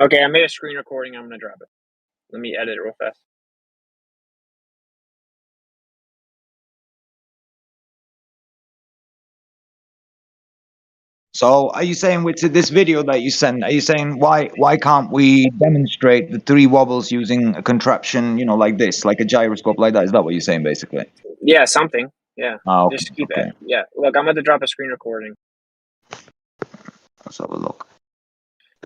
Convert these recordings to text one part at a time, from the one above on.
Okay, I made a screen recording. I'm going to drop it. Let me edit it real fast. So are you saying with this video that you sent, are you saying why can't we demonstrate the three wobbles using a contraption, like this, like a gyroscope like that? Is that what you're saying basically? Yeah, something. Yeah. Oh, okay, Just keep it. okay. Yeah. Look, I'm going to drop a screen recording. Let's have a look.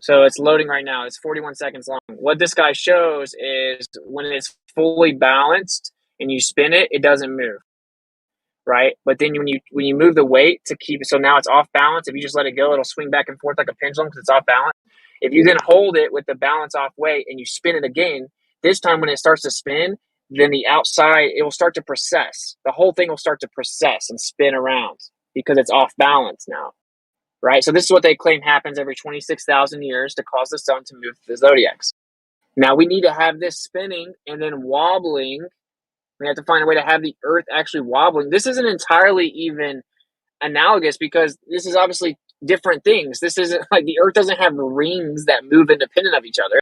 So it's loading right now. It's 41 seconds long. What this guy shows is when it's fully balanced and you spin it, it doesn't move, right? But then when you move the weight to keep it, so now it's off balance. If you just let it go, it'll swing back and forth like a pendulum because it's off balance. If you then hold it with the balance off weight and you spin it again, this time when it starts to spin, then the outside, it will start to precess. The whole thing will start to precess and spin around because it's off balance now, right? So this is what they claim happens every 26,000 years to cause the sun to move the zodiacs. Now we need to have this spinning and then wobbling. We have to find a way to have the Earth actually wobbling. This isn't entirely even analogous because this is obviously different things. This isn't like the Earth doesn't have rings that move independent of each other.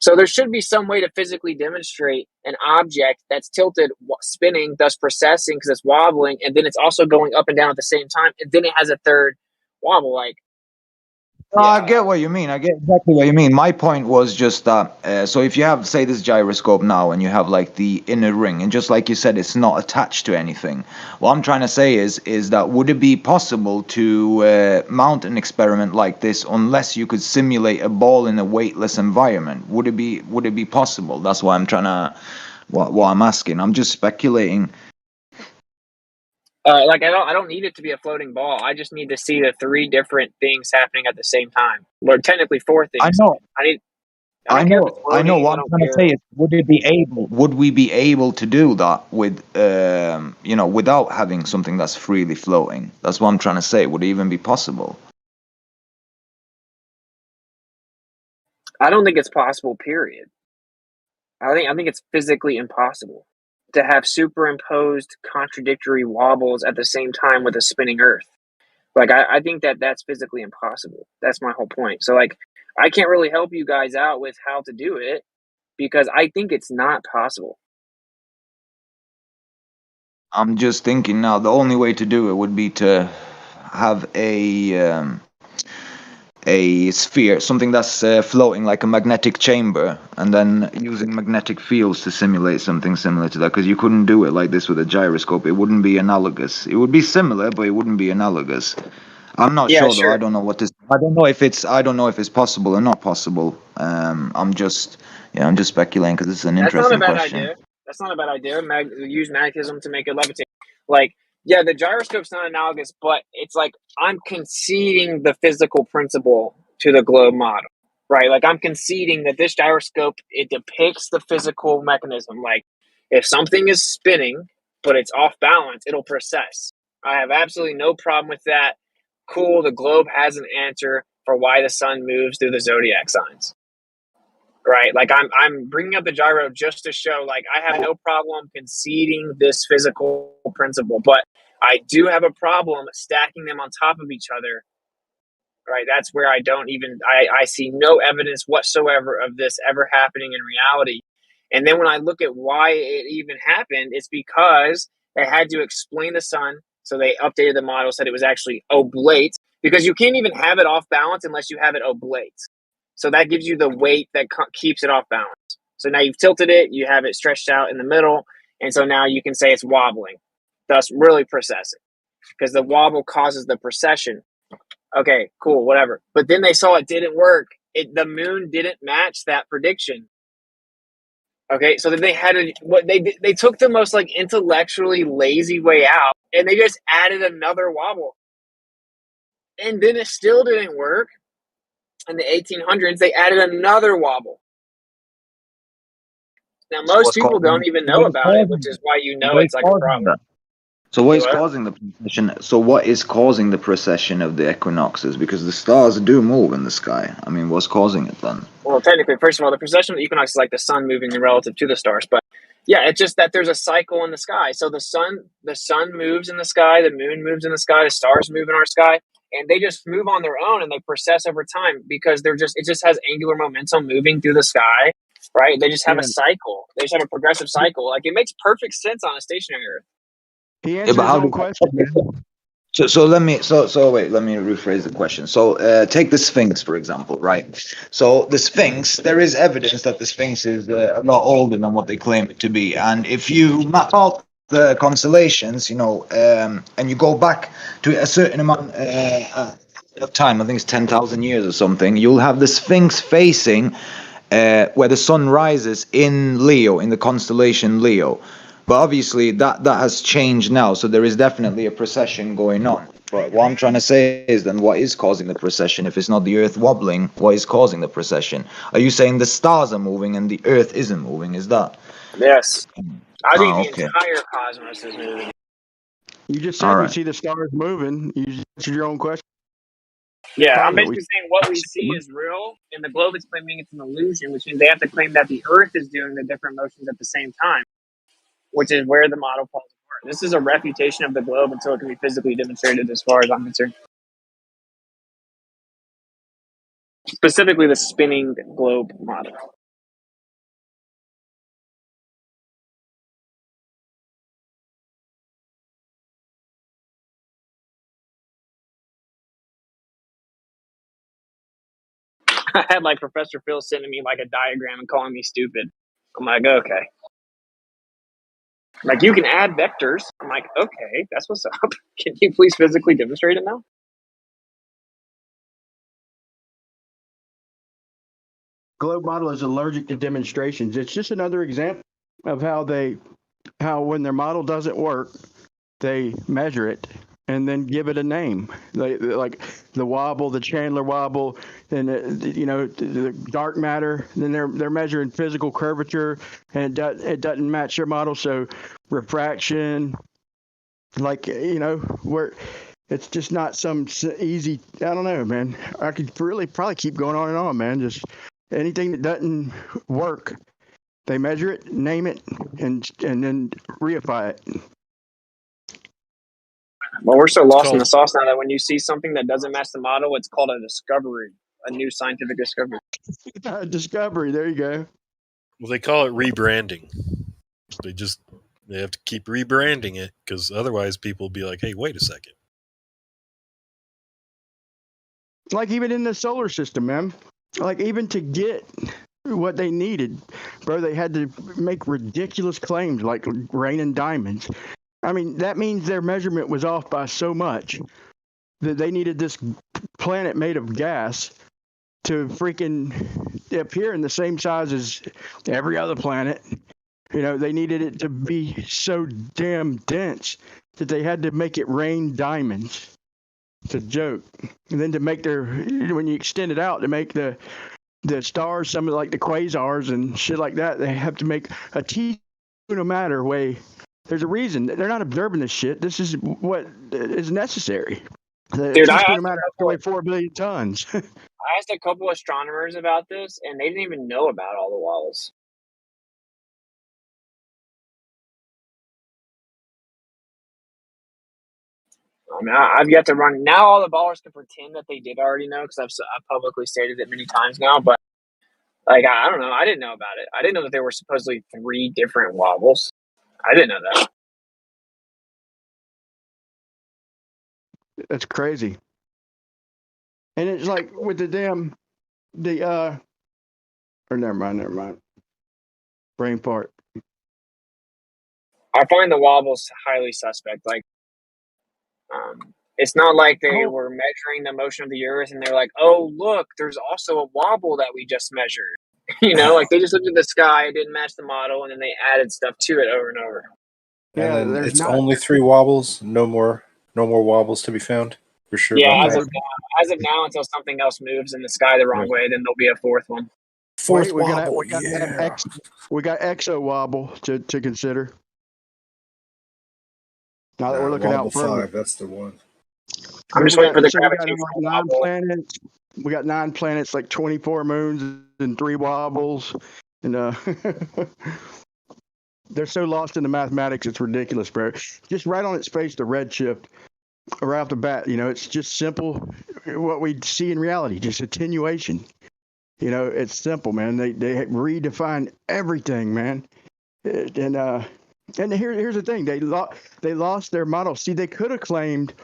So there should be some way to physically demonstrate an object that's tilted, spinning, thus precessing because it's wobbling, and then it's also going up and down at the same time, and then it has a third wobble. Like, I get what you mean. I get exactly what you mean. My point was just that. So if you have, say, this gyroscope now, and you have like the inner ring, and just like you said, it's not attached to anything. What I'm trying to say is that would it be possible to mount an experiment like this unless you could simulate a ball in a weightless environment? Would it be possible? That's why I'm trying to. What I'm asking. I'm just speculating. like I don't need it to be a floating ball. I just need to see the three different things happening at the same time. Well, technically four I things. know. I need. I I don't care if it's know, I know. floating. I What I'm don't trying to care. say is, would we be able to do that with, without having something that's freely flowing? That's what I'm trying to say. Would it even be possible? I don't think it's possible. Period. I think it's physically impossible to have superimposed contradictory wobbles at the same time with a spinning Earth. Like I think that that's physically impossible. That's my whole point. So like I can't really help you guys out with how to do it because I think it's not possible. I'm just thinking now. The only way to do it would be to have a sphere, something that's floating like a magnetic chamber, and then using magnetic fields to simulate something similar to that. Because you couldn't do it like this with a gyroscope. It wouldn't be analogous. It would be similar, but it wouldn't be analogous. I'm not Yeah, sure though. I sure. don't know what this. I don't know if it's. I don't know if it's possible or not possible. I'm just. Yeah, I'm just speculating because it's an That's not a interesting bad question. idea. That's not a bad idea. Use magnetism to make it levitate. Like, yeah, the gyroscope's not analogous, but it's like I'm conceding the physical principle to the globe model, right? Like I'm conceding that this gyroscope it depicts the physical mechanism. Like, if something is spinning but it's off balance, it'll precess. I have absolutely no problem with that. Cool. The globe has an answer for why the sun moves through the zodiac signs, right? Like I'm bringing up the gyro just to show like I have no problem conceding this physical principle, but I do have a problem stacking them on top of each other, right? That's where I don't even I see no evidence whatsoever of this ever happening in reality. And then when I look at why it even happened, it's because they had to explain the sun. So they updated the model, said it was actually oblate, because you can't even have it off balance unless you have it oblate. So that gives you the weight that keeps it off balance. So now you've tilted it, you have it stretched out in the middle, and so now you can say it's wobbling, thus really precessing, because the wobble causes the precession. Okay, cool, whatever. But then they saw it didn't work. The moon didn't match that prediction. Okay, so then they had they took the most like intellectually lazy way out, and they just added another wobble, and then it still didn't work. In the 1800s, they added another wobble. Now, So most people don't even know about it, which is why you know what is it's like a causing problem. that? So what Do is what? causing the precession? So what is causing the precession of the equinoxes? Because the stars do move in the sky. I mean, what's causing it then? Well, technically, first of all, the precession of the equinox is like the sun moving relative to the stars. But yeah, it's just that there's a cycle in the sky. So the sun moves in the sky, the moon moves in the sky, the stars move in our sky, and they just move on their own and they process over time because it just has angular momentum moving through the sky, right? They just have a cycle. They just have a progressive cycle. Like, it makes perfect sense on a stationary Earth. He answered his own question, man. So let me wait, let me rephrase the question. So take the Sphinx for example, right? So the Sphinx, there is evidence that the Sphinx is a lot older than what they claim it to be, and if you map out the constellations, and you go back to a certain amount of time, I think it's 10,000 years or something, you'll have the Sphinx facing where the sun rises in Leo, in the constellation Leo. But obviously that has changed now, so there is definitely a precession going on. But what I'm trying to say is then what is causing the precession? If it's not the Earth wobbling, what is causing the precession? Are you saying the stars are moving and the Earth isn't moving? Is that? Yes. I think the Okay. entire cosmos is moving. You just said we see the stars moving. You just answered your own question. Yeah, I'm basically saying what we see is real, and the globe is claiming it's an illusion, which means they have to claim that the Earth is doing the different motions at the same time, which is where the model falls apart. This is a refutation of the globe until it can be physically demonstrated, as far as I'm concerned. Specifically, the spinning globe model. I had like Professor Phil sending me like a diagram and calling me stupid. I'm like, okay. Like, you can add vectors. I'm like, okay, that's what's up. Can you please physically demonstrate it now? Globe model is allergic to demonstrations. It's just another example of how when their model doesn't work, they measure it and then give it a name, like the wobble, the Chandler wobble, and the dark matter. Then they're measuring physical curvature, and it doesn't match their model. So refraction, where it's just not some easy. I don't know, man. I could really probably keep going on and on, man. Just anything that doesn't work, they measure it, name it, and then reify it. Well, we're so lost in the sauce now that when you see something that doesn't match the model, it's called a discovery, a new scientific discovery. Discovery, there you go. Well, they call it rebranding. They have to keep rebranding it because otherwise people will be like, hey, wait a second. Like even in the solar system, man. Like even to get what they needed, bro, they had to make ridiculous claims like raining diamonds. I mean, that means their measurement was off by so much that they needed this planet made of gas to freaking appear in the same size as every other planet. They needed it to be so damn dense that they had to make it rain diamonds. It's a joke. And then to make when you extend it out to make the stars, some of like the quasars and shit like that, they have to make a teaspoon of matter weigh. There's a reason. They're not observing this shit. This is what is necessary. Dude, I no matter 4 billion tons. I asked a couple astronomers about this, and they didn't even know about all the wobbles. I mean, I've yet to run. Now all the ballers can pretend that they did already know because I've publicly stated it many times now. But like, I don't know. I didn't know about it. I didn't know that there were supposedly 3 different wobbles. I didn't know that. That's crazy. And it's like with or never mind. Brain fart. I find the wobbles highly suspect. Like, it's not like they were measuring the motion of the Earth and they're like, oh, look, there's also a wobble that we just measured. Like they just looked at the sky, it didn't match the model, and then they added stuff to it over and over. Yeah, and then it's only 3 wobbles, no more wobbles to be found. For sure. Yeah, as of now, until something else moves in the sky the wrong way, then there'll be a 4th one. Fourth wobble, we got exo wobble to consider. Now that we're looking out further. 5, that's the one. I'm just waiting for the gravitational wobble. Planets. We got 9 planets, like 24 moons and 3 wobbles, and they're so lost in the mathematics, it's ridiculous, bro. Just right on its face, the redshift right off the bat. It's just simple, what we see in reality, just attenuation. It's simple, man. They redefine everything, man. And here's the thing: they lost their model. See, they could have claimed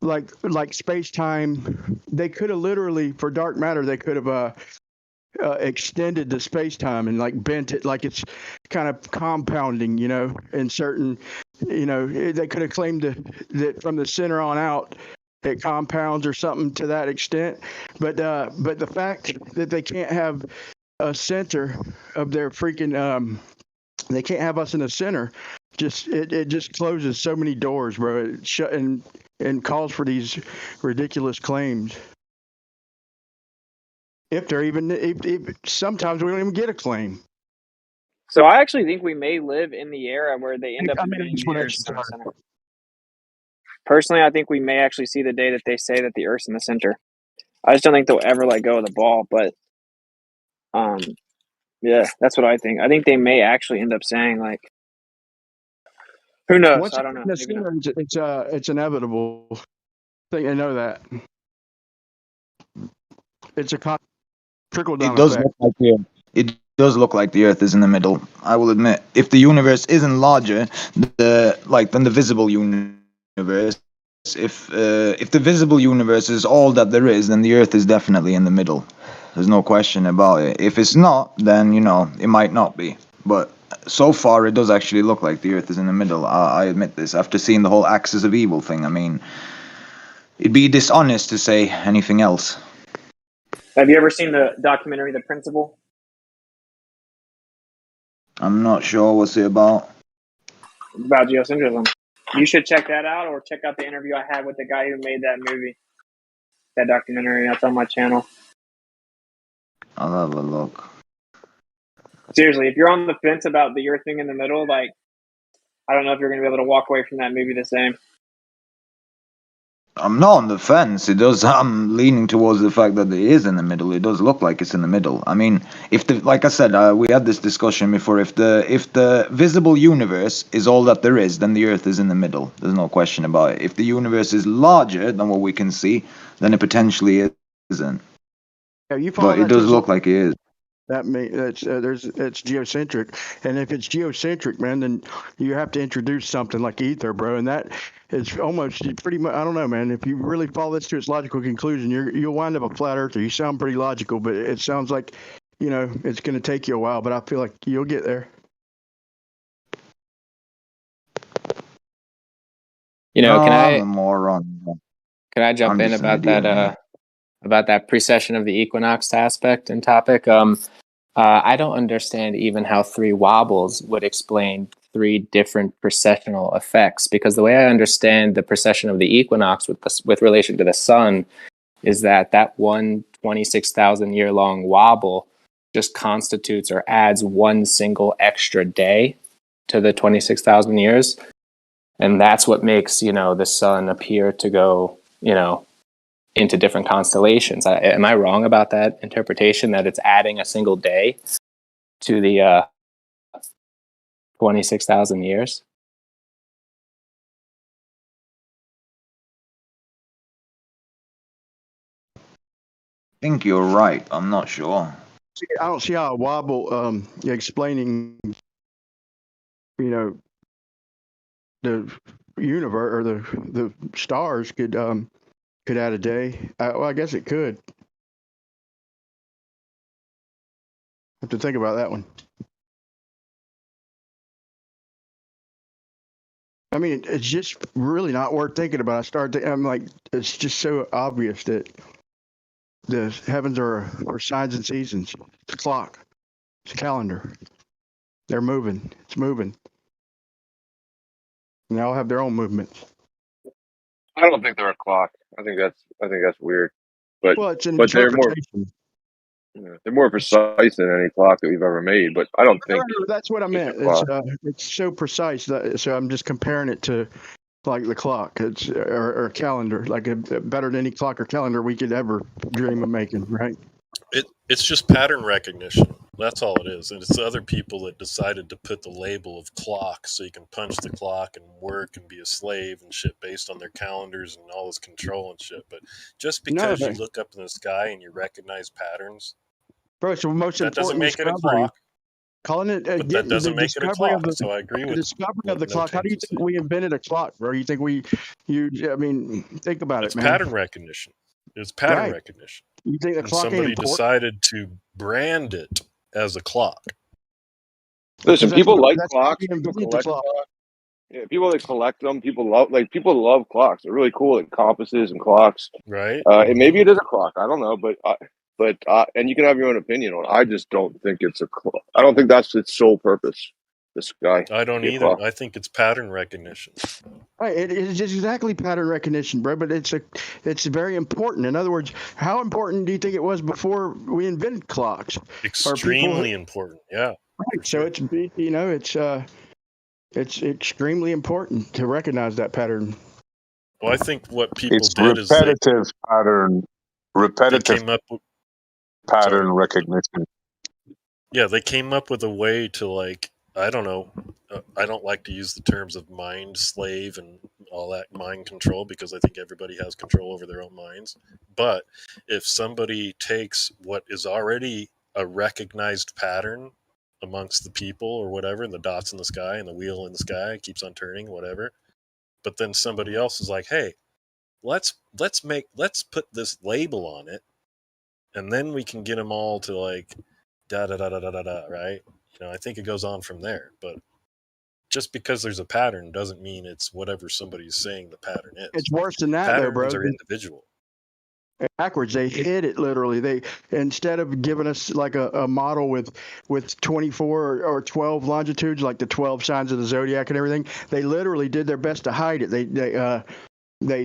like space time. They could have literally, for dark matter, they could have extended the space time and like bent it, like it's kind of compounding, in certain, they could have claimed that from the center on out it compounds or something to that extent. But the fact that they can't have a center of their freaking, they can't have us in the center. It just closes so many doors, bro. It shut and calls for these ridiculous claims. If they're even, if sometimes we don't even get a claim. So I actually think we may live in the era where they end up I mean, admitting the Earth's in the center. Personally, I think we may actually see the day that they say that the Earth's in the center. I just don't think they'll ever let go of the ball, but yeah, that's what I think. I think they may actually end up saying, like, who knows? Once I don't know. it's in the center, it's inevitable. I think I know that. It's a trickle down effect. It does look like the Earth is in the middle. I will admit, if the universe isn't larger, than the visible universe, if the visible universe is all that there is, then the Earth is definitely in the middle. There's no question about it. If it's not, then it might not be. But so far, it does actually look like the Earth is in the middle. I admit this. After seeing the whole axis of evil thing, I mean, it'd be dishonest to say anything else. Have you ever seen the documentary The Principle? I'm not sure what's it about. It's about geocentrism. You should check that out, or check out the interview I had with the guy who made that movie, that documentary. That's on my channel. I'll have a look. Seriously, if you're on the fence about the Earth thing in the middle, like, I don't know if you're going to be able to walk away from that movie the same. I'm not on the fence. I'm leaning towards the fact that it is in the middle. It does look like it's in the middle. I mean, like I said, we had this discussion before. If the visible universe is all that there is, then the Earth is in the middle. There's no question about it. If the universe is larger than what we can see, then it potentially isn't. Yeah, but it does look like it is. That it's geocentric, and if it's geocentric, man, then you have to introduce something like ether, bro, and that is almost pretty much. I don't know, man. If you really follow this to its logical conclusion, you'll wind up a flat earther. You sound pretty logical, but it sounds like it's going to take you a while. But I feel like you'll get there. Can I jump in about that precession of the equinox aspect and topic? I don't understand even how 3 wobbles would explain 3 different precessional effects, because the way I understand the precession of the equinox with relation to the sun is that one 26,000 year long wobble just constitutes or adds one single extra day to the 26,000 years. And that's what makes, the sun appear to go, into different constellations. Am I wrong about that interpretation, that it's adding a single day to the 26,000 years? I think you're right. I'm not sure. I don't see how a wobble explaining, the universe or the stars could add a day. Well, I guess it could. Have to think about that one. I mean, it's just really not worth thinking about. I'm like, it's just so obvious that the heavens are signs and seasons. It's a clock. It's a calendar. They're moving. It's moving. And they all have their own movements. I don't think they're a clock. I think that's weird. But it's an interpretation. They're more precise than any clock that we've ever made. But I don't think that's what I meant. It's so precise so I'm just comparing it to like the clock. It's or calendar, like better than any clock or calendar we could ever dream of making, right? It's just pattern recognition. That's all it is. And it's the other people that decided to put the label of clock so you can punch the clock and work and be a slave and shit based on their calendars and all this control and shit. But just No, because you look up in the sky and you recognize patterns, bro, it's the most that doesn't important make it a discovery. clock. Calling it But that getting the doesn't make it a discovery of clock. So I agree the with discovery of what the clock. How do you Tanks is think saying. we invented a clock, bro? You think I mean, think about It's it, man. pattern recognition. It's pattern Right. recognition. You think the And clock ain't somebody important? decided to brand it as a clock. Listen, That's people what, like that's why clocks. we People invented the collect clock. clocks. Yeah, people that collect them. People love clocks. They're really cool, like compasses and clocks. Right? And maybe it is a clock. I don't know, but and you can have your own opinion on it. I just don't think it's a clock. I don't think that's its sole purpose. This guy. I don't either. I think it's pattern recognition. Right, it is exactly pattern recognition, bro. But it's very important. In other words, how important do you think it was before we invented clocks? Extremely important. Yeah. Right. So it's it's extremely important to recognize that pattern. Well, I think what people It's did is repetitive they came up with pattern recognition. Yeah, they came up with a way to, like, I don't know. I don't like to use the terms of mind slave and all that mind control because I think everybody has control over their own minds. But if somebody takes what is already a recognized pattern amongst the people or whatever, and the dots in the sky and the wheel in the sky keeps on turning, whatever, but then somebody else is like, hey, let's put this label on it, and then we can get them all to, like, da da da da da da da, right? I think it goes on from there. But just because there's a pattern doesn't mean it's whatever somebody's saying the pattern is. It's worse than that, Patterns though, bro. are individual. Backwards, they hid it literally. They, instead of giving us like a model with 24 or 12 longitudes, like the 12 signs of the zodiac and everything, they literally did their best to hide it. They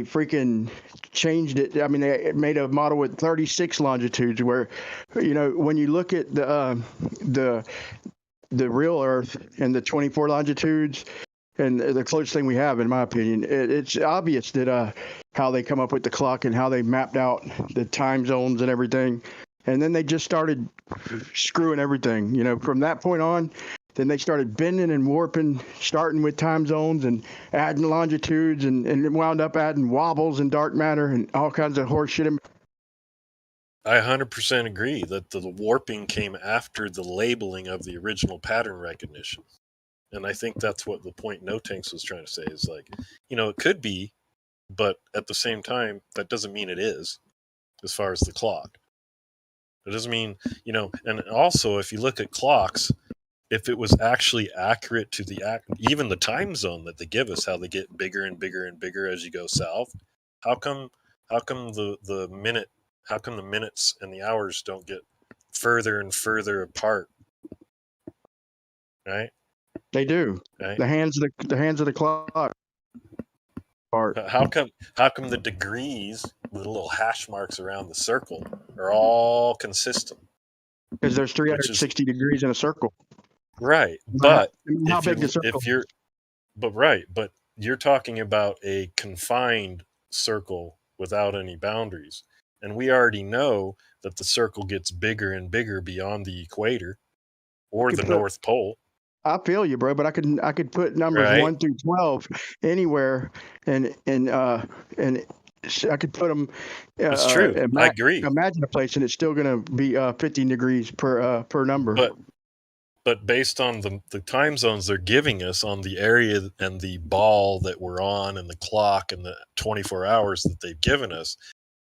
freaking changed it. I mean, they made a model with 36 longitudes where, when you look at the real Earth and the 24 longitudes, and the closest thing we have, in my opinion, it's obvious that how they come up with the clock and how they mapped out the time zones and everything. And then they just started screwing everything. From that point on, then they started bending and warping, starting with time zones and adding longitudes, and it wound up adding wobbles and dark matter and all kinds of horse shit. I 100% agree that the warping came after the labeling of the original pattern recognition. And I think that's what the point No Tanks was trying to say is, like, it could be, but at the same time, that doesn't mean it is, as far as the clock. It doesn't mean, and also if you look at clocks, if it was actually accurate to even the time zone that they give us, how they get bigger and bigger and bigger as you go south, how come the minutes and the hours don't get further and further apart? Right? They do. Right? The hands of the clock. How come the degrees, the little hash marks around the circle, are all consistent? Because there's 360 degrees in a circle. Right, but how big the circle? But you're talking about a confined circle without any boundaries, and we already know that the circle gets bigger and bigger beyond the equator or the North Pole. I feel you, bro, but I could put numbers 1 through 12 anywhere, and I could put them. It's true. I agree. Imagine a place, and it's still going to be 15 degrees per number. But based on the time zones they're giving us on the area and the ball that we're on and the clock and the 24 hours that they've given us,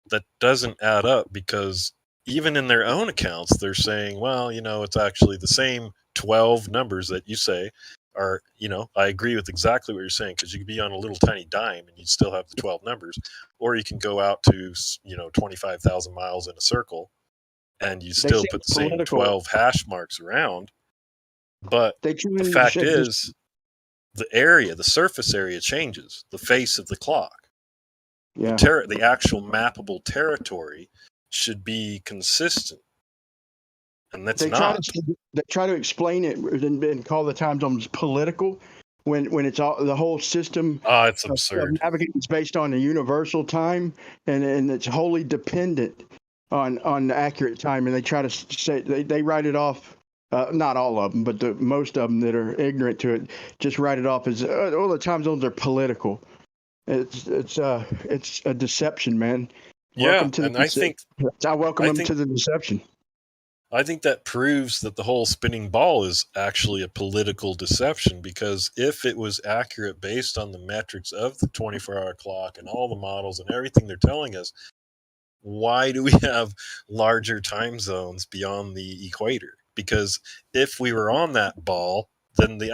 that doesn't add up, because even in their own accounts, they're saying, well, it's actually the same 12 numbers that you say are, I agree with exactly what you're saying, because you could be on a little tiny dime and you'd still have the 12 numbers, or you can go out to, 25,000 miles in a circle and you still put the same 12 hash marks around. But the fact is, the surface area changes, the face of the clock. Yeah. The actual mappable territory should be consistent. And that's not. They try to explain it and call the time zones political when it's all the whole system. It's absurd. Of navigating is based on a universal time, and it's wholly dependent on accurate time. And they try to say they write it off Not all of them, but most of them that are ignorant to it just write it off as all the time zones are political. It's a deception, man. Yeah, Welcome to the and I deception. think I welcome I them think to the deception. I think that proves that the whole spinning ball is actually a political deception, because if it was accurate based on the metrics of the 24-hour clock and all the models and everything they're telling us, why do we have larger time zones beyond the equator? Because if we were on that ball, then the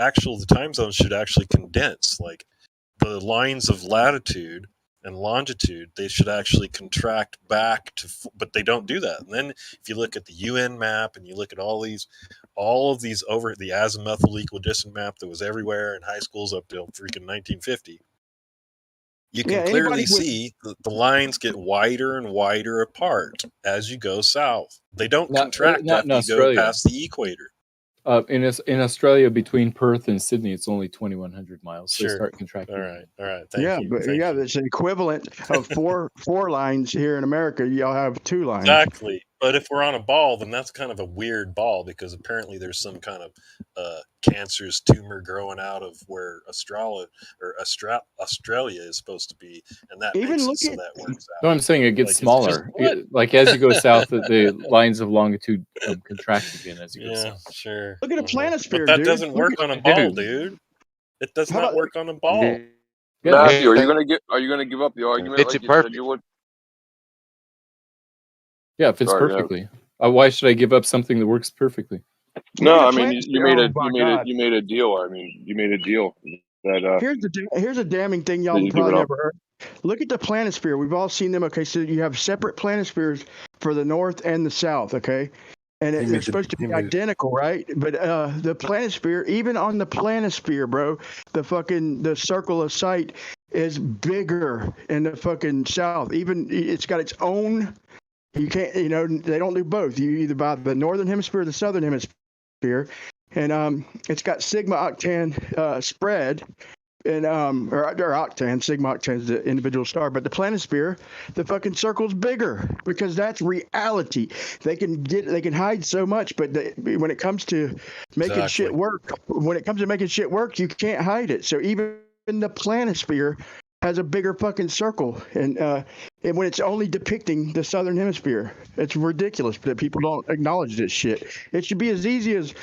time zones should actually condense. Like the lines of latitude and longitude, they should actually contract back to, but they don't do that. And then if you look at the UN map and you look at all of these over the azimuthal equidistant map that was everywhere in high schools up till freaking 1950, you can clearly see that the lines get wider and wider apart as you go south. They don't contract not in after you go Australia. past the equator. In Australia, between Perth and Sydney, it's only 2,100 miles. So Sure. they start contracting. All right. Thank you. But it's an equivalent of four lines here in America. Y'all have 2 lines. Exactly. But if we're on a ball, then that's kind of a weird ball, because apparently there's some kind of cancerous tumor growing out of where Australia is supposed to be, and that makes it so that works out. No, I'm saying it gets smaller. Like as you go south, the lines of longitude contract again as you go south. Sure. Look at a planisphere, but that dude. doesn't work on a ball, dude. It does not work on a ball. Matthew, are you gonna give up the argument like you said you would? Yeah, it fits perfectly. Why should I give up something that works perfectly? No, I mean you made a deal. I mean you made a deal. That here's a damning thing y'all probably never heard. Look at the planisphere. We've all seen them. Okay, so you have separate planispheres for the north and the south. Okay, and they're supposed to be identical, right? But the planisphere, even on the planisphere, bro, the circle of sight is bigger in the fucking south. Even it's got its own. You can't, they don't do both. You either buy the northern hemisphere or the southern hemisphere, and it's got sigma octan spread, and or octan. Sigma octan is the individual star, but the planisphere, the fucking circle's bigger because that's reality. They can hide so much, but when it comes to making shit work, you can't hide it. So even the planisphere has a bigger fucking circle, and when it's only depicting the southern hemisphere, it's ridiculous that people don't acknowledge this shit. It should be as easy as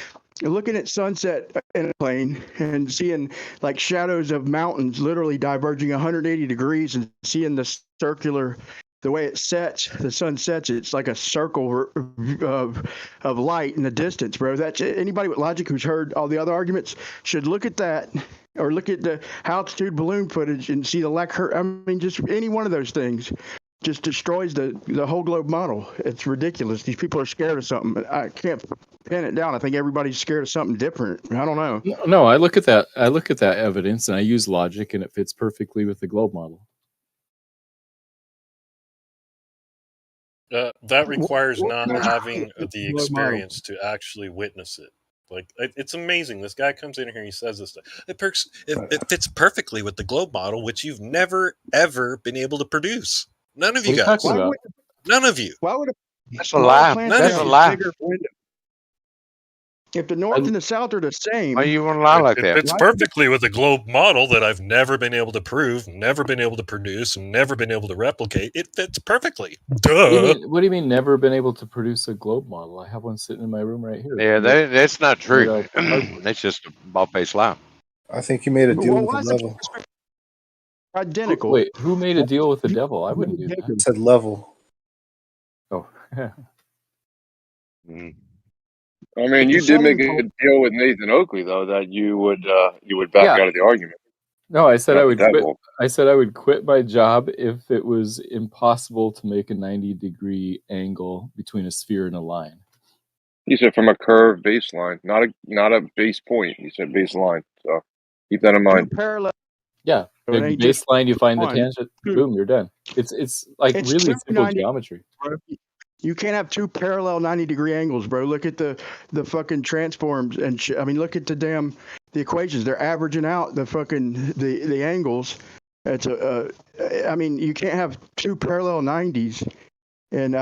looking at sunset in a plane and seeing like shadows of mountains literally diverging 180 degrees and seeing the circular, the way it sets, the sun sets, it's like a circle of light in the distance, bro. That's anybody with logic who's heard all the other arguments should look at that, or look at the altitude balloon footage and see the I mean, just any one of those things just destroys the whole globe model. It's ridiculous. These people are scared of something. I can't pin it down. I think everybody's scared of something different. I don't know. No, I look at that evidence and I use logic, and it fits perfectly with the globe model. That requires not having the experience to actually witness it. Like, it's amazing. This guy comes in here and he says this stuff. It fits perfectly with the globe model, which you've never, ever been able to produce. None of you guys. None of you. Why would that's a lie. That's a lie. If the north and the south are the same, why you want to lie like that? It's perfectly with a globe model that I've never been able to prove, never been able to produce, and never been able to replicate. It fits perfectly. Duh. What do you mean never been able to produce a globe model? I have one sitting in my room right here. Yeah, that's not true. That's just a bald-faced lie. I think you made a deal with the level. Identical. Wait, who made a deal with the devil? I wouldn't do that. It said level. Oh. I mean, you did make a deal with Nathan Oakley, though, that you would back out of the argument. No, I said I would quit. I said I would quit my job if it was impossible to make a 90-degree angle between a sphere and a line. You said from a curved baseline, not a base point. You said baseline, so keep that in mind. Parallel. Yeah, the baseline. You find the tangent. Boom, you're done. It's like really simple geometry. You can't have two parallel 90-degree angles, bro. Look at the fucking transforms and I mean, look at the equations. They're averaging out the fucking the angles. It's I mean, you can't have two parallel 90s and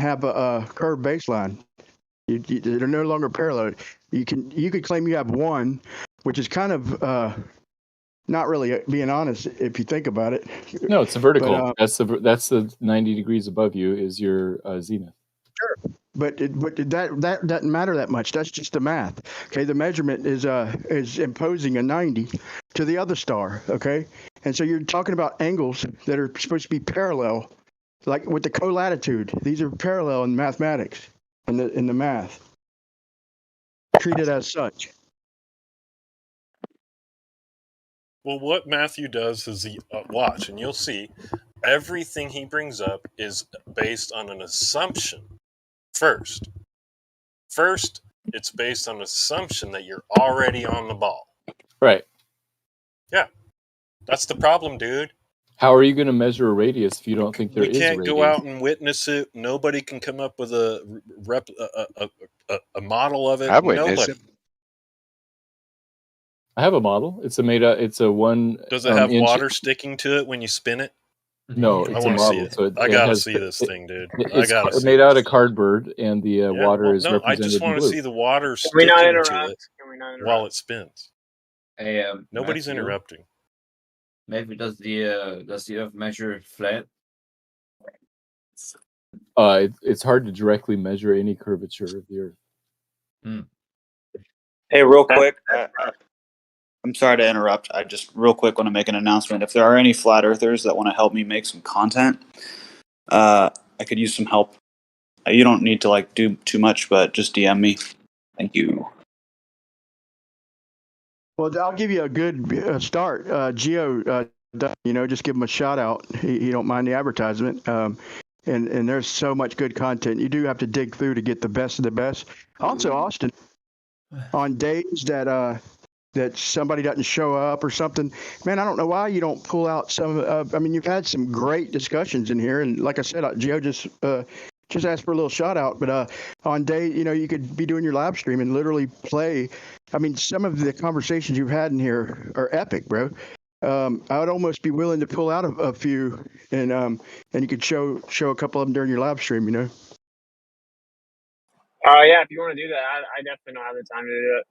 have a curved baseline. They're no longer parallel. You could claim you have one, which is kind of not really being honest if you think about it. No, it's a vertical. But, that's the 90 degrees above you is your zenith. Sure, but that doesn't matter that much. That's just the math. Okay, the measurement is imposing a 90 to the other star. Okay, and so you're talking about angles that are supposed to be parallel, like with the colatitude. These are parallel in mathematics, in the math. Treated as such. Well, what Matthew does is he watch, and you'll see everything he brings up is based on an assumption. First, it's based on an assumption that you're already on the ball. Right. Yeah, that's the problem, dude. How are you going to measure a radius if you don't think there is a radius? We can't go out and witness it. Nobody can come up with a model of it. I witness Nobody. it. I have a model. It's a one. Does it have water sticking to it when you spin it? No, it's a model. It. So I gotta see this thing, dude. It's made out of cardboard, and the water is represented. I just want to see the water sticking to it while it spins. Hey, nobody's Matthew, interrupting. Maybe does the Earth measure flat? It's hard to directly measure any curvature of the Earth. Hey, real quick. I'm sorry to interrupt. I just real quick want to make an announcement. If there are any flat earthers that want to help me make some content, I could use some help. You don't need to do too much, but just DM me. Thank you. Well, I'll give you a good start. Geo, just give him a shout out. He don't mind the advertisement. And there's so much good content. You do have to dig through to get the best of the best. Also, Austin, on days that somebody doesn't show up or something, man, I don't know why you don't pull out some. You've had some great discussions in here, and like I said, Gio just asked for a little shout out. But on day, you could be doing your live stream and literally play. Some of the conversations you've had in here are epic, bro. I would almost be willing to pull out a few, and you could show a couple of them during your live stream. Yeah, if you want to do that, I definitely don't have the time to do it.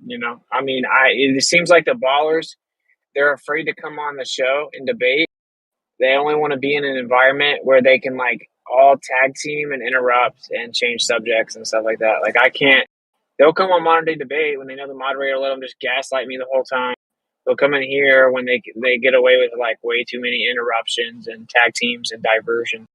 It seems like the ballers, they're afraid to come on the show and debate. They only want to be in an environment where they can all tag team and interrupt and change subjects and stuff like that. I can't. They'll come on modern day debate when they know the moderator will let them just gaslight me the whole time. They'll come in here when they get away with way too many interruptions and tag teams and diversion.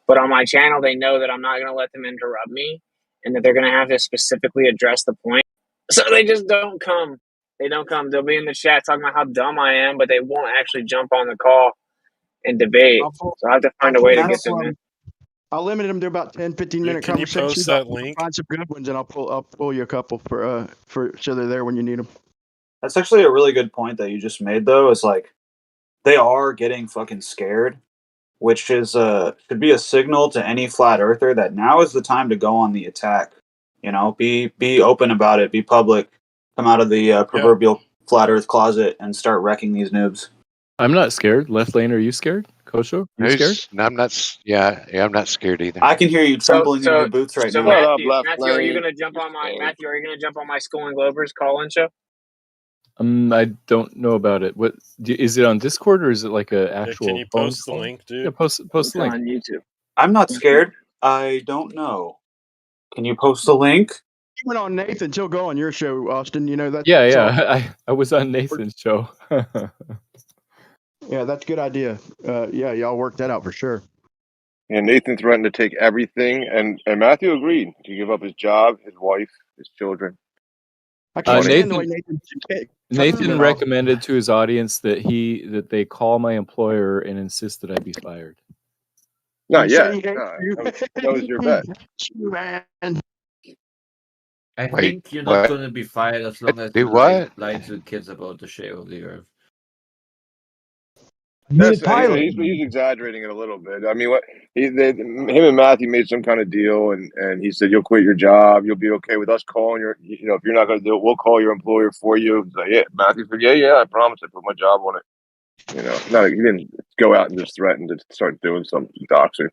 But on my channel, they know that I'm not going to let them interrupt me, and that they're going to have to specifically address the point. So they just don't come. They don't come. They'll be in the chat talking about how dumb I am, but they won't actually jump on the call and debate. So I have to find a way to get them in. I'll limit them to about 10, 15-minute conversations. Can you post that link? I'll find some good ones, and I'll pull you a couple for so they're there when you need them. That's actually a really good point that you just made, though. Is they are getting fucking scared, which is should be a signal to any flat earther that now is the time to go on the attack. Be open about it. Be public. Come out of the proverbial flat Earth closet and start wrecking these noobs. I'm not scared. Left lane, are you scared? Kosho, you scared? No, I'm not. Yeah, I'm not scared either. I can hear you trembling in your boots right now. Matthew, are you gonna jump on my Skull and Globers call-in show? I don't know about it. What is it on Discord or is it like a actual? Can you post the link, dude? Yeah, post the link on YouTube. I'm not scared. I don't know. Can you post the link? You went on Nathan's. He'll go on your show, Austin. That. Yeah. I was on Nathan's show. Yeah, that's a good idea. Y'all work that out for sure. And Nathan threatened to take everything, and Matthew agreed to give up his job, his wife, his children. I can't stand the way Nathan recommended to his audience that they call my employer and insist that I be fired. Not yet. That was your bet. I think you're not going to be fired as long as you lie to the kids about the shape of the Earth. He's exaggerating it a little bit. Him and Matthew made some kind of deal, and he said, you'll quit your job, you'll be okay with us calling your, if you're not going to do it, we'll call your employer for you. Matthew said, I promise I put my job on it. He didn't go out and just threaten to start doing something doxing.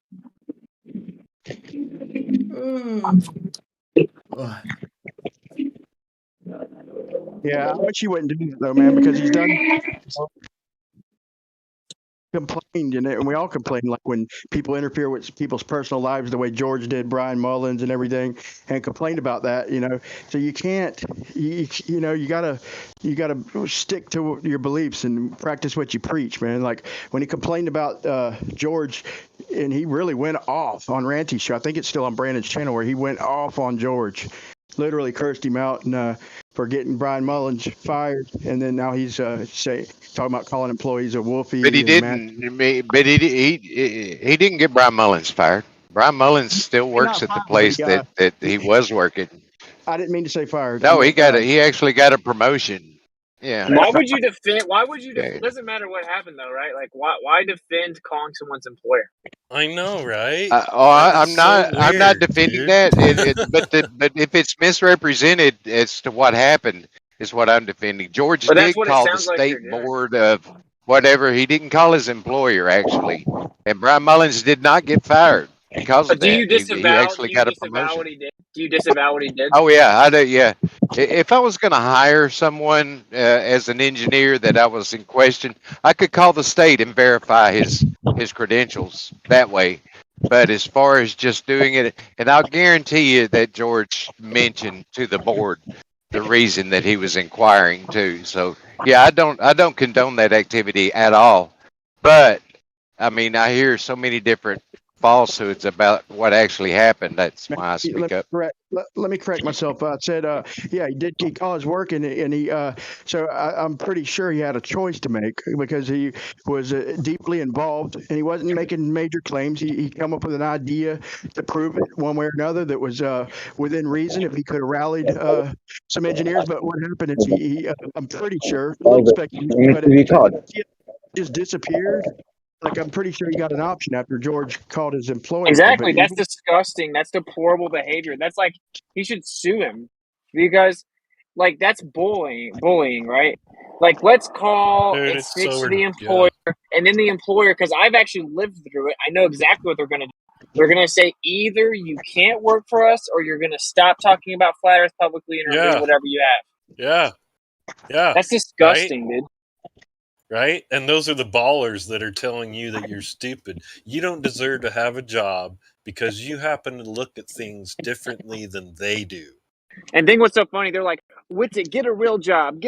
Yeah, I wish he wouldn't do that though, man, because he's done complained, and we all complain, like when people interfere with people's personal lives the way George did, Brian Mullins and everything, and complained about that, so you can't, you gotta stick to your beliefs and practice what you preach, man. Like when he complained about George, and he really went off on Ranty's show. I think it's still on Brandon's channel, where he went off on George, literally cursed him out, and for getting Brian Mullins fired, and then now he's talking about calling employees a wolfie. But he didn't. But he didn't get Brian Mullins fired. Brian Mullins still works at the place that he was working. I didn't mean to say fired. No, he actually got a promotion. Yeah. Why would you defend? Why would you? It doesn't matter what happened though, right? Like, why defend calling someone's employer? I know, right? I'm not defending that. But if it's misrepresented as to what happened, is what I'm defending. George did call the state board of whatever. He didn't call his employer actually, and Brian Mullins did not get fired because of that. Do you disavow? He actually got a promotion. What he did? Do you disavow what he did? Oh yeah, I do. Yeah, if I was going to hire someone as an engineer that I was in question, I could call the state and verify his credentials that way. But as far as just doing it, and I'll guarantee you that George mentioned to the board the reason that he was inquiring too. So yeah, I don't condone that activity at all. But I mean, I hear so many different falsehoods about what actually happened. That's why I speak up. Let me correct myself. I said, yeah, he did call his work, and he. So I'm pretty sure he had a choice to make because he was deeply involved, and he wasn't making major claims. He come up with an idea to prove it one way or another that was within reason. If he could have rallied some engineers, but what happened is he I'm pretty sure, he just disappeared. Like, I'm pretty sure he got an option after George called his employer. Exactly. That's disgusting. That's deplorable behavior. That's like, he should sue him because, like, that's bullying, right? Like, let's call and snitch to the employer, and then the employer, because I've actually lived through it. I know exactly what they're going to do. They're going to say either you can't work for us or you're going to stop talking about flat Earth publicly and remove whatever you have. Yeah. That's disgusting, dude. Right? And those are the ballers that are telling you that you're stupid. You don't deserve to have a job because you happen to look at things differently than they do. And think what's so funny, they're like, get a real job.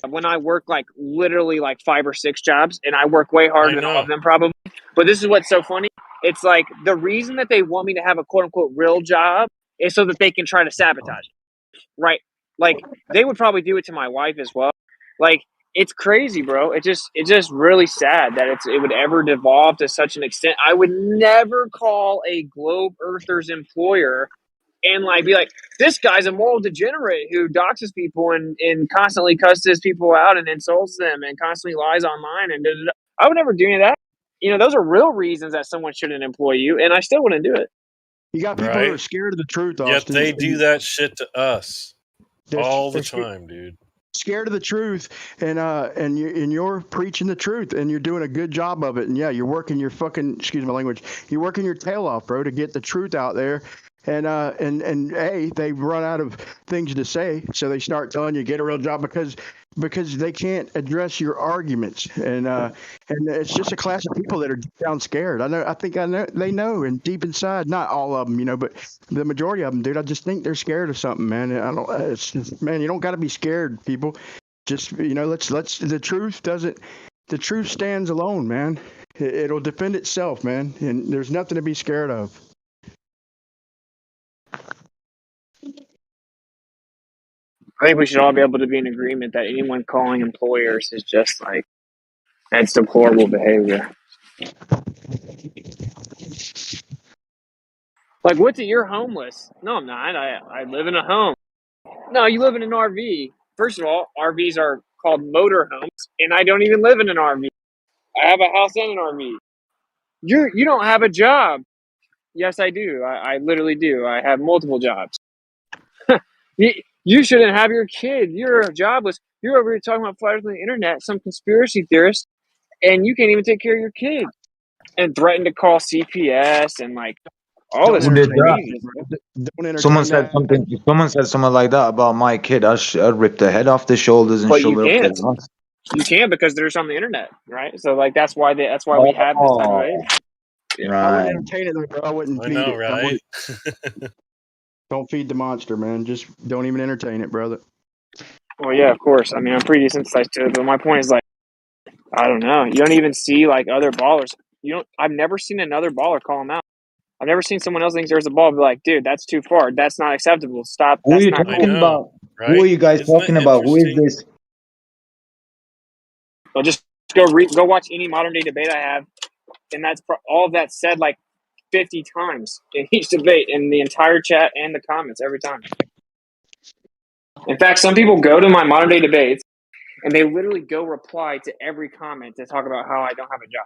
When I work like literally like 5 or 6 jobs, and I work way harder than all of them probably. But this is what's so funny. It's like the reason that they want me to have a quote unquote real job is so that they can try to sabotage it. Right? Like they would probably do it to my wife as well. Like, it's crazy, bro. It's just really sad that it would ever devolve to such an extent. I would never call a globe earther's employer and like be like, this guy's a moral degenerate who doxes people and constantly cusses people out and insults them and constantly lies online and da-da-da. I would never do any of that. Those are real reasons that someone shouldn't employ you, and I still wouldn't do it. You got people who are scared of the truth, Austin. Yet they do that shit to us all the time, dude. Scared of the truth, and you're preaching the truth, and you're doing a good job of it. And yeah, you're working your fucking, excuse my language, you're working your tail off, bro, to get the truth out there. And they run out of things to say, so they start telling you get a real job because they can't address your arguments, and it's just a class of people that are deep down scared. I know they know, and deep inside, not all of them, but the majority of them, dude. I just think they're scared of something, man. It's just, man, you don't got to be scared, people. Just let's the truth stands alone, man. It'll defend itself, man, and there's nothing to be scared of. I think we should all be able to be in agreement that anyone calling employers is just like, that's deplorable behavior. Like, what's it? You're homeless. No, I'm not. I live in a home. No, you live in an RV. First of all, RVs are called motor homes, and I don't even live in an RV. I have a house and an RV. You don't have a job. Yes, I do. I literally do. I have multiple jobs. You shouldn't have your kid. Your job was, you're over here talking about flat earth on the internet, some conspiracy theorist, and you can't even take care of your kid. And threaten to call CPS and like All this Who is did that? crazy stuff. Don't entertain Someone said that. something. If someone said something like that about my kid, I'd rip the head off the shoulders and But you shove it up their can't. ass. You can't because they're on the internet, right? So like that's why we have this type of Oh, age. Yeah. I wouldn't right. entertain it, bro. I wouldn't I feed know, it. right? Don't feed the monster, man. Just don't even entertain it, brother. Well, yeah, of course. I mean, I'm pretty desensitized to it, but my point is like, I don't know. You don't even see like other ballers. You don't. I've never seen another baller call him out. I've never seen someone else thinks there's a ball be like, dude, that's too far. That's not acceptable. Stop. Who are That's you not I cool. talking know, about? Who are right? you guys Isn't it talking about? Who is interesting? this? But just go watch any modern day debate I have, and that's all of that said like 50 times in each debate, in the entire chat and the comments every time. In fact, some people go to my modern day debates and they literally go reply to every comment to talk about how I don't have a job.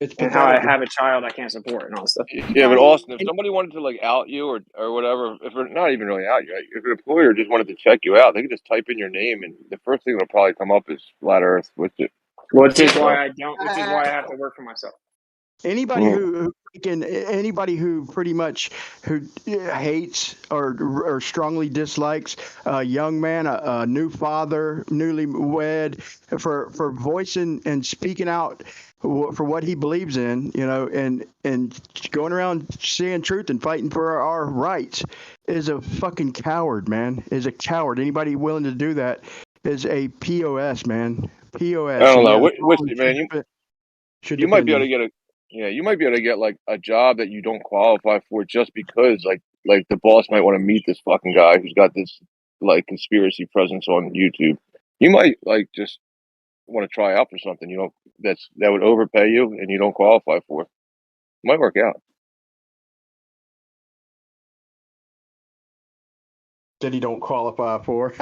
It's And how I pathetic. have a child I can't support and all this stuff. Yeah, but Austin, if somebody wanted to like out you or whatever, if they're not even really out you, right? If an employer just wanted to check you out, they could just type in your name, and the first thing that'll probably come up is flat Earth with it. Which is why I don't. Which is why I have to work for myself. Anybody anybody who pretty much who hates or strongly dislikes a young man, a new father, newly wed, for voicing and speaking out for what he believes in, you know, and going around seeing truth and fighting for our rights, is a fucking coward, man. Is a coward. Anybody willing to do that is a POS, man. POS. I don't And know. yeah, Which man, should you might defend be able him. to get a you might be able to get like a job that you don't qualify for just because like the boss might want to meet this fucking guy who's got this like conspiracy presence on YouTube. You might like just want to try out for something you know that would overpay you and you don't qualify for. It might work out. That he don't qualify for.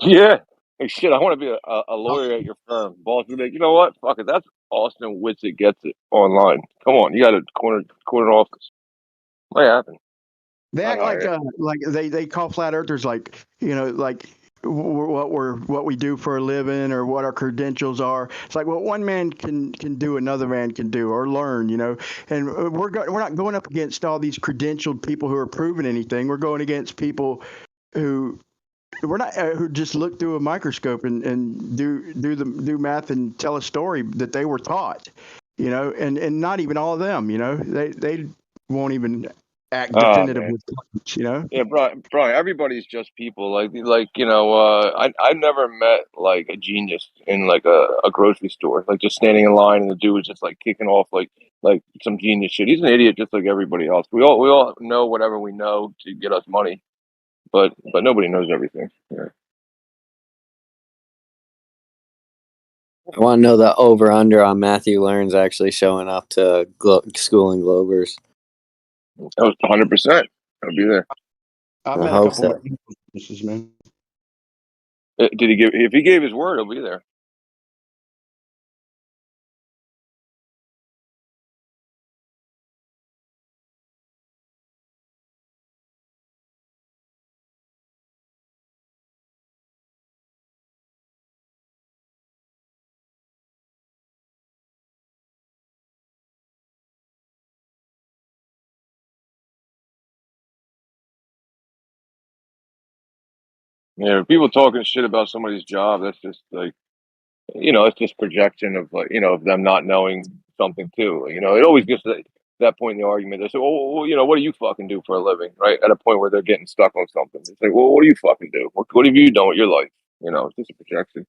Yeah. Hey, shit, I want to be a lawyer at your firm. Boss would be like, you know what? Fuck it. That's Austin Witsit gets it online. Come on, you got a corner office. Might happen. They I'd act hire like they call flat earthers like, you know, like what we do for a living or what our credentials are. It's like what one man can do, another man can do or learn, you know. And we're not going up against all these credentialed people who are proving anything. We're going against people who we're not who just look through a microscope and do math and tell a story that they were taught, you know, and not even all of them, you know, they won't even act Oh definitive man. with claims, you know. Yeah, Brian, everybody's just people. Like you know, I never met like a genius in like a grocery store. Like just standing in line and the dude was just like kicking off like some genius shit. He's an idiot just like everybody else. We all know whatever we know to get us money, but nobody knows everything. Yeah. I want to know the over under on Matthew Learns actually showing up to School and Globers. That was 100%. I'll be there. I've I met a hope couple so. businesses, man. Did he give? If he gave his word, he'll be there. Yeah, people talking shit about somebody's job. That's just like, you know, it's just projection of like, you know, of them not knowing something too. You know, it always gets to that point in the argument. They say, well, you know, what do you fucking do for a living? Right? At a point where they're getting stuck on something. It's like, well, what do you fucking do? What have you done with your life? You know, it's just a projection.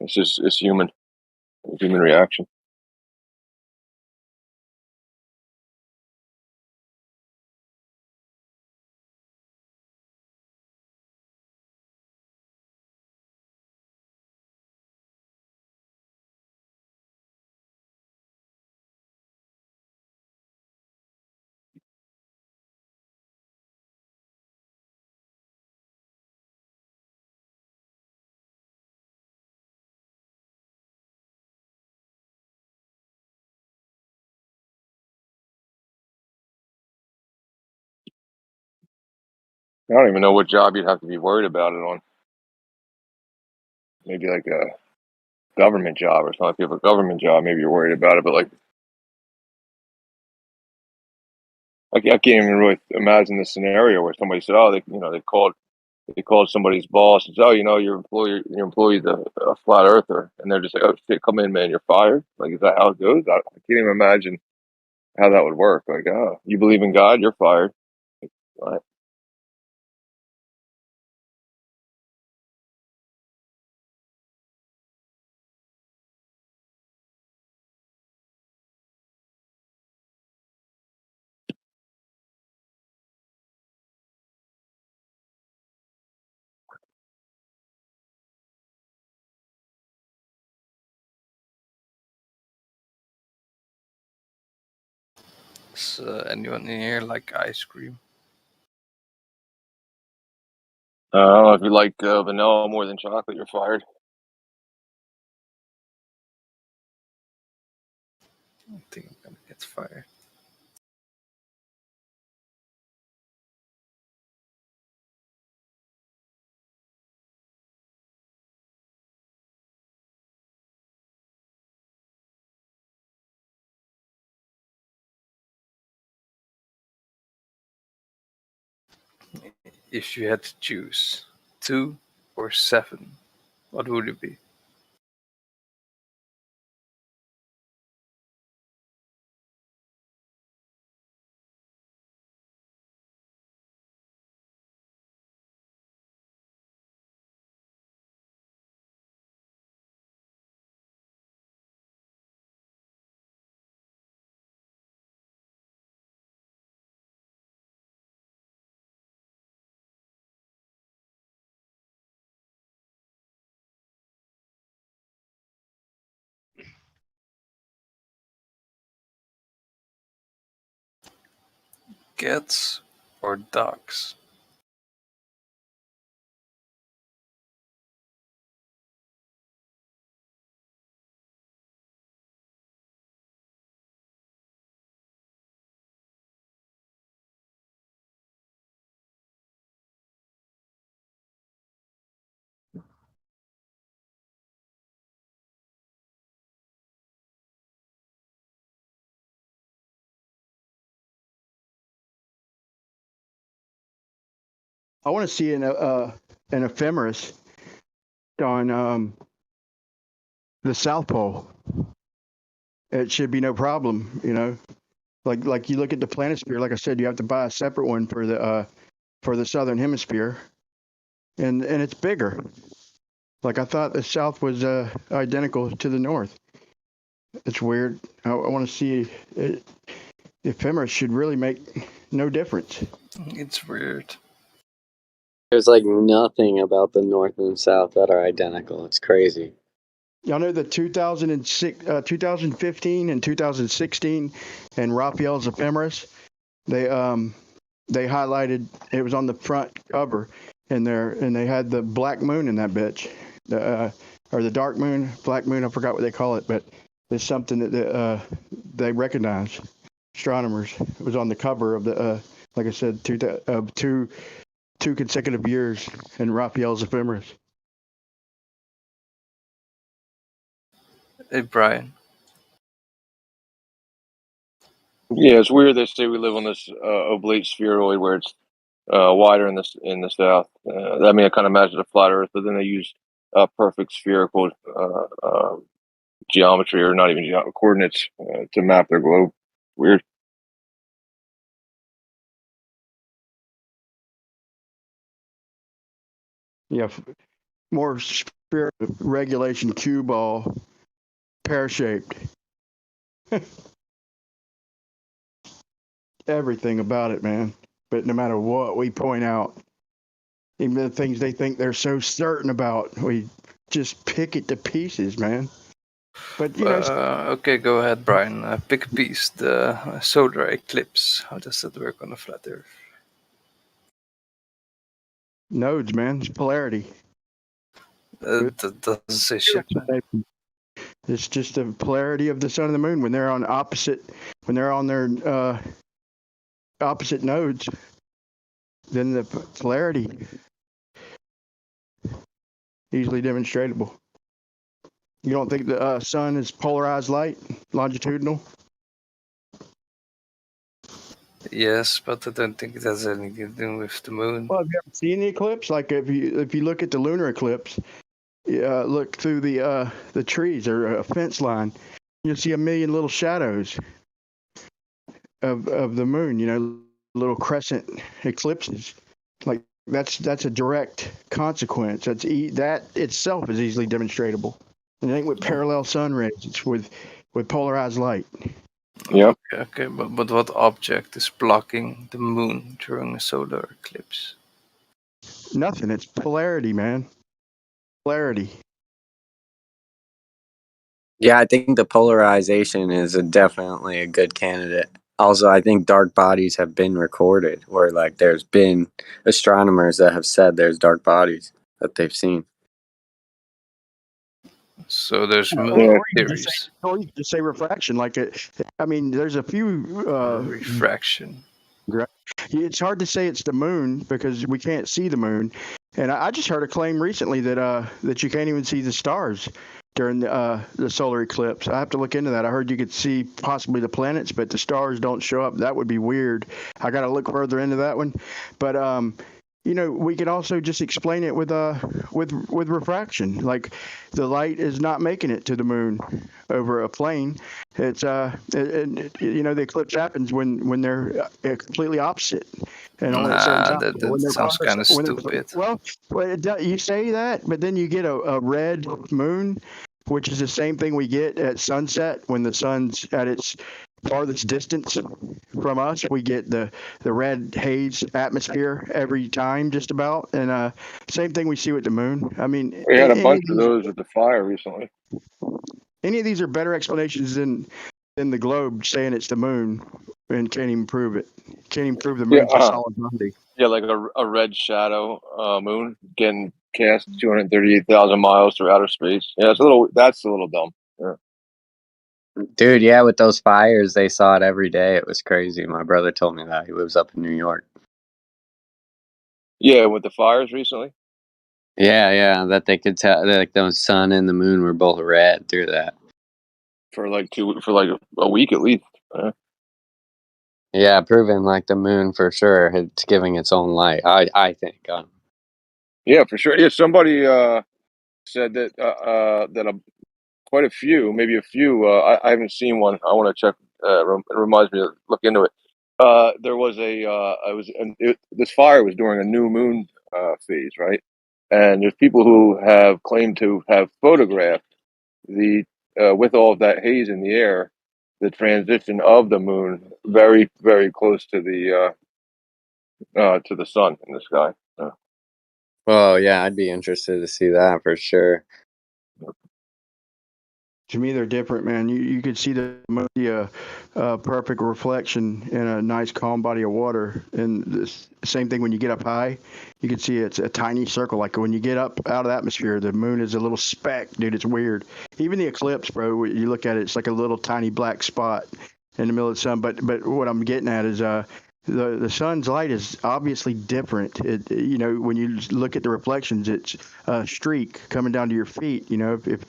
It's human. It's human reaction. I don't even know what job you'd have to be worried about it on. Maybe like a government job or something. If you have a government job, maybe you're worried about it. But like I can't even really imagine the scenario where somebody said, "Oh, they called somebody's boss and said, oh, your employee's a flat earther," and they're just like, "Oh shit, come in, man, you're fired." Like, is that how it goes? I can't even imagine how that would work. Like, oh, you believe in God, you're fired. What? Does anyone in here like ice cream? I don't know if you like vanilla more than chocolate, you're fired. I think I'm gonna get fired. If you had to choose 2 or 7, what would it be? Cats or dogs? I want to see an ephemeris on the South Pole. It should be no problem, Like you look at the planisphere, like I said, you have to buy a separate one for the southern hemisphere, and it's bigger. Like I thought the south was identical to the north. It's weird. I want to see it. The ephemeris should really make no difference. It's weird. There's like nothing about the north and south that are identical. It's crazy. Y'all know the 2006, 2015 and 2016 and Raphael's ephemeris. They highlighted it was on the front cover and they had the black moon in that bitch, or the dark moon, black moon. I forgot what they call it, but it's something that they recognize. Astronomers. It was on the cover of the like I said, two consecutive years in Raphael's ephemeris. Hey, Brian. Yeah, it's weird they say we live on this oblate spheroid where it's wider in the south. I mean, I kind of imagine a flat Earth, but then they use perfect spherical geometry, or not even coordinates, to map their globe. Weird. Yeah, more spirit regulation cue ball, pear-shaped. Everything about it, man. But no matter what we point out, even the things they think they're so certain about, we just pick it to pieces, man. But Okay, go ahead, Brian. Pick a piece. The solar eclipse. How does that work on a flat Earth? nodes, man. It's polarity. That doesn't say shit, man. It's just the polarity of the sun and the moon when they're on their opposite nodes. Then the polarity easily demonstratable. You don't think the sun is polarized light, longitudinal? Yes, but I don't think it has anything to do with the moon. Well, have you ever seen the eclipse? Like if you look at the lunar eclipse, look through the trees or a fence line, you'll see a million little shadows of the moon. You know, little crescent eclipses. Like that's a direct consequence. That itself is easily demonstrable. It ain't with parallel sun rays. It's with polarized light. Yep. Okay, but what object is blocking the moon during a solar eclipse? Nothing. It's polarity, man. Polarity. Yeah, I think the polarization is definitely a good candidate. Also, I think dark bodies have been recorded, where like there's been astronomers that have said there's dark bodies that they've seen. So there's moon Or you theories. can just say refraction. Like I mean, there's a few refraction. It's hard to say it's the moon because we can't see the moon. And I just heard a claim recently that you can't even see the stars during the solar eclipse. I have to look into that. I heard you could see possibly the planets, but the stars don't show up. That would be weird. I got to look further into that one. But you know, we could also just explain it with refraction. Like the light is not making it to the moon over a plane. It's you know, the eclipse happens when they're completely opposite and only at certain times. That sounds kind of stupid. Well, you say that, but then you get a red moon, which is the same thing we get at sunset when the sun's at its farthest distance from us. We get the red haze atmosphere every time, just about, and same thing we see with the moon. I mean, We had a bunch of those with the fire recently. Any of these are better explanations than the globe saying it's the moon and can't even prove it. Can't even prove the moon's a solid body. Yeah, like a red shadow moon getting cast 238,000 miles through outer space. Yeah, that's a little dumb. Yeah. Dude, yeah, with those fires, they saw it every day. It was crazy. My brother told me that. He lives up in New York. Yeah, with the fires recently. Yeah, that they could tell, like the sun and the moon were both red through that. For like a week at least. Yeah, proving like the moon for sure. It's giving its own light. I think. Yeah, for sure. Yeah, somebody said that quite a few, maybe a few. I haven't seen one. I want to check. It reminds me to look into it. There was this fire was during a new moon phase, right? And there's people who have claimed to have photographed the with all of that haze in the air, the transition of the moon very, very close to the sun in the sky. Oh yeah, I'd be interested to see that for sure. To me, they're different, man. You could see the perfect reflection in a nice, calm body of water. And the same thing when you get up high, you can see it's a tiny circle. Like when you get up out of the atmosphere, the moon is a little speck, dude. It's weird. Even the eclipse, bro. You look at it, it's like a little tiny black spot in the middle of the sun. But what I'm getting at is the sun's light is obviously different. You know, when you look at the reflections, it's a streak coming down to your feet. You know, if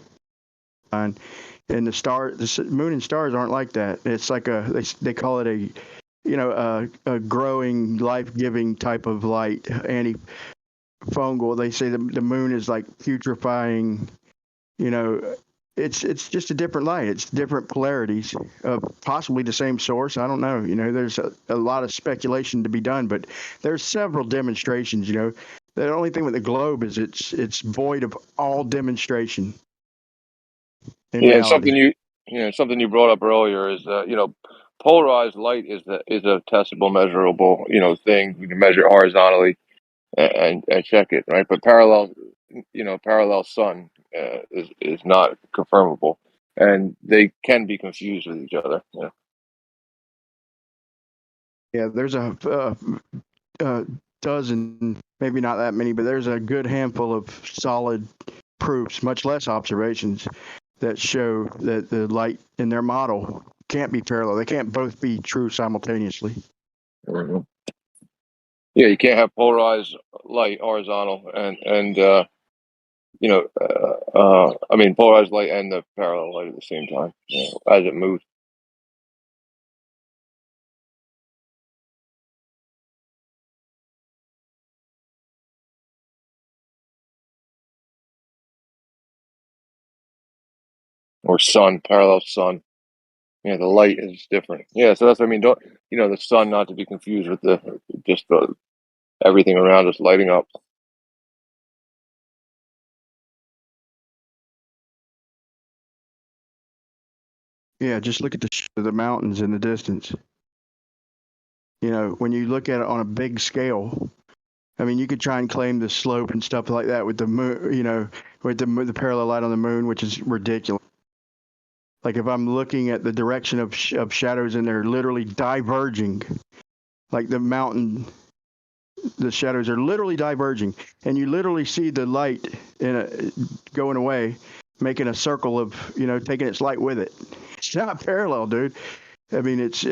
and the moon and stars aren't like that. It's like they call it a growing, life-giving type of light, antifungal. They say the moon is like putrefying. You know, it's just a different light. It's different polarities of possibly the same source. I don't know. You know, there's a lot of speculation to be done, but there's several demonstrations. You know, the only thing with the globe is it's void of all demonstration. Yeah, something you brought up earlier is polarized light is a testable, measurable thing. You can measure horizontally and check it, right? But parallel sun is not confirmable, and they can be confused with each other. Yeah. Yeah, there's a dozen, maybe not that many, but there's a good handful of solid proofs, much less observations, that show that the light in their model can't be parallel. They can't both be true simultaneously. Mm-hmm. Yeah, you can't have polarized light horizontal and polarized light and the parallel light at the same time as it moves. or sun, parallel sun. Yeah, the light is different. Yeah, so that's what I mean. Don't the sun not to be confused with the everything around us lighting up. Yeah, just look at the mountains in the distance. When you look at it on a big scale, I mean, you could try and claim the slope and stuff like that with the moon, with the parallel light on the moon, which is ridiculous. Like if I'm looking at the direction of shadows and they're literally diverging, like the mountain, the shadows are literally diverging, and you literally see the light going away, making a circle of, taking its light with it. It's not parallel, dude. I mean, it's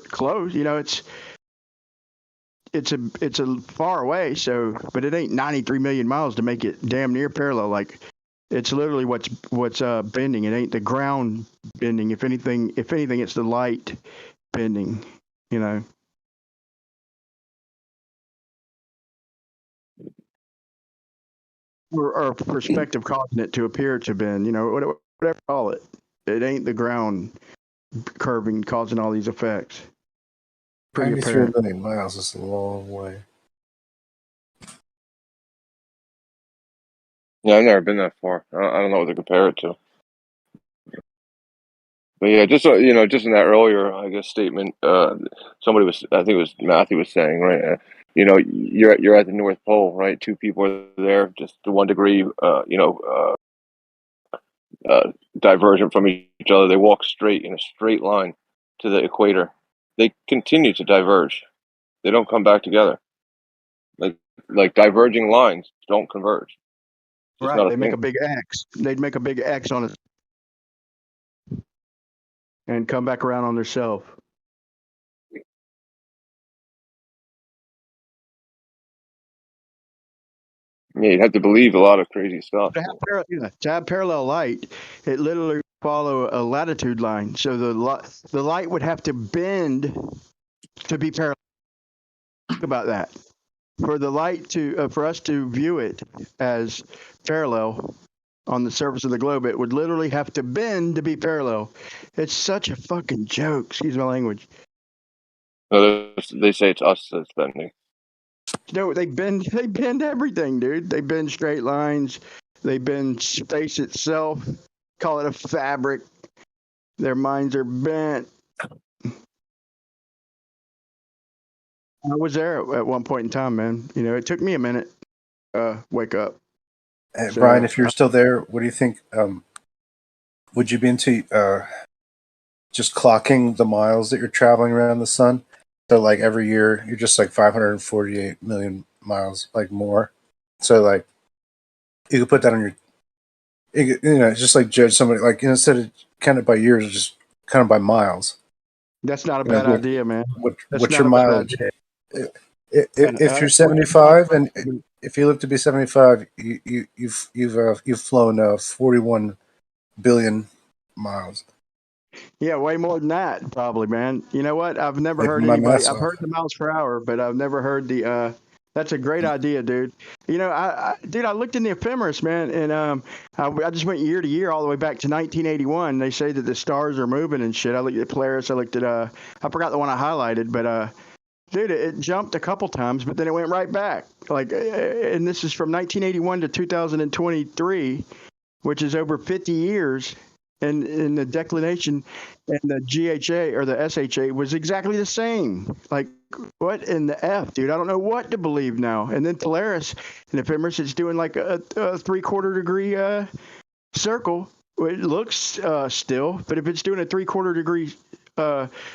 close. It's a far away. So, but it ain't 93 million miles to make it damn near parallel. Like, it's literally what's bending. It ain't the ground bending. If anything, it's the light bending. Or perspective causing it to appear to bend. Whatever you call it. It ain't the ground curving causing all these effects. Pretty 93 apparent. million miles is a long way. Yeah, I've never been that far. I don't know what to compare it to. But yeah, just just in that earlier, I guess, statement, somebody was, I think it was Matthew was saying, right? You're at the North Pole, right? Two people are there, just to 1 degree, divergent from each other. They walk straight in a straight line to the equator. They continue to diverge. They don't come back together. Like diverging lines don't converge. It's Right. not a They make thing. a big X. They'd make a big X on it and come back around on themselves. Yeah, you'd have to believe a lot of crazy stuff. To have parallel light, it literally follow a latitude line. So the light would have to bend to be parallel. Think about that. For the light to for us to view it as parallel on the surface of the globe, it would literally have to bend to be parallel. It's such a fucking joke. Excuse my language. They say it's us that's bending. No, they bend everything, dude. They bend straight lines. They bend space itself. Call it a fabric. Their minds are bent. I was there at one point in time, man. It took me a minute wake up. Hey, Brian, if you're still there, what do you think? Would you be into just clocking the miles that you're traveling around the sun? So, like, every year, you're just like 548 million miles, like more. So, like, you could put that on your, just like judge somebody, like, instead of kind of by years, just kind of by miles. That's not a bad idea, man. What's your mileage? If you're 75 and if you live to be 75, you've flown 41 billion miles. Yeah, way more than that, probably, man. You know what? I've never Like heard my anybody. math's I've off. heard the miles per hour, but I've never heard the. That's a great idea, dude. Dude, I looked in the ephemeris, man, and I just went year to year all the way back to 1981. They say that the stars are moving and shit. I looked at Polaris. I looked at I forgot the one I highlighted, but dude, it jumped a couple times, but then it went right back. Like, and this is from 1981 to 2023, which is over 50 years. And in the declination and the GHA or the SHA was exactly the same. Like, what in the F, dude? I don't know what to believe now. And then Polaris and ephemeris, it's doing like a 3/4 degree circle. It looks still, but if it's doing a 3/4 degree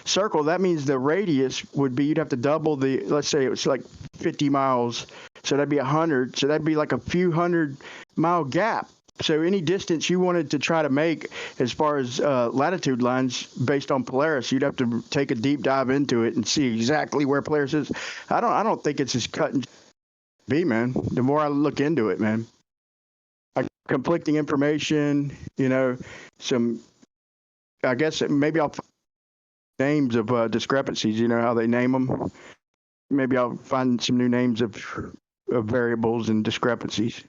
circle, that means the radius would be, you'd have to double the, let's say it was like 50 miles. So that'd be 100. So that'd be like a few 100-mile gap. So any distance you wanted to try to make as far as latitude lines based on Polaris, you'd have to take a deep dive into it and see exactly where Polaris is. I don't think it's as cut and be, man. The more I look into it, man. Conflicting information, some, I guess maybe I'll find names of discrepancies, how they name them. Maybe I'll find some new names of variables and discrepancies.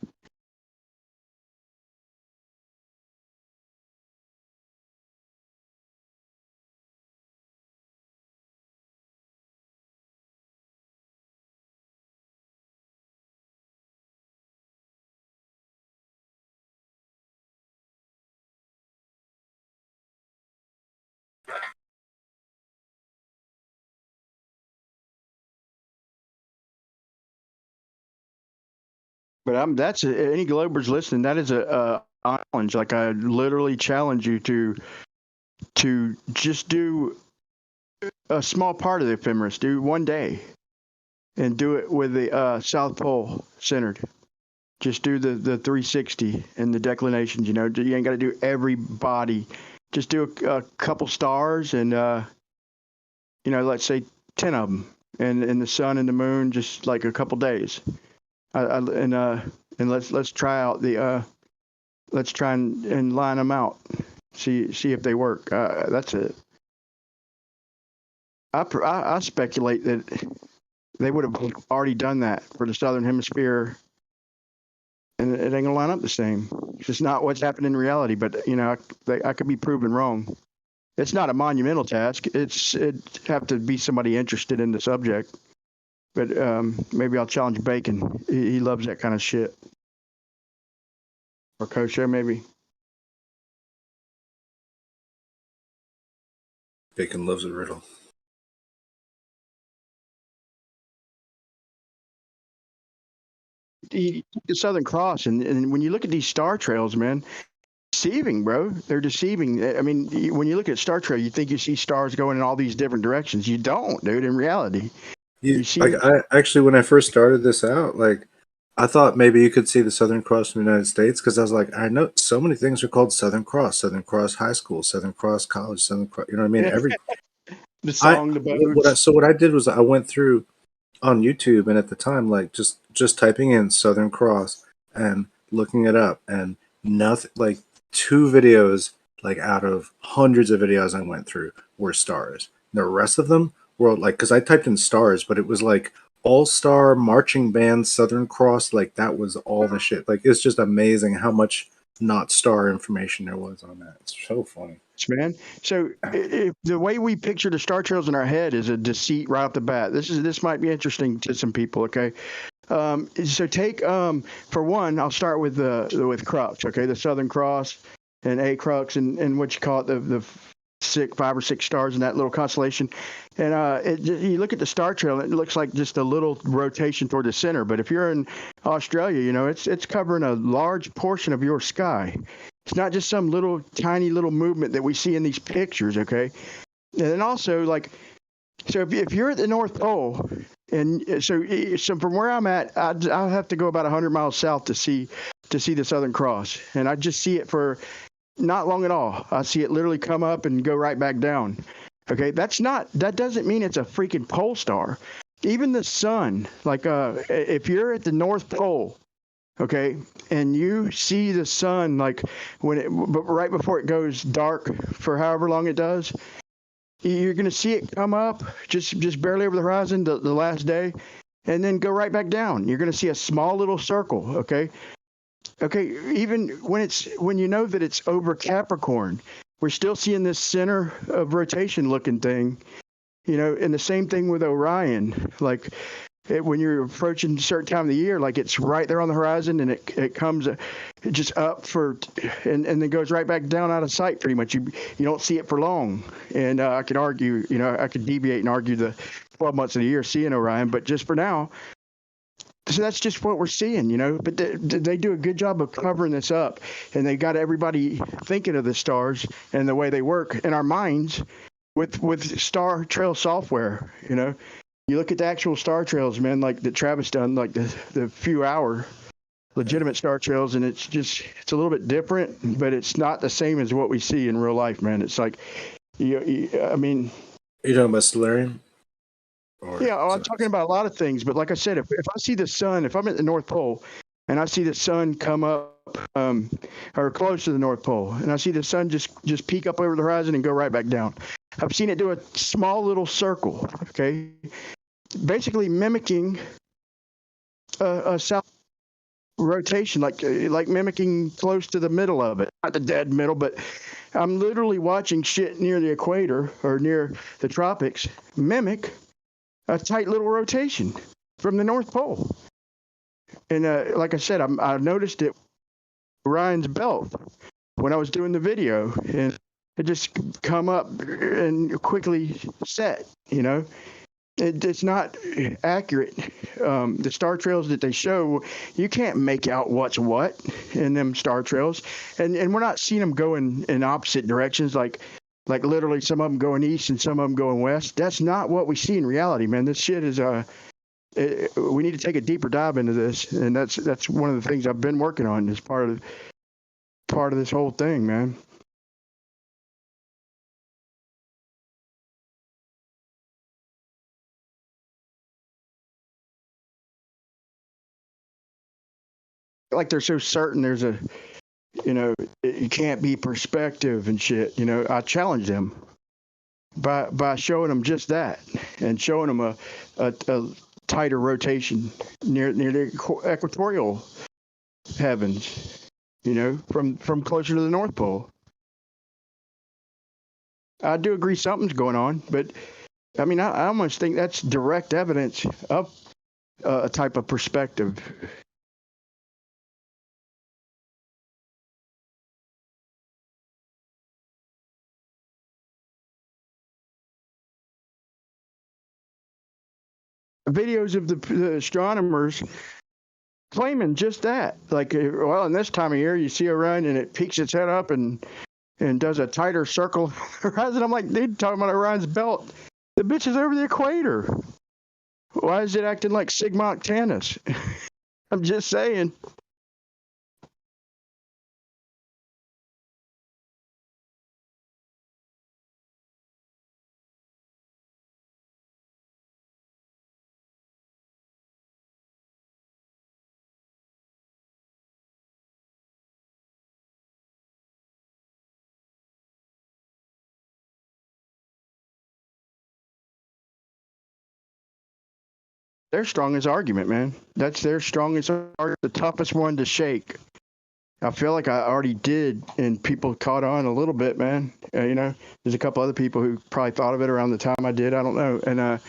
But that's any Globers listening. That is a challenge. Like I literally challenge you to just do a small part of the ephemeris. Do one day, and do it with the South Pole centered. Just do the 360 and the declinations. You ain't got to do every body. Just do a couple stars and let's say 10 of them, and the sun and the moon just like a couple days. And let's try out let's try and line them out. See if they work. That's it. I speculate that they would have already done that for the Southern Hemisphere, and it ain't gonna line up the same. It's just not what's happened in reality. But I could be proven wrong. It's not a monumental task. It'd have to be somebody interested in the subject. But maybe I'll challenge Bacon. He loves that kind of shit. Or Kosher, maybe. Bacon loves a riddle. The Southern Cross, and when you look at these star trails, man, deceiving, bro. They're deceiving. I mean, when you look at star trail, you think you see stars going in all these different directions. You don't, dude. In reality, you see. Like I actually, when I first started this out, like I thought maybe you could see the Southern Cross in the United States because I was like, I know so many things are called Southern Cross High School, Southern Cross College, Southern Cross. You know what I mean? Every the song, the boats. What I did was I went through on YouTube, and at the time, like just typing in Southern Cross and looking it up, and nothing, like 2 videos, like out of hundreds of videos I went through, were stars. The rest of them were like, because I typed in stars, but it was like all-star marching band Southern Cross, like that was all the shit. Like it's just amazing how much not star information there was on that. It's so funny, man. So if the way we picture the star trails in our head is a deceit right off the bat. This might be interesting to some people. Okay, so take for one, I'll start with Crux. Okay, the Southern Cross and A Crux and what you call it, the 5 or 6 stars in that little constellation. And you look at the star trail, it looks like just a little rotation toward the center. But if you're in Australia, it's covering a large portion of your sky. It's not just some little tiny little movement that we see in these pictures, okay? And then also, like, so if you're at the North Pole, and so from where I'm at, I'll have to go about 100 miles south to see the Southern Cross, and I just see it for not long at all. I see it literally come up and go right back down. Okay, that doesn't mean it's a freaking pole star. Even the sun, like if you're at the North Pole, okay, and you see the sun like but right before it goes dark for however long it does, you're gonna see it come up just barely over the horizon the last day, and then go right back down. You're gonna see a small little circle, okay. Okay, even when you know that it's over Capricorn, we're still seeing this center of rotation looking thing, and the same thing with Orion. Like when you're approaching a certain time of the year, like it's right there on the horizon, and it comes just up and then goes right back down out of sight pretty much. You don't see it for long. And I could argue, I could deviate and argue the 12 months of the year seeing Orion, but just for now, so that's just what we're seeing, but they do a good job of covering this up, and they got everybody thinking of the stars and the way they work in our minds with star trail software. You look at the actual star trails, man, like that Travis done, like the few hour legitimate star trails, and it's a little bit different, but it's not the same as what we see in real life, man. It's like, I mean, you talking about Stellarium? I'm talking about a lot of things, but like I said, if I see the sun, if I'm at the North Pole and I see the sun come up or close to the North Pole, and I see the sun just peek up over the horizon and go right back down, I've seen it do a small little circle, okay, basically mimicking a south rotation, like mimicking close to the middle of it, not the dead middle, but I'm literally watching shit near the equator or near the tropics mimic a tight little rotation from the North Pole. And like I said, I noticed it Orion's belt when I was doing the video, and it just come up and quickly set, It's not accurate. The star trails that they show, you can't make out what's what in them star trails, and we're not seeing them going in opposite directions, like literally some of them going east and some of them going west. That's not what we see in reality, man. This shit is we need to take a deeper dive into this, and that's one of the things I've been working on as part of this whole thing, man. Like they're so certain there's a, it can't be perspective and shit. I challenge them by showing them just that, and showing them a tighter rotation near the equatorial heavens, from closer to the North Pole. I do agree something's going on, but I mean, I almost think that's direct evidence of a type of perspective. Videos of the astronomers claiming just that. Like, well, in this time of year, you see Orion and it peeks its head up and does a tighter circle horizon. I'm like, dude, talking about Orion's belt. The bitch is over the equator. Why is it acting like Sigma Octantis? I'm just saying. Their strongest argument, man. That's their strongest argument, the toughest one to shake. I feel like I already did, and people caught on a little bit, man. There's a couple other people who probably thought of it around the time I did. I don't know, and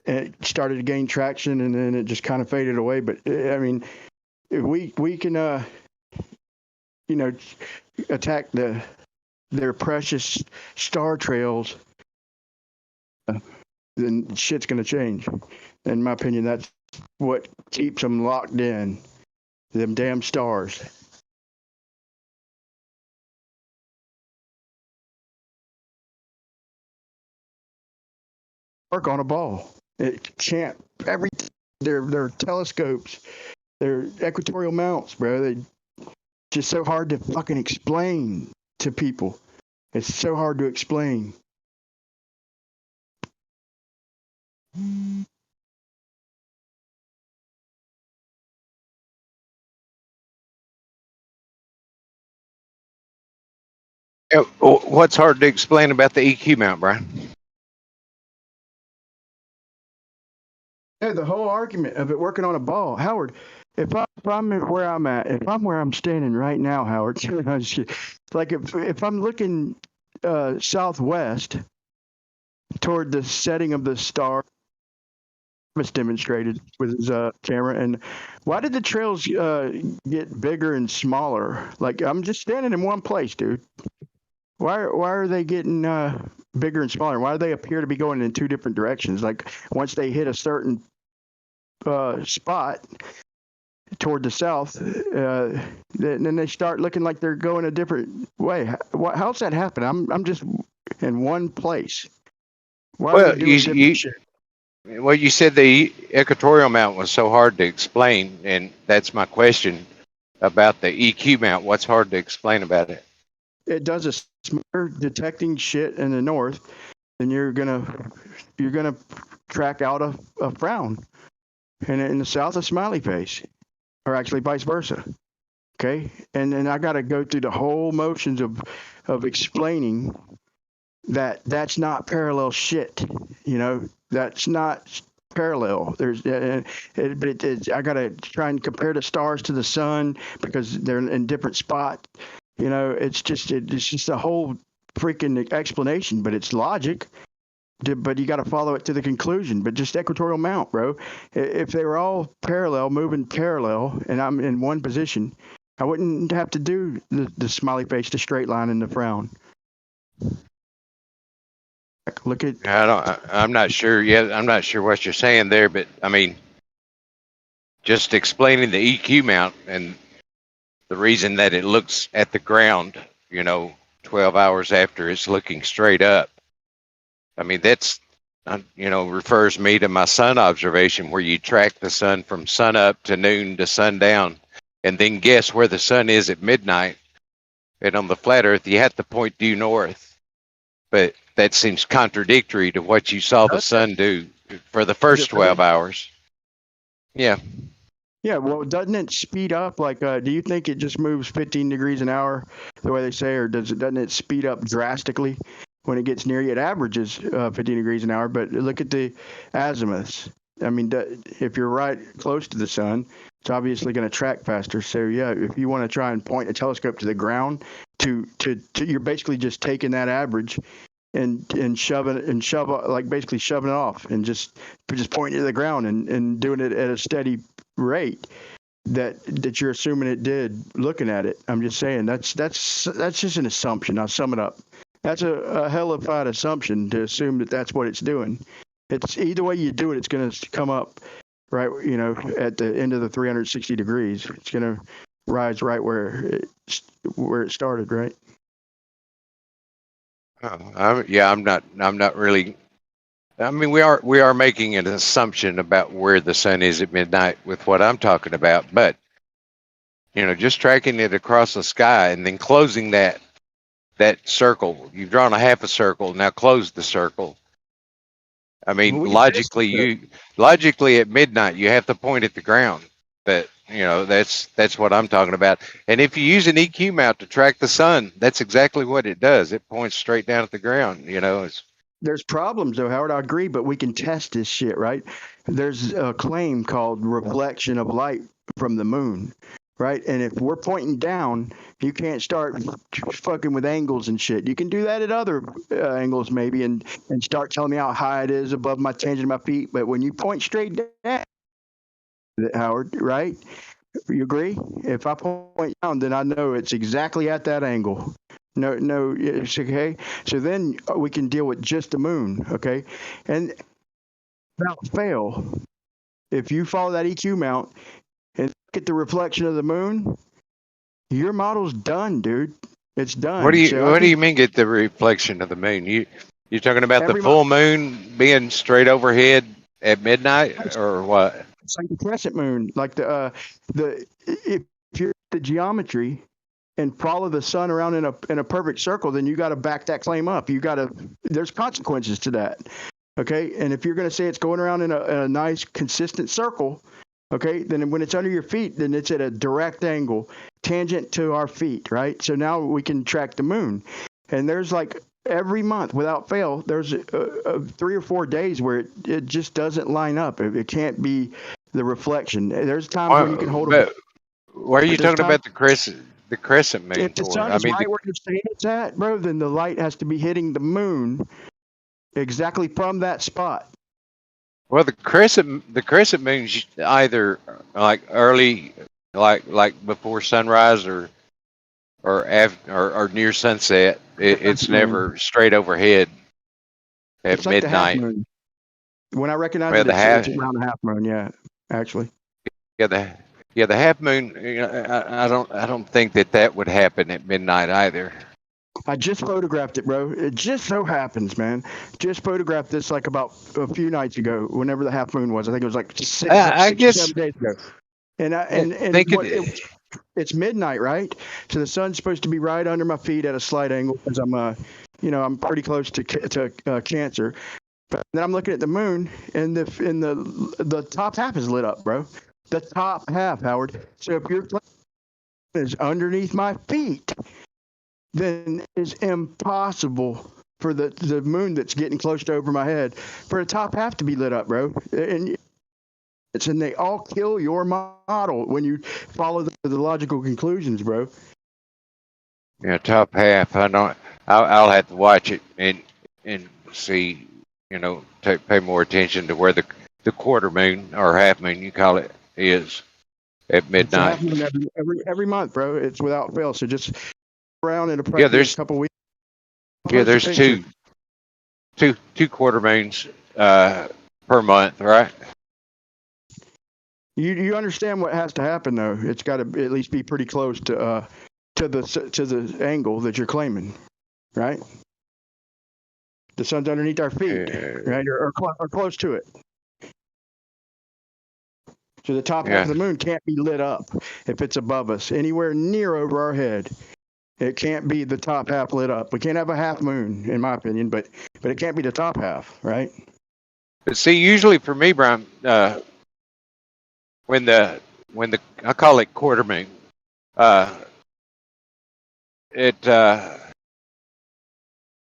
it started to gain traction, and then it just kind of faded away. But I mean, if we can, attack their precious star trails, then shit's gonna change. In my opinion, that's what keeps them locked in. Them damn stars. Work on a ball. It can't. Their telescopes, their equatorial mounts, bro. They just so hard to fucking explain to people. It's so hard to explain. What's hard to explain about the EQ mount, Brian? Yeah, the whole argument of it working on a ball, Howard. If I'm where I'm at, if I'm where I'm standing right now, Howard, like if I'm looking southwest toward the setting of the star, was demonstrated with his camera. And why did the trails get bigger and smaller? Like, I'm just standing in one place, dude. Why are they getting bigger and smaller? Why do they appear to be going in two different directions? Like, once they hit a certain spot toward the south, then they start looking like they're going a different way. How's that happen? I'm just in one place. Why are they doing different shit? Well, you said the equatorial mount was so hard to explain, and that's my question about the EQ mount. What's hard to explain about it? It does a smarter detecting shit in the north, then you're gonna track out a frown, and in the south a smiley face, or actually vice versa. Okay, and then I got to go through the whole motions of explaining that that's not parallel shit. That's not parallel. There's, but I gotta try and compare the stars to the sun because they're in different spots. It's just a whole freaking explanation, but it's logic. But you got to follow it to the conclusion. But just equatorial mount, bro. If they were all parallel, moving parallel, and I'm in one position, I wouldn't have to do the smiley face, the straight line, and the frown. Look at. I'm not sure yet. I'm not sure what you're saying there, but I mean, just explaining the EQ mount and the reason that it looks at the ground, 12 hours after it's looking straight up. I mean, that's, refers me to my sun observation where you track the sun from sun up to noon to sundown and then guess where the sun is at midnight. And on the flat earth, you have to point due north. But that seems contradictory to what you saw the sun do for the first 12 hours. Yeah. Yeah, well, doesn't it speed up? Like, do you think it just moves 15 degrees an hour, the way they say, or doesn't it speed up drastically when it gets near you? It averages 15 degrees an hour, but look at the azimuths. I mean, if you're right close to the sun, it's obviously going to track faster. So yeah, if you want to try and point a telescope to the ground, you're basically just taking that average and basically shoving it off and just pointing to the ground and doing it at a steady rate that you're assuming it did looking at it. I'm just saying that's just an assumption. I'll sum it up. That's a hellified assumption to assume that that's what it's doing. It's either way you do it, it's going to come up right, at the end of the 360 degrees. It's going to rise right where it started, right? I'm not really. I mean, we are making an assumption about where the sun is at midnight with what I'm talking about, but just tracking it across the sky and then closing that circle. You've drawn a half a circle, now close the circle. I mean, logically at midnight you have to point at the ground. But that's what I'm talking about. And if you use an EQ mount to track the sun, that's exactly what it does. It points straight down at the ground. There's problems though, Howard. I agree, but we can test this shit, right? There's a claim called reflection of light from the moon, right? And if we're pointing down, you can't start fucking with angles and shit. You can do that at other angles maybe and start telling me how high it is above my tangent of my feet. But when you point straight down, Howard, right? You agree? If I point down, then I know it's exactly at that angle. No, it's okay. So then we can deal with just the moon, okay? And without fail, if you follow that EQ mount and look at the reflection of the moon, your model's done, dude. It's done. What do you mean get the reflection of the moon? You're talking about the full moon being straight overhead at midnight, or what? It's like the crescent moon, like if you're the geometry and follow the sun around in a perfect circle, then you got to back that claim up. There's consequences to that. Okay. And if you're going to say it's going around in a nice consistent circle, okay, then when it's under your feet, then it's at a direct angle, tangent to our feet, right? So now we can track the moon. And there's like every month without fail, there's 3 or 4 days where it just doesn't line up. It can't be the reflection. There's times when you can hold it. Why are you talking about the crescent moon? If the sun is right where you're saying it's at, bro, then the light has to be hitting the moon exactly from that spot. Well, the crescent moon's either like early, like before sunrise, or near sunset. It's never straight overhead at midnight. When I recognize it's around the half moon, yeah, actually. Yeah, the half moon. I don't think that would happen at midnight either. I just photographed it, bro. It just so happens, man. Just photographed this like about a few nights ago, whenever the half moon was. I think it was like 6 or 7 days ago. It's midnight, right? So the sun's supposed to be right under my feet at a slight angle because I'm pretty close to Cancer. But then I'm looking at the moon, and the top half is lit up, bro. The top half, Howard. So if your is underneath my feet, then it's impossible for the moon that's getting close to over my head for the top half to be lit up, bro. And they all kill your model when you follow the logical conclusions, bro. Yeah, top half. I'll have to watch it and see. Pay more attention to where the quarter moon or half moon, you call it, is at midnight. Every month, bro. It's without fail. So just around in a couple weeks. Yeah, there's two quarter moons per month, right? You understand what has to happen though. It's got to at least be pretty close to the angle that you're claiming, right? The sun's underneath our feet, right, or close to it. So the top half of the moon can't be lit up if it's above us, anywhere near over our head. It can't be the top half lit up. We can't have a half moon, in my opinion, but it can't be the top half, right? But see, usually for me, Brian, when the I call it quarter moon,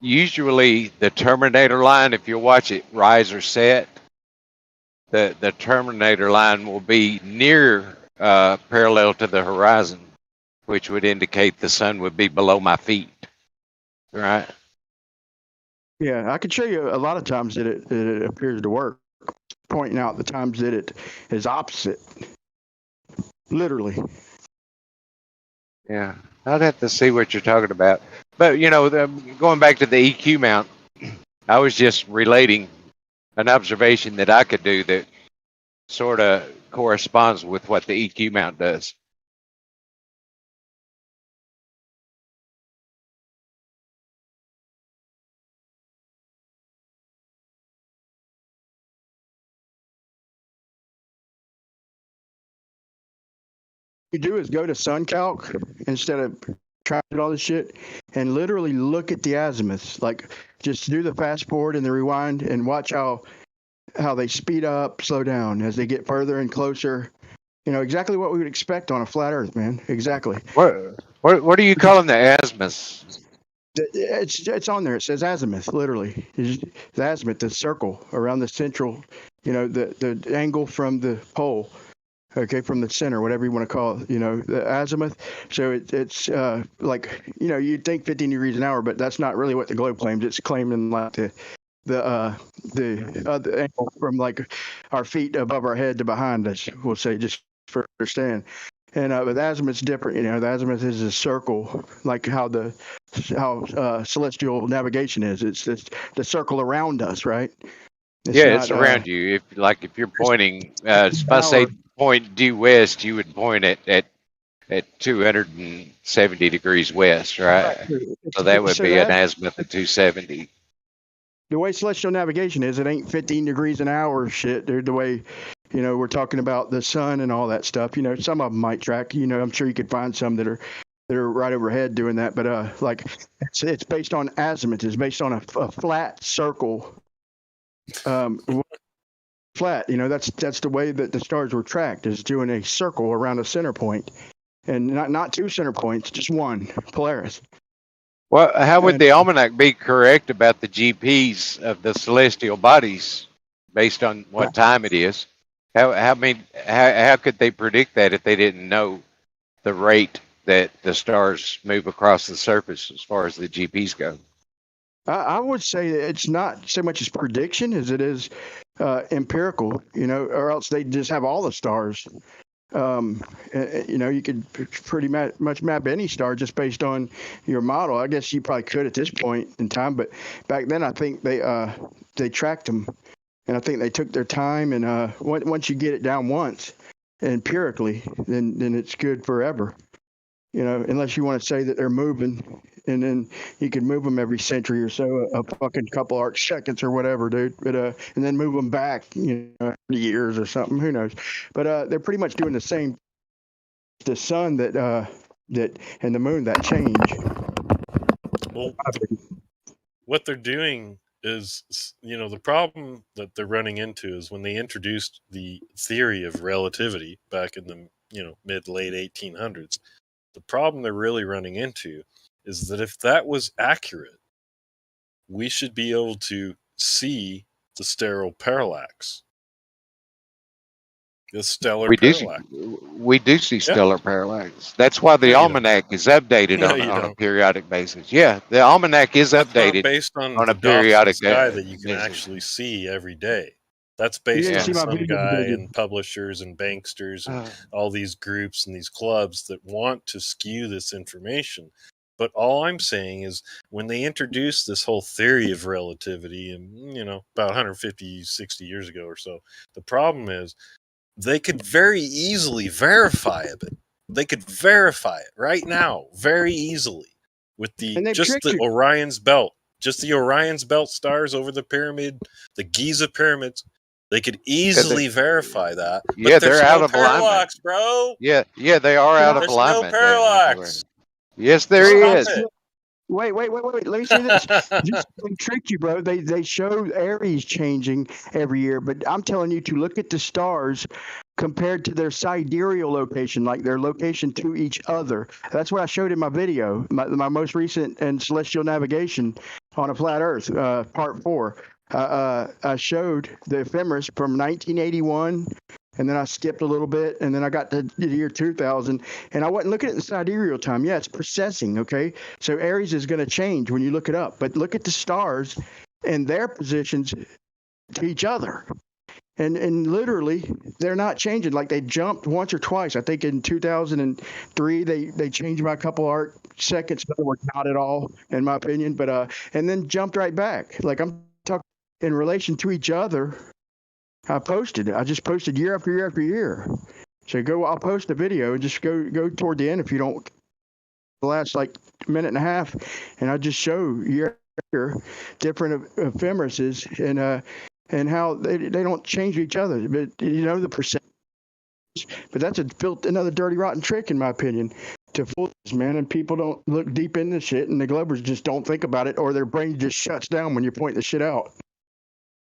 usually the terminator line, if you watch it rise or set, the terminator line will be near parallel to the horizon, which would indicate the sun would be below my feet, right? Yeah, I could show you a lot of times that it appears to work, pointing out the times that it is opposite, literally. Yeah, I'd have to see what you're talking about. But, going back to the EQ mount, I was just relating an observation that I could do that sort of corresponds with what the EQ mount does. You do is go to SunCalc instead of trying to do all this shit and literally look at the azimuths. Like, just do the fast forward and the rewind and watch how they speed up, slow down as they get further and closer. Exactly what we would expect on a flat Earth, man. Exactly. What are you calling the azimuths? It's on there. It says azimuth, literally. The azimuth, the circle around the central, the angle from the pole. Okay, from the center, whatever you want to call it, the azimuth. So it's like, you'd think 15 degrees an hour, but that's not really what the globe claims. It's claiming like the angle from like our feet above our head to behind us, we'll say, just for understand. And but the azimuth's different. The azimuth is a circle, like how celestial navigation is. It's the circle around us, right? It's around you. If you're pointing, if I say point due west, you would point at 270 degrees west, right? So that would be an azimuth of 270. The way celestial navigation is, it ain't 15 degrees an hour shit, dude. The way, we're talking about the sun and all that stuff. Some of them might track. I'm sure you could find some that are right overhead doing that. But like, it's based on azimuth. It's based on a flat circle. Flat, that's the way that the stars were tracked, is doing a circle around a center point, and not two center points, just one, Polaris. Well, how would the almanac be correct about the GPs of the celestial bodies based on what time it is? How could they predict that if they didn't know the rate that the stars move across the surface as far as the GPs go? I would say that it's not so much as prediction as it is empirical, or else they just have all the stars. You could pretty much map any star just based on your model. I guess you probably could at this point in time, but back then I think they tracked them, and I think they took their time. And once you get it down once empirically, then it's good forever. Unless you want to say that they're moving, and then you can move them every century or so, a fucking couple arc seconds or whatever, dude. But and then move them back, 30 years or something. Who knows? But they're pretty much doing the same. The sun that and the moon that change. Well, what they're doing is, the problem that they're running into is when they introduced the theory of relativity back in the mid late 1800s. The problem they're really running into is that if that was accurate, we should be able to see the sterile parallax. The stellar parallax. We do see stellar parallax. That's why the almanac is updated on a periodic basis. Yeah, the almanac is updated based on a periodic sky that you can actually see every day. That's based on some guy and publishers and banksters and all these groups and these clubs that want to skew this information But all I'm saying is when they introduced this whole theory of relativity and, about 150, 60 years ago or so, the problem is they could very easily verify it. They could verify it right now very easily with And they've just tricked the you. Orion's belt. Just the Orion's belt stars over the pyramid, the Giza pyramids. They could easily verify that. Yeah, But there's they're out no of alignment. parallax, bro. Yeah, they are out of There's no alignment. parallax. Yes, Just there stop is. it. Wait. Let me say this. Just they tricked you, bro. They show Aries changing every year, but I'm telling you to look at the stars compared to their sidereal location, like their location to each other. That's what I showed in my video, my most recent and celestial navigation on a flat Earth, part 4. I showed the ephemeris from 1981. And then I skipped a little bit, and then I got to the year 2000, and I wasn't looking at the sidereal time. Yeah, it's precessing, okay? So Aries is going to change when you look it up, but look at the stars and their positions to each other. And literally, they're not changing. Like they jumped once or twice. I think in 2003, they changed by a couple arc seconds. In other words, not at all, in my opinion. But and then jumped right back. Like I'm talking in relation to each other. I just posted year after year after year. So I'll post a video and just go toward the end if you don't, the last like minute and a half, and I just show year after year different ephemerises and how they don't change each other. But the percentage. But that's another dirty, rotten trick, in my opinion, to fool this, man. And people don't look deep into shit, and the Globers just don't think about it, or their brain just shuts down when you point the shit out.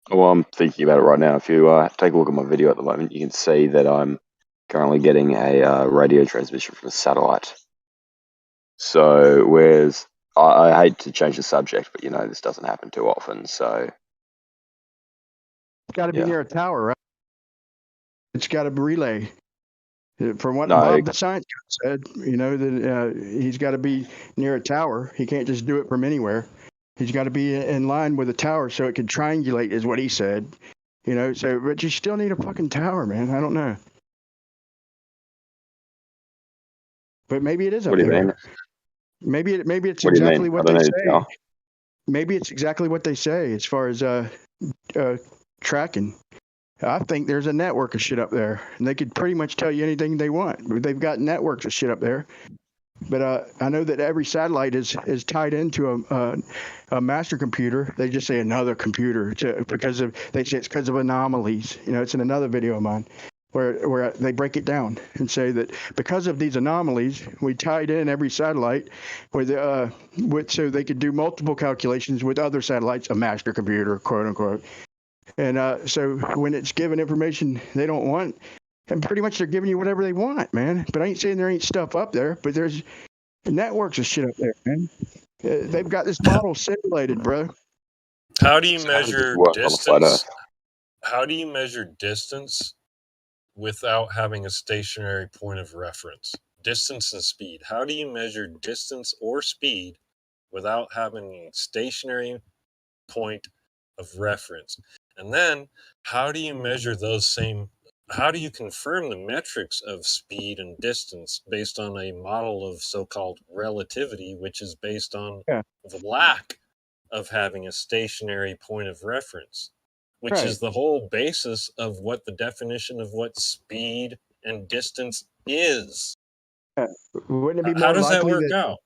Well, I'm thinking about it right now. If you take a look at my video at the moment, you can see that I'm currently getting a radio transmission from a satellite. So, whereas I hate to change the subject, but this doesn't happen too often. So, it's got to be near a tower, right? It's got to be relay. From what No. Bob the science guy said, that he's got to be near a tower. He can't just do it from anywhere. He's got to be in line with a tower so it can triangulate, is what he said. But you still need a fucking tower, man. I don't know. But maybe it is up What do you there. mean? Maybe it's What do you exactly mean? what I they don't say. know. Maybe it's exactly what they say as far as tracking. I think there's a network of shit up there, and they could pretty much tell you anything they want. They've got networks of shit up there. But I know that every satellite is tied into a master computer. They just say another computer they say it's because of anomalies. It's in another video of mine where they break it down and say that because of these anomalies, we tied in every satellite so they could do multiple calculations with other satellites, a master computer, quote unquote. And so when it's given information they don't want, and pretty much they're giving you whatever they want, man. But I ain't saying there ain't stuff up there, but there's networks of shit up there, man. They've got this model simulated, bro. How do you measure distance? How do you measure distance without having a stationary point of reference? Distance and speed. How do you measure distance or speed without having a stationary point of reference? And then how do you measure how do you confirm the metrics of speed and distance based on a model of so-called relativity, which is based on the lack of having a stationary point of reference, which is the whole basis of what the definition of what speed and distance is. Wouldn't it be How more does that likely work out?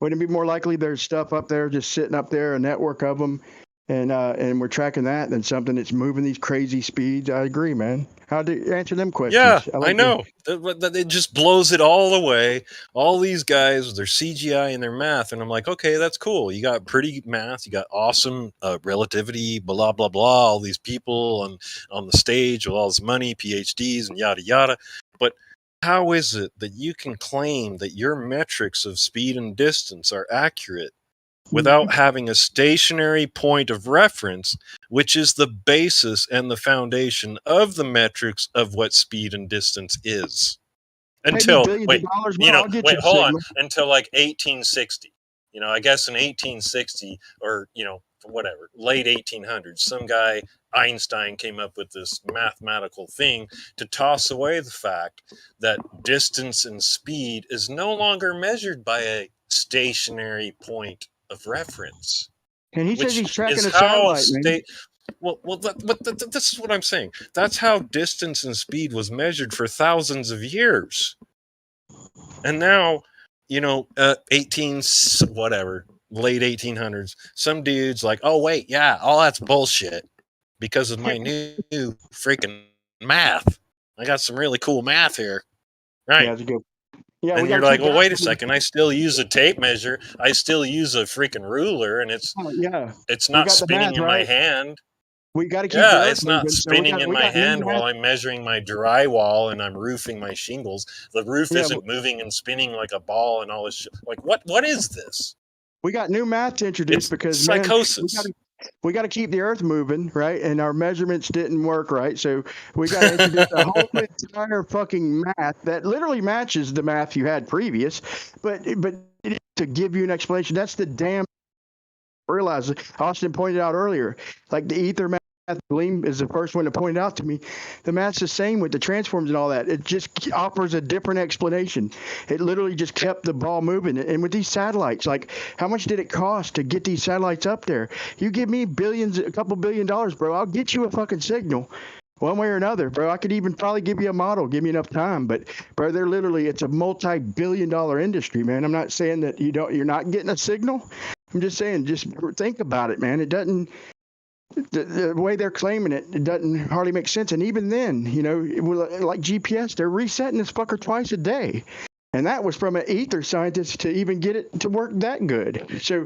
Wouldn't it be more likely there's stuff up there just sitting up there, a network of them, and we're tracking that than something that's moving these crazy speeds? I agree, man. How do you answer them questions? Yeah, I know. It just blows it all away. All these guys with their CGI and their math, and I'm like, okay, that's cool. You got pretty math. You got awesome relativity, blah, blah, blah. All these people on the stage with all this money, PhDs, and yada, yada. But how is it that you can claim that your metrics of speed and distance are accurate without having a stationary point of reference, which is the basis and the foundation of the metrics of what speed and distance is? Until hold on, until like 1860. I guess in 1860 or whatever, late 1800s, some guy Einstein came up with this mathematical thing to toss away the fact that distance and speed is no longer measured by a stationary point of reference. And he says Which he's tracking is a how satellite, man. this is what I'm saying. That's how distance and speed was measured for thousands of years. And now, late 1800s, some dude's like, oh, wait, yeah, all that's bullshit because of my new freaking math. I got some really cool math here. Right. Yeah, that's good. Yeah, and we you're gotta like, keep well, wait a asking. second. I still use a tape measure. I still use a freaking ruler, and it's we not got the spinning math, in my right? hand. We got to keep the Yeah, earth it's not moving. So spinning in we my got new hand math. while I'm measuring my drywall and I'm roofing my shingles. The roof Yeah, isn't moving and spinning like a ball and all this shit. Like, what is this? We got new math to introduce It's because, man, psychosis. we got to keep the earth moving, right? And our measurements didn't work, right? So we got to introduce a whole entire fucking math that literally matches the math you had previous, but to give you an explanation, that's the damn. Realize Austin pointed out earlier, like the ether math. Gleam is the first one to point out to me. The math's the same with the transforms and all that. It just offers a different explanation. It literally just kept the ball moving. And with these satellites, like, how much did it cost to get these satellites up there? You give me a couple $1 billion, bro. I'll get you a fucking signal. One way or another, bro. I could even probably give you a model. Give me enough time, but bro, it's a multi-billion-dollar industry, man. I'm not saying that you're not getting a signal. I'm just saying, just think about it, man. It doesn't. The way they're claiming it, it doesn't hardly make sense. And even then, like GPS, they're resetting this fucker twice a day. And that was from an ether scientist to even get it to work that good. So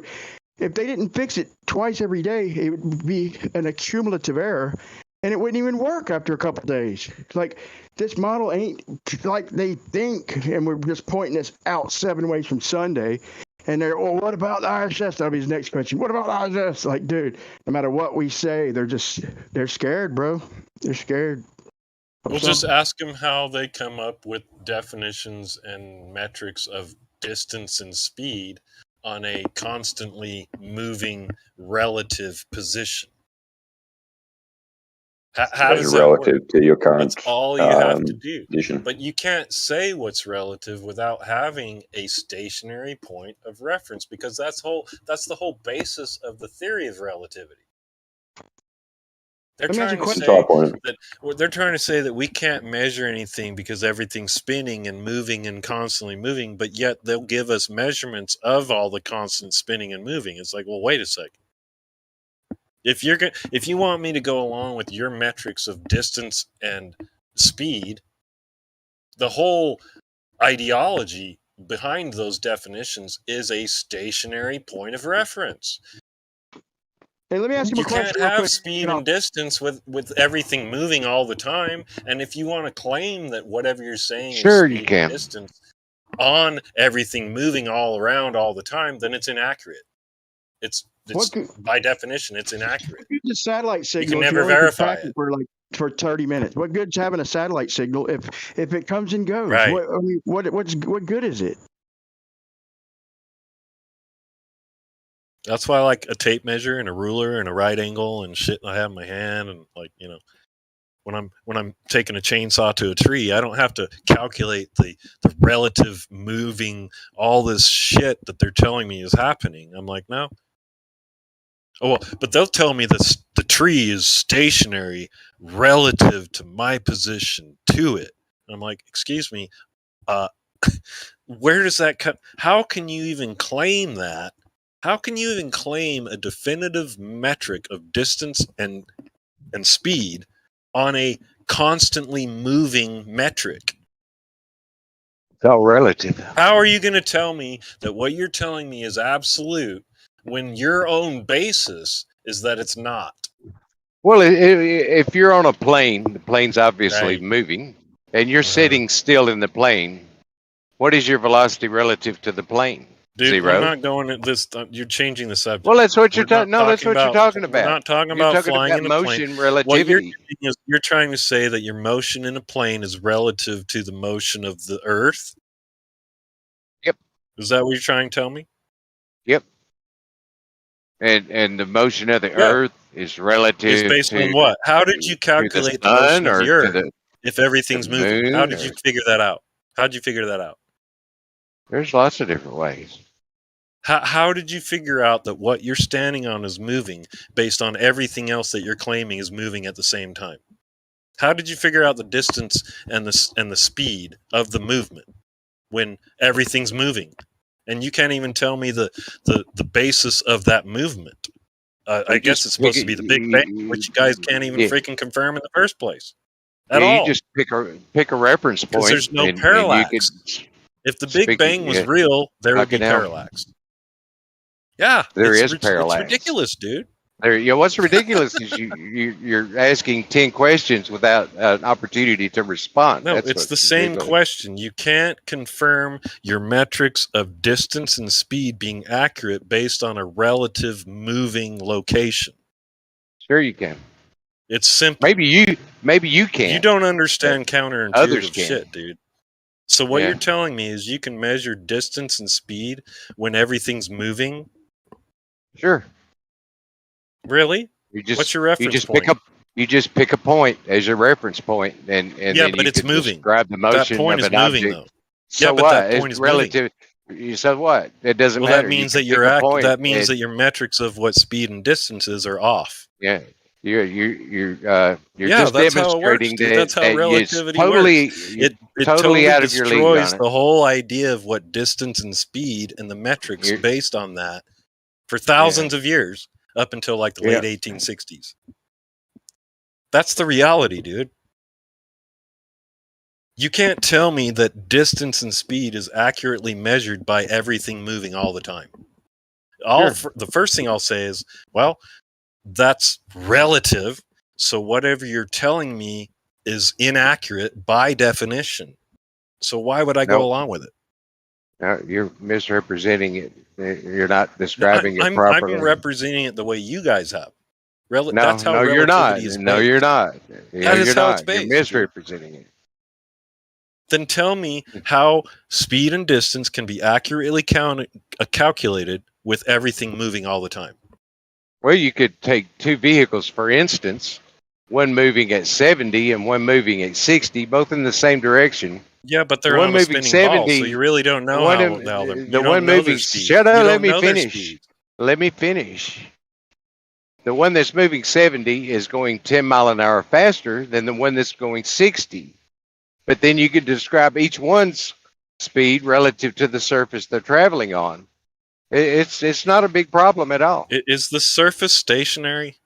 if they didn't fix it twice every day, it would be an accumulative error. And it wouldn't even work after a couple of days. Like, this model ain't like they think. And we're just pointing this out 7 ways from Sunday. And they're, well, what about the ISS? That'll be his next question. What about the ISS? Like, dude, no matter what we say, they're scared, bro. They're scared. We'll just ask them how they come up with definitions and metrics of distance and speed on a constantly moving relative position. How does that relative work? to your current That's all you have to do. position. But you can't say what's relative without having a stationary point of reference, because that's the whole basis of the theory of relativity. They're trying to say that we can't measure anything because everything's spinning and moving and constantly moving, but yet they'll give us measurements of all the constant spinning and moving. It's like, well, wait a second. If you want me to go along with your metrics of distance and speed, the whole ideology behind those definitions is a stationary point of reference. Hey, let me ask you a question. You can't have speed and distance with everything moving all the time. And if you want to claim that whatever you're saying is speed and distance on everything moving all around all the time, then it's inaccurate. It's by definition, it's inaccurate. What good's a satellite signal? You can never verify it for 30 minutes. What good's having a satellite signal if it comes and goes? Right. What good is it? That's why I like a tape measure and a ruler and a right angle and shit I have in my hand, and when I'm taking a chainsaw to a tree, I don't have to calculate the relative moving, all this shit that they're telling me is happening. I'm like, no. Oh, well, but they'll tell me that the tree is stationary relative to my position to it. And I'm like, excuse me, where does that come? How can you even claim that? How can you even claim a definitive metric of distance and speed on a constantly moving metric? It's all relative. How are you going to tell me that what you're telling me is absolute when your own basis is that it's not? Well, if you're on a plane, the plane's obviously moving, and you're sitting still in the plane, what is your velocity relative to the plane? Dude, 0. I'm not going at this. You're changing the subject. Well, that's what you're talking. No, that's what you're talking about. We're not talking about flying in a motion plane. relativity. What you're doing is you're trying to say that your motion in a plane is relative to the motion of the Earth. Yep. Is that what you're trying to tell me? Yep. And the motion of the Earth is relative. It's based on what? How did you calculate the motion of the Earth if everything's moving? How did you figure that out? How did you figure that out? There's lots of different ways. How did you figure out that what you're standing on is moving based on everything else that you're claiming is moving at the same time? How did you figure out the distance and the speed of the movement when everything's moving? And you can't even tell me the basis of that movement. I guess it's supposed to be the Big Bang, which you guys can't even freaking confirm in the first place at all. You just pick a reference point. Because there's no parallax. If the Big Bang was real, there would be parallax. Yeah, there is parallax. It's ridiculous, dude. What's ridiculous is you're asking 10 questions without an opportunity to respond. No, it's the same question. You can't confirm your metrics of distance and speed being accurate based on a relative moving location. Sure you can. It's simple. Maybe you can. You don't understand counterintuitive shit, dude. So what Yeah. you're telling me is you can measure distance and speed when everything's moving? Sure. Really? What's your reference point? You just pick a point as your reference point, and yeah, then but you it's can moving. describe the motion that point of is an moving, object. though. So yeah, but what? that point It's is relative. You said what? It doesn't well, matter. that means You that can pick a point that means and- that your metrics of what speed and distance is are off. Yeah. You're Yeah, just that's how it works, demonstrating dude. that That's how that relativity totally, works. you're It totally out of your league destroys on the it. whole idea of what distance and speed and the metrics based on that for thousands of years up until like the late 1860s. That's the reality, dude. You can't tell me that distance and speed is accurately measured by everything moving all the time. The first thing I'll say is, well, that's relative. So whatever you're telling me is inaccurate by definition. So why would I go along with it? No, you're misrepresenting it. You're not describing it properly. I'm representing it the way you guys have. No, That's how you're not. relativity is No, based. you're not. That is you're how not. it's based. You're misrepresenting it. Then tell me how speed and distance can be accurately calculated with everything moving all the time. Well, you could take two vehicles, for instance, one moving at 70 and one moving at 60, both in the same direction. Yeah, but they're one on a moving spinning ball, so you really don't know the one moving. Shut up. Let me finish. Let me finish. The one that's moving 70 is going 10 mile an hour faster than the one that's going 60. But then you could describe each one's speed relative to the surface they're traveling on. It's not a big problem at all. Is the surface stationary,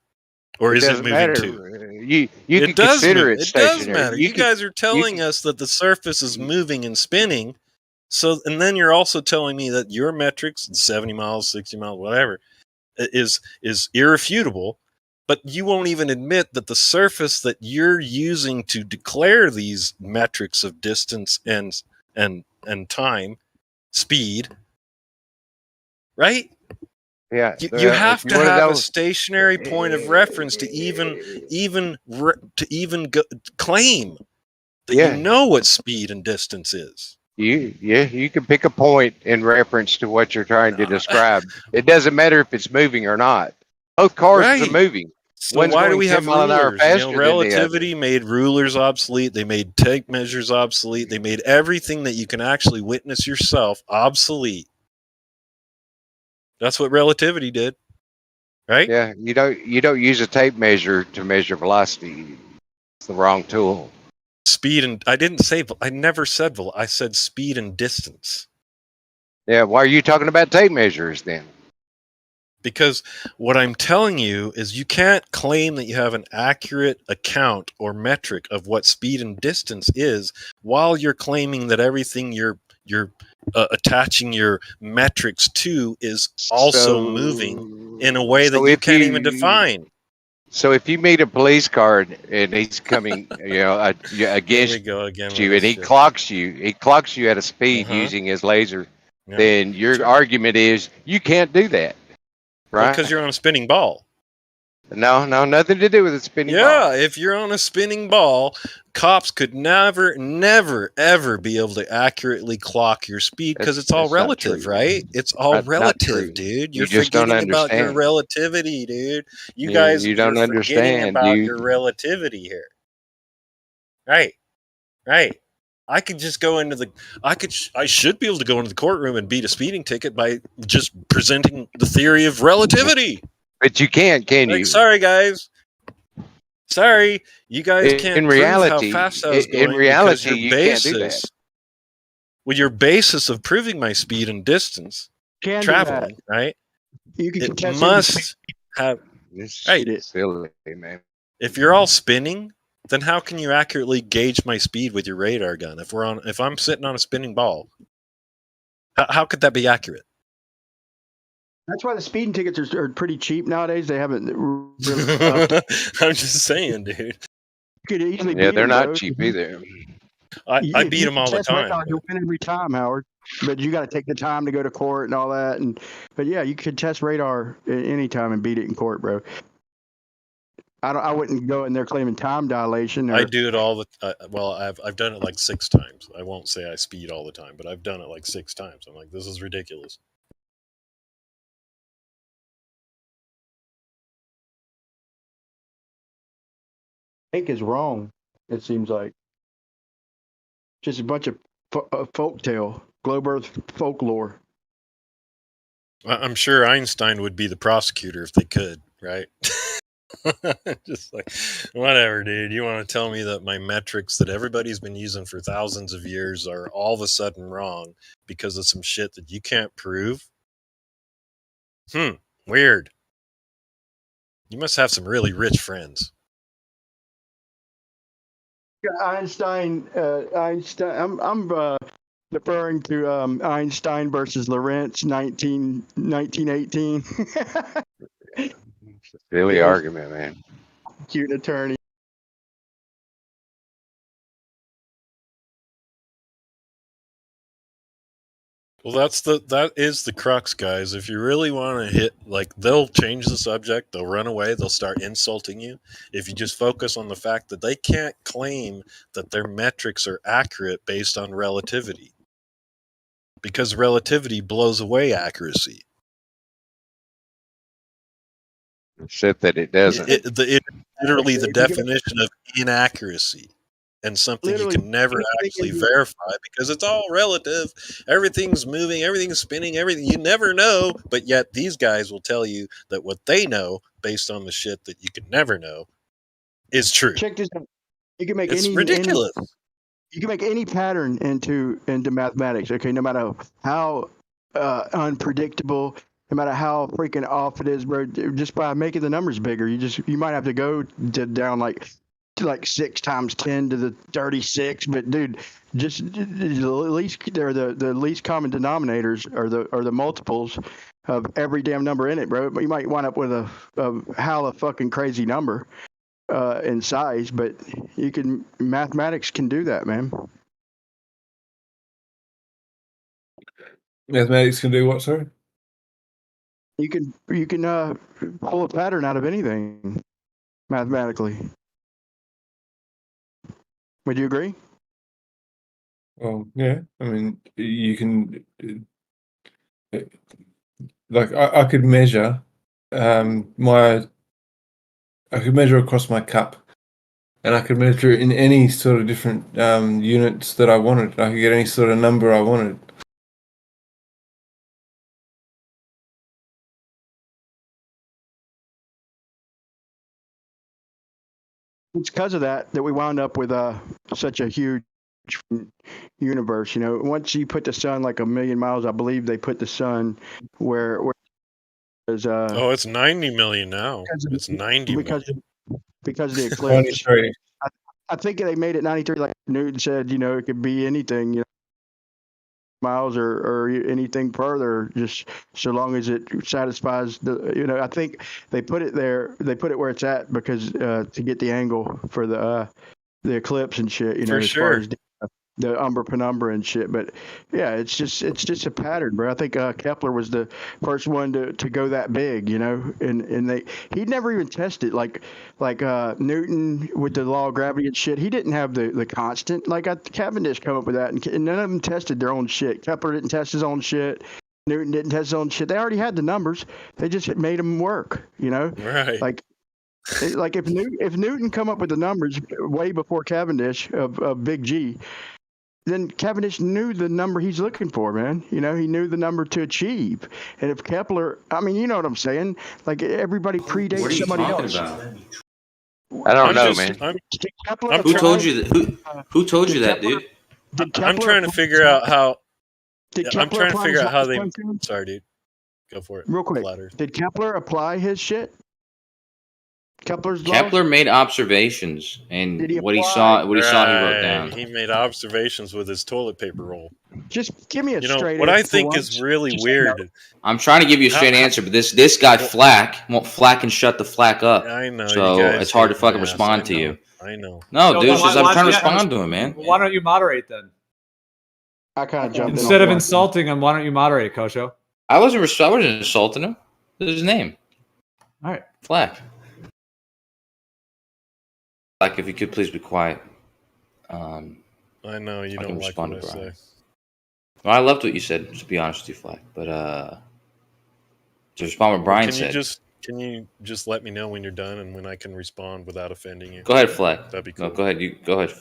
or is it moving matter. too? You can consider it stationary. It does matter. You guys are telling us that the surface is moving and spinning. So, and then you're also telling me that your metrics, 70 miles, 60 miles, whatever, is irrefutable. But you won't even admit that the surface that you're using to declare these metrics of distance and time, speed, right? Yeah, you have to have a stationary point of reference to even claim that you know what speed and distance is. You can pick a point in reference to what you're trying to describe. It doesn't matter if it's moving or not. Both cars are moving. So why do we have rulers? Relativity made rulers obsolete. They made tape measures obsolete. They made everything that you can actually witness yourself obsolete. That's what relativity did, right? Yeah, you don't use a tape measure to measure velocity. It's the wrong tool. Speed and I never said I said speed and distance. Yeah, why are you talking about tape measures then? Because what I'm telling you is you can't claim that you have an accurate account or metric of what speed and distance is while you're claiming that everything you're attaching your metrics to is also moving in a way that you can't even define. So if you meet a police car and he's coming, against you, and he clocks you at a speed using his laser, then your argument is you can't do that. Right? Because you're on a spinning ball. No, nothing to do with a spinning ball. Yeah, if you're on a spinning ball, cops could never, ever be able to accurately clock your speed because it's all relative, right? It's all relative, dude. You're forgetting about your relativity, dude. You guys don't understand about your relativity here. Right. I could just go into the. I should be able to go into the courtroom and beat a speeding ticket by just presenting the theory of relativity. But you can't, can you? Sorry, guys. Sorry, you guys can't prove how fast I was going because your you can't do basis. that. With your basis of proving my speed and distance traveling, right? You can it must have. Right. Silly, man. If you're all spinning, then how can you accurately gauge my speed with your radar gun? If I'm sitting on a spinning ball, how could that be accurate? That's why the speeding tickets are pretty cheap nowadays. They haven't really. I'm just saying, dude. You could easily yeah, they're them, not bro. cheap either. I beat them all the time. You'll win every time, Howard. But you got to take the time to go to court and all that. But yeah, you could test radar at any time and beat it in court, bro. I wouldn't go in there claiming time dilation. I do it all the. Well, I've done it like 6 times. I won't say I speed all the time, but I've done it like 6 times. I'm like, this is ridiculous. Hank is wrong. It seems like just a bunch of folktale, globe Earth folklore. I'm sure Einstein would be the prosecutor if they could, right? Just like, whatever, dude. You want to tell me that my metrics that everybody's been using for thousands of years are all of a sudden wrong because of some shit that you can't prove? Weird. You must have some really rich friends. Einstein. I'm referring to Einstein versus Lorentz, 1918. Silly argument, man. Cute attorney. Well, that is the crux, guys. If you really want to hit, like, they'll change the subject, they'll run away, they'll start insulting you. If you just focus on the fact that they can't claim that their metrics are accurate based on relativity, because relativity blows away accuracy. Shit that it doesn't. Literally the definition of inaccuracy. And something you can never actually verify because it's all relative. Everything's moving, everything's spinning, everything. You never know, but yet these guys will tell you that what they know, based on the shit that you can never know, is true. Check this out. You can make it's ridiculous. You can make any pattern into mathematics. Okay, no matter how unpredictable, no matter how freaking off it is, bro. Just by making the numbers bigger, you might have to go down like 6 times 10 to the 36, but dude, just the least they're the least common denominators are the multiples of every damn number in it, bro. You might wind up with a hella fucking crazy number in size, but mathematics can do that, man. Mathematics can do what, sorry? You can pull a pattern out of anything mathematically. Would you agree? Well, yeah. I mean, you can, like, I could measure I could measure across my cup, and I could measure it in any sort of different units that I wanted. I could get any sort of number I wanted. It's because of that we wound up with such a huge universe. You know, once you put the sun like 1 million miles, I believe they put the sun where it's it's 90 million now. It's 90 because of the eclipse. 93. I think they made it 93. Like Newton said, you know, it could be anything. You know, miles or anything further, just so long as it satisfies the. You know, I think they put it there. They put it where it's at because to get the angle for the eclipse and shit. You know, For as sure. far as the umbra penumbra and shit. But yeah, it's just a pattern, bro. I think Kepler was the first one to go that big. You know, and he'd never even tested like Newton with the law of gravity and shit. He didn't have the constant. Like Cavendish come up with that, and none of them tested their own shit. Kepler didn't test his own shit. Newton didn't test his own shit. They already had the numbers. They just made them work. You know, Right. like if Newton come up with the numbers way before Cavendish of Big G, then Cavendish knew the number he's looking for, man. You know, he knew the number to achieve. And if Kepler, I mean, you know what I'm saying? Like everybody predates What are you somebody talking else. about? I don't I'm know, just, man. Did Kepler Who apply- told you that? Who told you that, dude? Did I'm Kepler trying to apply- figure out how. Did I'm Kepler trying to apply figure his out how they. laws to him? Sorry, dude. Go for it. Real quick. Flat Earth. Did Kepler apply his shit? Kepler's Kepler laws? made observations, and Did he what he apply- saw, he wrote Right. down. He made observations with his toilet paper roll. Just give me a You know straight what answer I think for is once. really Just weird. I'm trying to give you a straight answer, but this guy Flack won't Flack and shut the Flack up. I know. So you guys it's hard to hate fucking my ass. respond I to know, you. I know. No, So dude, it's why- just I'm why trying to don't you- respond to him, man. Why don't you moderate then? I kind of jumped in. Instead of insulting him, why don't you moderate, Kosho? I wasn't insulting him. This is his name. All right. Flack. Like, if you could please be quiet. I know you I don't can like respond what to I say. Brian. Well, I loved what you said, to be honest with you, Flack. But to respond what Brian said. Can you just let me know when you're done and when I can respond without offending you? Go ahead, Flack. That'd be cool. No, go ahead. You go ahead.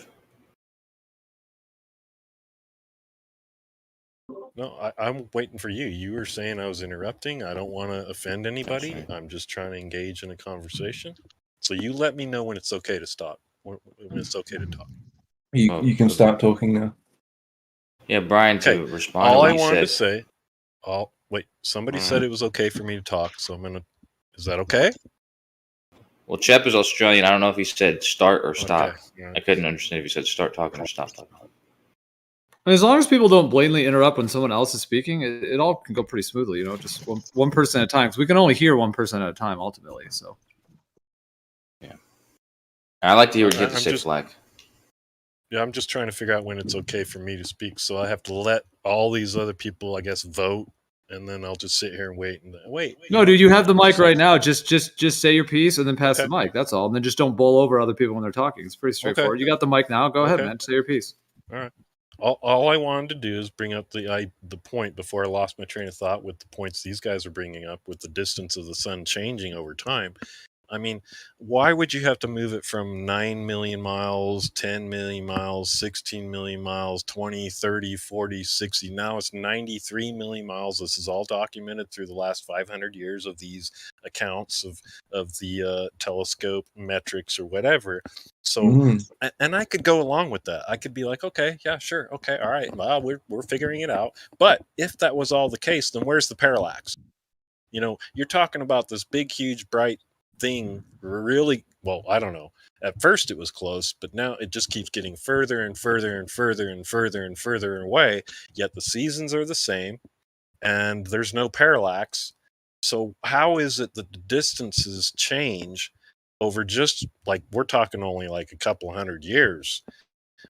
No, I'm waiting for you. You were saying I was interrupting. I don't want to offend anybody. I'm just trying to engage in a conversation. So you let me know when it's okay to stop. When it's okay to talk. You can start talking now. Yeah, Brian, to Okay. respond All to what I you wanted said. to say. Wait. Somebody said it was okay for me to talk. So I'm gonna. Is that okay? Well, Chep is Australian. I don't know if he said start or stop. Okay, right. I couldn't understand if he said start talking or stop talking. As long as people don't blatantly interrupt when someone else is speaking, it all can go pretty smoothly. You know, just one person at a time. Because we can only hear one person at a time ultimately. So. Yeah. I like to hear what you have to I'm say, just- Flack. Yeah, I'm just trying to figure out when it's okay for me to speak. So I have to let all these other people, I guess, vote, and then I'll just sit here and wait. No, dude, you have the mic right now. Just say your piece and then pass the Okay. mic. That's all. And then just don't bowl over other people when they're talking. It's pretty straightforward. You got the mic now. Go ahead, Okay. man. Say your piece. All right. All I wanted to do is bring up the point before I lost my train of thought with the points these guys are bringing up with the distance of the sun changing over time. I mean, why would you have to move it from 9 million miles, 10 million miles, 16 million miles, 20, 30, 40, 60? Now it's 93 million miles. This is all documented through the last 500 years of these accounts of the telescope metrics or whatever. So, and I could go along with that. I could be like, okay, yeah, sure. Okay. All right. Well, we're figuring it out. But if that was all the case, then where's the parallax? You know, you're talking about this big, huge, bright thing. Really, well, I don't know. At first it was close, but now it just keeps getting further and further and further and further and further away. Yet the seasons are the same and there's no parallax. So how is it that the distances change over just like, we're talking only like a couple hundred years?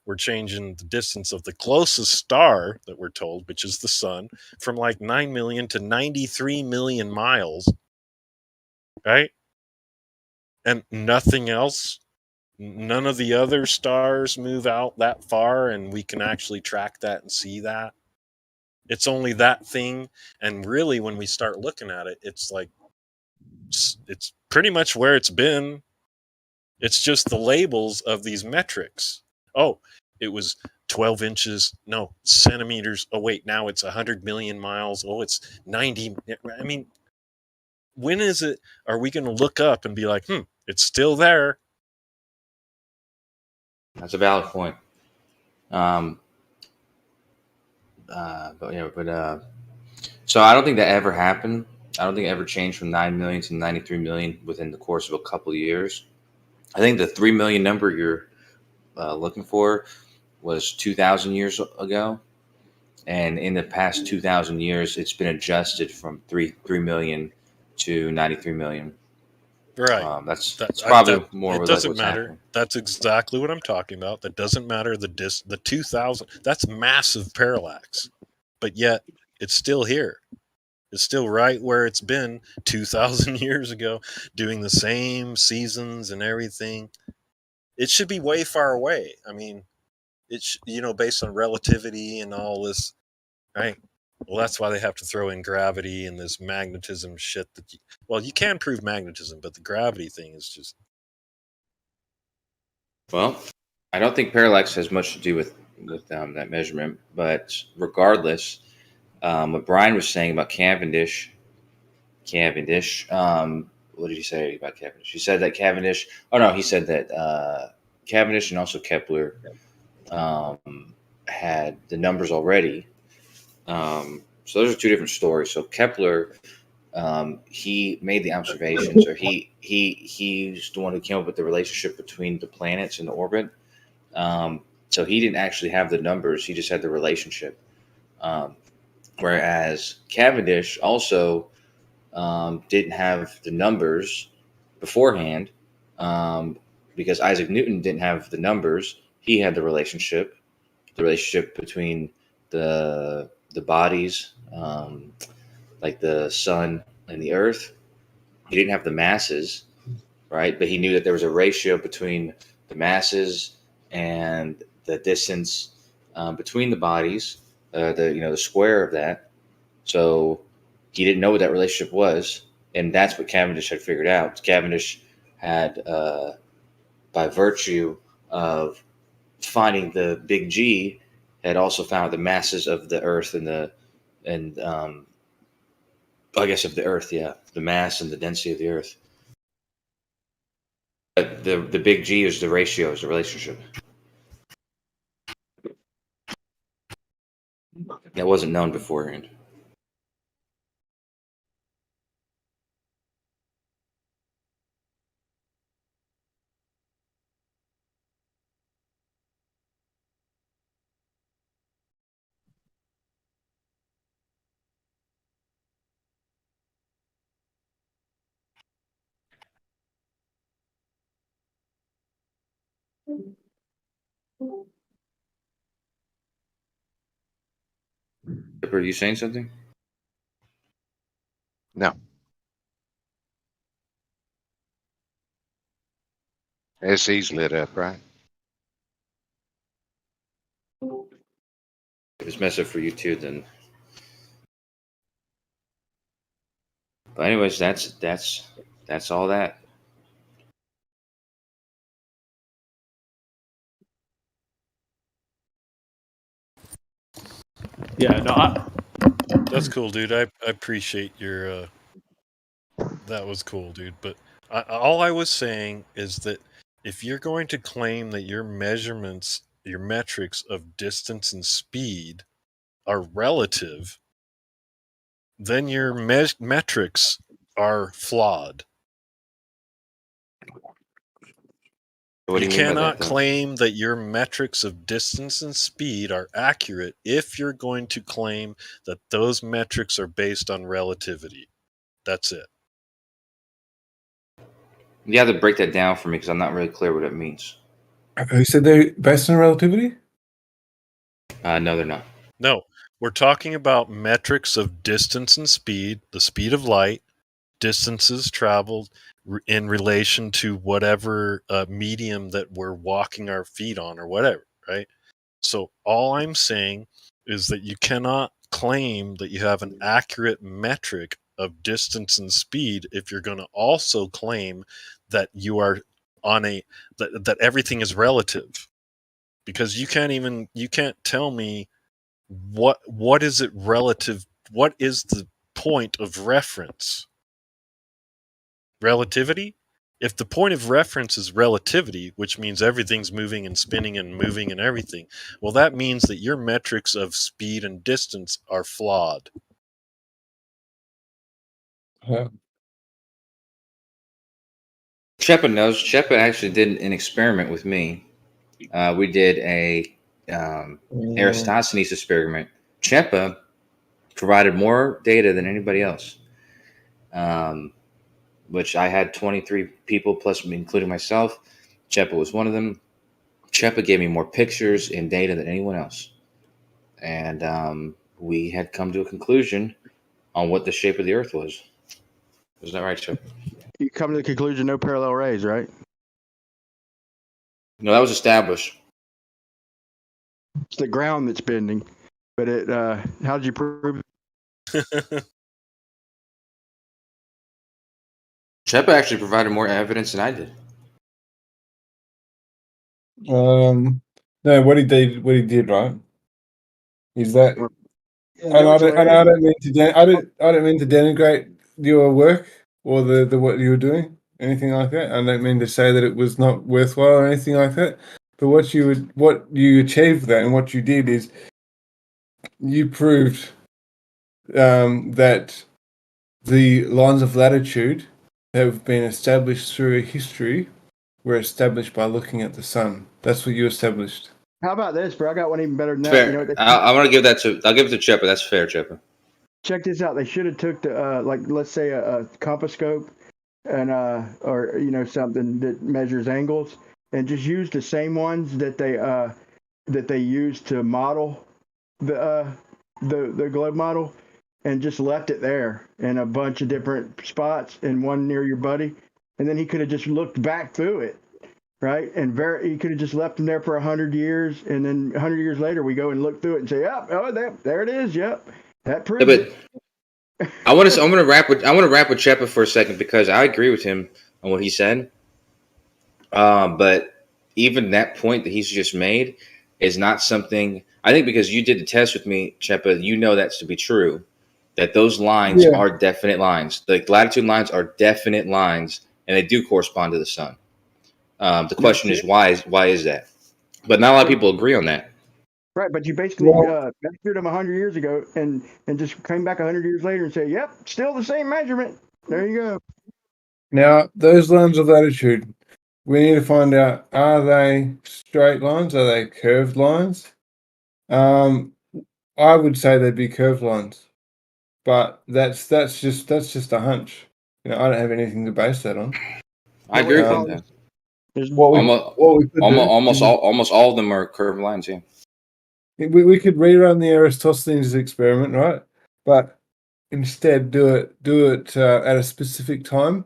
We're changing the distance of the closest star that we're told, which is the sun, from like 9 million to 93 million miles, right? And nothing else, none of the other stars move out that far, and we can actually track that and see that. It's only that thing. And really, when we start looking at it, it's like, it's pretty much where it's been. It's just the labels of these metrics. Oh, it was 12 inches. No, centimeters. Oh, wait, now it's 100 million miles. Oh, it's 90. I mean, when is it, are we going to look up and be like, it's still there? That's a valid point. So I don't think that ever happened. I don't think it ever changed from 9 million to 93 million within the course of a couple of years. I think the 3 million number you're looking for was 2,000 years ago. And in the past 2,000 years, it's been adjusted from 3 million to 93 million. Right. That's probably more. It like doesn't what's matter. happening. That's exactly what I'm talking about. That doesn't matter. The 2,000. That's massive parallax, but yet it's still here. It's still right where it's been 2,000 years ago, doing the same seasons and everything. It should be way far away. I mean, it's based on relativity and all this, right? Well, that's why they have to throw in gravity and this magnetism shit. You can prove magnetism, but the gravity thing is just. Well, I don't think parallax has much to do with that measurement. But regardless, what Brian was saying about Cavendish. What did he say about Cavendish? He said that Cavendish. Oh no, he said that Cavendish and also Kepler had the numbers already. So those are two different stories. So Kepler, he made the observations, or he's the one who came up with the relationship between the planets and the orbit. So he didn't actually have the numbers; he just had the relationship. Whereas Cavendish also didn't have the numbers beforehand, because Isaac Newton didn't have the numbers. He had the relationship between the bodies, like the sun and the earth. He didn't have the masses, right? But he knew that there was a ratio between the masses and the distance between the bodies, the square of that. So he didn't know what that relationship was, and that's what Cavendish had figured out. Cavendish had, by virtue of finding the big G, had also found the masses of the Earth and I guess of the Earth, yeah, the mass and the density of the Earth. But the big G is the ratio, is the relationship. That wasn't known beforehand. Are you saying something? No. SE's lit up, right? If it's messed up for you too, then. But anyways, that's all that. Yeah, no, That's cool, dude. I appreciate your. That was cool, dude. But all I was saying is that if you're going to claim that your measurements, your metrics of distance and speed are relative, then your metrics are flawed. What do You you mean by cannot that, though? claim that your metrics of distance and speed are accurate if you're going to claim that those metrics are based on relativity. That's it. You have to break that down for me because I'm not really clear what it means. Who said they're based on relativity? No, they're not. No, we're talking about metrics of distance and speed, the speed of light, distances traveled in relation to whatever medium that we're walking our feet on or whatever, right? So all I'm saying is that you cannot claim that you have an accurate metric of distance and speed if you're going to also claim that you are on that everything is relative, because you can't tell me what is it relative, what is the point of reference? Relativity? If the point of reference is relativity, which means everything's moving and spinning and moving and everything, well, that means that your metrics of speed and distance are flawed. Shepard knows. Shepard actually did an experiment with me. We did a Eratosthenes experiment. Chepa provided more data than anybody else, which I had 23 people plus me, including myself. Chepa was one of them. Chepa gave me more pictures and data than anyone else. And we had come to a conclusion on what the shape of the Earth was. Was that right, Chepa? You come to the conclusion no parallel rays, right? No, that was established. It's the ground that's bending. But it how did you prove it? Chepa actually provided more evidence than I did. No, what he did, right? Is that, Yeah, and I don't, hilarious. I don't mean to denigrate your work or the what you were doing, anything like that. I don't mean to say that it was not worthwhile or anything like that. But what you achieved that, and what you did is you proved that the lines of latitude that have been established through history were established by looking at the sun. That's what you established. How about this, bro? I got one even better than that. Fair. You know, I want to give that to. I'll give it to Chipper. That's fair, Chipper. check this out. They should have took the like, let's say a compass scope and or something that measures angles, and just use the same ones that they used to model the globe model, and just left it there in a bunch of different spots, and one near your buddy, and then he could have just looked back through it, right? And he could have just left them there for 100 years, and then 100 years later we go and look through it and say, yep, oh, there it is, yep, that proves it. I want to wrap with Cheppa for a second because I agree with him on what he said. But even that point that he's just made is not something I think, because you did the test with me, Cheppa, you know that's to be true. That those lines are definite lines. The latitude lines are definite lines, and they do correspond to the sun. The question is why is that? But not a lot of people agree on that. Right, but you basically measured them 100 years ago, and just came back 100 years later and say, "Yep, still the same measurement." There you go. Now, those lines of latitude, we need to find out: are they straight lines? Are they curved lines? I would say they'd be curved lines, but that's just a hunch. I don't have anything to base that on. I agree with that. Almost all of them are curved lines. Yeah. We could rerun the Eratosthenes experiment, right? But instead do it at a specific time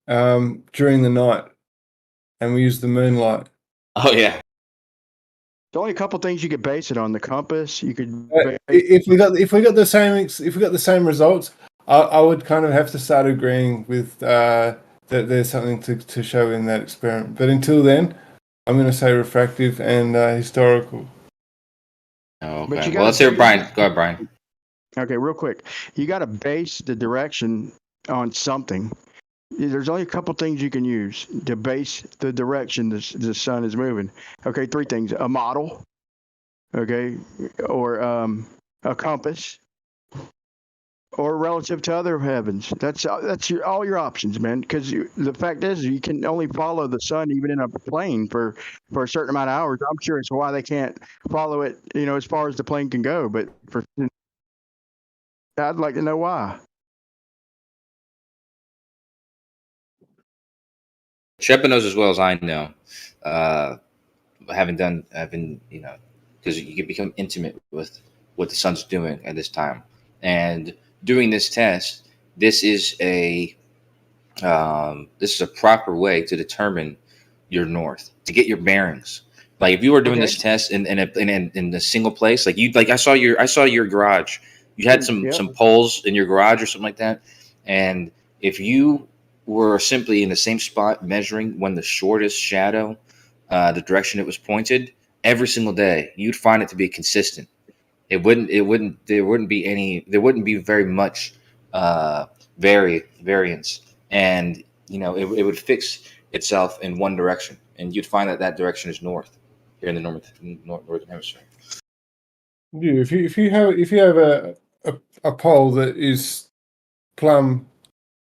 during the night, and we use the moonlight. Oh yeah. There's only a couple things you could base it on. The compass, you could. If we got the same results, I would kind of have to start agreeing with that there's something to show in that experiment. But until then, I'm going to say refractive and historical. Okay. Well, let's hear Brian. Go ahead, Brian. Okay, real quick. You got to base the direction on something. There's only a couple things you can use to base the direction the sun is moving. Okay, 3 things: a model, okay, or a compass, or relative to other heavens. That's all your options, man. Because the fact is, you can only follow the sun even in a plane for a certain amount of hours. I'm curious why they can't follow it, as far as the plane can go. But I'd like to know why. Shepard knows as well as I know. I've been, because you can become intimate with what the sun's doing at this time. And doing this test, this is a proper way to determine your north, to get your bearings. Like if you were doing this test in a single place, I saw your garage. You had some poles in your garage or something like that, and if you were simply in the same spot measuring when the shortest shadow, the direction it was pointed every single day, you'd find it to be consistent. There wouldn't be very much variance, and it would fix itself in one direction, and you'd find that direction is north here in the northern hemisphere. Yeah, if you have a pole that is plumb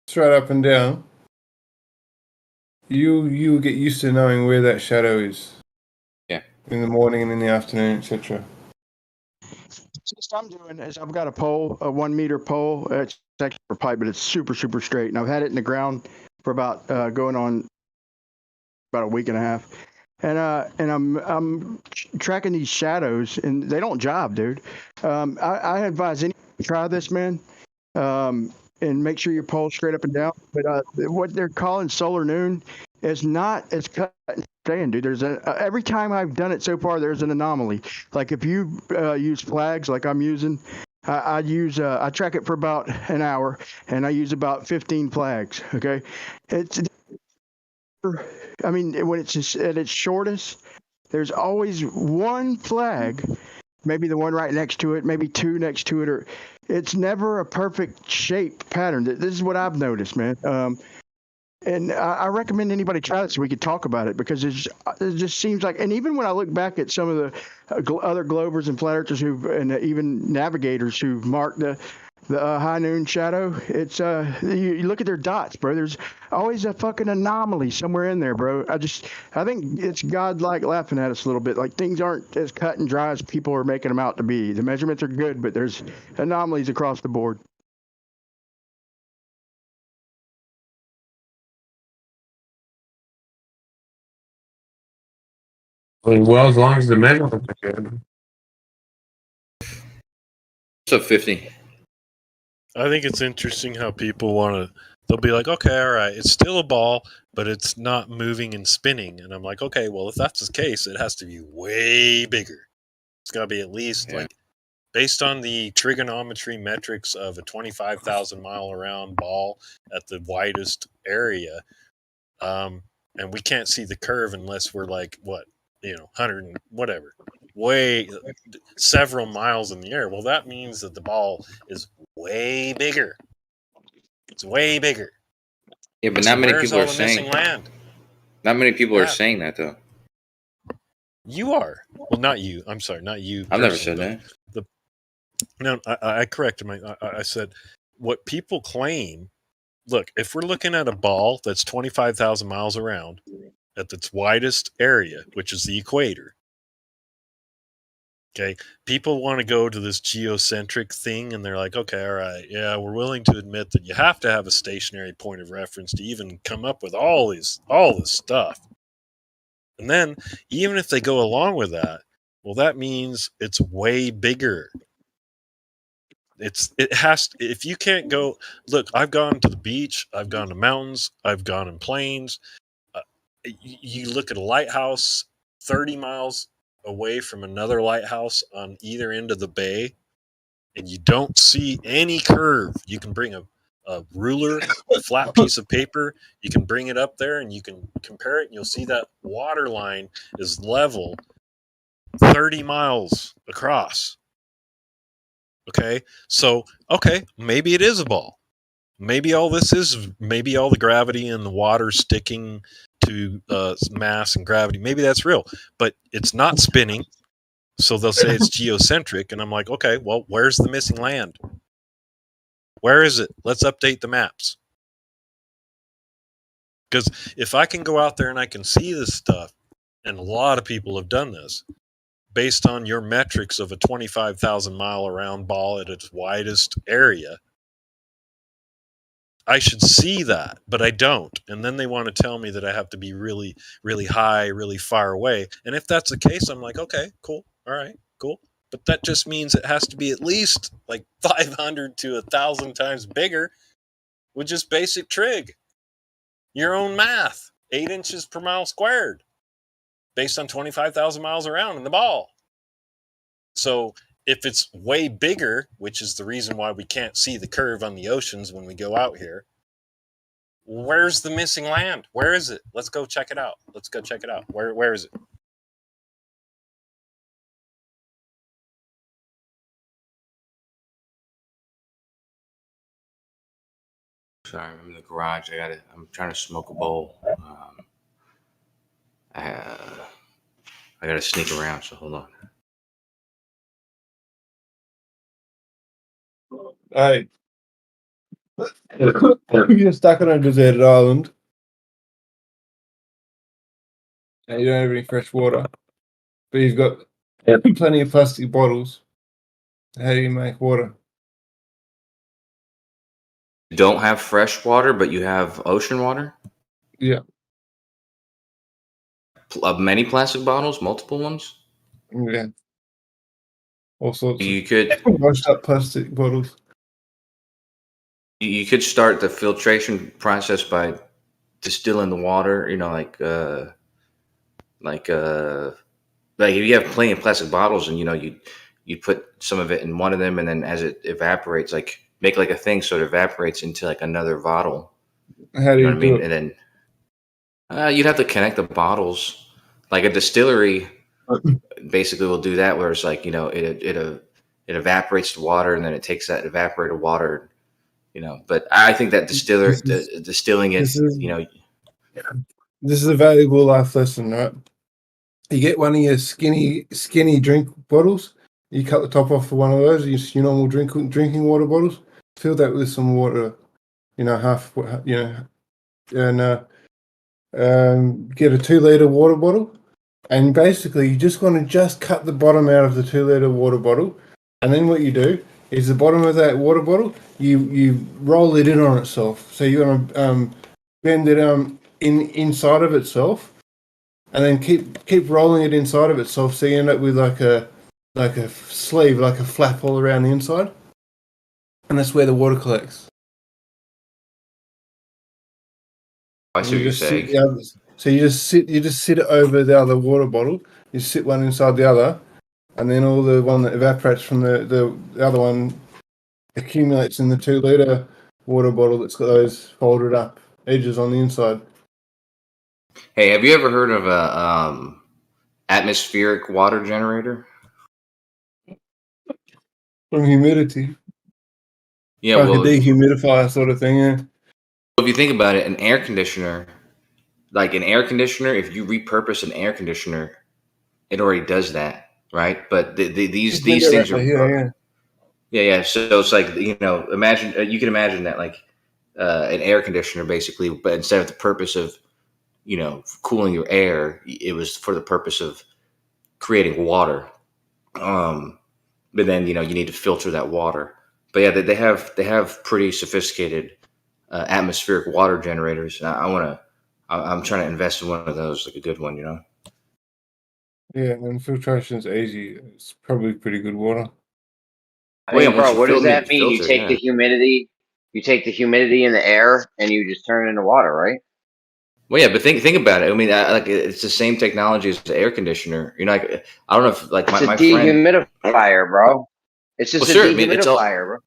straight up and down, you get used to knowing where that shadow is. Yeah. In the morning and in the afternoon, etc. What I'm doing is I've got a pole, a 1 meter pole. It's actually for pipe, but it's super, super straight. And I've had it in the ground for about going on about a week and a half. And I'm tracking these shadows, and they don't jive, dude. I advise anyone to try this, man, and make sure your pole's straight up and down. But what they're calling solar noon is not as cut and stand, dude. There's every time I've done it so far, there's an anomaly. Like if you use flags, like I'm using, I track it for about an hour, and I use about 15 flags. Okay, when it's just at its shortest, there's always one flag, maybe the one right next to it, maybe two next to it, or it's never a perfect shape pattern. This is what I've noticed, man. And I recommend anybody try this so we could talk about it, because it just seems like, and even when I look back at some of the other Glovers and Flat Earthers and even navigators who've marked the high noon shadow, it's you look at their dots, bro. There's always a fucking anomaly somewhere in there, bro. I think it's God like laughing at us a little bit. Like, things aren't as cut and dry as people are making them out to be. The measurements are good, but there's anomalies across the board. Well, as long as the measurements are good. What's up, 50? I think it's interesting how people want to. They'll be like, okay, all right, it's still a ball, but it's not moving and spinning. And I'm like, okay, well, if that's the case, it has to be way bigger. It's got to be at least like, based on the trigonometry metrics of a 25,000 mile around ball at the widest area. And we can't see the curve unless we're like, 100 and whatever, way several miles in the air. Well, that means that the ball is way bigger. It's way bigger. Yeah, but not many people are saying land. Not many people are saying that, though. You are. Well, not you. I'm sorry, not you. I've never said that. No, I corrected I said what people claim. Look, if we're looking at a ball that's 25,000 miles around at its widest area, which is the equator, okay, people want to go to this geocentric thing, and they're like, okay, all right, yeah, we're willing to admit that you have to have a stationary point of reference to even come up with all this stuff. And then, even if they go along with that, well, that means it's way bigger. It has to, if you can't go, look, I've gone to the beach, I've gone to mountains, I've gone in plains. You look at a lighthouse 30 miles away from another lighthouse on either end of the bay, and you don't see any curve. You can bring a ruler, a flat piece of paper, you can bring it up there and you can compare it, and you'll see that water line is level 30 miles across. Okay, so maybe it is a ball. Maybe all the gravity and the water sticking to mass and gravity. Maybe that's real, but it's not spinning. So they'll say it's geocentric, and I'm like, okay, well, where's the missing land? Where is it? Let's update the maps. Because if I can go out there and I can see this stuff, and a lot of people have done this, based on your metrics of a 25,000 mile around ball at its widest area, I should see that, but I don't. And then they want to tell me that I have to be really, really high, really far away. And if that's the case, I'm like, okay, cool. All right, cool. But that just means it has to be at least like 500 to 1,000 times bigger with just basic trig. Your own math, 8 inches per mile squared, based on 25,000 miles around in the ball. So if it's way bigger, which is the reason why we can't see the curve on the oceans when we go out here, where's the missing land? Where is it? Let's go check it out. Where is it? Sorry, I'm in the garage. I'm trying to smoke a bowl. I gotta sneak around, so hold on. Hey, you're stuck on a deserted island, and you don't have any fresh water, but you've got plenty of plastic bottles. How do you make water? You don't have fresh water, but you have ocean water? Yeah. Many plastic bottles, multiple ones? Yeah. All sorts You of could washed up plastic bottles. you could start the filtration process by distilling the water, like if you have plenty of plastic bottles, and you put some of it in one of them, and then as it evaporates, like make like a thing so it evaporates into like another bottle. How do you do it? And then you'd have to connect the bottles. Like a distillery basically will do that, where it's like, it evaporates the water, and then it takes that evaporated water, But I think that distilling it, this is a valuable life lesson, right? You get one of your skinny drink bottles. You cut the top off for one of those. Your normal drinking water bottles. Fill that with some water. Half. And get a 2-liter water bottle. And basically, you just want to just cut the bottom out of the 2-liter water bottle, and then what you do is the bottom of that water bottle, you roll it in on itself. So you want to bend it inside of itself, and then keep rolling it inside of itself. So you end up with like a sleeve, like a flap all around the inside, and that's where the water collects. I see what you're saying. So you just sit it over the other water bottle. You sit one inside the other, and then all the one that evaporates from the other one accumulates in the 2-liter water bottle that's got those folded up edges on the inside. Hey, have you ever heard of a atmospheric water generator? From humidity. Yeah, like well, a dehumidifier sort of thing. Yeah. If you think about it, an air conditioner, if you repurpose an air conditioner, it already does that, right? But these things are yeah. So it's like, imagine you can imagine that like an air conditioner basically, but instead of the purpose of cooling your air, it was for the purpose of creating water. But then you need to filter that water. But yeah, they have pretty sophisticated atmospheric water generators. I'm trying to invest in one of those, like a good one, Yeah, and filtration's easy. It's probably pretty good water. Oh, yeah, Bro, what does that mean? filter, You take the humidity in the air and you just turn it into water, right? Well, yeah, but think about it. I mean, like it's the same technology as the air conditioner. Like, I don't know if like It's my a friend. dehumidifier, bro. It's just a dehumidifier, bro.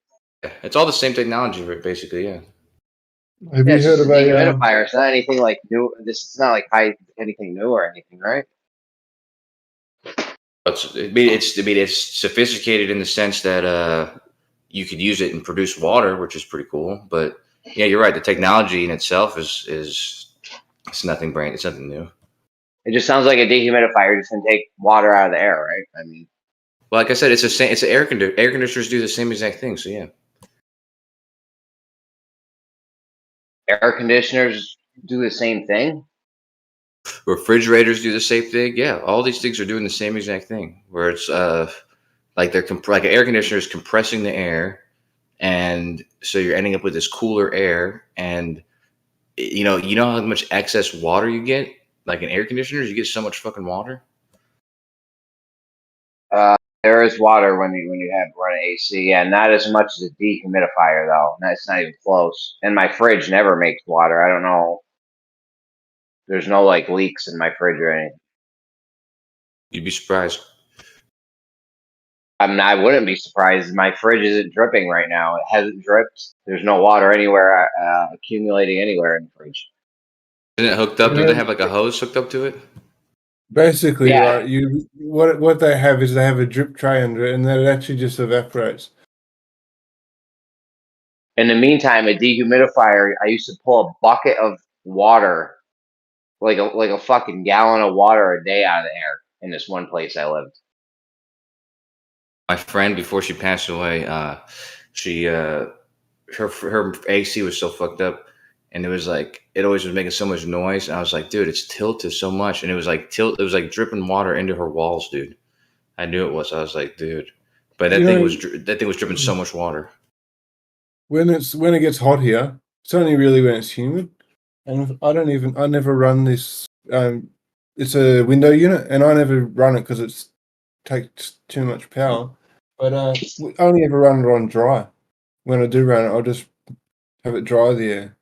It's all the same technology, basically. Yeah. Have you heard It's a about dehumidifier? It's not anything like new. This is not like anything new or anything, right? It's sophisticated in the sense that you could use it and produce water, which is pretty cool. But yeah, you're right. The technology in itself is it's nothing It's nothing new. It just sounds like a dehumidifier just can take water out of the air, right? I mean, well, like I said, it's the same. It's an air conditioner. Air conditioners do the same exact thing. So yeah. Air conditioners do the same thing. Refrigerators do the same thing. Yeah, all these things are doing the same exact thing. Where it's like like an air conditioner is compressing the air, and so you're ending up with this cooler air. And you know how much excess water you get. Like in air conditioners, you get so much fucking water. There is water when you have run AC. Yeah, not as much as a dehumidifier though. That's not even close. And my fridge never makes water. I don't know. There's no like leaks in my fridge or anything. You'd be surprised. I wouldn't be surprised. My fridge isn't dripping right now. It hasn't dripped. There's no water anywhere accumulating anywhere in the fridge. Isn't it hooked up? Do they have like a hose hooked up to it? Basically, Yeah. right? What they have is they have a drip tray under it, and then it actually just evaporates. In the meantime, a dehumidifier, I used to pull a bucket of water, like a fucking gallon of water a day out of the air in this one place I lived. My friend, before she passed away, she her AC was so fucked up, and it was like it always was making so much noise. And I was like, dude, it's tilted so much, and it was like dripping water into her walls, dude. I knew it was. I was like, dude, but that thing was dripping so much water. When it gets hot here, it's only really when it's humid, and I never run this. It's a window unit, and I never run it because it takes too much power. But I only ever run it on dry. When I do run it, I'll just have it dry the air.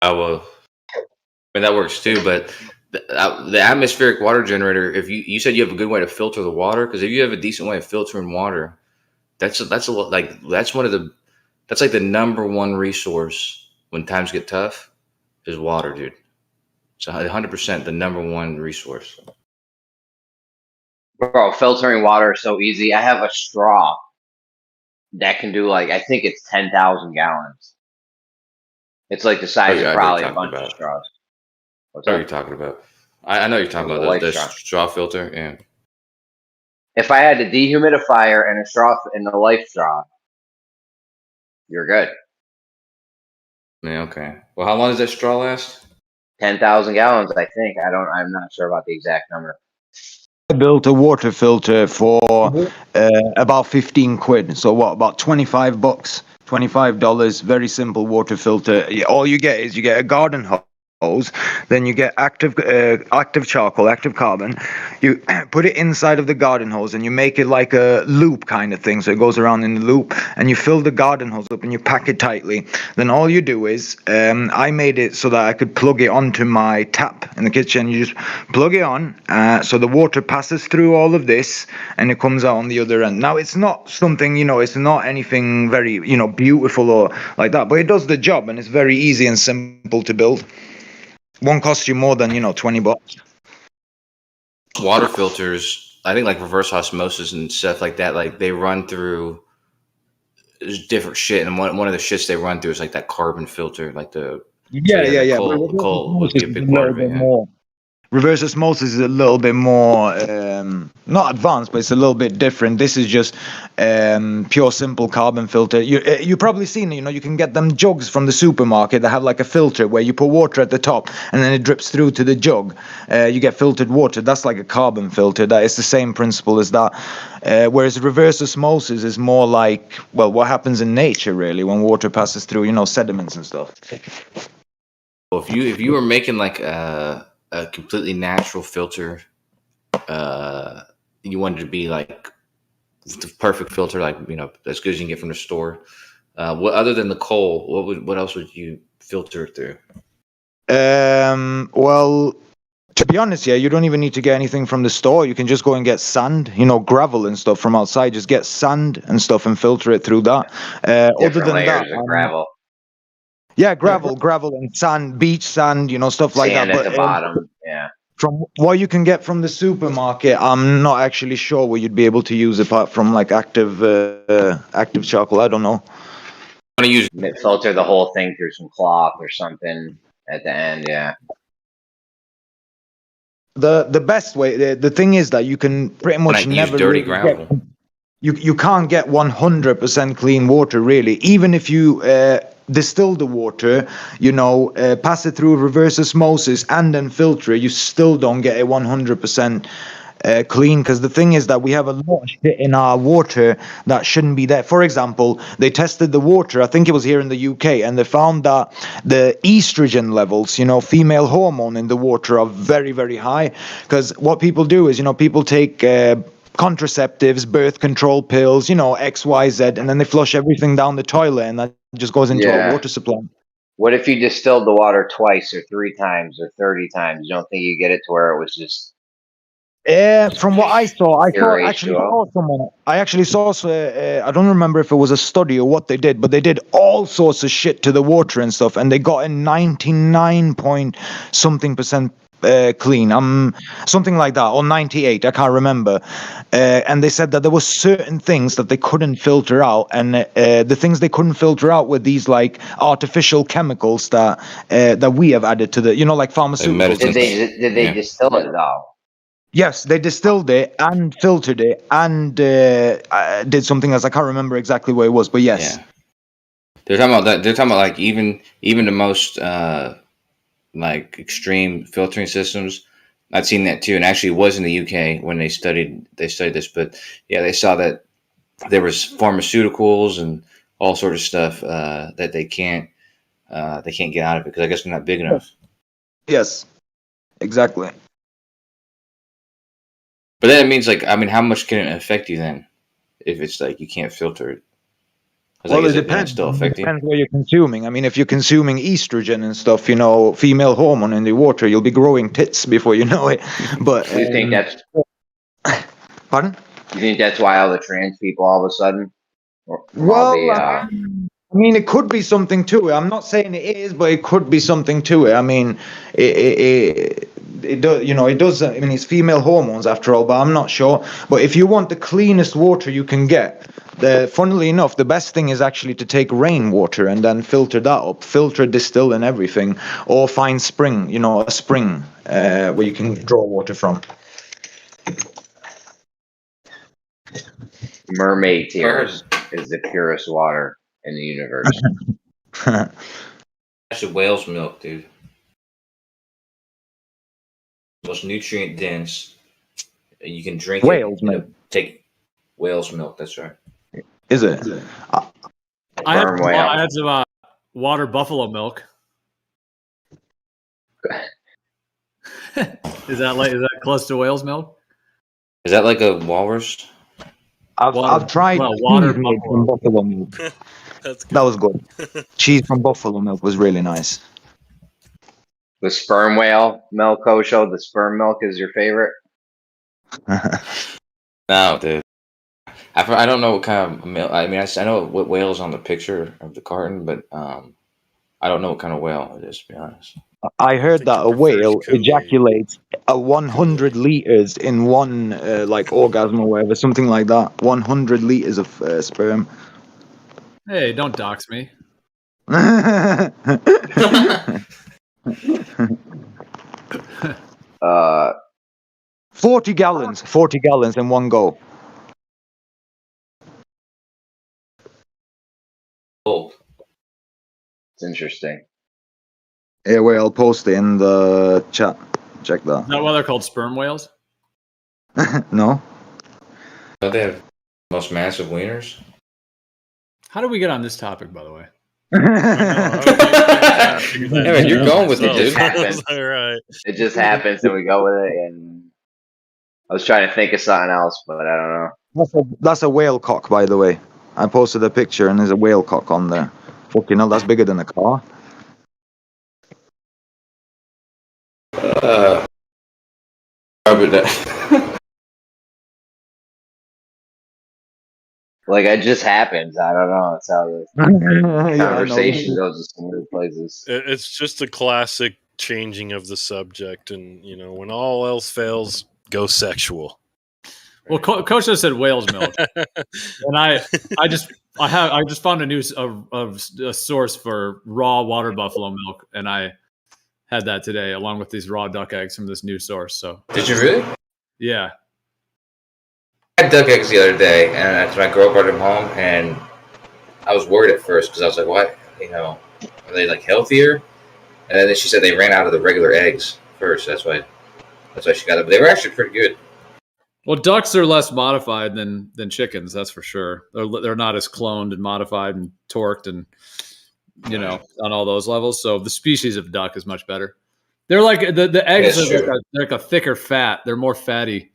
Oh well, I mean that works too. But the atmospheric water generator, if you said you have a good way to filter the water, because if you have a decent way of filtering water, that's like the number one resource when times get tough is water, dude. So 100% the number one resource. Bro, filtering water is so easy. I have a straw that can do like I think it's 10,000 gallons. It's like the size of I know what probably you're a talking bunch of about. straws. What's I know what up? you're talking about. I know what you're talking The about life the straw. straw filter. Yeah. If I had a dehumidifier and a straw and the life straw, you're good. Yeah. Okay. Well, how long does that straw last? 10,000 gallons, I think. I'm not sure about the exact number. I built a water filter for about 15 quid. So what, about 25 bucks, $25, very simple water filter. All you get is you get a garden hose, then you get active charcoal, active carbon. You put it inside of the garden hose and you make it like a loop kind of thing, so it goes around in the loop, and you fill the garden hose up and you pack it tightly. Then all you do is I made it so that I could plug it onto my tap in the kitchen. You just plug it on, so the water passes through all of this and it comes out on the other end. Now it's not something, it's not anything very beautiful or like that, but it does the job and it's very easy and simple to build. Won't cost you more than 20 bucks. Water filters, I think, like reverse osmosis and stuff like that, like they run through different shit, and one of the shits they run through is like that carbon filter, like the Yeah. coal would be a big part of it. Yeah. Reverse osmosis is a little bit more not advanced, but it's a little bit different. This is just pure simple carbon filter. You probably seen it. You can get them jugs from the supermarket that have like a filter where you put water at the top and then it drips through to the jug. You get filtered water. That's like a carbon filter. That is the same principle as that. Whereas reverse osmosis is more like, well, what happens in nature really when water passes through sediments and stuff. Well, if you were making like a completely natural filter, you wanted to be like the perfect filter, like as good as you can get from the store. What other than the coal, what else would you filter it through? Well, to be honest, you don't even need to get anything from the store. You can just go and get sand, gravel and stuff from outside. Just get sand and stuff and filter it through that. Other than layers that, of gravel. Yeah, gravel and sand, beach sand, stuff like Sand that. at the bottom. Yeah. From what you can get from the supermarket, I'm not actually sure what you'd be able to use apart from like active charcoal. I don't know. Want to use filter the whole thing through some cloth or something at the end. Yeah. The best way, the thing is that you can pretty much never use dirty really gravel. You can't get 100% clean water really, even if you distill the water, pass it through reverse osmosis and then filter it, you still don't get a 100% clean, because the thing is that we have a lot of shit in our water that shouldn't be there. For example, they tested the water, I think it was here in the UK, and they found that the estrogen levels, female hormone in the water are very, very high. Because what people do is, people take contraceptives, birth control pills, XYZ, and then they flush everything down the toilet and that just goes into our water supply. What if you distilled the water twice or 3 times or 30 times? You don't think you get it to where it was just... From what I saw, I actually saw I don't remember if it was a study or what they did, but they did all sorts of shit to the water and stuff, and they got a 99 point something percent clean, something like that, or 98, I can't remember. And they said that there were certain things that they couldn't filter out, and the things they couldn't filter out were these like artificial chemicals that we have added to the, like pharmaceuticals. Did they distill it though? Yes, they distilled it and filtered it and did something else. I can't remember exactly what it was, but yes. Yeah. They're talking about that. They're talking about like even the most like extreme filtering systems. I've seen that too, and actually it was in the UK when they studied this. But yeah, they saw that there was pharmaceuticals and all sorts of stuff that they can't get out of it because I guess they're not big enough. Yes, exactly. But then it means how much can it affect you then if it's like you can't filter it? Well, it depends. It depends what you're consuming. I mean, if you're consuming estrogen and stuff, female hormone in the water, you'll be growing tits before you know it. But do you think that's... Pardon? Do you think that's why all the trans people all of a sudden? I mean, it could be something to it. I'm not saying it is, but it could be something to it. I mean, it does, it does. I mean, it's female hormones after all, but I'm not sure. But if you want the cleanest water you can get, funnily enough, the best thing is actually to take rainwater and then filter that up, filter, distill, and everything, or find spring, a spring where you can draw water from. Mermaid tears is the purest water in the universe. Actually, whale's milk, dude. Most nutrient dense. You can drink whale's it. milk. Take whale's milk. That's right. Is it? I had some water buffalo milk. Is that close to whale's milk? Is that like a walrus? I've tried water cheese made from buffalo milk. That was good. Cheese from buffalo milk was really nice. The sperm whale milk, Kosho, the sperm milk is your favorite? No, dude. I don't know what kind of milk. I mean, I know what whale is on the picture of the carton, but I don't know what kind of whale it is, to be honest. I heard that a whale ejaculates 100 liters in one orgasm or whatever, something like that. 100 liters of sperm. Hey, don't dox me. 40 gallons in one go. Oh, it's interesting. Yeah, well, I'll post it in the chat. Check that. Is that why they're called sperm whales? No. Don't they have the most massive wieners? How did we get on this topic, by the way? Man, you're going with it, dude. All right. It just happens, and we go with it. And I was trying to think of something else, but I don't know. That's a whale cock, by the way. I posted a picture, and there's a whale cock on there. Fucking hell, that's bigger than a car. Like it just happens. I don't know. It's how the conversation goes to some weird places. It's just a classic changing of the subject, and when all else fails, go sexual. Well, Coach just said whale's milk, and I just found a source for raw water buffalo milk, and I had that today along with these raw duck eggs from this new source. So did you really? Yeah. I had duck eggs the other day, and my girl brought them home, and I was worried at first because I was like, "What? Are they like healthier?" And then she said they ran out of the regular eggs first. That's why she got them. But they were actually pretty good. Well, ducks are less modified than chickens, that's for sure. They're not as cloned and modified and torqued and on all those levels. So the species of duck is much better. They're like the eggs are like a thicker fat. They're more fatty.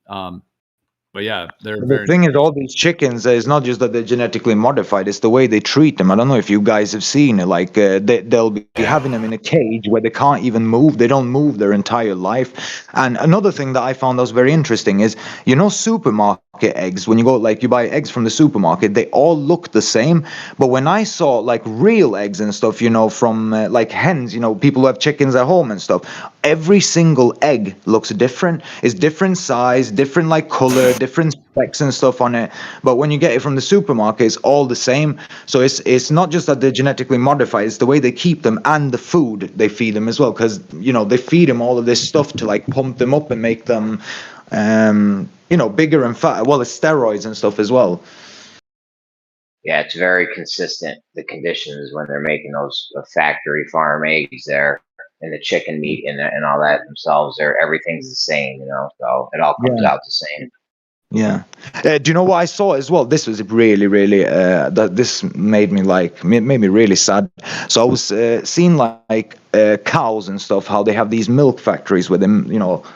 But yeah, the thing is, all these chickens, it's not just that they're genetically modified, it's the way they treat them. I don't know if you guys have seen it. Like, they'll be having them in a cage where they can't even move. They don't move their entire life. And another thing that I found that was very interesting is, supermarket eggs, when you go, you buy eggs from the supermarket, they all look the same. But when I saw, real eggs and stuff, from, hens, people who have chickens at home and stuff, every single egg looks different. It's different size, different, color, different specs and stuff on it, but when you get it from the supermarket, it's all the same. So it's not just that they're genetically modified; it's the way they keep them and the food they feed them as well. Because they feed them all of this stuff to pump them up and make them, bigger and fatter. Well, it's steroids and stuff as well. Yeah, it's very consistent. The conditions when they're making those factory farm eggs there, and the chicken meat and all that themselves, everything's the same. So it all comes out the same. Yeah. Do you know what I saw as well? This was really, really, this made me made me really sad. So I was seeing cows and stuff, how they have these milk factories where they,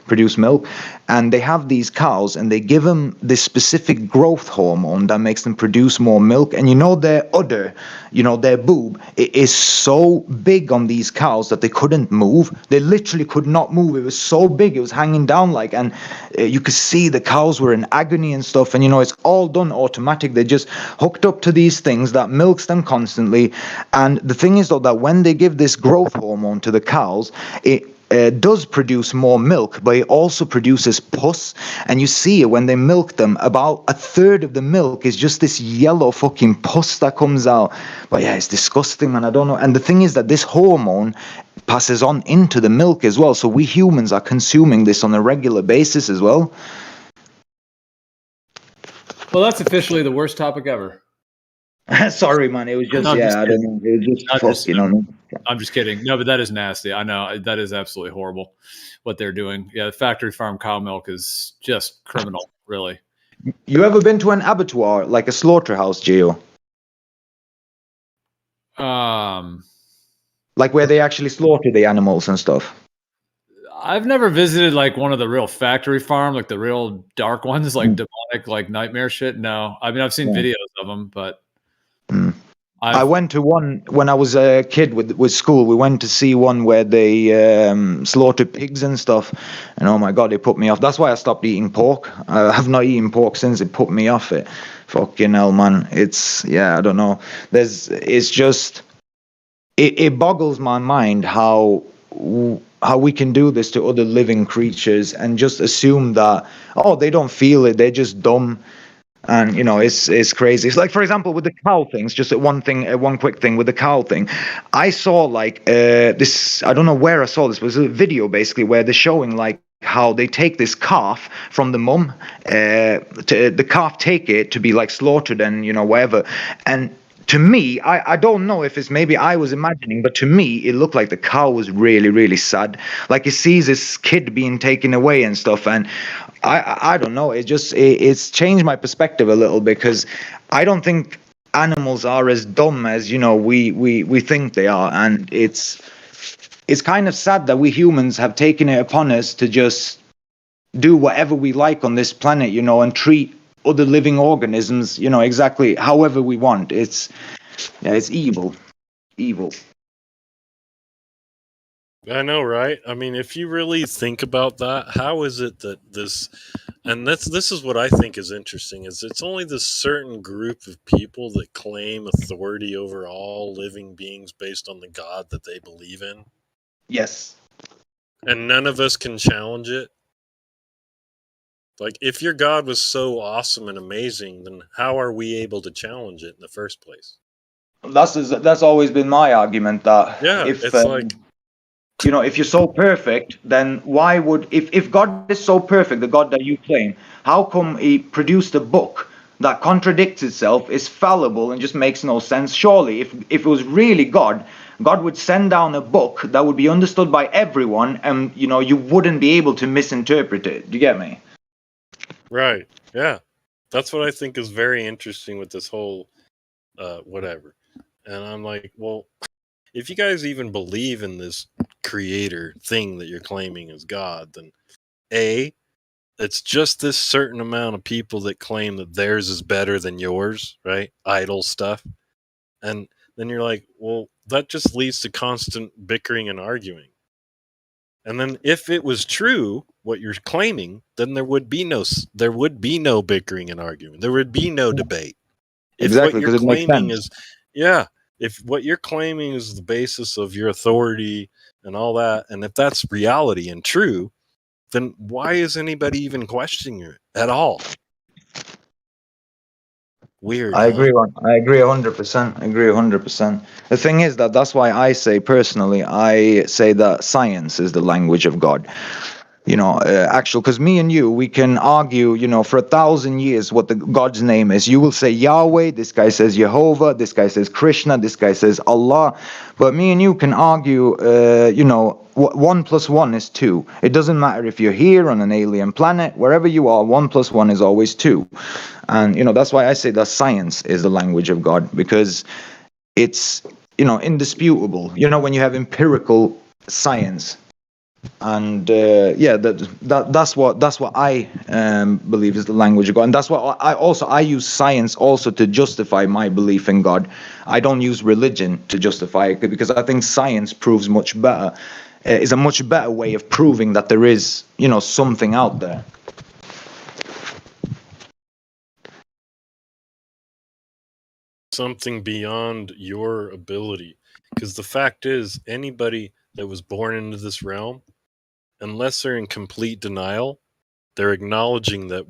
produce milk. And they have these cows and they give them this specific growth hormone that makes them produce more milk. And their udder, their boob, it is so big on these cows that they couldn't move. They literally could not move. It was so big. It was hanging down and you could see the cows were in agony and stuff. And, it's all done automatic. They just hooked up to these things that milks them constantly. And the thing is, though, that when they give this growth hormone to the cows, does produce more milk, but it also produces pus. And you see it when they milk them, about a third of the milk is just this yellow fucking pus that comes out. But yeah, it's disgusting, man. I don't know. And the thing is that this hormone passes on into the milk as well. So we humans are consuming this on a regular basis as well. Well, that's officially the worst topic ever. Sorry, man. It was just, I don't know. It was just fucking on. I'm just kidding. No, but that is nasty. I know that is absolutely horrible what they're doing. Yeah, the factory farm cow milk is just criminal, really. You ever been to an abattoir, like a slaughterhouse, Gio? Like where they actually slaughter the animals and stuff. I've never visited like one of the real factory farm, like the real dark ones, like demonic, like nightmare shit. No, I mean I've seen videos of them, but I went to one when I was a kid with school. We went to see one where they slaughtered pigs and stuff, and oh my god, it put me off. That's why I stopped eating pork. I have not eaten pork since. It put me off it. Fucking hell, man. It's I don't know. It's just it boggles my mind how we can do this to other living creatures and just assume that they don't feel it, they're just dumb. And it's crazy. It's like, for example, with the cow things, just one quick thing with the cow thing. I saw like this, I don't know where I saw this, it was a video basically where they're showing like how they take this calf from the mum, the calf take it to be like slaughtered and whatever. And to me, I don't know if it's maybe I was imagining, but to me, it looked like the cow was really, really sad. Like he sees his kid being taken away and stuff. And I don't know. It's changed my perspective a little, because I don't think animals are as dumb as, we think they are. And it's kind of sad that we humans have taken it upon us to just do whatever we like on this planet, and treat other living organisms, exactly however we want. It's evil. I know, right? I mean, if you really think about that, how is it that this is what I think is interesting, is it's only this certain group of people that claim authority over all living beings based on the God that they believe in? Yes. And none of us can challenge it? Like, if your God was so awesome and amazing, then how are we able to challenge it in the first place? That's always been my argument, that it's like, if you're so perfect, then why would, if God is so perfect, the God that you claim, how come he produced a book that contradicts itself, is fallible, and just makes no sense? Surely, if it was really God would send down a book that would be understood by everyone, and you wouldn't be able to misinterpret it. Do you get me? Right. Yeah. That's what I think is very interesting with this whole whatever. And I'm like, well, if you guys even believe in this creator thing that you're claiming is God, then it's just this certain amount of people that claim that theirs is better than yours, right? Idol stuff. And then you're like, well, that just leads to constant bickering and arguing. And then if it was true what you're claiming, then there would be no bickering and arguing. There would be no debate. Exactly, because it makes sense. If what you're claiming is the basis of your authority and all that, and if that's reality and true, then why is anybody even questioning it at all? Weird. I agree 100%. I agree 100%. The thing is that's why I say personally, I say that science is the language of God. Because me and you, we can argue, for 1,000 years what the God's name is. You will say Yahweh, this guy says Jehovah, this guy says Krishna, this guy says Allah. But me and you can argue, 1 + 1 is 2. It doesn't matter if you're here on an alien planet, wherever you are, 1 + 1 is always 2. And, that's why I say that science is the language of God, because it's, indisputable. When you have empirical science. And that's what I believe is the language of God, and that's what I use science also to justify my belief in God. I don't use religion to justify it, because I think science proves much better, is a much better way of proving that there is something out there. Something beyond your ability, because the fact is, anybody that was born into this realm unless they're in complete denial, they're acknowledging that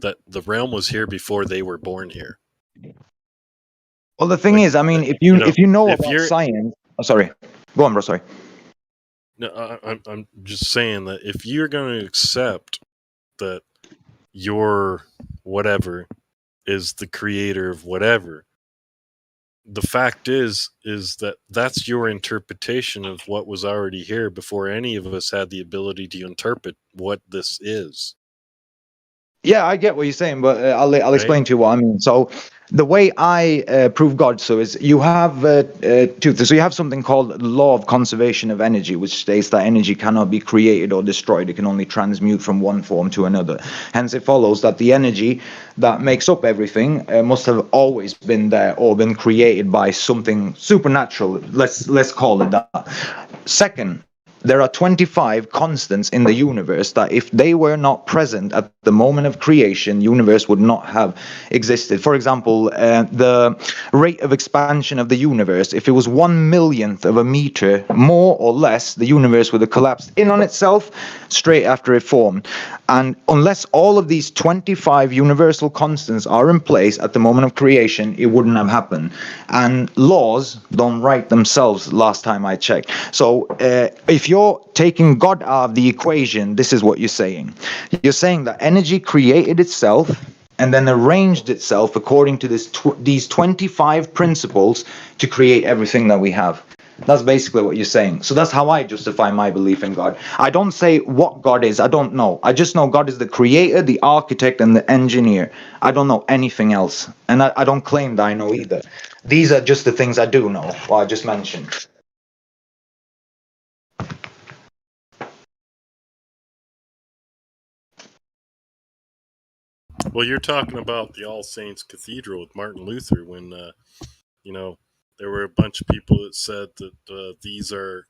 that the realm was here before they were born here. Well, the thing is, I mean, if you know about science, sorry, go on, bro. Sorry. No, I'm just saying that if you're going to accept that your whatever is the creator of whatever, the fact is that that's your interpretation of what was already here before any of us had the ability to interpret what this is. Yeah, I get what you're saying, but I'll explain to you what I mean. So the way I prove God is you have two things. So you have something called law of conservation of energy, which states that energy cannot be created or destroyed. It can only transmute from one form to another. Hence, it follows that the energy that makes up everything must have always been there or been created by something supernatural. Let's call it that. Second, there are 25 constants in the universe that if they were not present at the moment of creation, universe would not have existed. For example, the rate of expansion of the universe, if it was 1/1,000,000th of a meter, more or less, the universe would have collapsed in on itself straight after it formed. And unless all of these 25 universal constants are in place at the moment of creation, it wouldn't have happened. And laws don't write themselves, last time I checked. So if you're taking God out of the equation, this is what you're saying. You're saying that energy created itself and then arranged itself according to these 25 principles to create everything that we have. That's basically what you're saying. So that's how I justify my belief in God. I don't say what God is. I don't know. I just know God is the creator, the architect, and the engineer. I don't know anything else. And I don't claim that I know either. These are just the things I do know, what I just mentioned. Well, you're talking about the All Saints Cathedral with Martin Luther when, there were a bunch of people that said that these are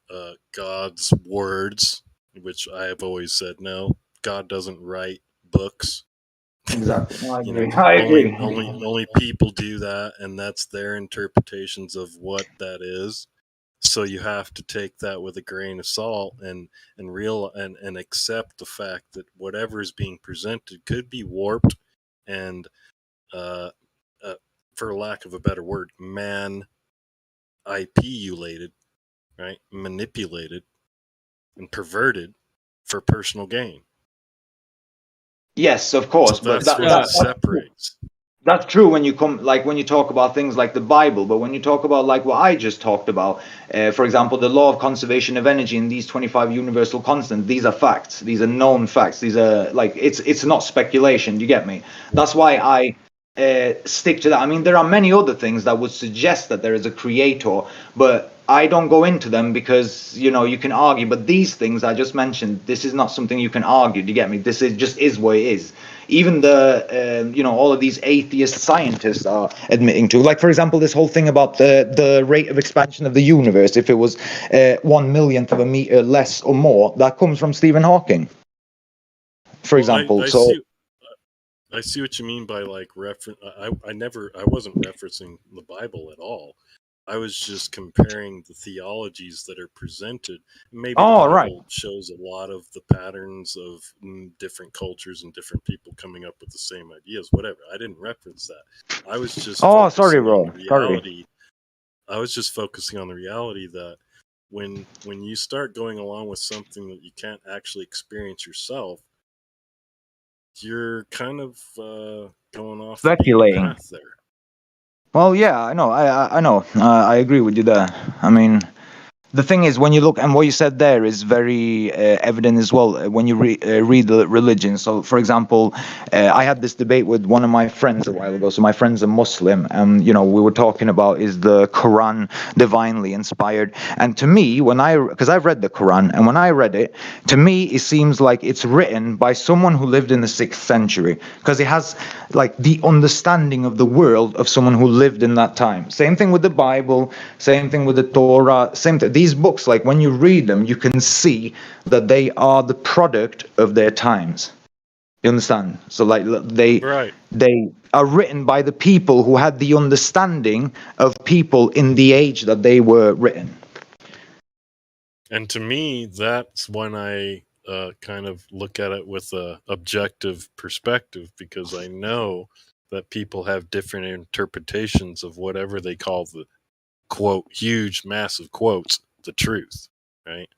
God's words, which I have always said no. God doesn't write books. Exactly. No, I agree. I agree. Only people do that, and that's their interpretations of what that is. So you have to take that with a grain of salt and accept the fact that whatever is being presented could be warped and, for lack of a better word, IP-ulated, right? Manipulated and perverted for personal gain. Yes, of course, so but that separates. That's true when you when you talk about things like the Bible, but when you talk about like what I just talked about, for example, the law of conservation of energy and these 25 universal constants, these are facts. These are known facts. These are it's not speculation. Do you get me? That's why I stick to that. I mean, there are many other things that would suggest that there is a creator, but I don't go into them because you can argue. But these things I just mentioned, this is not something you can argue. Do you get me? This is what it is. Even the all of these atheist scientists are admitting to, like, for example, this whole thing about the rate of expansion of the universe. If it was 1/1,000,000th of a meter less or more, that comes from Stephen Hawking, for example. I see what you mean by like reference. I wasn't referencing the Bible at all. I was just comparing the theologies that are presented. Maybe the Bible shows a lot of the patterns of different cultures and different people coming up with the same ideas, whatever. I didn't reference that. I was just sorry, bro. Reality. I was just focusing on the reality that when you start going along with something that you can't actually experience yourself, you're kind of going off speculating the path there. Well, yeah, I know. I know. I agree with you there. I mean, the thing is, when you look, and what you said there is very evident as well when you read the religion. So, for example, I had this debate with one of my friends a while ago. So my friend's a Muslim, and we were talking about, is the Quran divinely inspired? And to me, because I've read the Quran, and when I read it, to me it seems like it's written by someone who lived in the 6th century, because it has like the understanding of the world of someone who lived in that time. Same thing with the Bible. Same thing with the Torah. Same thing. These books, like when you read them, you can see that they are the product of their times. You understand? So like they are written by the people who had the understanding of people in the age that they were written. And to me, that's when I kind of look at it with a objective perspective, because I know that people have different interpretations of whatever they call the quote, huge, massive quotes, the truth, right?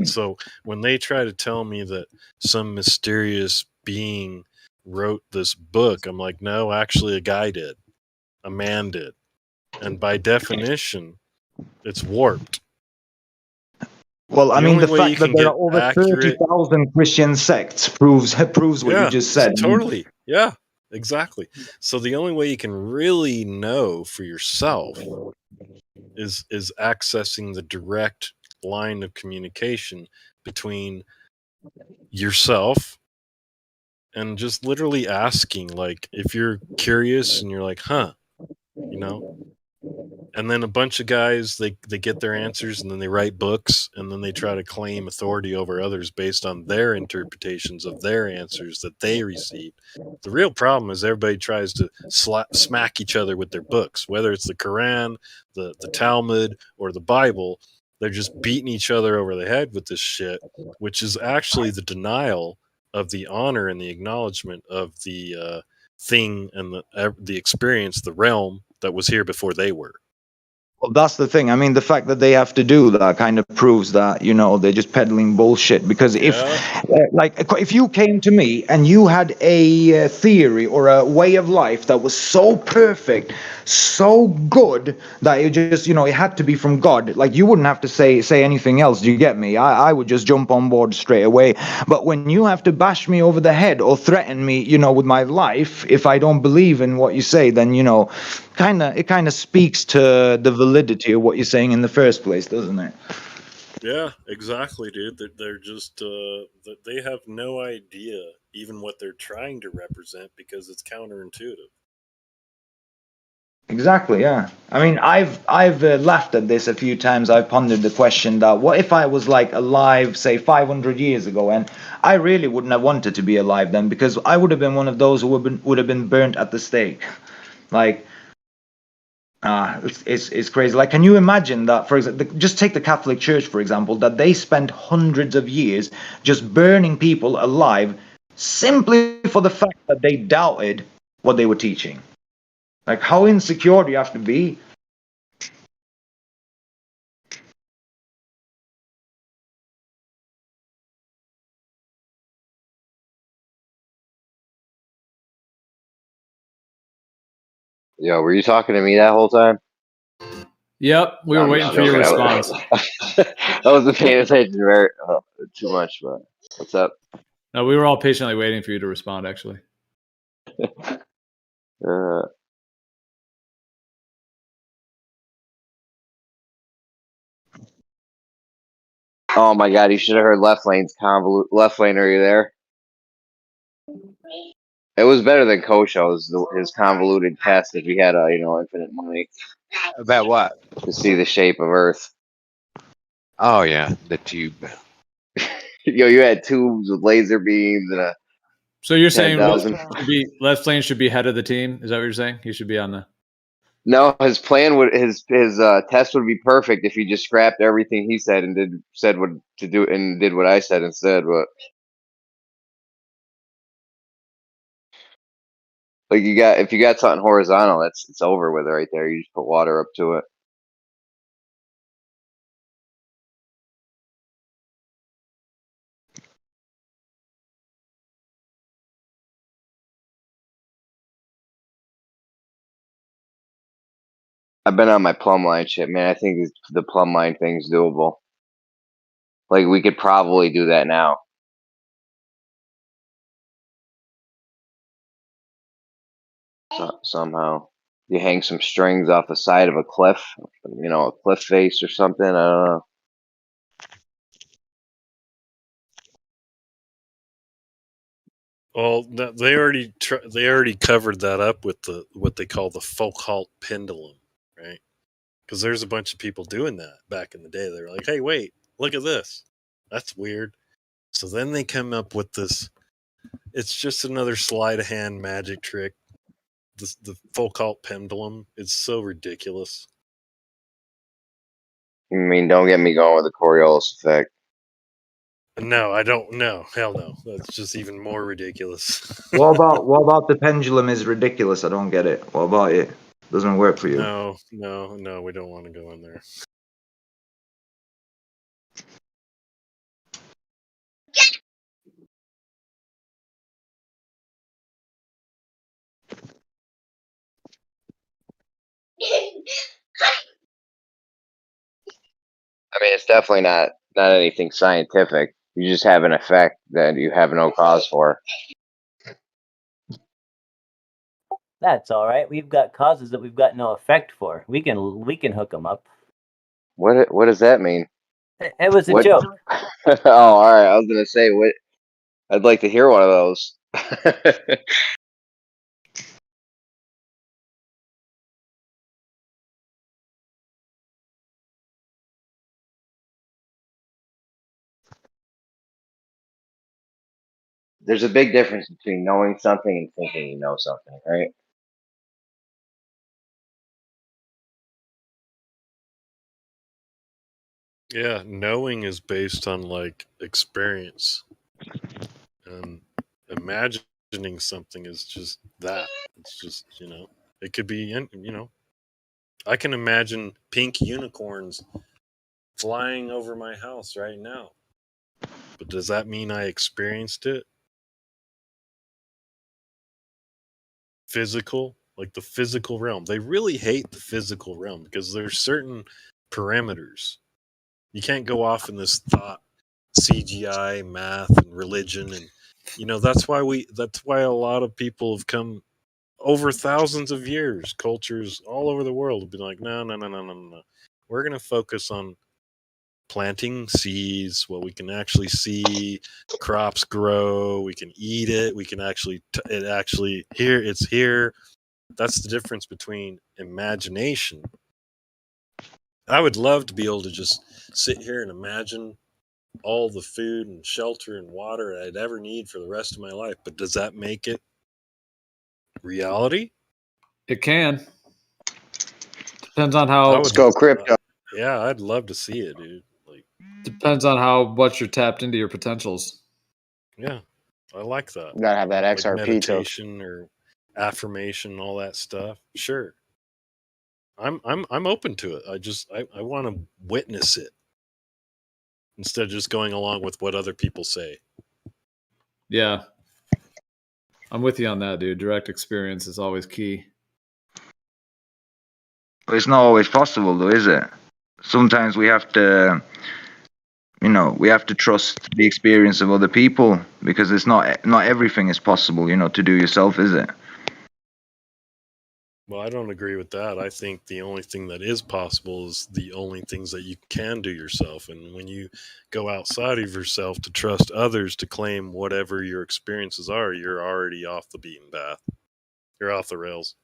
So when they try to tell me that some mysterious being wrote this book, I'm like, no, actually a guy did. A man did. And by definition, it's warped. Well, I mean, the way you fact that can there get are over accurate 30,000 Christian sects proves what you just said. Totally. Yeah, exactly. So the only way you can really know for yourself is accessing the direct line of communication between yourself and just literally asking, like, if you're curious and you're like, huh, you know, and then a bunch of guys, they get their answers and then they write books and then they try to claim authority over others based on their interpretations of their answers that they received. The real problem is everybody tries to smack each other with their books, whether it's the Quran, the Talmud, or the Bible. They're just beating each other over the head with this shit, which is actually the denial of the honor and the acknowledgement of the thing and the experience, the realm that was here before they were. Well, that's the thing. I mean, the fact that they have to do that kind of proves that, you know, they're just peddling bullshit. Because if you came to me and you had a theory or a way of life that was so perfect, so good that it just, you know, it had to be from God, like you wouldn't have to say anything else. Do you get me? I would just jump on board straight away. But when you have to bash me over the head or threaten me, you know, with my life, if I don't believe in what you say, then, you know, it kind of speaks to the validity of what you're saying in the first place, doesn't it? Yeah, exactly, dude. They're just they have no idea even what they're trying to represent because it's counterintuitive. Exactly, yeah. I mean, I've laughed at this a few times. I've pondered the question that what if I was like alive, say 500 years ago, and I really wouldn't have wanted to be alive then, because I would have been one of those who would have been burnt at the stake, like. It's crazy. Like, can you imagine that, for example, just take the Catholic Church, for example, that they spent hundreds of years just burning people alive simply for the fact that they doubted what they were teaching? Like, how insecure do you have to be? Yo, were you talking to me that whole time? Yep, we were waiting for your response. I wasn't paying attention very too much, but what's up? No, we were all patiently waiting for you to respond, actually. Oh my god, you should have heard Left Lane's convolute. Left Lane, are you there? It was better than Kosho's, his convoluted test if he had infinite money. About what? To see the shape of Earth. Oh yeah, the tube. Yo, you had tubes with laser beams and a. So you're saying Left Lane should be head of the team? Is that what you're saying? He should be on the. No, his plan would his test would be perfect if he just scrapped everything he said and did what I said instead. But like if you got something horizontal, it's over with right there. You just put water up to it. I've been on my plumb line shit, man. I think the plumb line thing's doable. Like we could probably do that now. Somehow. You hang some strings off the side of a cliff, a cliff face or something. I don't know. Well, they already covered that up with what they call the Foucault pendulum, right? Because there's a bunch of people doing that back in the day. They were like, "Hey, wait, look at this. That's weird." So then they come up with this. It's just another sleight of hand magic trick. The Foucault pendulum. It's so ridiculous. I mean, don't get me going with the Coriolis effect. No, I don't. No, hell no. That's just even more ridiculous. What about the pendulum is ridiculous? I don't get it. What about it? Doesn't work for you. No, we don't want to go in there. I mean, it's definitely not anything scientific. You just have an effect that you have no cause for. That's all right. We've got causes that we've got no effect for. We can hook them up. What does that mean? It was a What? joke. Oh, all right. I was gonna say what. I'd like to hear one of those. There's a big difference between knowing something and thinking you know something, right? Yeah, knowing is based on like experience, and imagining something is just that. It's just it could be I can imagine pink unicorns flying over my house right now, but does that mean I experienced it? Physical, like the physical realm. They really hate the physical realm because there's certain parameters. You can't go off in this thought, CGI, math, and religion, and that's why a lot of people have come over thousands of years. Cultures all over the world have been like, no, no, no, no, no, no. We're gonna focus on planting seeds, what we can actually see, crops grow, we can eat it, we can actually it's here. That's the difference between imagination. I would love to be able to just sit here and imagine all the food and shelter and water I'd ever need for the rest of my life, but does that make it reality? It can. Depends on how. Let's go crypto. Yeah, I'd love to see it, dude. Like, depends on how much you're tapped into your potentials. Yeah, I like that. You gotta have that XRP like meditation or affirmation, all that stuff. Sure, I'm open to it. I want to witness it instead of just going along with what other people say. Yeah, I'm with you on that, dude. Direct experience is always key. But it's not always possible, though, is it? Sometimes we have to, we have to trust the experience of other people because it's not everything is possible, to do yourself, is it? Well, I don't agree with that. I think the only thing that is possible is the only things that you can do yourself. And when you go outside of yourself to trust others to claim whatever your experiences are, you're already off the beaten path. You're off the rails.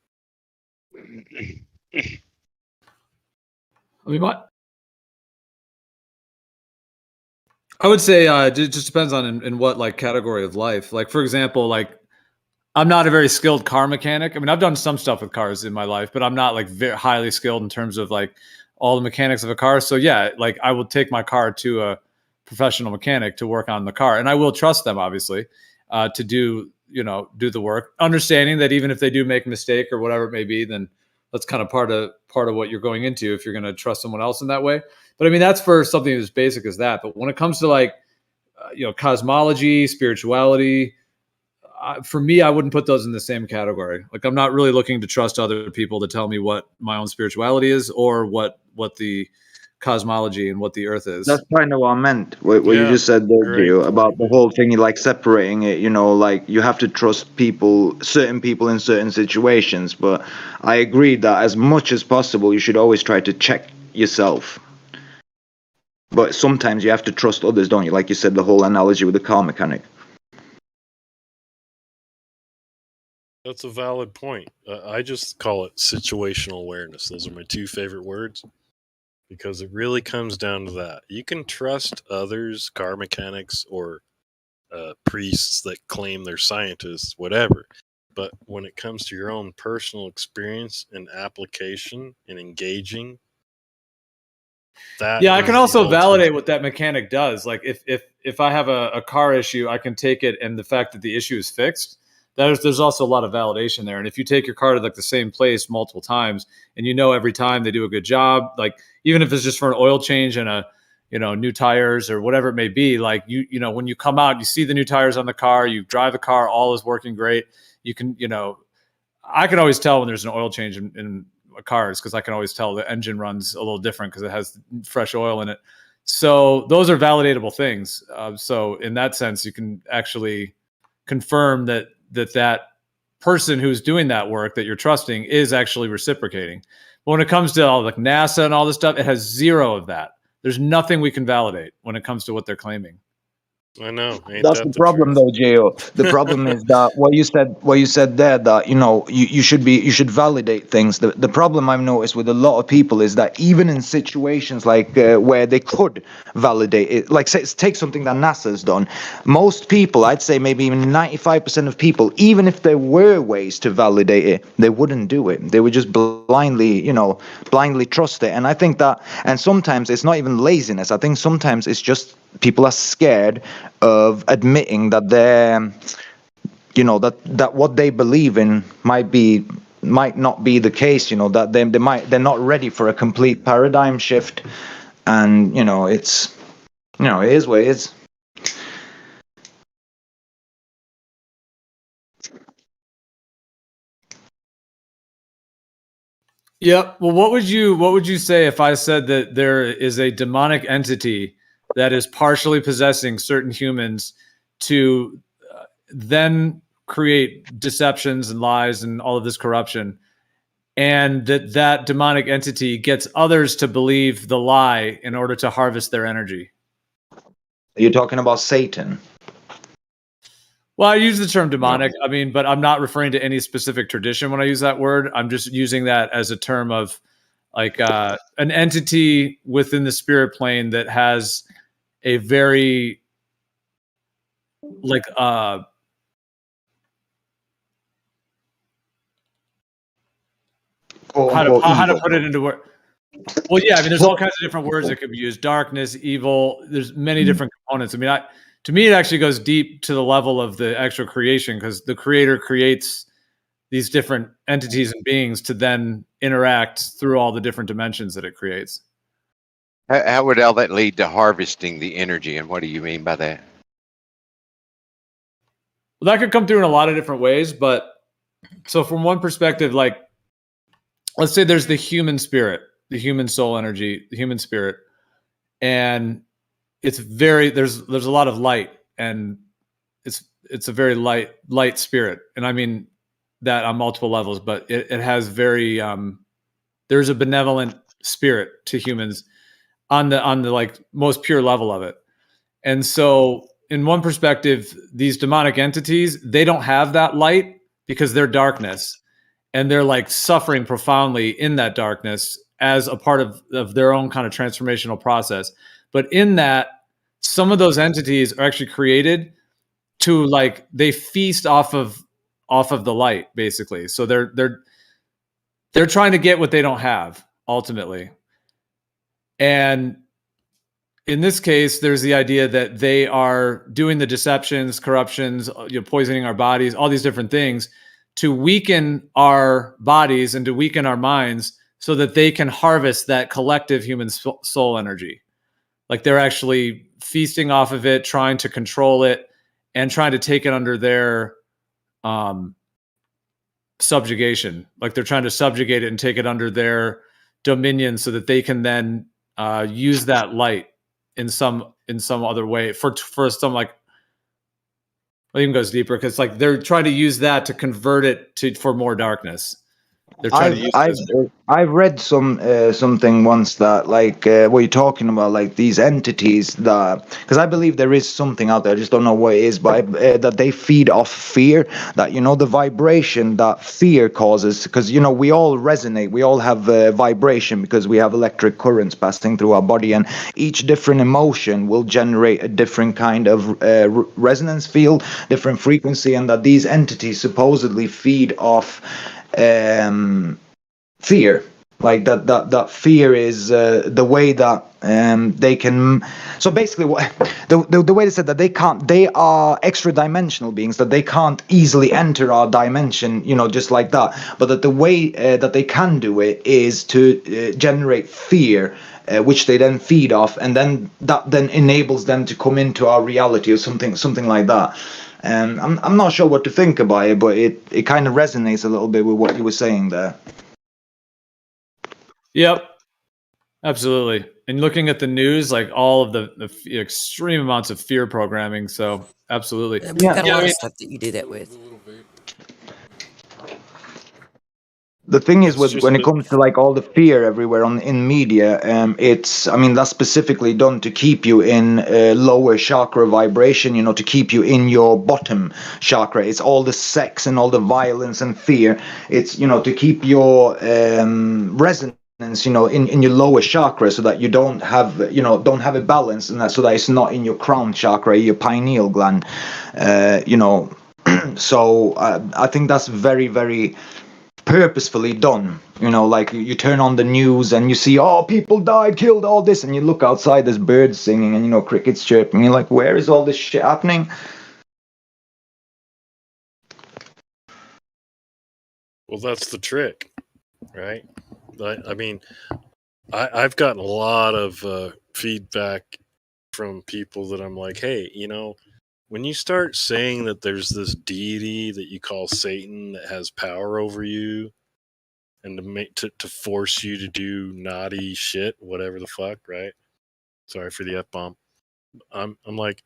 I mean, I would say it just depends on in what like category of life. Like, for example, like I'm not a very skilled car mechanic. I mean, I've done some stuff with cars in my life, but I'm not like very highly skilled in terms of like all the mechanics of a car. So yeah, like I will take my car to a professional mechanic to work on the car, and I will trust them obviously to do the work, understanding that even if they do make a mistake or whatever it may be, then that's kind of part of what you're going into if you're going to trust someone else in that way. But I mean, that's for something as basic as that. But when it comes to like cosmology, spirituality, for me, I wouldn't put those in the same category. Like, I'm not really looking to trust other people to tell me what my own spirituality is or what the cosmology and what the earth is. That's kind of what I meant. What you just said there, Gio, about the whole thing, like separating it. Like you have to trust certain people in certain situations. But I agree that as much as possible, you should always try to check yourself. But sometimes you have to trust others, don't you? Like you said, the whole analogy with the car mechanic. That's a valid point. I just call it situational awareness. Those are my two favorite words because it really comes down to that. You can trust others, car mechanics, or priests that claim they're scientists, whatever. But when it comes to your own personal experience and application and engaging, Yeah, I can also validate what that mechanic does. Like if I have a car issue, I can take it, and the fact that the issue is fixed, there's also a lot of validation there. And if you take your car to like the same place multiple times, and you know every time they do a good job, like even if it's just for an oil change and a new tires or whatever it may be, like you know when you come out, you see the new tires on the car, you drive the car, all is working great. You can I can always tell when there's an oil change in cars because I can always tell the engine runs a little different because it has fresh oil in it. So those are validatable things. So in that sense, you can actually confirm that person who's doing that work that you're trusting is actually reciprocating. But when it comes to all like NASA and all this stuff, it has zero of that. There's nothing we can validate when it comes to what they're claiming. I know. That's the problem, though, Gio. The problem is that what you said there, that you should validate things. The problem I've noticed with a lot of people is that even in situations like where they could validate it, like say, take something that NASA's done, most people, I'd say maybe even 95% of people, even if there were ways to validate it, they wouldn't do it. They would just blindly trust it. And I think that, and sometimes it's not even laziness. I think sometimes it's just people are scared of admitting that they're, that what they believe in might not be the case. That they're not ready for a complete paradigm shift, and it is what it is. Yep. Well, what would you say if I said that there is a demonic entity that is partially possessing certain humans to then create deceptions and lies and all of this corruption, and that demonic entity gets others to believe the lie in order to harvest their energy? You're talking about Satan? Well, I use the term demonic. I mean, but I'm not referring to any specific tradition when I use that word. I'm just using that as a term of like an entity within the spirit plane that has a very like how to put it into word. Well, yeah, I mean, there's all kinds of different words that could be used. Darkness, evil. There's many different components. I mean, to me, it actually goes deep to the level of the actual creation, because the creator creates these different entities and beings to then interact through all the different dimensions that it creates. How would all that lead to harvesting the energy, and what do you mean by that? Well, that could come through in a lot of different ways, but so from one perspective, like let's say there's the human spirit, the human soul energy, the human spirit, and it's there's a lot of light, and it's a very light spirit, and I mean that on multiple levels, but it has very there's a benevolent spirit to humans on the like most pure level of it. And so in one perspective, these demonic entities, they don't have that light because they're darkness, and they're like suffering profoundly in that darkness as a part of their own kind of transformational process. But in that, some of those entities are actually created to like, they feast off of the light, basically. So they're trying to get what they don't have ultimately. And in this case, there's the idea that they are doing the deceptions, corruptions, poisoning our bodies, all these different things to weaken our bodies and to weaken our minds so that they can harvest that collective human soul energy. Like they're actually feasting off of it, trying to control it, and trying to take it under their subjugation. Like they're trying to subjugate it and take it under their dominion so that they can then use that light in some other way for some, like, it even goes deeper because like they're trying to use that to convert it for more darkness. They're trying to use I've read something once that like what you're talking about, like these entities that, because I believe there is something out there, I just don't know what it is, but that they feed off fear, that the vibration that fear causes, because we all resonate, we all have vibration because we have electric currents passing through our body, and each different emotion will generate a different kind of resonance field, different frequency, and that these entities supposedly feed off fear, Like that fear is the way that they can. So basically, what the way they said that they can't, they are extra dimensional beings, that they can't easily enter our dimension, you know, just like that. But that the way that they can do it is to generate fear, which they then feed off, and then that then enables them to come into our reality or something like that. And I'm not sure what to think about it, but it kind of resonates a little bit with what you were saying there. Yep, absolutely. And looking at the news, like all of the extreme amounts of fear programming. So absolutely. We've got a lot of stuff that you do that with. The thing is, when it comes to like all the fear everywhere in media, it's, I mean, that's specifically done to keep you in lower chakra vibration, you know, to keep you in your bottom chakra. It's all the sex and all the violence and fear. It's, you know, to keep your resonance, you know, in your lower chakra, so that you don't have a balance, and that so that it's not in your crown chakra, your pineal gland, you know. So I think that's very, very purposefully done, you know. Like you turn on the news and you see, oh, people died, killed, all this, and you look outside, there's birds singing and, you know, crickets chirping. You're like, where is all this shit happening? Well, that's the trick, right? I mean, I've gotten a lot of feedback from people that I'm like, hey, you know, when you start saying that there's this deity that you call Satan that has power over you and to force you to do naughty shit, whatever the fuck, right? Sorry for the F-bomb. I'm like,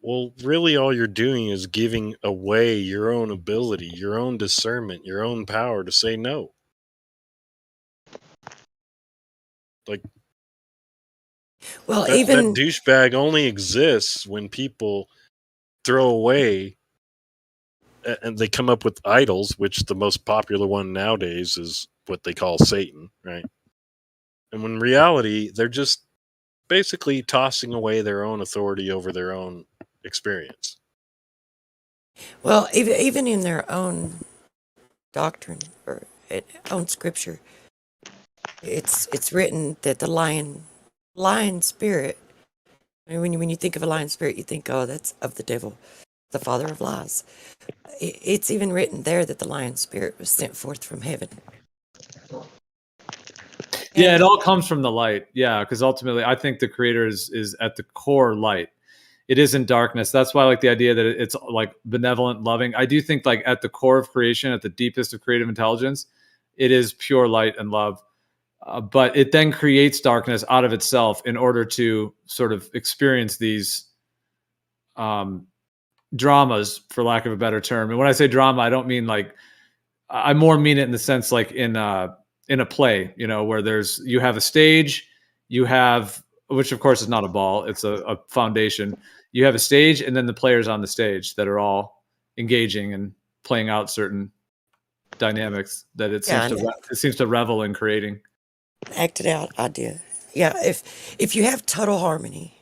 well, really all you're doing is giving away your own ability, your own discernment, your own power to say no. Like, well, that douchebag only exists when people throw away and they come up with idols, which the most popular one nowadays is what they call Satan, right? And when in reality, they're just basically tossing away their own authority over their own experience. Well, even in their own doctrine or own scripture, it's written that the lion spirit. I mean, when you think of a lion spirit, you think, oh, that's of the devil, the father of lies. It's even written there that the lion spirit was sent forth from heaven. Yeah, it all comes from the light. Yeah, because ultimately, I think the creator is at the core light. It isn't darkness. That's why I like the idea that it's like benevolent, loving. I do think like at the core of creation, at the deepest of creative intelligence, it is pure light and love. But it then creates darkness out of itself in order to sort of experience these dramas, for lack of a better term. And when I say drama, I don't mean like, I more mean it in the sense like in a play, you know, where you have a stage, you have, which of course is not a ball, it's a foundation. You have a stage, and then the players on the stage that are all engaging and playing out certain dynamics that it seems to revel in creating. Acted out idea. Yeah, if you have total harmony,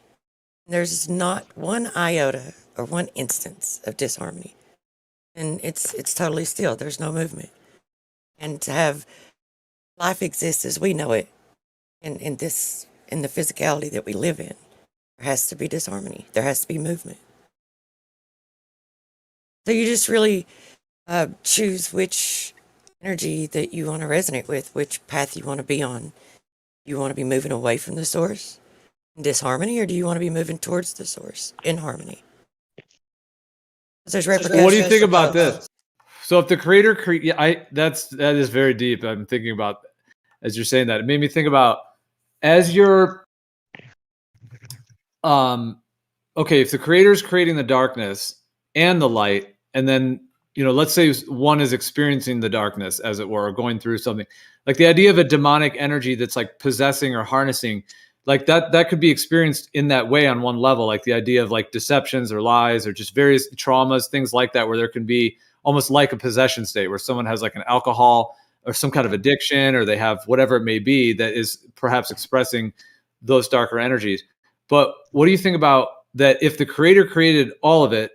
there's not one iota or one instance of disharmony, and it's totally still. There's no movement. And to have life exist as we know it in the physicality that we live in, there has to be disharmony. There has to be movement. So you just really choose which energy that you want to resonate with, which path you want to be on. You want to be moving away from the source in disharmony, or do you want to be moving towards the source in harmony? There's repercussions. What do you think about this? So if the creator that is very deep. I'm thinking about, as you're saying that, it made me think about, as you're okay, if the creator is creating the darkness and the light, and then, you know, let's say one is experiencing the darkness, as it were, or going through something, like the idea of a demonic energy that's like possessing or harnessing, like that could be experienced in that way on one level, like the idea of like deceptions or lies or just various traumas, things like that, where there can be almost like a possession state where someone has like an alcohol or some kind of addiction, or they have whatever it may be that is perhaps expressing those darker energies. But what do you think about that? If the creator created all of it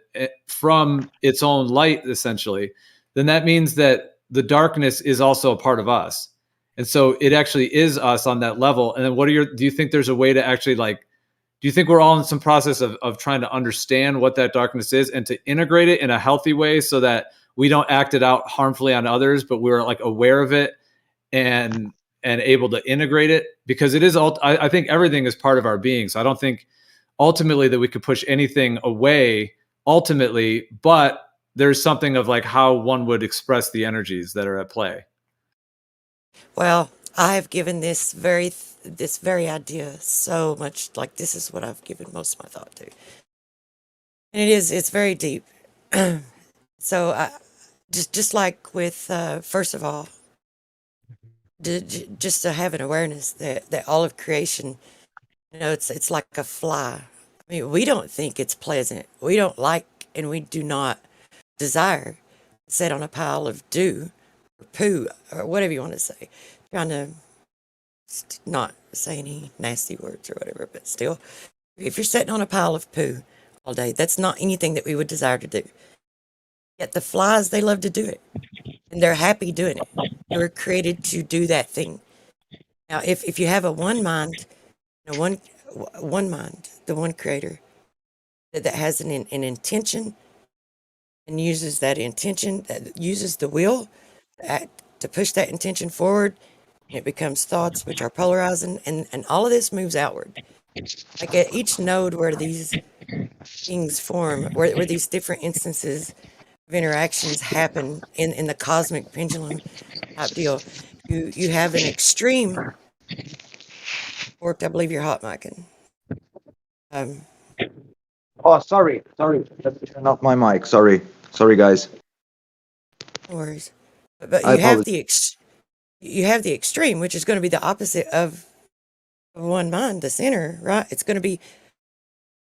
from its own light, essentially, then that means that the darkness is also a part of us. And so it actually is us on that level. And then do you think there's a way to actually do you think we're all in some process of trying to understand what that darkness is and to integrate it in a healthy way so that we don't act it out harmfully on others, but we're like aware of it and able to integrate it? Because it is I think everything is part of our being. So I don't think ultimately that we could push anything away ultimately, but there's something of like how one would express the energies that are at play. Well, I have given this very idea so much, like this is what I've given most of my thought to. And it's very deep. So I just like with first of all, just to have an awareness that all of creation, it's like a fly. I mean, we don't think it's pleasant. We don't like, and we do not desire to sit on a pile of dew or poo or whatever you want to say. Trying to not say any nasty words or whatever, but still, if you're sitting on a pile of poo all day, that's not anything that we would desire to do. Yet the flies, they love to do it, and they're happy doing it. They were created to do that thing. Now, if you have a one mind, one mind, the one creator that has an intention and uses that intention, that uses the will to push that intention forward, and it becomes thoughts which are polarizing, and all of this moves outward. Like at each node where these things form, where these different instances of interactions happen in the cosmic pendulum type deal, you have an extreme. Worked, I believe you're hot micing. Oh, sorry. Let me turn off my mic. Sorry, guys. No worries. But you have the extreme, which is going to be the opposite of one mind, the center, right? It's going to be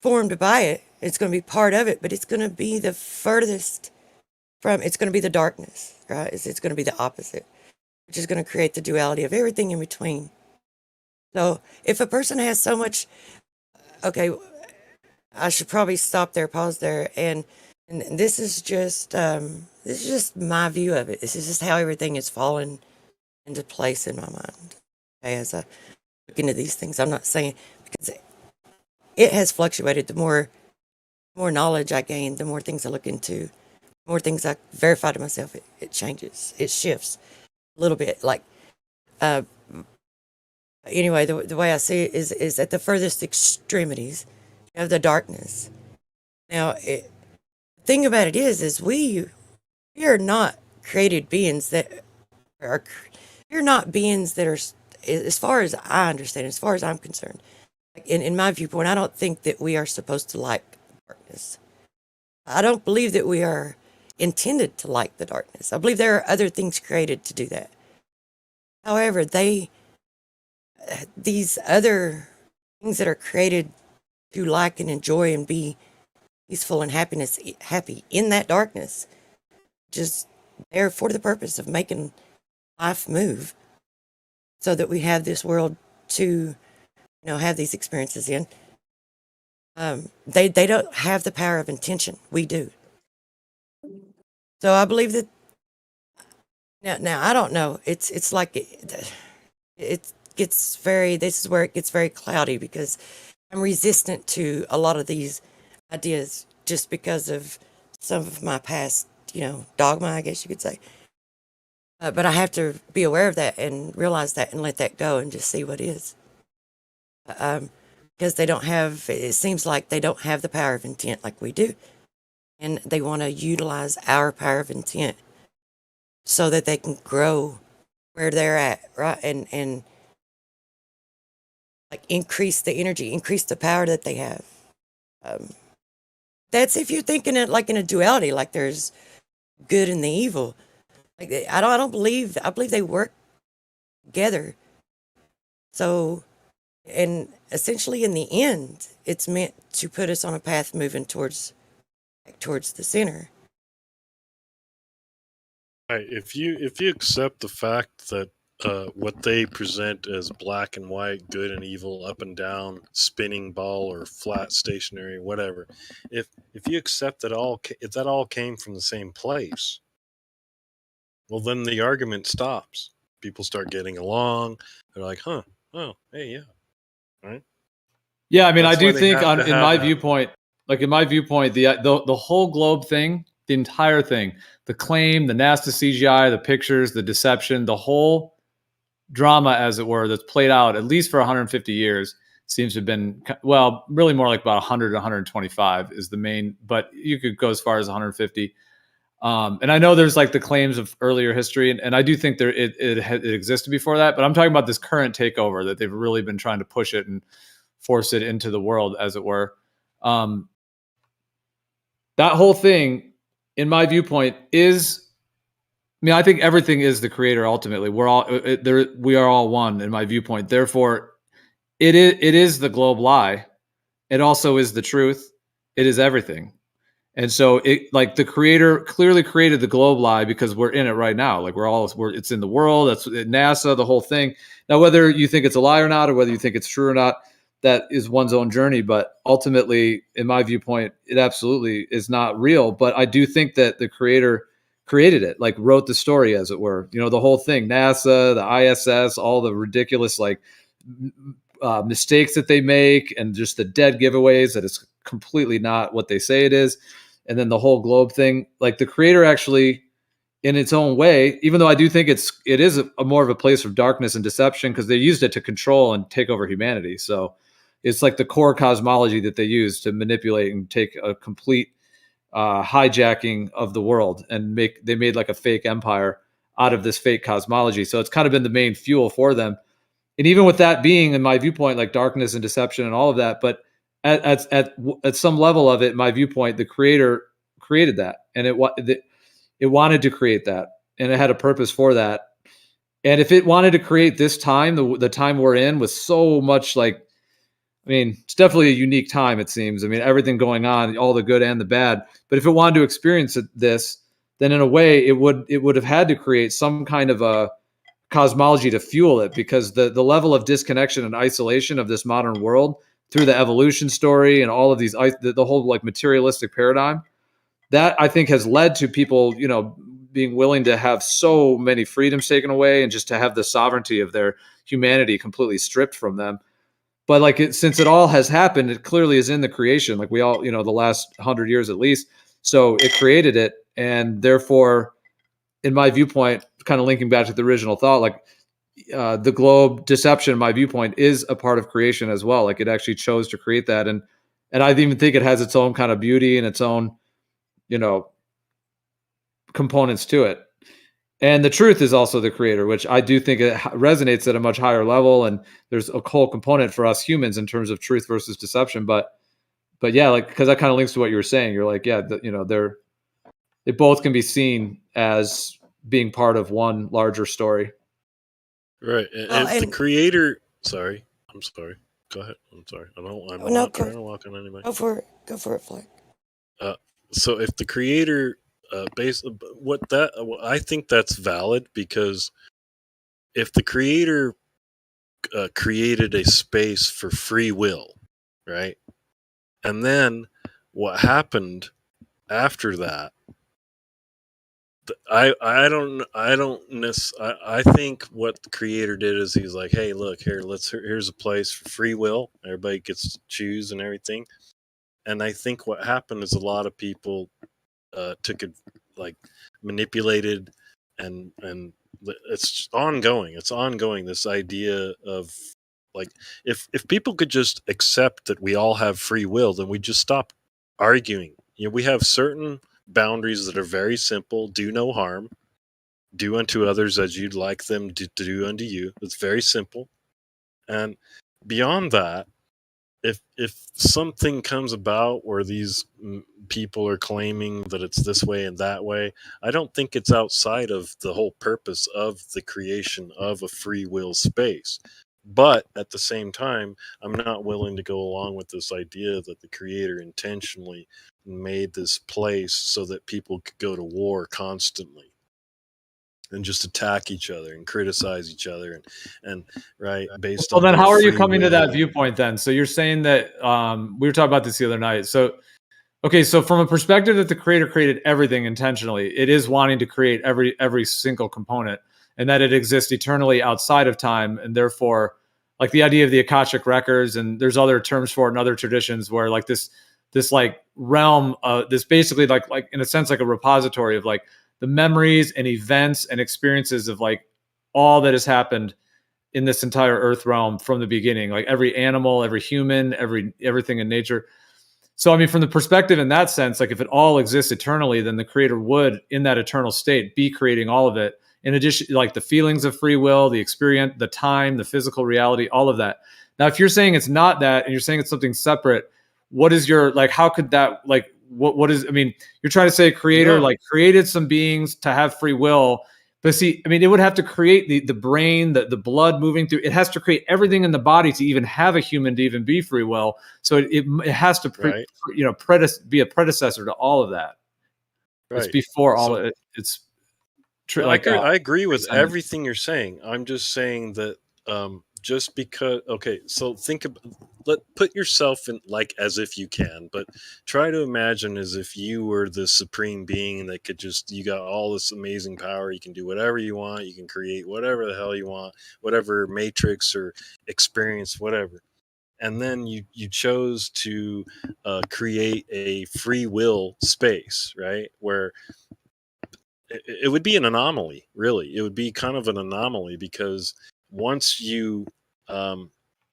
formed by it. It's going to be part of it, but it's going to be the furthest from. It's going to be the darkness, right? It's going to be the opposite, which is going to create the duality of everything in between. So if a person has so much, okay, I should probably stop there, pause there, and this is just my view of it. This is just how everything is fallen into place in my mind. Okay, as I look into these things, I'm not saying because it has fluctuated. The more knowledge I gain, the more things I look into, the more things I verify to myself. It changes, it shifts a little bit. Like, anyway, the way I see it is at the furthest extremities of the darkness. Now, the thing about it is we are not created beings that are. We're not beings that are, as far as I understand, as far as I'm concerned, in my viewpoint, I don't think that we are supposed to like darkness. I don't believe that we are intended to like the darkness. I believe there are other things created to do that. However, these other things that are created to like and enjoy and be peaceful and happy in that darkness, just there for the purpose of making life move so that we have this world to have these experiences in. They don't have the power of intention. We do. So I believe that now I don't know. It's like it gets very, this is where it gets very cloudy because I'm resistant to a lot of these ideas just because of some of my past, dogma, I guess you could say. But I have to be aware of that and realize that and let that go and just see what is. Because it seems like they don't have the power of intent like we do. And they want to utilize our power of intent so that they can grow where they're at, right? And like increase the energy, increase the power that they have. That's if you're thinking it like in a duality, like there's good and the evil. Like I believe they work together. So, and essentially in the end, it's meant to put us on a path moving towards the center. Right. If you accept the fact that what they present as black and white, good and evil, up and down, spinning ball or flat, stationary, whatever, if you accept that if that all came from the same place, well, then the argument stops. people start getting along. They're like, huh, oh, hey, yeah, right. Yeah, I mean, That's I do why they think have to in have my that. viewpoint, like in my viewpoint, the whole globe thing, the entire thing, the claim, the NASA CGI, the pictures, the deception, the whole drama, as it were, that's played out at least for 150 years seems to have been, well, really more like about 100 to 125 is the main, but you could go as far as 150. And I know there's like the claims of earlier history, and I do think there it existed before that, but I'm talking about this current takeover that they've really been trying to push it and force it into the world, as it were. That whole thing, in my viewpoint, is, I mean, I think everything is the creator. Ultimately, we are all one, in my viewpoint. Therefore, it is the globe lie. It also is the truth. It is everything. And so like the creator clearly created the globe lie because we're in it right now. Like it's in the world. That's NASA, the whole thing. Now, whether you think it's a lie or not, or whether you think it's true or not, that is one's own journey. But ultimately, in my viewpoint, it absolutely is not real. But I do think that the creator created it, like wrote the story, as it were. You know, the whole thing, NASA, the ISS, all the ridiculous like mistakes that they make, and just the dead giveaways that it's completely not what they say it is. And then the whole globe thing, like the creator actually, in its own way, even though I do think it is a more of a place of darkness and deception, because they used it to control and take over humanity. So it's like the core cosmology that they use to manipulate and take a complete hijacking of the world, and they made like a fake empire out of this fake cosmology. So it's kind of been the main fuel for them. And even with that being, in my viewpoint, like darkness and deception and all of that, but at some level of it, in my viewpoint, the creator created that, and it wanted to create that, and it had a purpose for that. And if it wanted to create this time, the time we're in, with so much, like, I mean, it's definitely a unique time, it seems. I mean, everything going on, all the good and the bad. But if it wanted to experience this, then in a way, it would have had to create some kind of a cosmology to fuel it, because the level of disconnection and isolation of this modern world through the evolution story and all of these, the whole like materialistic paradigm, that I think has led to people, you know, being willing to have so many freedoms taken away, and just to have the sovereignty of their humanity completely stripped from them. But like since it all has happened, it clearly is in the creation, like we all, you know, the last 100 years at least. So it created it, and therefore, in my viewpoint, kind of linking back to the original thought, like the globe deception, in my viewpoint, is a part of creation as well. Like it actually chose to create that, and I even think it has its own kind of beauty and its own, you know, components to it. And the truth is also the creator, which I do think it resonates at a much higher level. And there's a whole component for us humans in terms of truth versus deception. But yeah, like, because that kind of links to what you were saying. You're like, yeah, you know, they both can be seen as being part of one larger story. Right. And if the creator, sorry, I'm sorry. Go ahead. I'm sorry. I'm not trying to walk on anybody. Go for it, Fleck. So if the creator, I think that's valid, because if the creator created a space for free will, right, and then what happened after that, I think what the creator did is he's like, hey, look here, here's a place for free will. Everybody gets to choose and everything. And I think what happened is a lot of people took it, like, manipulated, and it's ongoing. It's ongoing. This idea of, like, if people could just accept that we all have free will, then we just stop arguing. You know, we have certain boundaries that are very simple: do no harm, do unto others as you'd like them to do unto you. It's very simple. And beyond that, if something comes about where these people are claiming that it's this way and that way, I don't think it's outside of the whole purpose of the creation of a free will space. But at the same time, I'm not willing to go along with this idea that the creator intentionally made this place so that people could go to war constantly and just attack each other and criticize each other and right, based on. Well, then how are you free coming to will. that viewpoint then? So you're saying that we were talking about this the other night. So okay, so from a perspective that the creator created everything intentionally, it is wanting to create every single component. and that it exists eternally outside of time, and therefore, like the idea of the Akashic records, and there's other terms for it in other traditions where like this like realm, this basically like in a sense like a repository of like the memories and events and experiences of like all that has happened in this entire earth realm from the beginning, like every animal, every human, everything in nature. So I mean, from the perspective in that sense, like if it all exists eternally, then the creator would in that eternal state be creating all of it, in addition, like the feelings of free will, the experience, the time, the physical reality, all of that. Now if you're saying it's not that and you're saying it's something separate, what is your, like, how could that, like, what is, I mean, you're trying to say creator like created some beings to have free will, but see, I mean, it would have to create the brain, the blood moving through. It has to create everything in the body to even have a human, to even be free will. So it has to, be a predecessor to all of that. It's before all of it. It's true. Like I agree with everything you're saying. I'm just saying that just because, okay, so put yourself in like as if you can, but try to imagine as if you were the supreme being that could just, you got all this amazing power, you can do whatever you want, you can create whatever the hell you want, whatever matrix or experience, whatever. And then you chose to create a free will space, right? Where it would be an anomaly, really. It would be kind of an anomaly because once you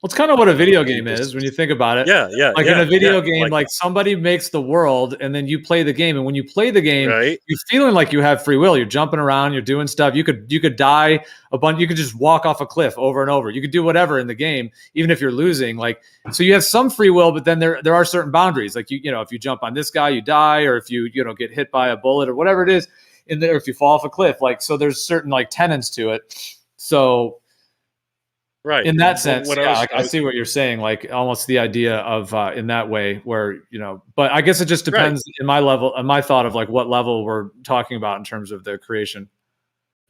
it's kind of what a video game is when you think about it. Yeah. Like in a video game, like somebody makes the world and then you play the game. And when you play the game, you're feeling like you have free will. You're jumping around, you're doing stuff. You could die a bunch. You could just walk off a cliff over and over. You could do whatever in the game, even if you're losing. Like, so you have some free will, but then there are certain boundaries. Like you know, if you jump on this guy, you die, or if you get hit by a bullet or whatever it is in there, if you fall off a cliff, like, so there's certain like tenets to it. So in that sense, I see what you're saying, like almost the idea of in that way where, but I guess it just depends in my level, my thought of like what level we're talking about in terms of the creation.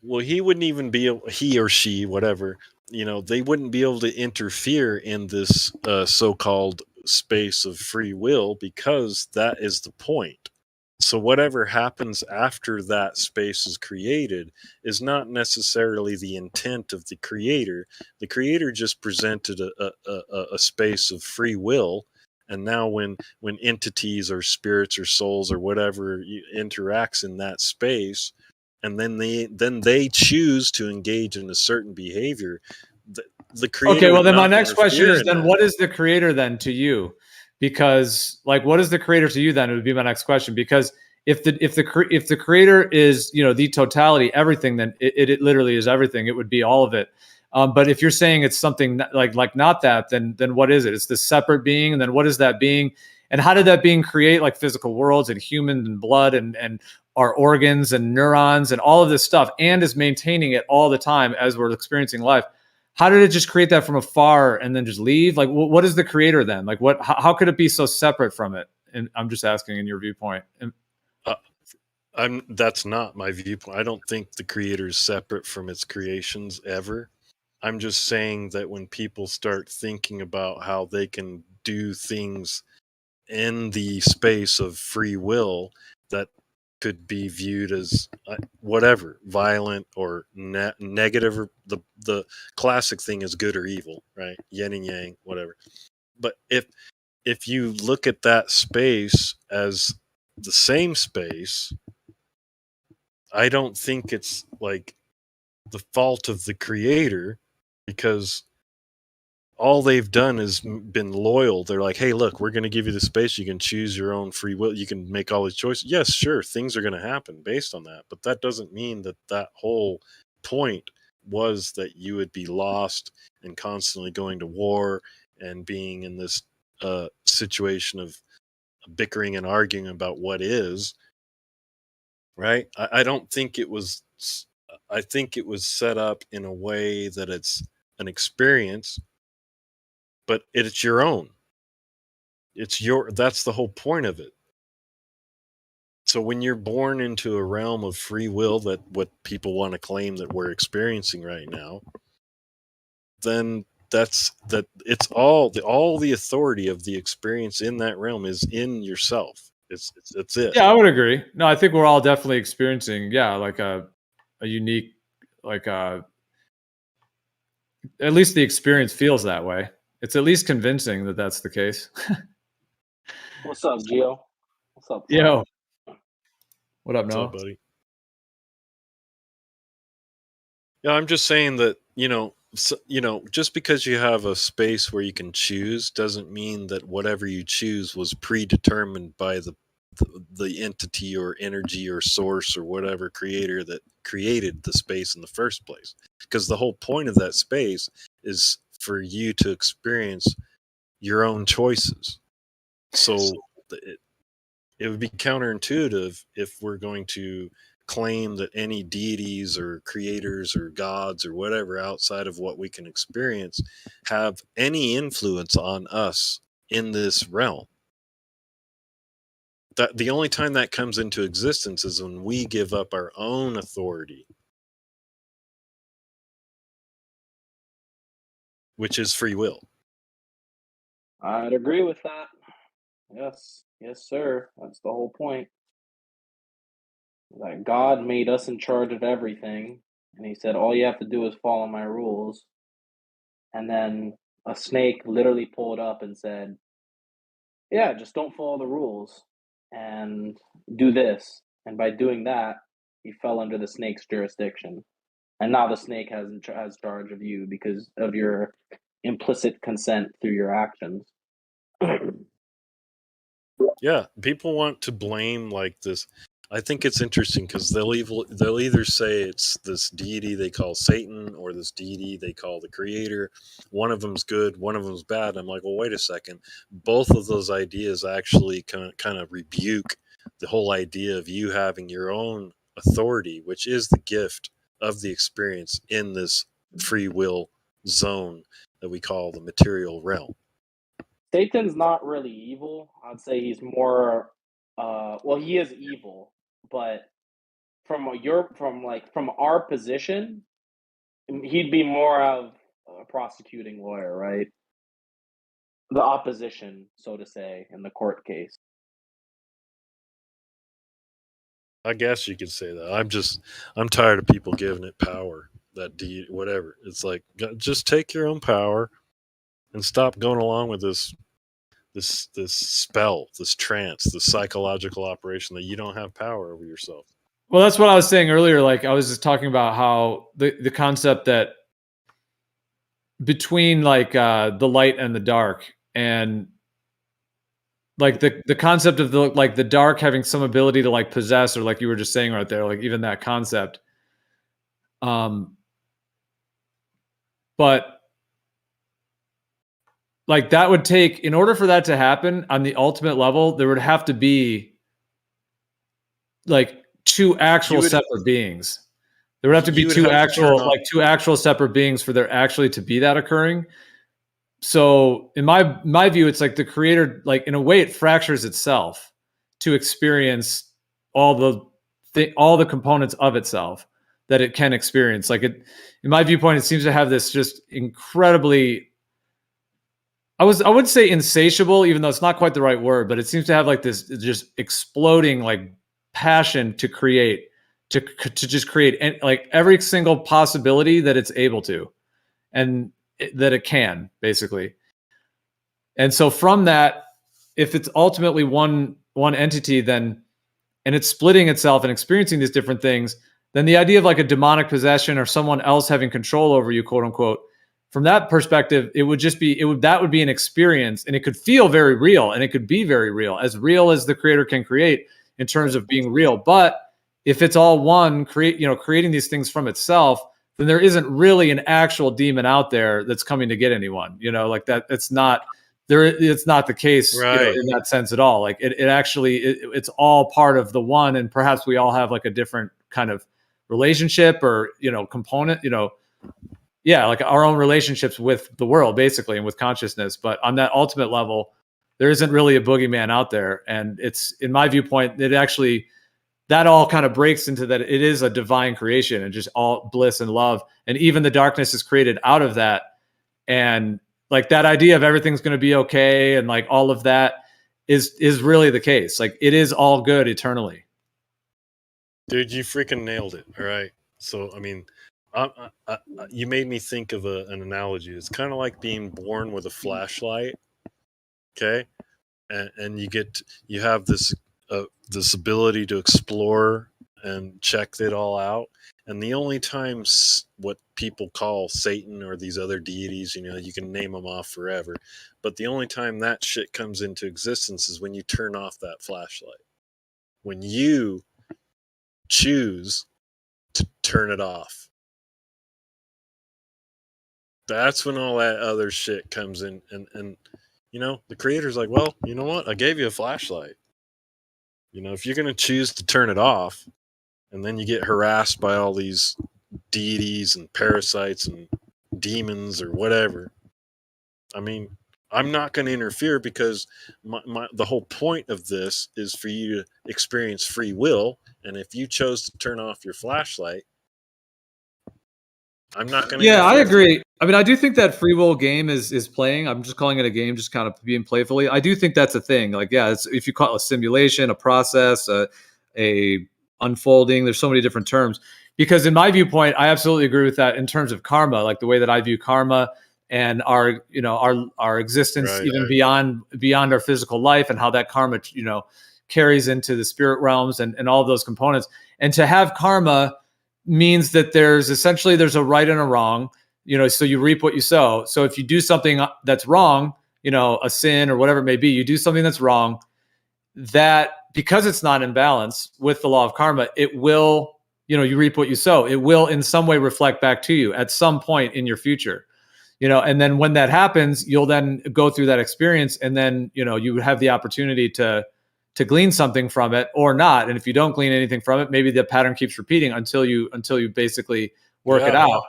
Well, he wouldn't even be, he or she, whatever, they wouldn't be able to interfere in this so-called space of free will because that is the point. So whatever happens after that space is created is not necessarily the intent of the creator. The creator just presented a space of free will, and now when entities or spirits or souls or whatever interacts in that space, and then they choose to engage in a certain behavior, the creator. Okay, well then my next question is then what is the creator then to you? Because like, what is the creator to you then? It would be my next question. Because if the creator is the totality, everything, then it literally is everything. It would be all of it. But if you're saying it's something like not that, then what is it? It's this separate being, and then what is that being? And how did that being create like physical worlds and human and blood and our organs and neurons and all of this stuff, and is maintaining it all the time as we're experiencing life? How did it just create that from afar and then just leave? Like, what is the creator then? Like, how could it be so separate from it? And I'm just asking in your viewpoint. That's not my viewpoint. I don't think the creator is separate from its creations ever. I'm just saying that when people start thinking about how they can do things in the space of free will that could be viewed as whatever, violent or negative, or the classic thing is good or evil, right? Yin and yang, whatever. But if you look at that space as the same space, I don't think it's like the fault of the creator, because all they've done is been loyal. They're like, hey, look, we're going to give you the space. You can choose your own free will. You can make all these choices. Yes, sure, things are going to happen based on that. But that doesn't mean that whole point was that you would be lost and constantly going to war and being in this situation of bickering and arguing about what is. Right? I don't think it was. I think it was set up in a way that it's an experience, but it's your own. That's the whole point of it. So when you're born into a realm of free will, that what people want to claim that we're experiencing right now, then it's all the authority of the experience in that realm is in yourself. It's it. Yeah, I would agree. No, I think we're all definitely experiencing, like a unique at least the experience feels that way. It's at least convincing that that's the case. What's up, Gio? What's up, Yo. What up, What's Noah? up, buddy? Yeah, I'm just saying that, just because you have a space where you can choose doesn't mean that whatever you choose was predetermined by the entity or energy or source or whatever creator that created the space in the first place. Because the whole point of that space is for you to experience your own choices. So it would be counterintuitive if we're going to claim that any deities or creators or gods or whatever outside of what we can experience have any influence on us in this realm. That the only time that comes into existence is when we give up our own authority, which is free will. I'd agree with that. Yes, sir. That's the whole point. That God made us in charge of everything, and he said, all you have to do is follow my rules. And then a snake literally pulled up and said, yeah, just don't follow the rules and do this. And by doing that, he fell under the snake's jurisdiction. And now the snake has charge of you because of your implicit consent through your actions. Yeah, people want to blame like this. I think it's interesting because they'll either say it's this deity they call Satan or this deity they call the creator. One of them's good, one of them's bad. I'm like, well, wait a second. Both of those ideas actually kind of rebuke the whole idea of you having your own authority, which is the gift of the experience in this free will zone that we call the material realm. Satan's not really evil. I'd say he's more well, he is evil, but from our position, he'd be more of a prosecuting lawyer, right? The opposition, so to say, in the court case. I guess you could say that. I'm tired of people giving it power. Whatever. It's like, just take your own power and stop going along with this spell, this trance, this psychological operation that you don't have power over yourself. Well, that's what I was saying earlier. Like I was just talking about how the concept that between like the light and the dark, and like the concept of the dark having some ability to like possess, or like you were just saying right there, like even that concept. But like that would take, in order for that to happen on the ultimate level, there would have to be like two actual separate beings. There would have to be two actual separate beings for there actually to be that occurring. So in my view, it's like the creator, like in a way, it fractures itself to experience all the components of itself that it can experience. Like it, in my viewpoint, it seems to have this just incredibly, I would say insatiable, even though it's not quite the right word, but it seems to have like this just exploding like passion to create, to just create like every single possibility that it's able to, and that it can, basically. And so from that, if it's ultimately one entity, then, and it's splitting itself and experiencing these different things, then the idea of like a demonic possession or someone else having control over you, quote unquote, from that perspective, that would be an experience, and it could feel very real, and it could be very real as the creator can create in terms of being real. But if it's all one, creating these things from itself, then there isn't really an actual demon out there that's coming to get anyone, like that. It's not there. It's not the case, right, in that sense at all. Like it actually, it's all part of the one. And perhaps we all have like a different kind of relationship or, component, like our own relationships with the world, basically, and with consciousness. But on that ultimate level, there isn't really a boogeyman out there. And it's, in my viewpoint, that all kind of breaks into that it is a divine creation and just all bliss and love. And even the darkness is created out of that. And like that idea of everything's going to be okay, and like all of that is really the case. Like it is all good eternally. Dude, you freaking nailed it. All right. So, I mean, You made me think of an analogy. It's kind of like being born with a flashlight, okay, and you have this ability to explore and check it all out. And the only times what people call Satan or these other deities, you can name them off forever, but the only time that shit comes into existence is when you turn off that flashlight. When you choose to turn it off, that's when all that other shit comes in. And the creator's like, well, you know what? I gave you a flashlight. If you're going to choose to turn it off, and then you get harassed by all these deities and parasites and demons or whatever, I mean, I'm not going to interfere, because the whole point of this is for you to experience free will. And if you chose to turn off your flashlight, I'm not going to. Yeah, I agree. I mean, I do think that free will game is playing. I'm just calling it a game, just kind of being playfully. I do think that's a thing. Like, yeah, if you call it a simulation, a process, a unfolding, there's so many different terms. Because in my viewpoint, I absolutely agree with that in terms of karma, like the way that I view karma and our existence, Right, even right. beyond our physical life, and how that karma, carries into the spirit realms and all of those components. And to have karma means that there's a right and a wrong, so you reap what you sow. So if you do something that's wrong, a sin or whatever it may be, you do something that's wrong, that because it's not in balance with the law of karma, it will, you reap what you sow. It will in some way reflect back to you at some point in your future, and then when that happens, you'll then go through that experience, and then, you would have the opportunity to glean something from it or not. And if you don't glean anything from it, maybe the pattern keeps repeating until you basically work it out.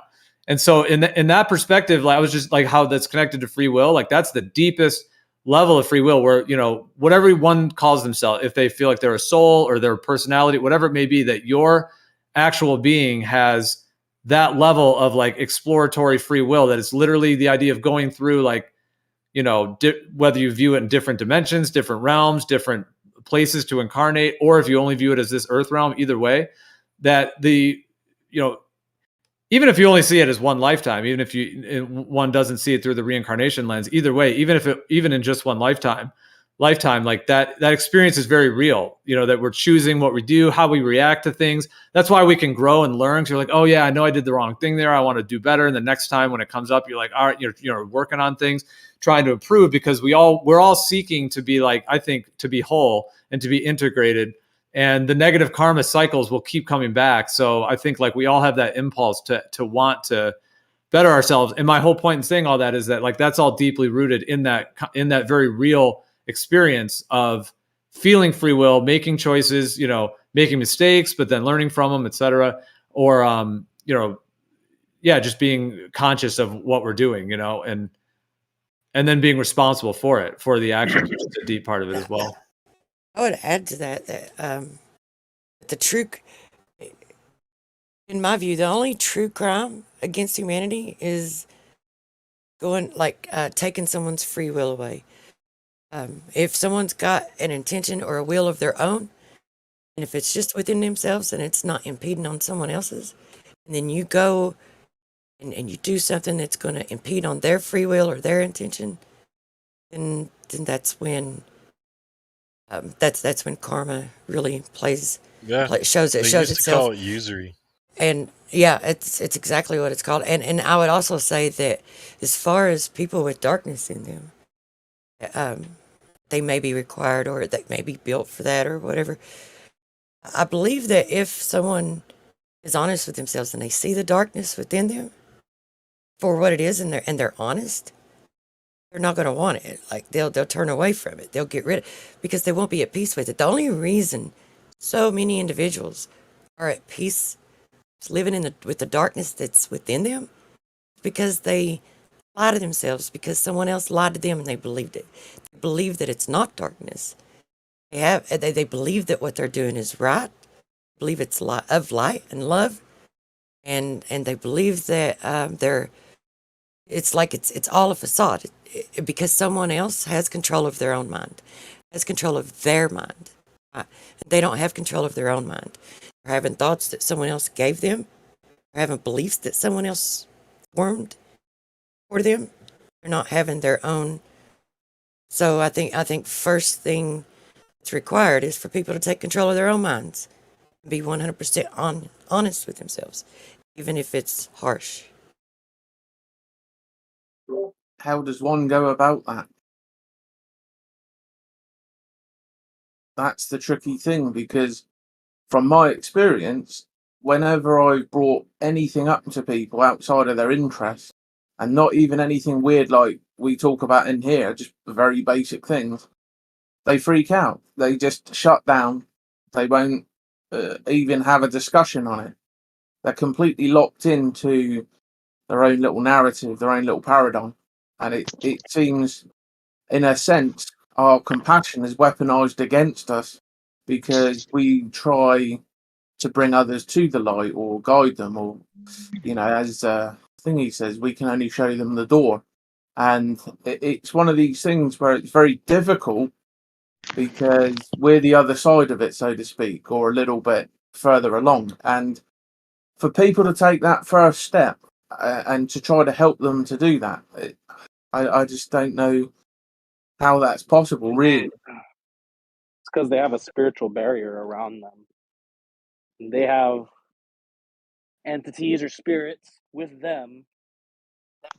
And so in that perspective, like, I was just like, how that's connected to free will, like that's the deepest level of free will, where, whatever one calls themselves, if they feel like they're a soul or their personality, whatever it may be, that your actual being has that level of like exploratory free will, that it's literally the idea of going through, like, whether you view it in different dimensions, different realms, different places to incarnate, or if you only view it as this earth realm, either way, that even if you only see it as one lifetime, even if one doesn't see it through the reincarnation lens, either way, even in just one lifetime, like that experience is very real, that we're choosing what we do, how we react to things. That's why we can grow and learn. So you're like, oh yeah, I know I did the wrong thing there, I want to do better. And the next time when it comes up, you're like, all right, you're working on things, trying to improve, because we're all seeking to be, like, I think, to be whole and to be integrated. And the negative karma cycles will keep coming back. So I think, like, we all have that impulse to want to better ourselves. And my whole point in saying all that is that, like, that's all deeply rooted in that very real experience of feeling free will, making choices, making mistakes, but then learning from them, etc. Or, just being conscious of what we're doing, and then being responsible for it, for the actions, which is a deep part of it as well. I would add to that the true, in my view, the only true crime against humanity is taking someone's free will away. If someone's got an intention or a will of their own, and if it's just within themselves and it's not impeding on someone else's, and then you go and you do something that's going to impede on their free will or their intention, then that's when that's when karma really plays. Shows itself. Call it usury. And yeah, it's exactly what it's called. And I would also say that as far as people with darkness in them, they may be required, or they may be built for that, or whatever. I believe that if someone is honest with themselves and they see the darkness within them for what it is, and they're honest, they're not going to want it. Like, they'll turn away from it. They'll get rid of it because they won't be at peace with it. The only reason so many individuals are at peace living with the darkness that's within them, because they lie to themselves, because someone else lied to them and they believed it. They believe that it's not darkness. They believe that what they're doing is right. Believe it's of light and love, and they believe that it's like it's all a facade, because someone else has control of their own mind, has control of their mind. They don't have control of their own mind. They're having thoughts that someone else gave them, or having beliefs that someone else formed for them. They're not having their own. So I think first thing that's required is for people to take control of their own minds and be 100% honest with themselves, even if it's harsh. How does one go about that? That's the tricky thing, because from my experience, whenever I've brought anything up to people outside of their interest, and not even anything weird like we talk about in here, just very basic things, they freak out. They just shut down. They won't even have a discussion on it. They're completely locked into their own little narrative, their own little paradigm. And it seems, in a sense, our compassion is weaponized against us because we try to bring others to the light or guide them, or, as Thingy says, we can only show them the door. And it's one of these things where it's very difficult because we're the other side of it, so to speak, or a little bit further along. And for people to take that first step and to try to help them to do that, I just don't know how that's possible, really. It's because they have a spiritual barrier around them. They have entities or spirits with them that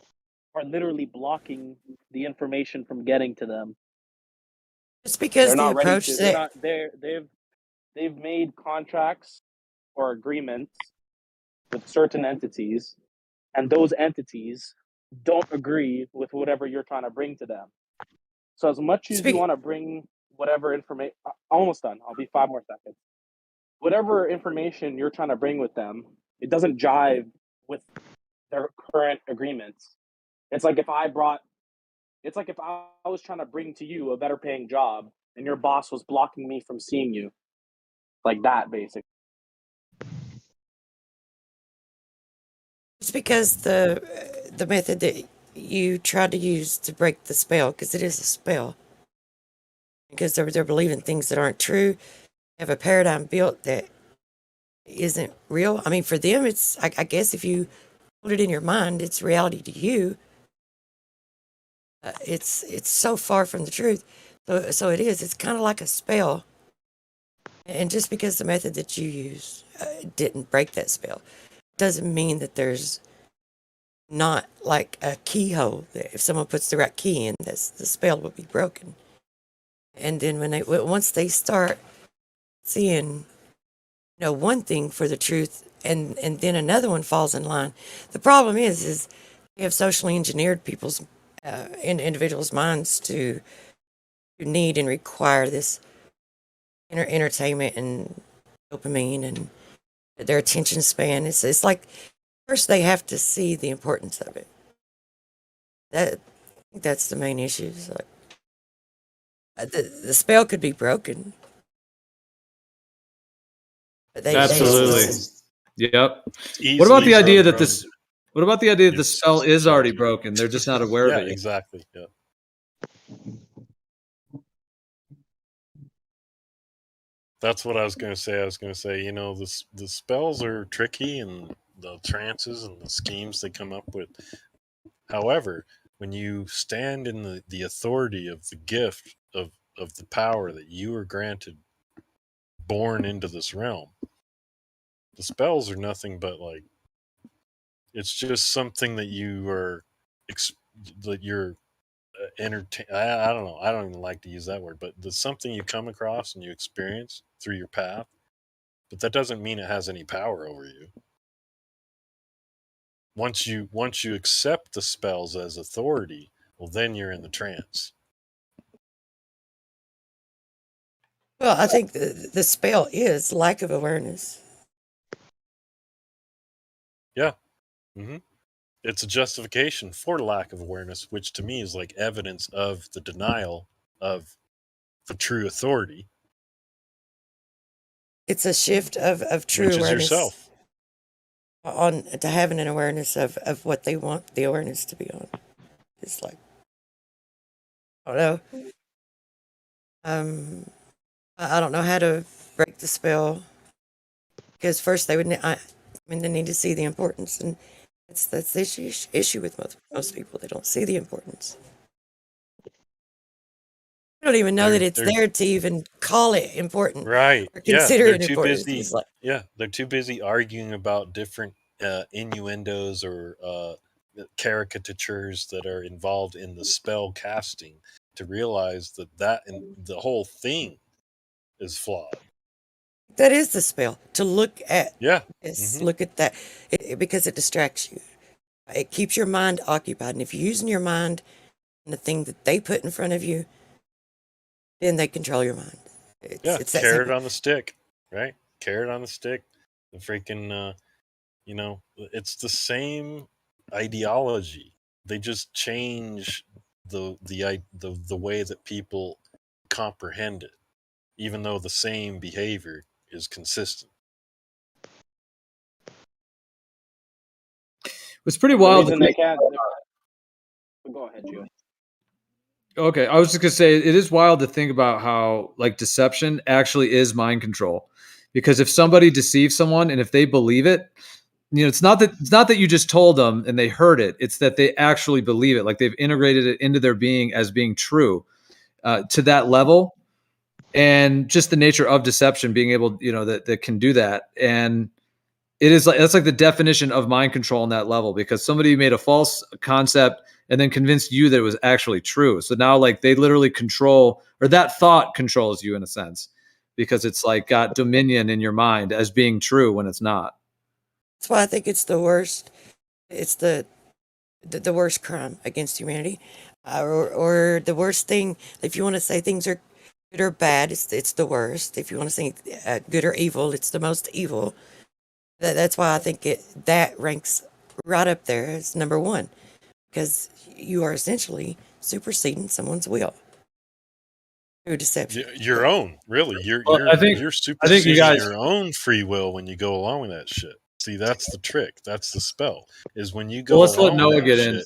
are literally blocking the information from getting to them. It's because they're the not ready approach to. that They've made contracts or agreements with certain entities, and those entities don't agree with whatever you're trying to bring to them. So as much as you want to bring whatever information, almost done. I'll be 5 more seconds. Whatever information you're trying to bring with them, it doesn't jive with their current agreements. It's like if I was trying to bring to you a better paying job and your boss was blocking me from seeing you. Like that, basically. it's because the method that you tried to use to break the spell, because it is a spell, because they're believing things that aren't true, have a paradigm built that isn't real. I mean, for them, it's I guess if you put it in your mind, it's reality to you. It's so far from the truth. So it is. It's kind of like a spell. And just because the method that you use didn't break that spell, doesn't mean that there's not like a keyhole that if someone puts the right key in, the spell will be broken. And then once they start seeing, one thing for the truth, and then another one falls in line. The problem is we have socially engineered people's individuals' minds to need and require this entertainment and dopamine and their attention span. It's like first they have to see the importance of it. That's the main issue. It's like, the spell could be broken. But Absolutely. Yep. What about the idea that this? What about the idea that the spell is already broken? They're just not aware of it yet. Exactly. Yeah. That's what I was going to say. I was going to say, the spells are tricky and the trances and the schemes they come up with. However, when you stand in the authority of the gift of the power that you are granted, born into this realm, the spells are nothing but it's just something that you are that you're entertain. I don't know. I don't even like to use that word, but there's something you come across and you experience through your path. But that doesn't mean it has any power over you. Once you accept the spells as authority, well, then you're in the trance. Well, I think the spell is lack of awareness. Yeah. Mm-hmm. It's a justification for lack of awareness, which to me is like evidence of the denial of the true authority. It's a shift of true which awareness. Is yourself. To having an awareness of what they want the awareness to be on. It's like, I don't know. I don't know how to break the spell, because first they would. I mean, they need to see the importance, and that's the issue with most people. They don't see the importance. They don't even know that it's there to even call it important, right? or Yeah, consider they're it too important. busy. It's like, Yeah, they're too busy arguing about different innuendos or caricatures that are involved in the spell casting to realize that and the whole thing is flawed. that is the spell. To look at Yeah. this, look at that, because it distracts you. It keeps your mind occupied, and if you're using your mind on the thing that they put in front of you, then they control your mind. It's that Carrot simple. on the stick, right? Carrot on the stick. The freaking, it's the same ideology. They just change the way that people comprehend it, even though the same behavior is consistent. It's pretty wild. The reason they can't. Go ahead, Joe. Okay, I was just gonna say it is wild to think about how like deception actually is mind control, because if somebody deceives someone and if they believe it, it's not that you just told them and they heard it. It's that they actually believe it, like they've integrated it into their being as being true to that level, and just the nature of deception, being able, that can do that, and it is like that's like the definition of mind control on that level, because somebody made a false concept and then convinced you that it was actually true. So now like they literally control, or that thought controls you in a sense, because it's like got dominion in your mind as being true when it's not. That's why I think it's the worst. It's the worst crime against humanity, or the worst thing. If you want to say things are good or bad, it's the worst. If you want to say good or evil, it's the most evil. That's why I think that ranks right up there as number one, because you are essentially superseding someone's will through deception. Your own, really. You're superseding your own free will when you go along with that shit. See, that's the trick. That's the spell. Is when you go Let's let along with Noah that get shit. in.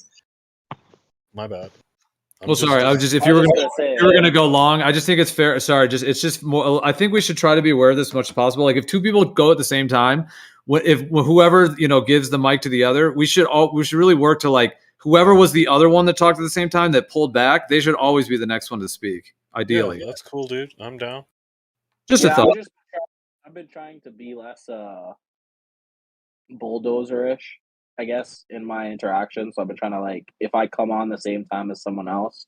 My bad. Sorry. If you were gonna go long, I just think it's fair. Sorry, it's just more. I think we should try to be aware of this as much as possible. Like if two people go at the same time, if whoever gives the mic to the other, we should really work to like whoever was the other one that talked at the same time that pulled back, they should always be the next one to speak. Ideally, that's cool, dude. I'm down. Just a thought. I've been trying to be less bulldozer-ish, I guess, in my interactions. So I've been trying to, like, if I come on the same time as someone else,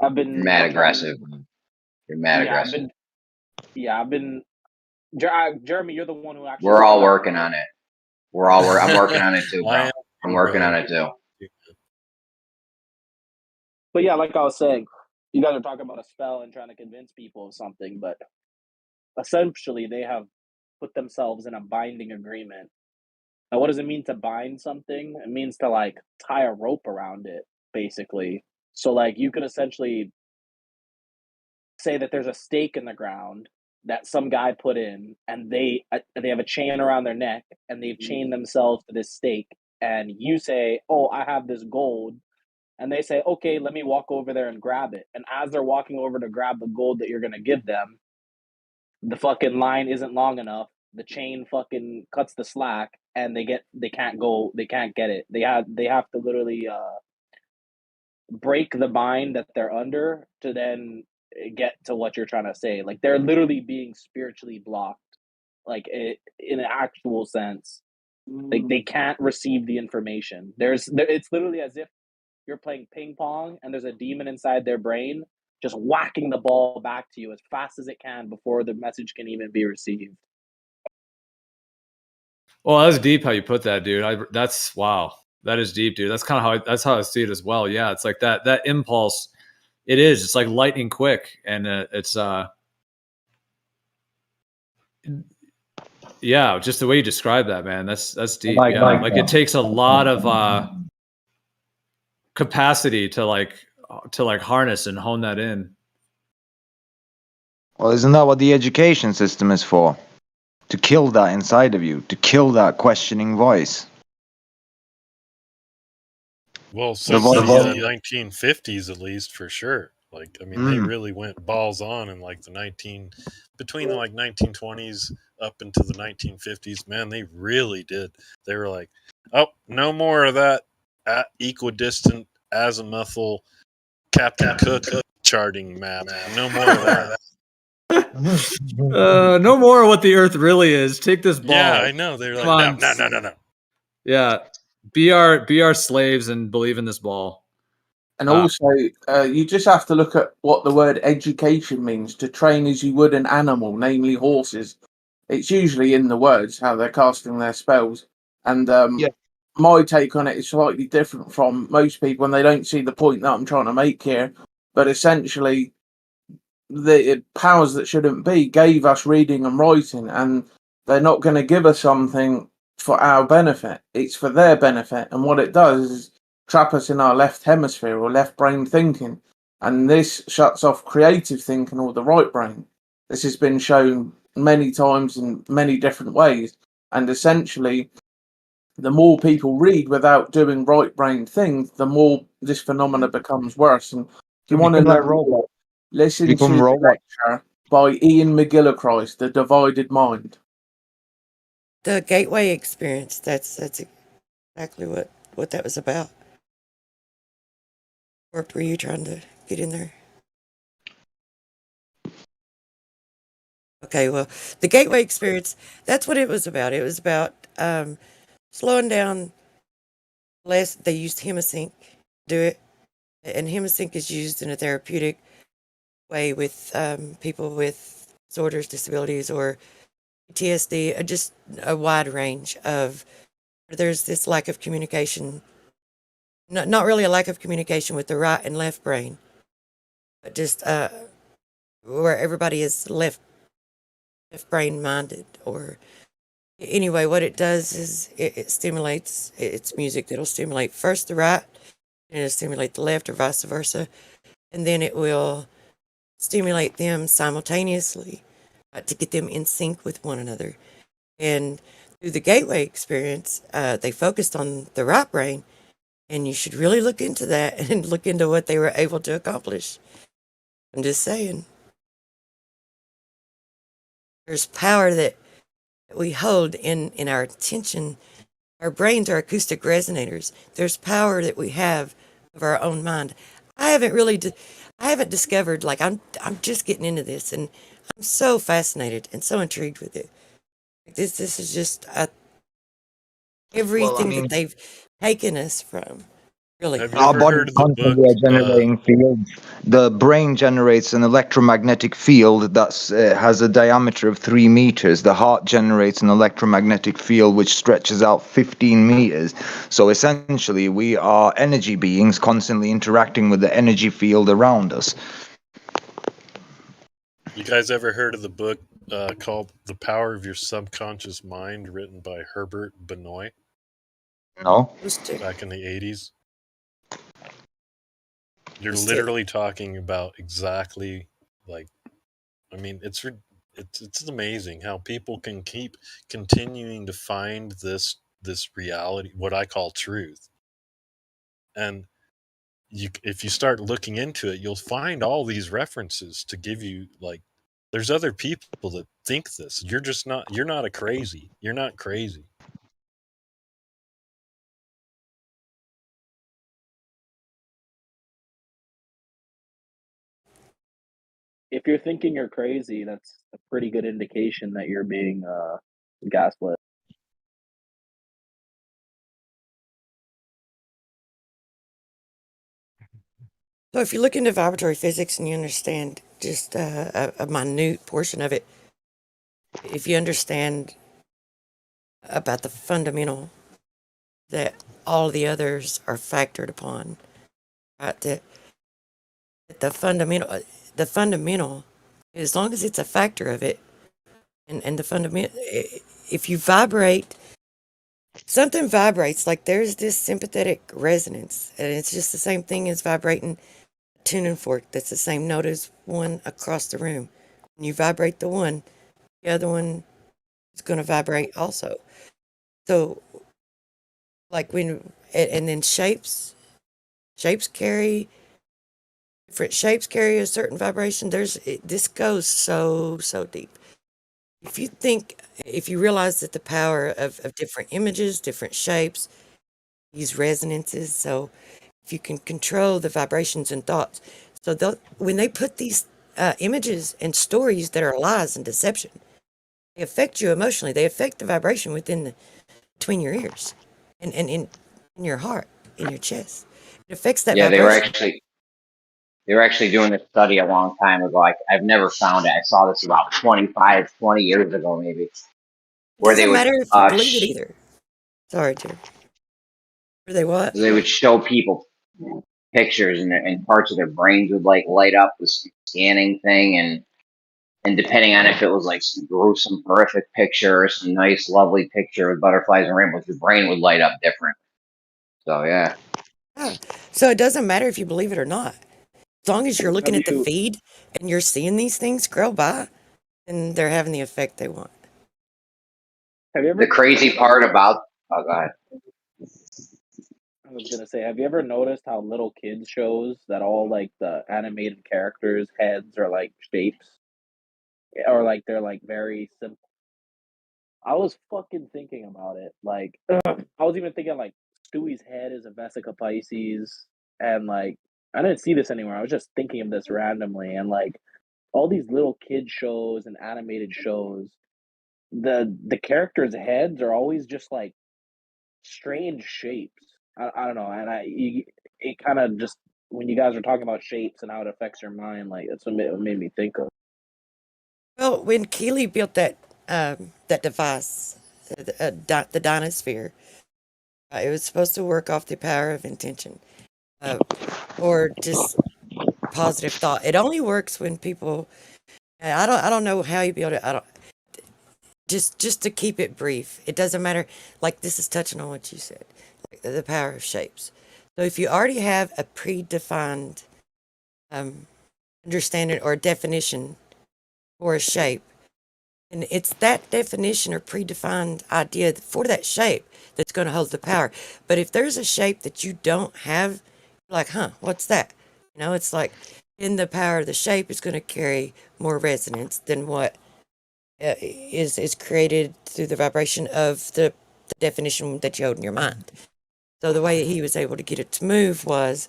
I've been mad aggressive. You're mad aggressive. Jeremy, you're the one who actually. We're all working on it. I'm working on it too, bro. I'm working on it too. But yeah, like I was saying, you guys are talking about a spell and trying to convince people of something, but essentially they have put themselves in a binding agreement. Now, what does it mean to bind something? It means to like tie a rope around it, basically. So like you could essentially say that there's a stake in the ground that some guy put in, and they have a chain around their neck, and they've chained themselves to this stake. And you say, "Oh, I have this gold," and they say, "Okay, let me walk over there and grab it." And as they're walking over to grab the gold that you're gonna give them, the fucking line isn't long enough. The chain fucking cuts the slack, and they can't get it. They have to literally break the bind that they're under to then get to what you're trying to say. Like they're literally being spiritually blocked, like in an actual sense. Like they can't receive the information. It's literally as if you're playing ping pong and there's a demon inside their brain just whacking the ball back to you as fast as it can before the message can even be received. Well, that's deep how you put that, dude. That's wow. That is deep, dude. That's kind of how I see it as well. Yeah, it's like that impulse. It is. It's like lightning quick, and it's yeah, just the way you describe that, man. That's deep. Like it takes a lot of capacity to harness and hone that in. Well, isn't that what the education system is for? To kill that inside of you, to kill that questioning voice. Well, since the 1950s, at least, for sure. Like, I mean, they really went balls on in like between the like 1920s up into the 1950s, man, they really did. They were like, oh, no more of that equidistant azimuthal Captain Cook charting map. No more of that. No more of what the Earth really is. Take this ball. Yeah, I know. They're like, no. Yeah, be our slaves and believe in this ball. And also, you just have to look at what the word education means. To train as you would an animal, namely horses. It's usually in the words how they're casting their spells. And my take on it is slightly different from most people, and they don't see the point that I'm trying to make here. But essentially, the powers that shouldn't be gave us reading and writing, and they're not going to give us something for our benefit. It's for their benefit. And what it does is trap us in our left hemisphere or left brain thinking. And this shuts off creative thinking or the right brain. This has been shown many times in many different ways. And essentially, the more people read without doing right brain things, the more this phenomena becomes worse. And if you want to know, listen to the lecture by Ian McGillichrist, The Divided Mind. The gateway experience, that's exactly what that was about. Or were you trying to get in there? Okay, well, the gateway experience, that's what it was about. It was about slowing down less. They used Hemisync to do it. And Hemisync is used in a therapeutic way with people with disorders, disabilities, or PTSD, just a wide range of, there's this lack of communication, not really a lack of communication with the right and left brain, but just where everybody is left brain minded. Or anyway, what it does is it stimulates, it's music that'll stimulate first the right, and it'll stimulate the left, or vice versa, and then it will stimulate them simultaneously to get them in sync with one another. And through the gateway experience, they focused on the right brain, and you should really look into that and look into what they were able to accomplish. I'm just saying. There's power that we hold in our attention. Our brains are acoustic resonators. There's power that we have of our own mind. I haven't discovered, like, I'm just getting into this, and I'm so fascinated and so intrigued with it. This is just everything that they've taken us from. Really, our body constantly are generating fields. The brain generates an electromagnetic field that has a diameter of 3 meters. The heart generates an electromagnetic field which stretches out 15 meters. So essentially, we are energy beings constantly interacting with the energy field around us. You guys ever heard of the book called The Power of Your Subconscious Mind, written by Herbert Benoit? No. Back in the 80s? You're literally talking about exactly, like, I mean, it's amazing how people can keep continuing to find this reality, what I call truth. And if you start looking into it, you'll find all these references to give you, like, there's other people that think this. You're not a crazy. You're not crazy. If you're thinking you're crazy, that's a pretty good indication that you're being gaslit. So if you look into vibratory physics and you understand just a minute portion of it, if you understand about the fundamental that all the others are factored upon, right? That the fundamental, as long as it's a factor of it, and the fundamental, if you vibrate, something vibrates, like there's this sympathetic resonance, and it's just the same thing as vibrating a tuning fork. That's the same note as one across the room. When you vibrate the one, the other one is going to vibrate also. So, like when, and then shapes carry, different shapes carry a certain vibration. This goes so deep. if you realize that the power of different images, different shapes, use resonances, so if you can control the vibrations and thoughts, so when they put these images and stories that are lies and deception, they affect you emotionally. They affect the vibration between your ears and in your heart, in your chest. It affects that Yeah, vibration. they were actually doing this study a long time ago. I've never found it. I saw this about 20 years ago, maybe, It where they doesn't would matter if you believe it either. Sorry, Jerry. Were they what? they would show people pictures, and parts of their brains would like light up with some scanning thing, and depending on if it was like some gruesome, horrific picture or some nice, lovely picture with butterflies and rainbows, your brain would light up different. So yeah. Yeah. So it doesn't matter if you believe it or not. As long as you're looking Have at the you feed and you're seeing these things scroll by, then they're having the effect they want. have you The ever crazy part about oh god. I was gonna say, have you ever noticed how little kids shows that all like the animated characters' heads are like shapes? Or like they're like very simple. I was fucking thinking about it. Like I was even thinking like Stewie's head is a Vesica Pisces, and like I didn't see this anywhere. I was just thinking of this randomly, and like all these little kid shows and animated shows, the characters' heads are always just like strange shapes. I don't know, and it kind of just when you guys are talking about shapes and how it affects your mind, like that's what it made me think of. Well, when Keeley built that device, the Dinosphere, it was supposed to work off the power of intention, or just positive thought. It only works when people. I don't know how he built it. I don't. Just to keep it brief, it doesn't matter. Like this is touching on what you said, like the power of shapes. So if you already have a predefined understanding or definition for a shape, and it's that definition or predefined idea for that shape that's going to hold the power. But if there's a shape that you don't have, you're like, huh, what's that? You know, it's like in the power of the shape is going to carry more resonance than what is created through the vibration of the definition that you hold in your mind. So the way he was able to get it to move was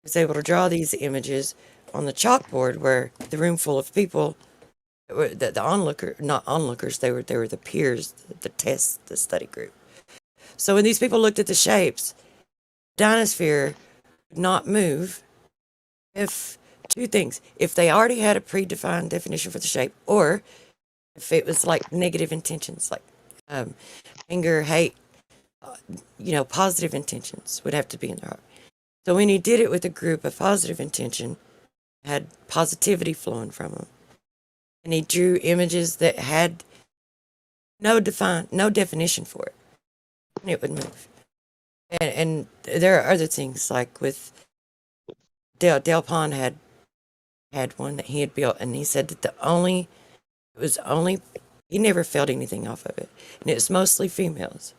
he was able to draw these images on the chalkboard where the room full of people the onlooker, not onlookers, they were the peers, the test, the study group. So when these people looked at the shapes, Dinosphere would not move if two things: if they already had a predefined definition for the shape, or if it was like negative intentions, like anger, hate, positive intentions would have to be in their heart. So when he did it with a group of positive intention, had positivity flowing from them, and he drew images that had no definition for it, and it would move. And there are other things like with Del Pond had one that he had built, and he said that he never felt anything off of it, and it was mostly females.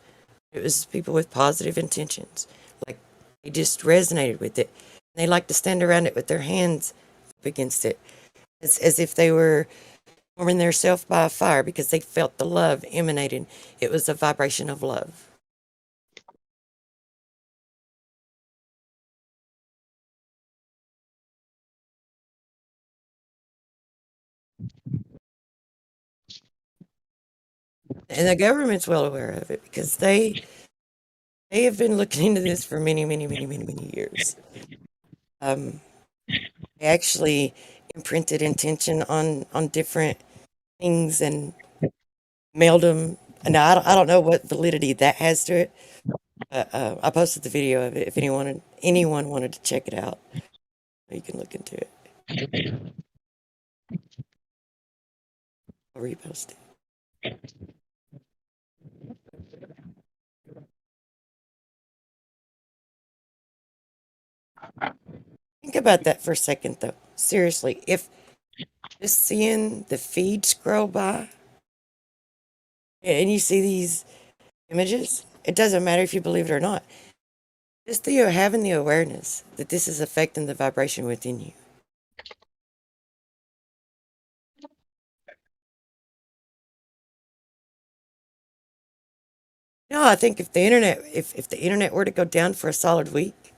It was people with positive intentions, like they just resonated with it. They liked to stand around it with their hands up against it, as if they were warming themselves by a fire because they felt the love emanating. It was a vibration of love. And the government's well aware of it because they have been looking into this for many, many, many, many, many years. They actually imprinted intention on different things and mailed them. And I don't know what validity that has to it. But I posted the video of it. If anyone wanted to check it out, you can look into it. I'll repost it. Think about that for a second, though. Seriously, if just seeing the feed scroll by and you see these images, it doesn't matter if you believe it or not. Just having the awareness that this is affecting the vibration within you. No, I think if the internet were to go down for a solid week,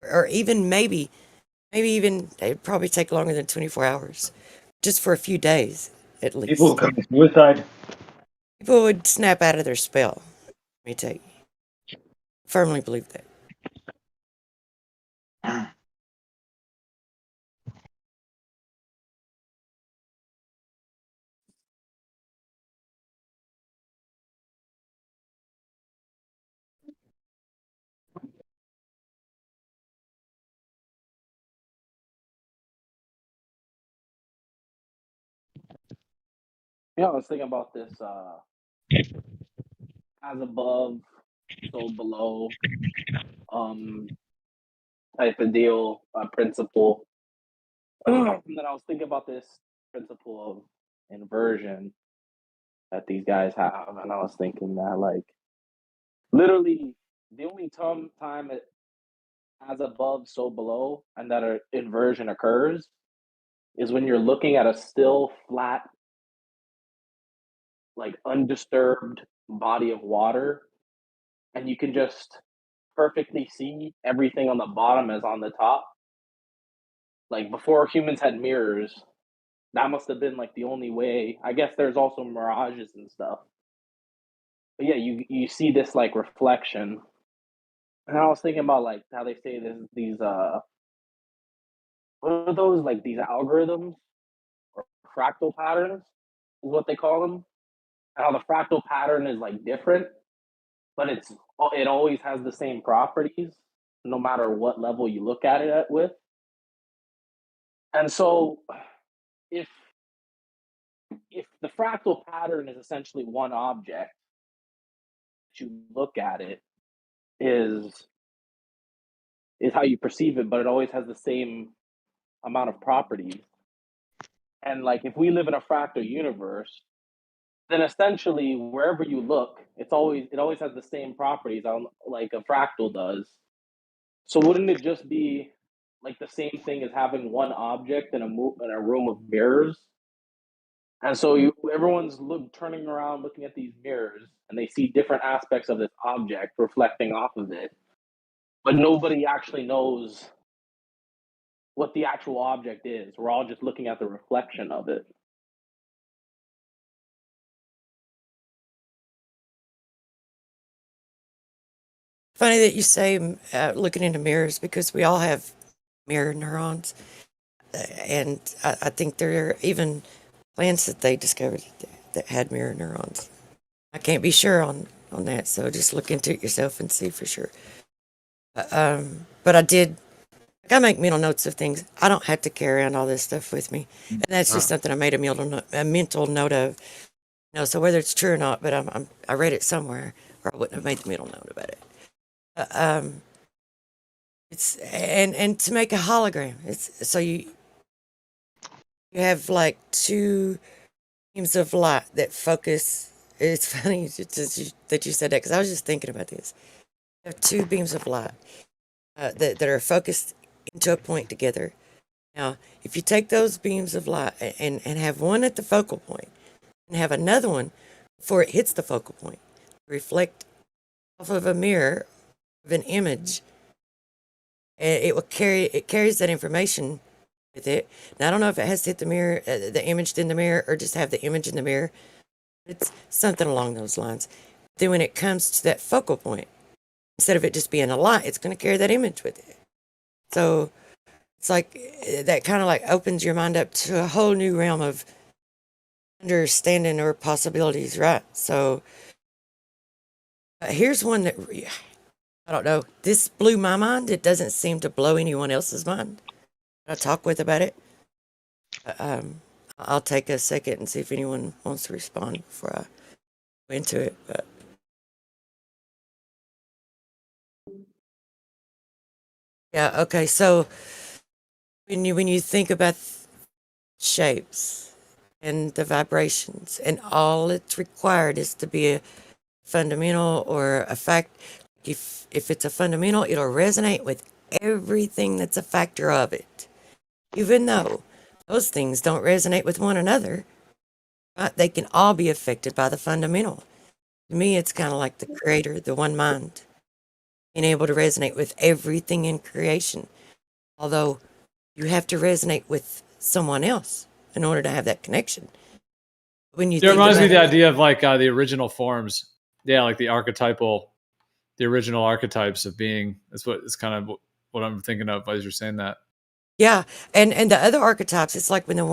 or even maybe even it'd probably take longer than 24 hours, just for a few days at least. People commit suicide. People would snap out of their spell. Let me tell you, firmly believe that. Yeah, I was thinking about this as above, so below type of deal, principle. And then I was thinking about this principle of inversion that these guys have, and I was thinking that like literally the only time it as above, so below, and that an inversion occurs is when you're looking at a still flat, like undisturbed body of water, and you can just perfectly see everything on the bottom as on the top. Like before humans had mirrors, that must have been like the only way. I guess there's also mirages and stuff. But yeah, you see this like reflection. And I was thinking about like how they say this these what are those, like these algorithms or fractal patterns is what they call them. And how the fractal pattern is like different, but it always has the same properties no matter what level you look at it with. And so if the fractal pattern is essentially one object, you look at it is how you perceive it, but it always has the same amount of properties. And like if we live in a fractal universe, then essentially wherever you look, it always has the same properties on like a fractal does. So wouldn't it just be like the same thing as having one object in a room of mirrors? And so everyone's turning around looking at these mirrors and they see different aspects of this object reflecting off of it. But nobody actually knows what the actual object is. We're all just looking at the reflection of it. Funny that you say looking into mirrors, because we all have mirror neurons. And I think there are even plants that they discovered that had mirror neurons. I can't be sure on that, so just look into it yourself and see for sure. But I make mental notes of things. I don't have to carry around all this stuff with me, and that's just something I made a mental note of. You know, so whether it's true or not, but I read it somewhere, or I wouldn't have made the mental note about it. It's and to make a hologram, it's so you have like two beams of light that focus. It's funny that you said that, because I was just thinking about this. You have two beams of light that are focused into a point together. Now, if you take those beams of light and have one at the focal point and have another one before it hits the focal point, reflect off of a mirror of an image, and it carries that information with it. Now, I don't know if it has to hit the mirror, the image in the mirror, or just have the image in the mirror. It's something along those lines. Then when it comes to that focal point, instead of it just being a light, it's going to carry that image with it. So it's like that kind of like opens your mind up to a whole new realm of understanding or possibilities, right? So here's one that I don't know. This blew my mind. It doesn't seem to blow anyone else's mind. I talk with about it. I'll take a second and see if anyone wants to respond before I go into it. But yeah, okay. So when you think about shapes and the vibrations, and all it's required is to be a fundamental or a fact. If it's a fundamental, it'll resonate with everything that's a factor of it, even though those things don't resonate with one another. Right? They can all be affected by the fundamental. To me, it's kind of like the creator, the one mind, being able to resonate with everything in creation. Although you have to resonate with someone else in order to have that connection. When you It think reminds me about of the it, idea of like the original forms. Yeah, like the original archetypes of being. That's what it's kind of what I'm thinking of as you're saying that. yeah, and the other archetypes, it's like when the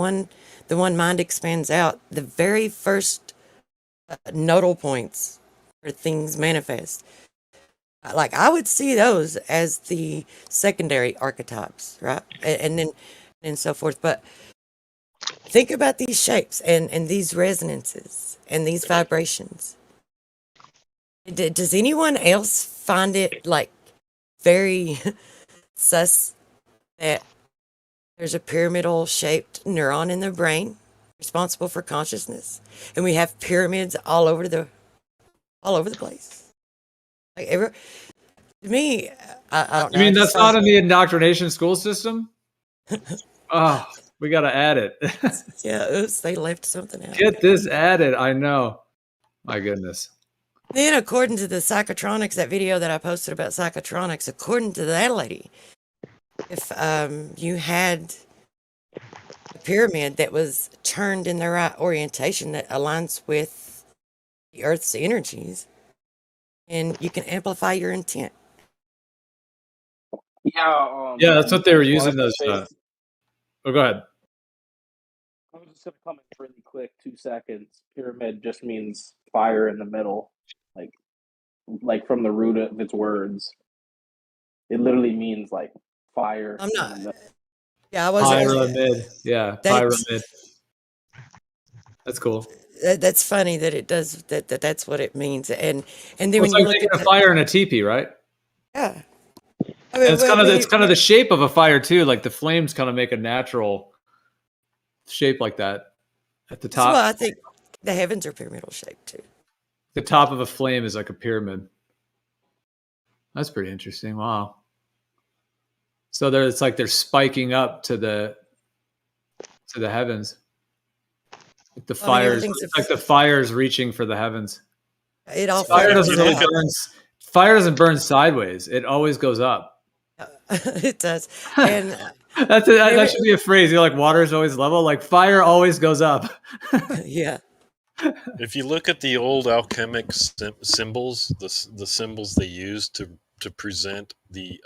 one mind expands out, the very first nodal points where things manifest. Like I would see those as the secondary archetypes, right? And then and so forth. But think about these shapes and these resonances and these vibrations. Does anyone else find it like very sus that there's a pyramidal shaped neuron in the brain responsible for consciousness, and we have pyramids all over the place? Like ever, to me, I don't You know. I mean just that's find not in the indoctrination school system? Oh, we got to add it. yeah, oops, they left something out. Get this added. I know. My goodness. Then, according to the psychotronics, that video that I posted about psychotronics, according to that lady, if you had a pyramid that was turned in the right orientation that aligns with the Earth's energies, and you can amplify your intent. Yeah. Yeah, that's what they were I just using wanted to those. say. Oh, go ahead. I was just gonna comment really quick, 2 seconds. Pyramid just means fire in the middle, like from the root of its words. It literally means like fire I'm in not. the middle. Yeah, I wasn't. Pyramid. Yeah, That's pyramid. That's cool. that's funny that it does that. That's what it means. And then Well, when it's you like look making at a fire in a teepee, right? yeah, I And mean, it's well, kind of when it's kind of the shape of a fire too. Like the flames kind of make a natural shape like that at the this is why I top. think the heavens are pyramidal shaped too. The top of a flame is like a pyramid. That's pretty interesting. Wow. So there, it's like they're spiking up to the heavens. Like the I mean, fires, everything's it's like the fires reaching for the heavens. it all Fire flattens doesn't really out. burn. Fire doesn't burn sideways. It always goes up. It does, and That should be a phrase. You're like, water is always level. Like fire always goes up. yeah. If you look at the old alchemic symbols, the symbols they used to present the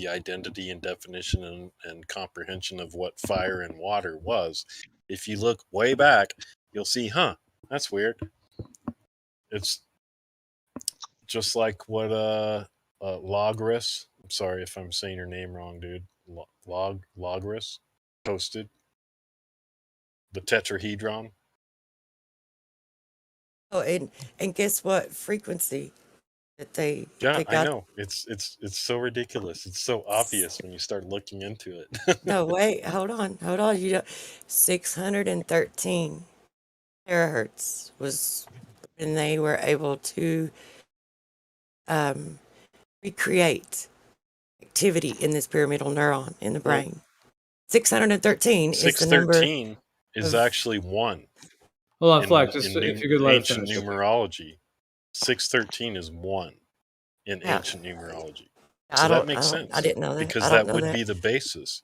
identity and definition and comprehension of what fire and water was, if you look way back, you'll see, that's weird. It's just like what Logris. I'm sorry if I'm saying your name wrong, dude. Logris posted the tetrahedron. Oh, and guess what frequency that they Yeah, I got? know. It's so ridiculous. It's so obvious when you start looking into it. No, wait, hold on. You know, 613 terahertz was when they were able to recreate activity in this pyramidal neuron in the brain. 613 is the number. 613 is actually 1. Hold on, Flex. Just if you could let it ancient finish. numerology, 613 is 1 in Yeah. ancient numerology. I So that don't- makes I don't- sense. I didn't know that. Because I don't that know would that. be the basis.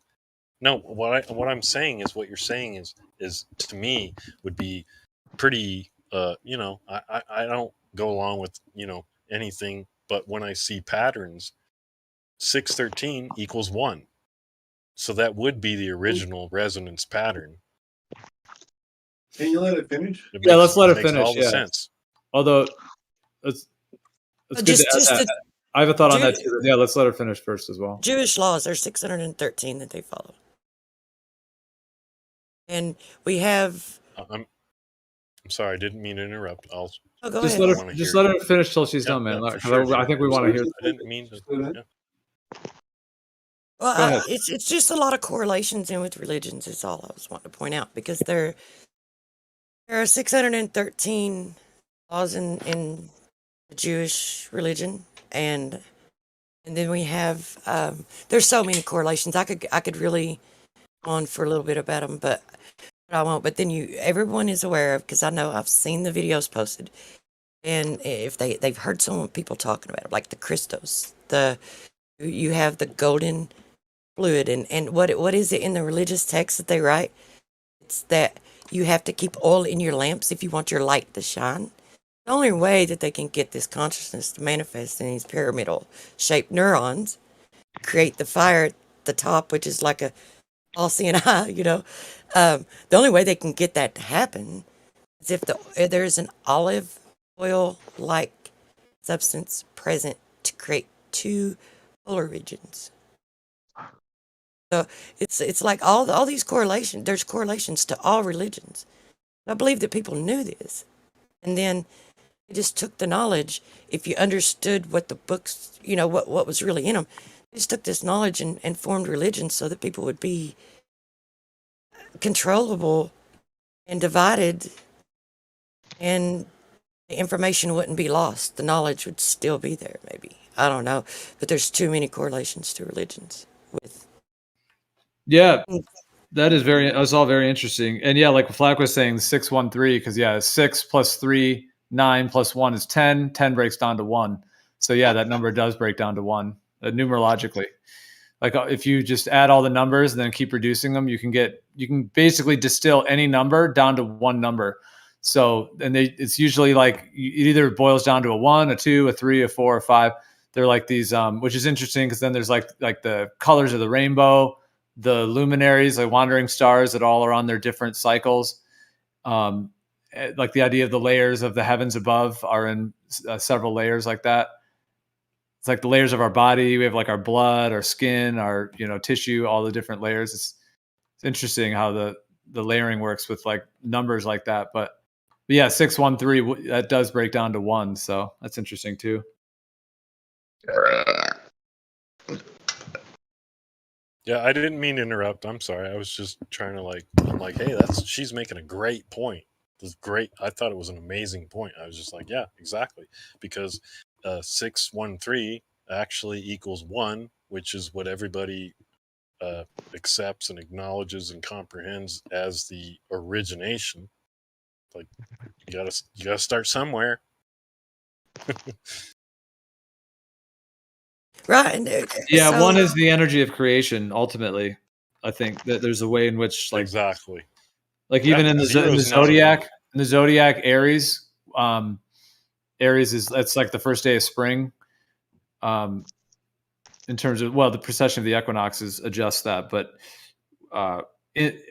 No, what I'm saying is what you're saying is to me would be pretty you know, I don't go along with, anything, but when I see patterns, 613 equals 1. So that would be the original resonance pattern. Can you let it finish? Yeah, let's let it makes finish. all the Yeah. sense. Although, it's good to add that. I have a thought on that too. Yeah, let's let her finish first as well. Jewish laws are 613 that they follow. And we have. I'm sorry, I didn't mean to interrupt. Go just ahead. let her finish till she's done, man. for sure, I think we want to hear. I didn't mean to. Yeah. Well, Go ahead. it's just a lot of correlations in with religions. Is all I was wanting to point out, because there are 613 laws in the Jewish religion, and then we have there's so many correlations. I could really go on for a little bit about them, but I won't. But then everyone is aware of, because I know I've seen the videos posted. And if they've heard some people talking about it, like the Christos, you have the golden fluid, and what is it in the religious text that they write? It's that you have to keep oil in your lamps if you want your light to shine. The only way that they can get this consciousness to manifest in these pyramidal shaped neurons, create the fire at the top, which is like a all-seeing eye, the only way they can get that to happen is if there's an olive oil-like substance present to create two polar regions. So it's like all these correlations. There's correlations to all religions. I believe that people knew this, and then they just took the knowledge. If you understood what the books, what was really in them, they just took this knowledge and formed religions so that people would be controllable and divided, and the information wouldn't be lost. The knowledge would still be there, maybe. I don't know, but there's too many correlations to religions with. Yeah, that's all very interesting. And yeah, like Flack was saying, 613, because 6 plus 3, 9 plus 1 is 10. 10 breaks down to 1. So yeah, that number does break down to 1 numerologically. Like if you just add all the numbers and then keep reducing them, you can basically distill any number down to one number. So, it's usually like it either boils down to a 1, a 2, a 3, a 4, a 5. They're like these, which is interesting because then there's like the colors of the rainbow, the luminaries, like wandering stars that all are on their different cycles. Like the idea of the layers of the heavens above are in several layers like that. It's like the layers of our body. We have like our blood, our skin, our tissue, all the different layers. It's interesting how the layering works with like numbers like that. But yeah, 613, that does break down to 1. So that's interesting too. Yeah, I didn't mean to interrupt. I'm sorry. I was just trying to I'm like, hey, she's making a great point. It was great. I thought it was an amazing point. I was just like, yeah, exactly. Because 613 actually equals 1, which is what everybody accepts and acknowledges and comprehends as the origination. Like you gotta start somewhere. Right. Yeah, so, 1 is the energy of creation. Ultimately, I think that there's a way in which, exactly, like even in the zodiac, Aries, Aries that's like the first day of spring. In terms of the precession of the equinoxes adjusts that, but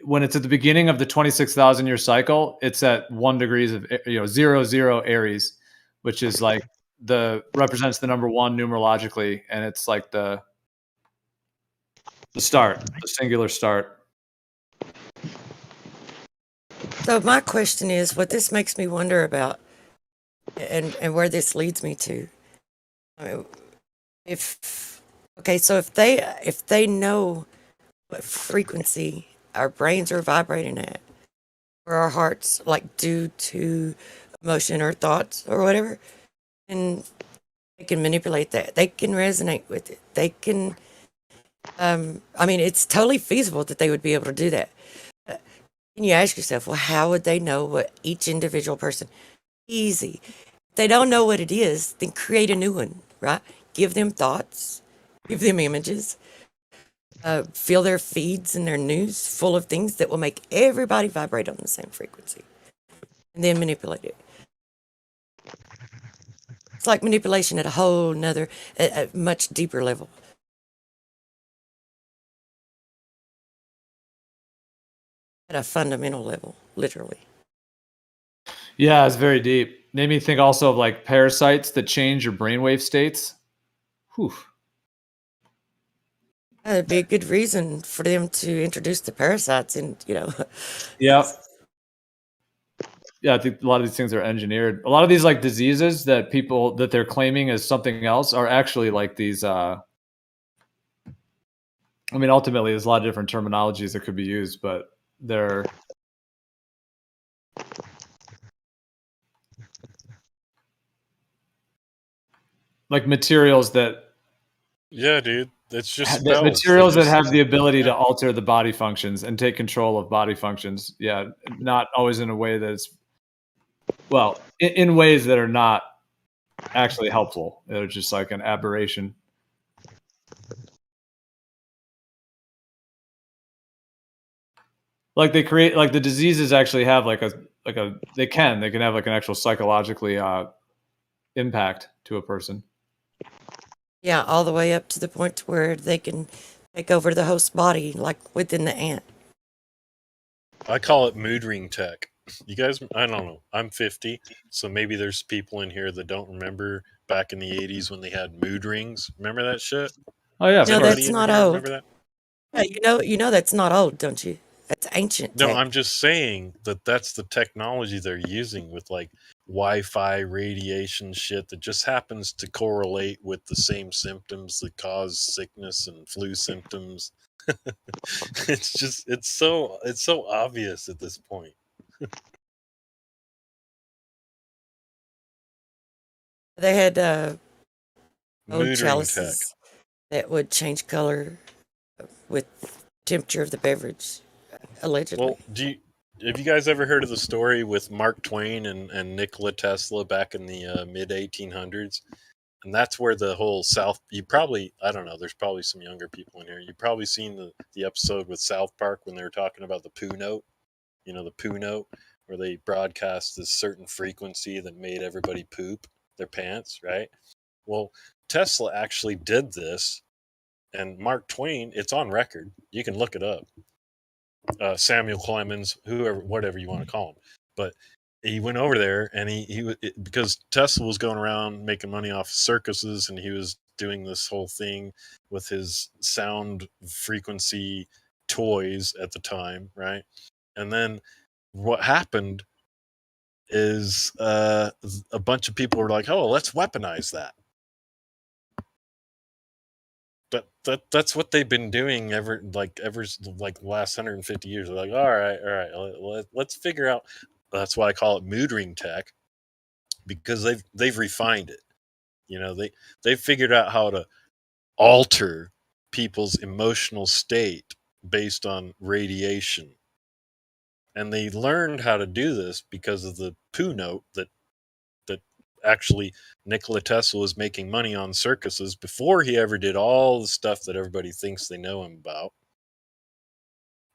when it's at the beginning of the 26,000 year cycle, it's at 1 degrees of 00 Aries, which is like represents the number 1 numerologically, and it's like the start, the singular start. So my question is, what this makes me wonder about, and where this leads me to, so if they know what frequency our brains are vibrating at, or our hearts, like due to emotion or thoughts or whatever, and they can manipulate that. They can resonate with it. They can, it's totally feasible that they would be able to do that. And you ask yourself, well, how would they know what each individual person? Easy. If they don't know what it is, then create a new one, right? Give them thoughts, give them images, fill their feeds and their news full of things that will make everybody vibrate on the same frequency, and then manipulate it. It's like manipulation at a whole nother, a much deeper level. At a fundamental level, literally. Yeah, it's very deep. Made me think also of like parasites that change your brainwave states. Whew. That'd be a good reason for them to introduce the parasites, and Yeah. Yeah, I think a lot of these things are engineered. A lot of these like diseases that they're claiming as something else are actually like these. Ultimately, there's a lot of different terminologies that could be used, but they're like materials that. Yeah, dude. It's just materials that have the ability to alter the body functions and take control of body functions. Yeah, not always in a way that's Well, in ways that are not actually helpful. It was just like an aberration. Like they create, like the diseases actually have like a they can have like an actual psychologically impact to a person. Yeah, all the way up to the point where they can take over the host body, like within the ant. I call it mood ring tech. You guys, I don't know. I'm 50, so maybe there's people in here that don't remember back in the 80s when they had mood rings. Remember that shit? Oh yeah, No, anybody that's in not here old. remember that? Yeah, you know that's not old, don't you? That's ancient No, tech. I'm just saying that that's the technology they're using with like Wi-Fi radiation shit that just happens to correlate with the same symptoms that cause sickness and flu symptoms. it's so obvious at this point. They had old Mood ring tech. chalices that would change color with temperature of the beverage, allegedly. Well, have you guys ever heard of the story with Mark Twain and Nikola Tesla back in the mid 1800s? And that's where the whole you probably, I don't know, there's probably some younger people in here. You've probably seen the episode with South Park when they were talking about the poo note, the poo note, where they broadcast this certain frequency that made everybody poop their pants, right? Well, Tesla actually did this, and Mark Twain, it's on record. You can look it up. Samuel Clemens, whoever, whatever you want to call him, but he went over there and because Tesla was going around making money off circuses, and he was doing this whole thing with his sound frequency toys at the time, right? And then what happened is a bunch of people were like, "Oh, let's weaponize that." But that's what they've been doing ever like the last 150 years. They're like, all right, let's figure out. That's why I call it mood ring tech, because they've refined it. They've figured out how to alter people's emotional state based on radiation, and they learned how to do this because of the poo note that actually Nikola Tesla was making money on circuses before he ever did all the stuff that everybody thinks they know him about.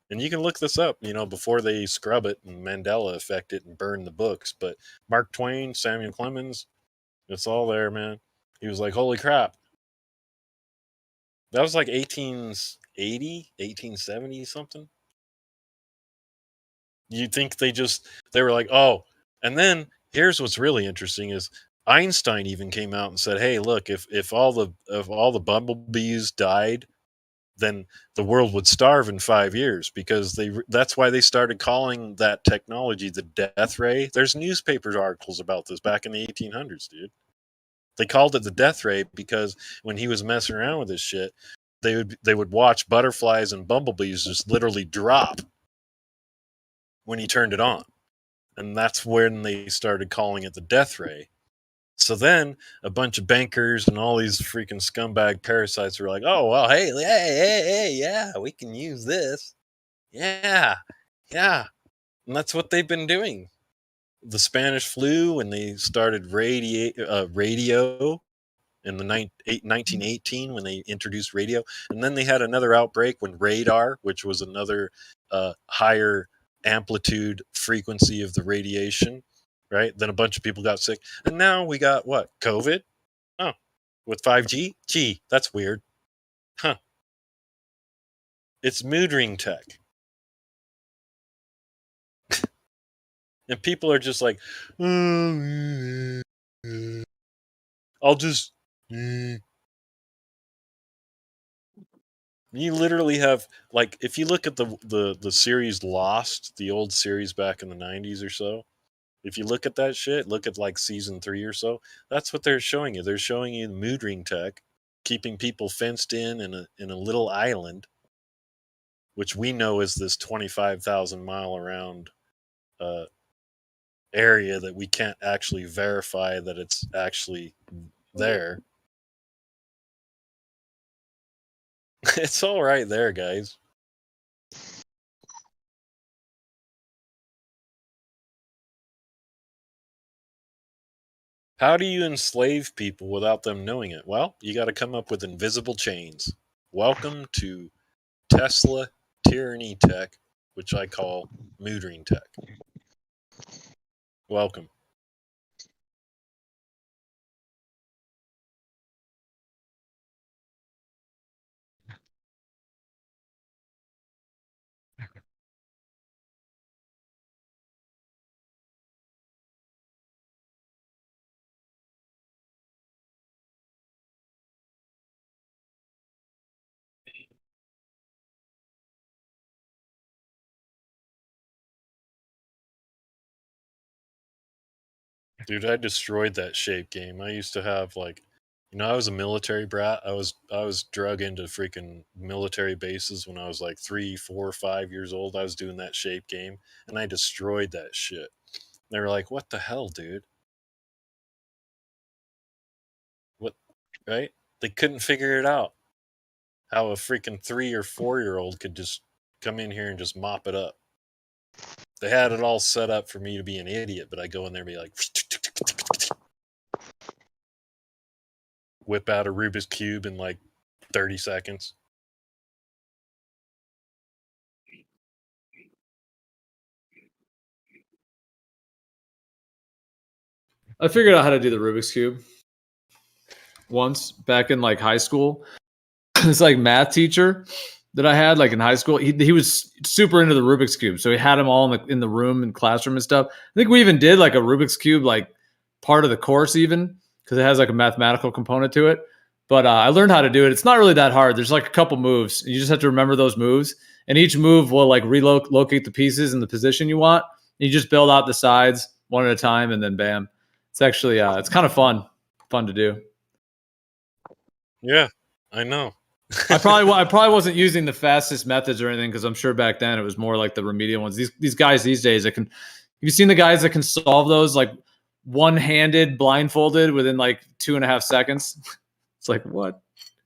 And you can look this up, before they scrub it and Mandela affect it and burn the books. But Mark Twain, Samuel Clemens, it's all there, man. He was like, holy crap. That was like 1880, 1870 something. You'd think they were like, oh, and then here's what's really interesting is Einstein even came out and said, hey, look, if all the bumblebees died, then the world would starve in 5 years, because that's why they started calling that technology the death ray. There's newspaper articles about this back in the 1800s, dude. They called it the death ray because when he was messing around with this shit, they would watch butterflies and bumblebees just literally drop when he turned it on. And that's when they started calling it the death ray. So then a bunch of bankers and all these freaking scumbag parasites were like, oh, well, hey, yeah, we can use this. Yeah. And that's what they've been doing. The Spanish flu, when they started radio in the 1918, when they introduced radio. And then they had another outbreak when radar, which was another higher amplitude frequency of the radiation, right? Then a bunch of people got sick. And now we got what? COVID? Oh, with 5G? Gee, that's weird. Huh. It's mood ring tech. And people are just like, I'll just. You literally have, like, if you look at the series Lost, the old series back in the 90s or so, if you look at that shit, look at like season 3 or so, that's what they're showing you. They're showing you mood ring tech, keeping people fenced in a little island, which we know is this 25,000 mile around area that we can't actually verify that it's actually there. It's all right there, guys. How do you enslave people without them knowing it? Well, you got to come up with invisible chains. Welcome to Tesla tyranny tech, which I call moodering tech. Welcome. Dude, I destroyed that shape game. I used to have like, I was a military brat. I was drug into freaking military bases when I was like 3, 4, 5 years old. I was doing that shape game, and I destroyed that shit. They were like, "What the hell, dude? What?" Right? They couldn't figure it out. How a freaking 3 or 4-year-old could just come in here and just mop it up. They had it all set up for me to be an idiot, but I go in there and be like, whip out a Rubik's Cube in like 30 seconds. I figured out how to do the Rubik's Cube once back in like high school. This like math teacher that I had like in high school, he was super into the Rubik's Cube. So he had them all in the room and classroom and stuff. I think we even did like a Rubik's Cube, like part of the course even, because it has like a mathematical component to it. But I learned how to do it. It's not really that hard. There's like a couple moves. You just have to remember those moves. And each move will like relocate the pieces in the position you want. And you just build out the sides one at a time and then bam. It's actually, it's kind of fun to do. Yeah, I know. I probably wasn't using the fastest methods or anything because I'm sure back then it was more like the remedial ones. These guys these days that can, have you seen the guys that can solve those like one-handed blindfolded within like 2.5 seconds? It's like what?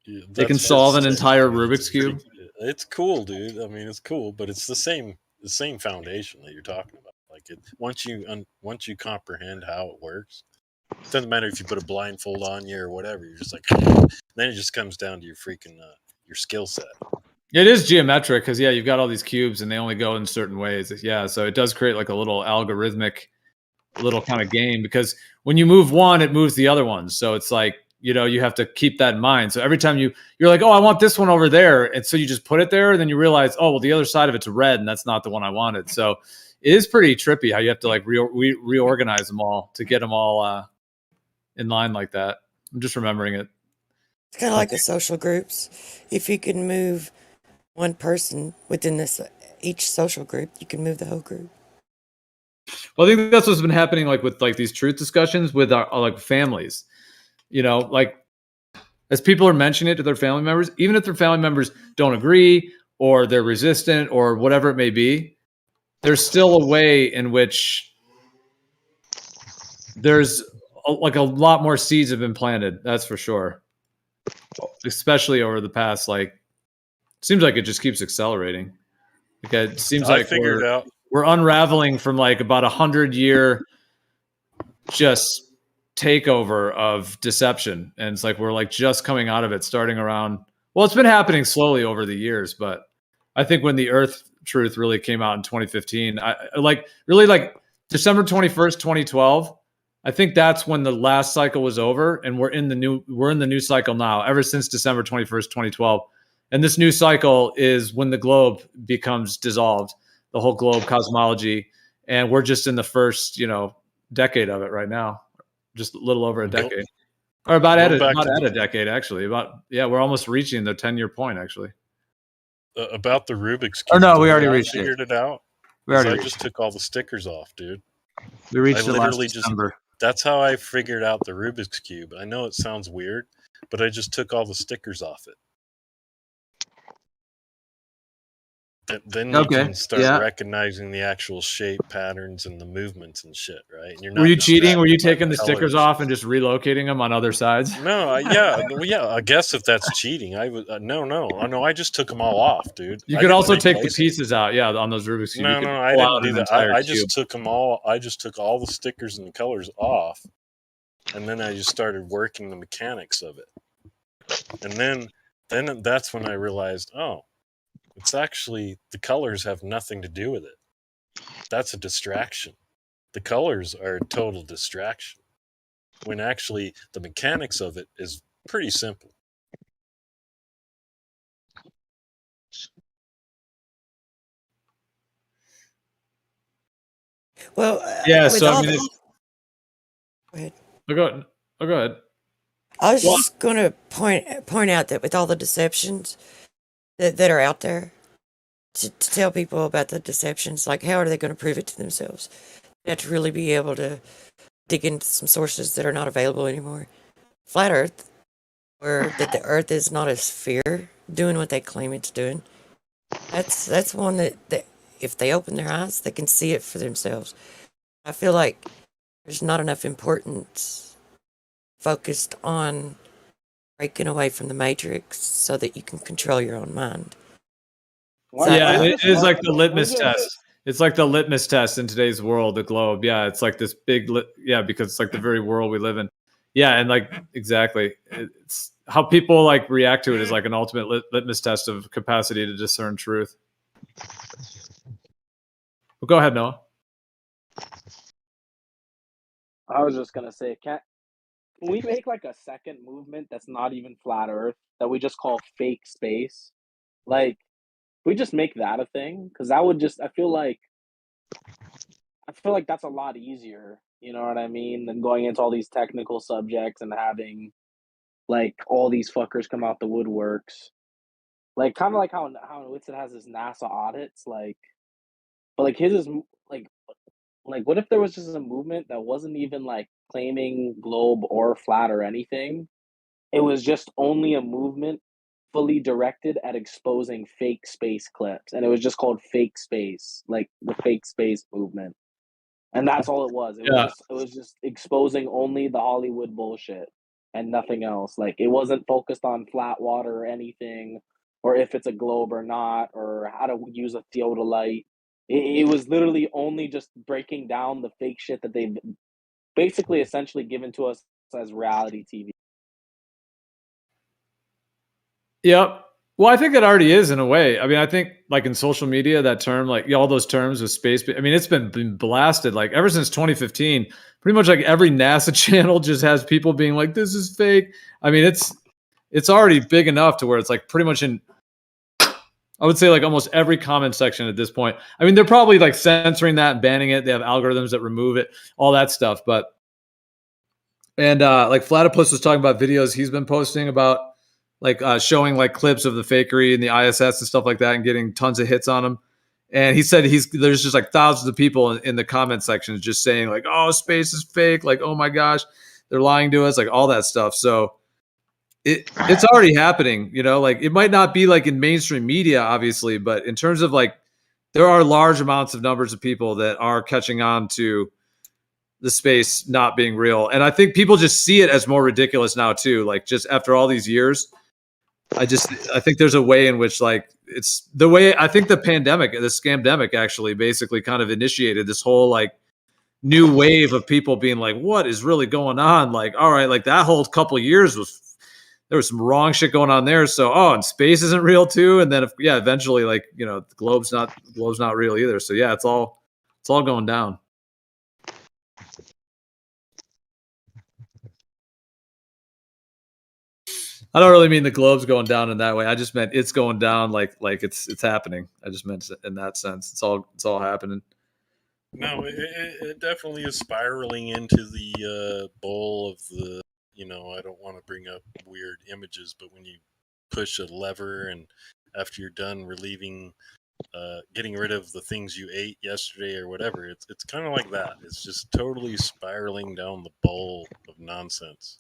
Yeah, they can solve an entire Rubik's Cube. It's cool, dude. I mean, it's cool, but it's the same foundation that you're talking about. Like once you comprehend how it works, it doesn't matter if you put a blindfold on you or whatever. You're just like, then it just comes down to your freaking your skill set. It is geometric because you've got all these cubes and they only go in certain ways. Yeah, so it does create like a little algorithmic little kind of game because when you move one, it moves the other one. So it's like, you have to keep that in mind. So every time you're like, oh, I want this one over there. And so you just put it there and then you realize, oh, well, the other side of it's red and that's not the one I wanted. So it is pretty trippy how you have to like reorganize them all to get them all in line like that. I'm just remembering it. It's kind of like the social groups. If you can move one person within each social group, you can move the whole group. Well, I think that's what's been happening like with like these truth discussions with our like families. Like as people are mentioning it to their family members, even if their family members don't agree or they're resistant or whatever it may be, there's still a way in which there's like a lot more seeds have been planted. That's for sure. Especially over the past, seems like it just keeps accelerating. It seems like we're unraveling from like about 100-year just takeover of deception. And it's like we're like just coming out of it, starting around, well, it's been happening slowly over the years, but I think when the Earth Truth really came out in 2015, December 21st, 2012, I think that's when the last cycle was over, and we're in the new cycle now, ever since December 21st, 2012. And this new cycle is when the globe becomes dissolved, the whole globe cosmology, and we're just in the first, decade of it right now, just a little over a decade, or about at a decade actually. We're almost reaching the 10-year point actually. About the Rubik's Cube. Oh no, we already reached it. Figured it out. I just took all the stickers off, dude. We reached it last December. That's how I figured out the Rubik's Cube. I know it sounds weird, but I just took all the stickers off it. Then you can start recognizing the actual shape patterns and the movements and shit, right? And you're not Were you cheating? Were you taking the stickers off and just relocating them on other sides? No, I guess if that's cheating, I would no. I just took them all off, dude. You could also take the pieces out, on those Rubik's Cube. No, I didn't do that. I just took them all. I just took all the stickers and the colors off, and then I just started working the mechanics of it, and then that's when I realized, oh, it's actually the colors have nothing to do with it. That's a distraction. The colors are a total distraction, when actually the mechanics of it is pretty simple. Well, Yeah. with So I all mean, the, go ahead. Go ahead. I was Well, just going to point out that with all the deceptions that are out there, to tell people about the deceptions, like how are they going to prove it to themselves? They have to really be able to dig into some sources that are not available anymore. Flat Earth, or that the Earth is not a sphere doing what they claim it's doing. That's one that if they open their eyes, they can see it for themselves. I feel like there's not enough importance focused on breaking away from the matrix so that you can control your own mind. Yeah, it is like the litmus test. It's like the litmus test in today's world, the globe. Yeah, it's like this big, because it's like the very world we live in. Yeah, and like exactly, it's how people like react to it is like an ultimate litmus test of capacity to discern truth. Well, go ahead, Noah. I was just gonna say, can we make like a second movement that's not even flat Earth that we just call fake space? Like, we just make that a thing because that would just I feel like that's a lot easier. You know what I mean? Than going into all these technical subjects and having like all these fuckers come out the woodworks. Like kind of like how Whitson has his NASA audits, like, but like his is like what if there was just a movement that wasn't even like claiming globe or flat or anything? It was just only a movement fully directed at exposing fake space clips, and it was just called fake space, like the fake space movement. And that's all it was. Yeah. It was just exposing only the Hollywood bullshit and nothing else. Like it wasn't focused on flat water or anything, or if it's a globe or not, or how to use a theodolite. It was literally only just breaking down the fake shit that they've basically essentially given to us as reality TV. Yep. Well, I think it already is in a way. I mean, I think like in social media, that term, like all those terms with space, I mean, it's been blasted like ever since 2015. Pretty much like every NASA channel just has people being like, "This is fake." I mean, it's already big enough to where it's like pretty much in, I would say like almost every comment section at this point. I mean, they're probably like censoring that and banning it. They have algorithms that remove it, all that stuff. But like Platypus was talking about videos he's been posting about like showing like clips of the fakery and the ISS and stuff like that and getting tons of hits on them. And he said there's just like thousands of people in the comment sections just saying like, "Oh, space is fake." Like, "Oh my gosh, they're lying to us," like all that stuff. So it's already happening, you know, like it might not be like in mainstream media, obviously, but in terms of like, there are large amounts of numbers of people that are catching on to the space not being real. And I think people just see it as more ridiculous now too. Like just after all these years, I think there's a way in which like it's the way I think the pandemic, the scamdemic actually basically kind of initiated this whole like new wave of people being like, what is really going on? Like, all right, like that whole couple years there was some wrong shit going on there. So, and space isn't real too. And then eventually like, you know, the globe's not real either. So yeah, it's all going down. I don't really mean the globe's going down in that way. I just meant it's going down like it's happening. I just meant in that sense. It's all happening. No, it definitely is spiraling into the bowl of the, you know, I don't want to bring up weird images, but when you push a lever and after you're done relieving, getting rid of the things you ate yesterday or whatever, it's kind of like that. It's just totally spiraling down the bowl of nonsense.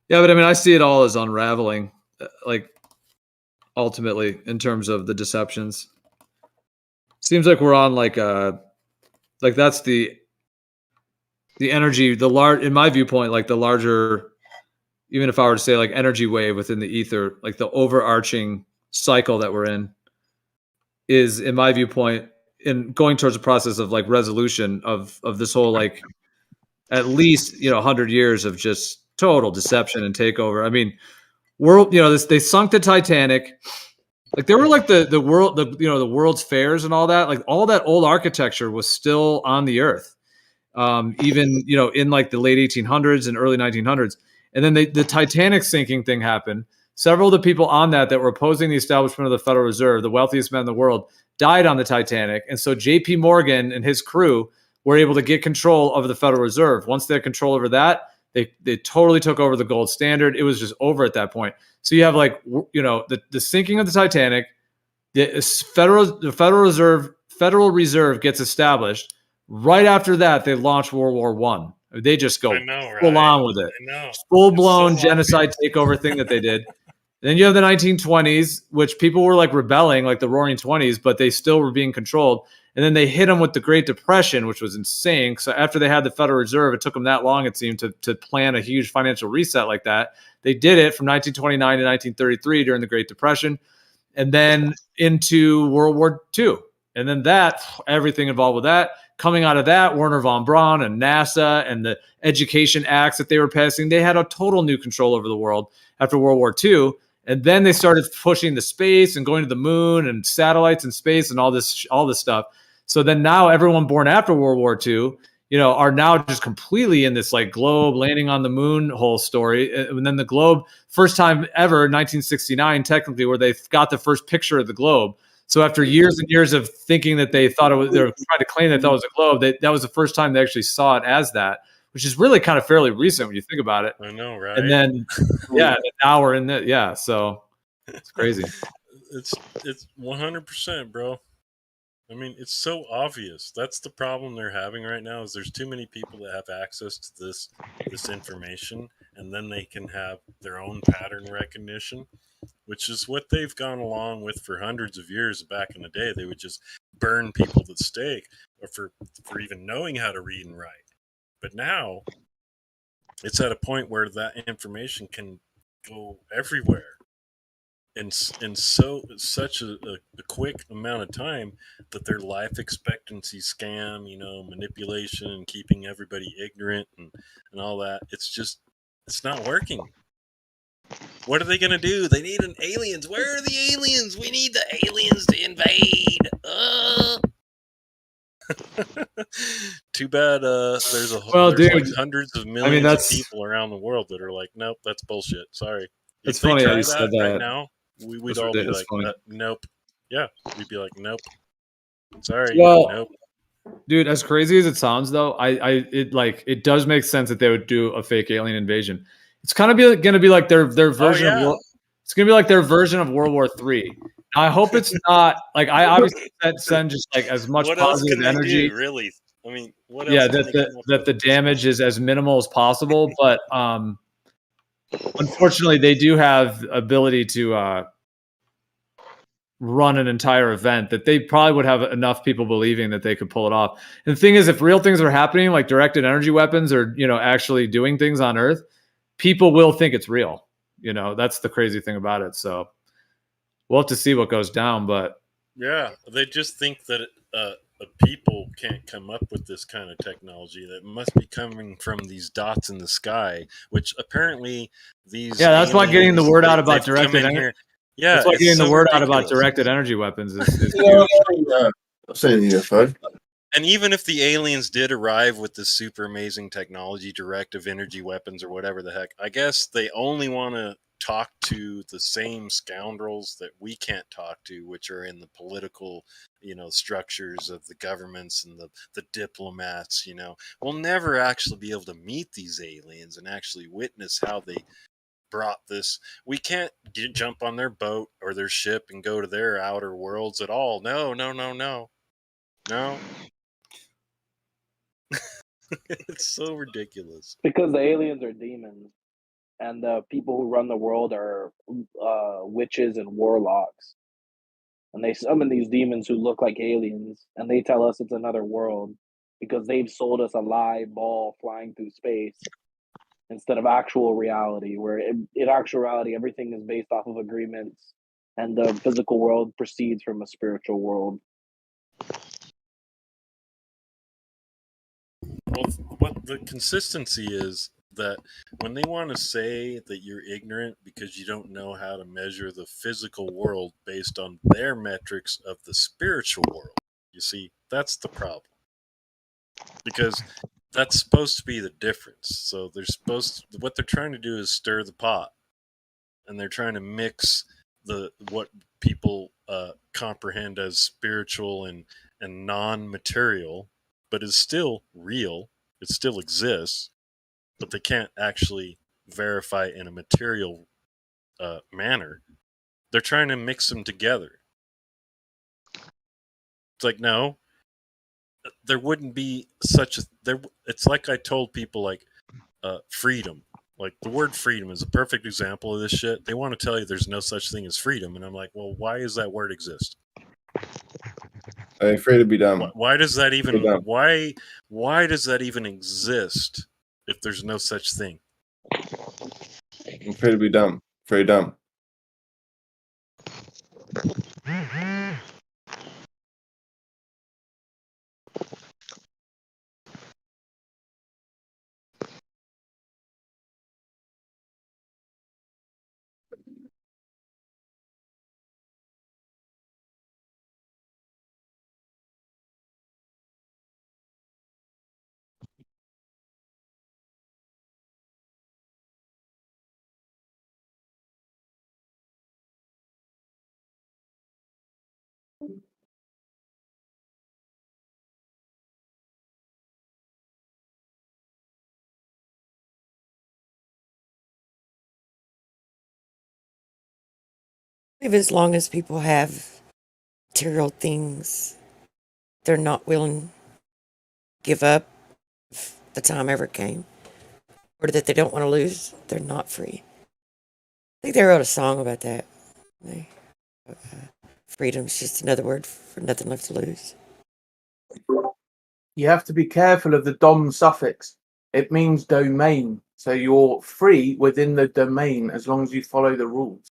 Yeah, but I mean, I see it all as unraveling, like ultimately in terms of the deceptions. Seems like we're on like that's the energy, in my viewpoint, like the larger, even if I were to say like energy wave within the ether, like the overarching cycle that we're in. is, in my viewpoint, in going towards a process of like resolution of this whole like at least 100 years of just total deception and takeover. I mean, they sunk the Titanic. Like they were like the world, the world's fairs and all that. Like all that old architecture was still on the earth, even in like the late 1800s and early 1900s. And then the Titanic sinking thing happened. Several of the people on that were opposing the establishment of the Federal Reserve, the wealthiest men in the world, died on the Titanic. And so J.P. Morgan and his crew were able to get control over the Federal Reserve. Once they had control over that, they totally took over the gold standard. It was just over at that point. So you have like, the sinking of the Titanic, the Federal Reserve gets established. Right after that, they launch World War One. They just go full on with it. Full blown genocide takeover thing that they did. Then you have the 1920s, which people were like rebelling, like the Roaring Twenties, but they still were being controlled. And then they hit them with the Great Depression, which was insane. So after they had the Federal Reserve, it took them that long, it seemed, to plan a huge financial reset like that. They did it from 1929 to 1933 during the Great Depression, and then into World War II. And then everything involved with that. Coming out of that, Werner von Braun and NASA and the education acts that they were passing, they had a total new control over the world after World War II. And then they started pushing the space and going to the moon and satellites in space and all this stuff. So then now everyone born after World War II, are now just completely in this like globe landing on the moon whole story. And then the globe, first time ever, 1969, technically, where they got the first picture of the globe. So after years and years of thinking that they were trying to claim they thought it was a globe, that was the first time they actually saw it as that, which is really kind of fairly recent when you think about it. I know, right? And then, now we're in it. Yeah, so it's crazy. It's 100%, bro. I mean, it's so obvious. That's the problem they're having right now. Is there's too many people that have access to this information, and then they can have their own pattern recognition, which is what they've gone along with for hundreds of years. Back in the day, they would just burn people at the stake or for even knowing how to read and write. But now it's at a point where that information can go everywhere in such a quick amount of time that their life expectancy scam, manipulation and keeping everybody ignorant and all that, it's not working. What are they going to do? They need aliens. Where are the aliens? We need the aliens to invade. Too bad there's like hundreds of millions of people around the world that are like, nope, that's bullshit. Sorry. It's funny how you said that. Right now, we'd all be like, nope. Yeah, we'd be like, nope. Sorry, nope. Dude, as crazy as it sounds, though, it does make sense that they would do a fake alien invasion. It's kind of going to be like their version of it's going to be like their version of World War III. I hope it's not like, I obviously send just like as much positive energy. Really? I mean, what else? Yeah, that the damage is as minimal as possible, but unfortunately, they do have ability to run an entire event that they probably would have enough people believing that they could pull it off. And the thing is, if real things are happening, like directed energy weapons or, actually doing things on Earth, people will think it's real. That's the crazy thing about it. So we'll have to see what goes down, but yeah, they just think that people can't come up with this kind of technology. That must be coming from these dots in the sky, which apparently these. Yeah, that's why getting the word out about directed energy. Yeah, that's why getting the word out about directed energy weapons is saying UFO. And even if the aliens did arrive with this super amazing technology, directive energy weapons or whatever the heck, I guess they only want to talk to the same scoundrels that we can't talk to, which are in the political, structures of the governments and the diplomats. We'll never actually be able to meet these aliens and actually witness how they brought this. We can't jump on their boat or their ship and go to their outer worlds at all. No. It's so ridiculous. Because the aliens are demons, and the people who run the world are witches and warlocks. And they summon these demons who look like aliens, and they tell us it's another world because they've sold us a live ball flying through space instead of actual reality, where in actual reality, everything is based off of agreements and the physical world proceeds from a spiritual world. Well, what the consistency is that when they want to say that you're ignorant because you don't know how to measure the physical world based on their metrics of the spiritual world, you see, that's the problem. Because that's supposed to be the difference. So what they're trying to do is stir the pot, and they're trying to mix what people comprehend as spiritual and non-material, but is still real. It still exists, but they can't actually verify in a material manner. They're trying to mix them together. It's like, no, there wouldn't be such a there. It's like I told people, like, freedom. Like, the word freedom is a perfect example of this shit. They want to tell you there's no such thing as freedom, and I'm like, well, why does that word exist? I'm free to be dumb. Why does that even why does that even exist if there's no such thing? I'm free to be dumb. Very dumb. If as long as people have material things, they're not willing to give up if the time ever came, or that they don't want to lose, they're not free. I think they wrote a song about that. Freedom's just another word for nothing left to lose. You have to be careful of the dom suffix. It means domain. So you're free within the domain as long as you follow the rules.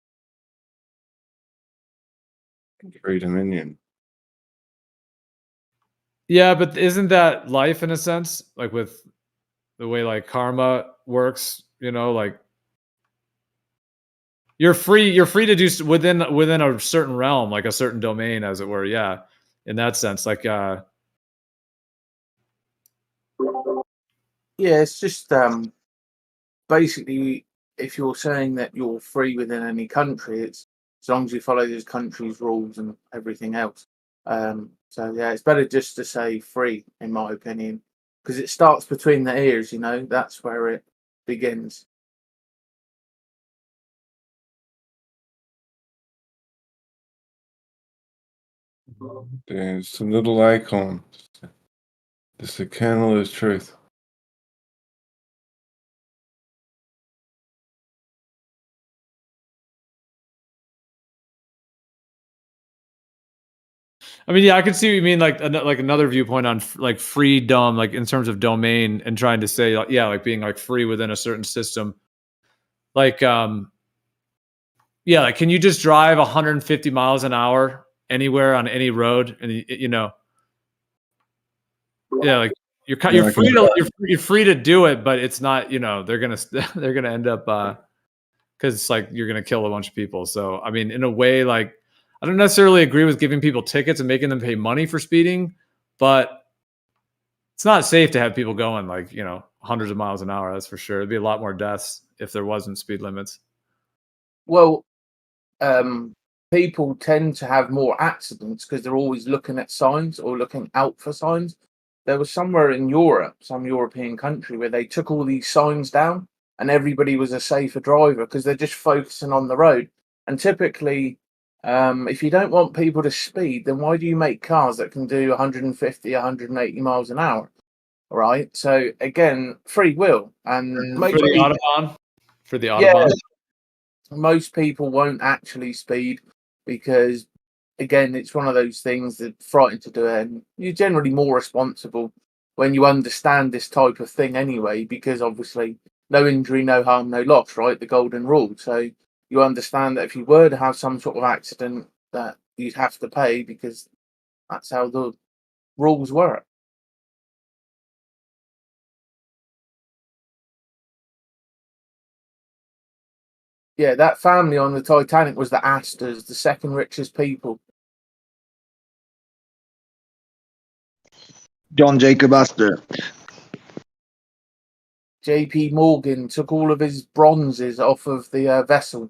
Free dominion. Yeah, but isn't that life in a sense? Like, with the way like karma works, like you're free to do within a certain realm, like a certain domain, as it were. Yeah, in that sense, like yeah, it's just basically, if you're saying that you're free within any country, it's as long as you follow those country's rules and everything else. So yeah, it's better just to say free, in my opinion, because it starts between the ears. That's where it begins. There's a little icon. It's the candle of truth. I mean, yeah, I can see what you mean, like another viewpoint on like freedom, like in terms of domain, and trying to say, yeah, like being like free within a certain system. Like, yeah, like, can you just drive 150 miles an hour anywhere on any road? And yeah, like you're free to do it, but it's not, they're gonna end up because it's like you're gonna kill a bunch of people. So I mean, in a way, like, I don't necessarily agree with giving people tickets and making them pay money for speeding, but it's not safe to have people going like, hundreds of miles an hour. That's for sure. There'd be a lot more deaths if there wasn't speed limits. Well, people tend to have more accidents because they're always looking at signs or looking out for signs. There was somewhere in Europe, some European country, where they took all these signs down and everybody was a safer driver because they're just focusing on the road. And typically, if you don't want people to speed, then why do you make cars that can do 150, 180 miles an hour? All right. So again, free will. And for the Autobahn? For the Autobahn? Yeah, most people won't actually speed because, again, it's one of those things that frightened to do it. And you're generally more responsible when you understand this type of thing anyway, because obviously no injury, no harm, no loss, right? The golden rule. So you understand that if you were to have some sort of accident, that you'd have to pay because that's how the rules work. Yeah, that family on the Titanic was the Astors, the second richest people. John Jacob Astor. J.P. Morgan took all of his bronzes off of the vessel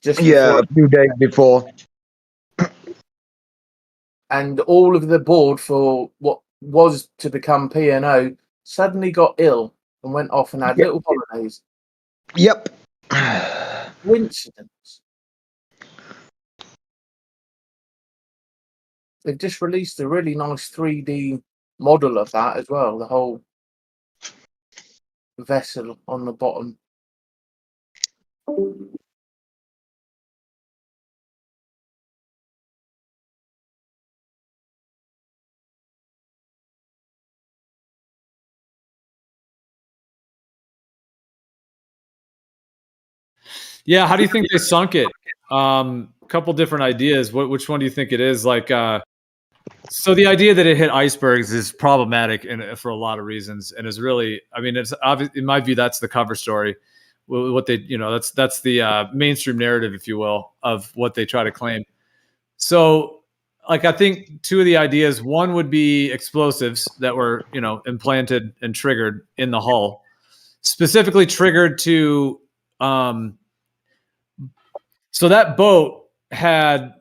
just Yeah, before, a few days before. and all of the board for what was to become P&O suddenly got ill and went off and had Yep. little holidays. Yep. Coincidence. They've just released a really nice 3D model of that as well, the whole vessel on the bottom. Yeah, how do you think they sunk it? A couple different ideas. Which one do you think it is? Like, so the idea that it hit icebergs is problematic for a lot of reasons, and is really, I mean, it's obvious in my view. That's the cover story. What they, that's the mainstream narrative, if you will, of what they try to claim. So, like, I think two of the ideas. One would be explosives that were, implanted and triggered in the hull, specifically triggered to. So that boat had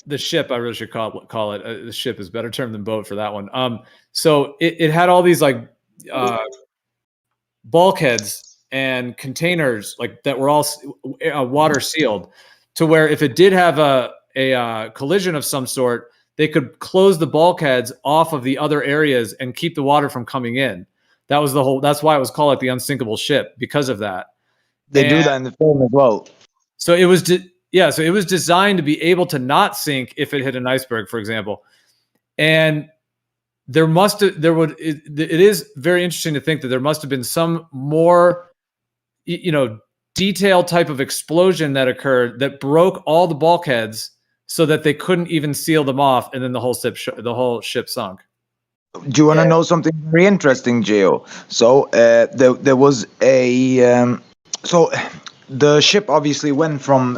the ship. I really should call it. The ship is a better term than boat for that one. So it had all these like bulkheads and containers like that were all water sealed, to where if it did have a collision of some sort, they could close the bulkheads off of the other areas and keep the water from coming in. That was the whole. That's why it was called like the unsinkable ship, because of that. They do that in the film as well. So it was, so it was designed to be able to not sink if it hit an iceberg, for example. And it is very interesting to think that there must have been some more, detailed type of explosion that occurred that broke all the bulkheads so that they couldn't even seal them off, and then the whole ship sunk. Do you want to know something very interesting, Gio? So there was a the ship obviously went from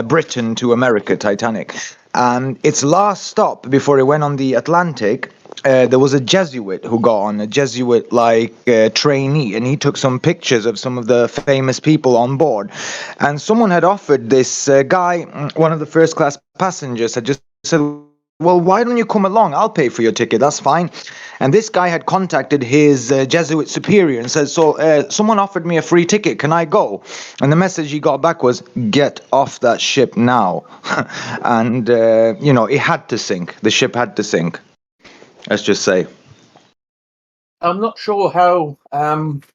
Britain to America, Titanic, and its last stop before it went on the Atlantic, there was a Jesuit who got on, a Jesuit trainee, and he took some pictures of some of the famous people on board, and someone had offered this guy, one of the first class passengers, had just said, well, why don't you come along? I'll pay for your ticket. That's fine. And this guy had contacted his Jesuit superior and said, so someone offered me a free ticket. Can I go? And the message he got back was, get off that ship now. And, it had to sink. The ship had to sink. Let's just say. I'm not sure how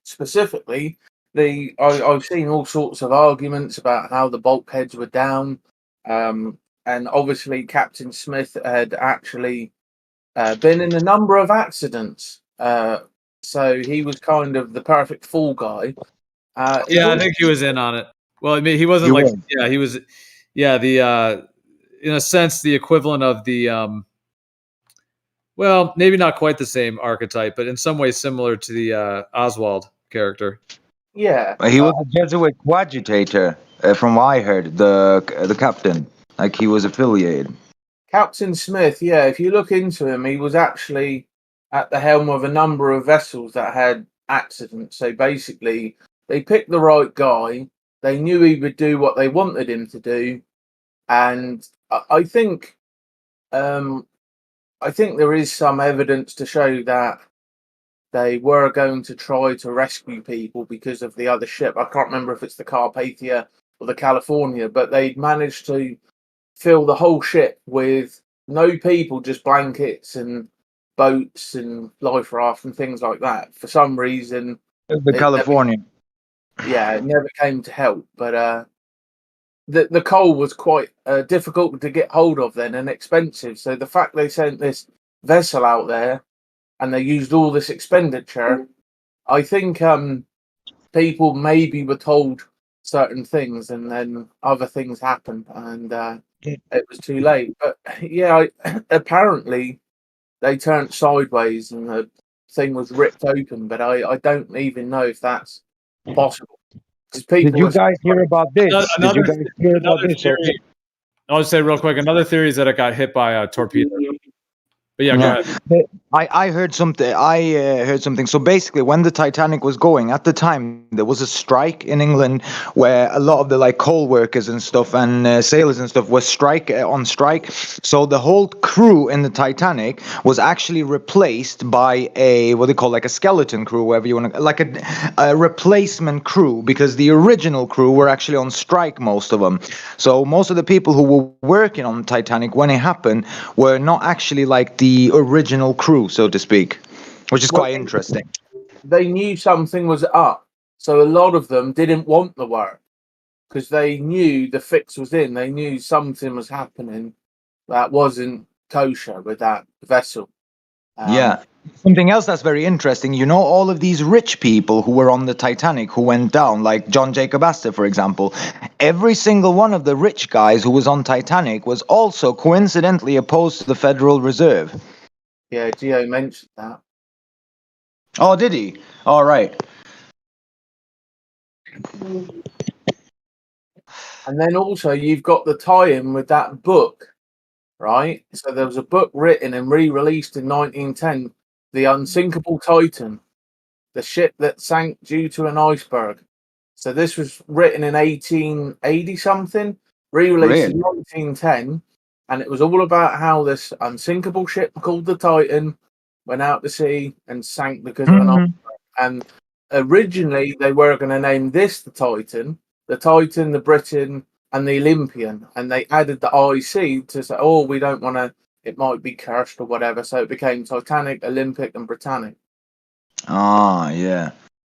specifically. I've seen all sorts of arguments about how the bulkheads were down. And obviously, Captain Smith had actually been in a number of accidents. So he was kind of the perfect fall guy. I think he was in on it. Well, I mean, he wasn't he was, the, in a sense, the equivalent of the, well, maybe not quite the same archetype, but in some ways similar to the Oswald character. Yeah. He was a Jesuit coadjutor, from what I heard, the captain. Like, he was affiliated. Captain Smith, yeah, if you look into him, he was actually at the helm of a number of vessels that had accidents. So basically, they picked the right guy. They knew he would do what they wanted him to do. And I think there is some evidence to show that they were going to try to rescue people because of the other ship. I can't remember if it's the Carpathia or the California, but they managed to fill the whole ship with no people, just blankets and boats and life raft and things like that. For some reason, The California. It never came to help. But the coal was quite difficult to get hold of then and expensive. So the fact they sent this vessel out there and they used all this expenditure, I think people maybe were told certain things, and then other things happened, and it was too late. But yeah, apparently they turned sideways and the thing was ripped open. But I don't even know if that's possible because Did people you are guys hear about this? Did you Another guys hear about another this? theory. I'll just say real quick. Another theory is that it got hit by a torpedo. But yeah, go ahead. But I heard something. I heard something. So basically, when the Titanic was going, at the time there was a strike in England where a lot of the like coal workers and stuff and sailors and stuff were on strike. So the whole crew in the Titanic was actually replaced by a what they call like a skeleton crew, whatever you want to, like a replacement crew, because the original crew were actually on strike, most of them. So most of the people who were working on the Titanic when it happened were not actually like the original crew, so to speak, which is quite interesting. They knew something was up, so a lot of them didn't want the work because they knew the fix was in. They knew something was happening that wasn't kosher with that vessel. Yeah. Something else that's very interesting, you know, all of these rich people who were on the Titanic who went down, like John Jacob Astor, for example, every single one of the rich guys who was on Titanic was also coincidentally opposed to the Federal Reserve. Yeah, Gio mentioned that. Oh, did he? All right. And then also you've got the tie-in with that book, right? So there was a book written and re-released in 1910, The Unsinkable Titan, the ship that sank due to an iceberg. So this was written in 1880 something, re-released in 1910, and it was all about how this unsinkable ship called the Titan went out to sea and sank because of an iceberg. And originally they were going to name this the Titan, the Britain, and the Olympian, and they added the IC to say, oh, we don't want to, it might be cursed or whatever. So it became Titanic, Olympic, and Britannic. Ah, yeah.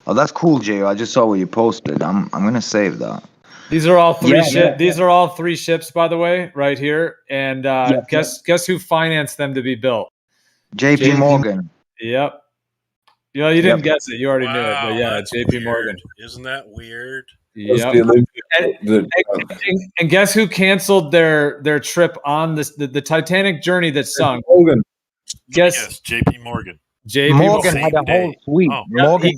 Oh, that's cool, Jay. I just saw what you posted. I'm gonna save that. These are all three ships. These are all three ships, by the way, right here. And guess who financed them to be built? J.P. Morgan. Yep. You know, you didn't guess it. You already knew it. But yeah, J.P. Morgan. Isn't that weird? Yep. And guess who canceled their trip on the Titanic journey that sunk? Morgan. Guess J.P. Morgan. J.P. Morgan had a whole suite. Morgan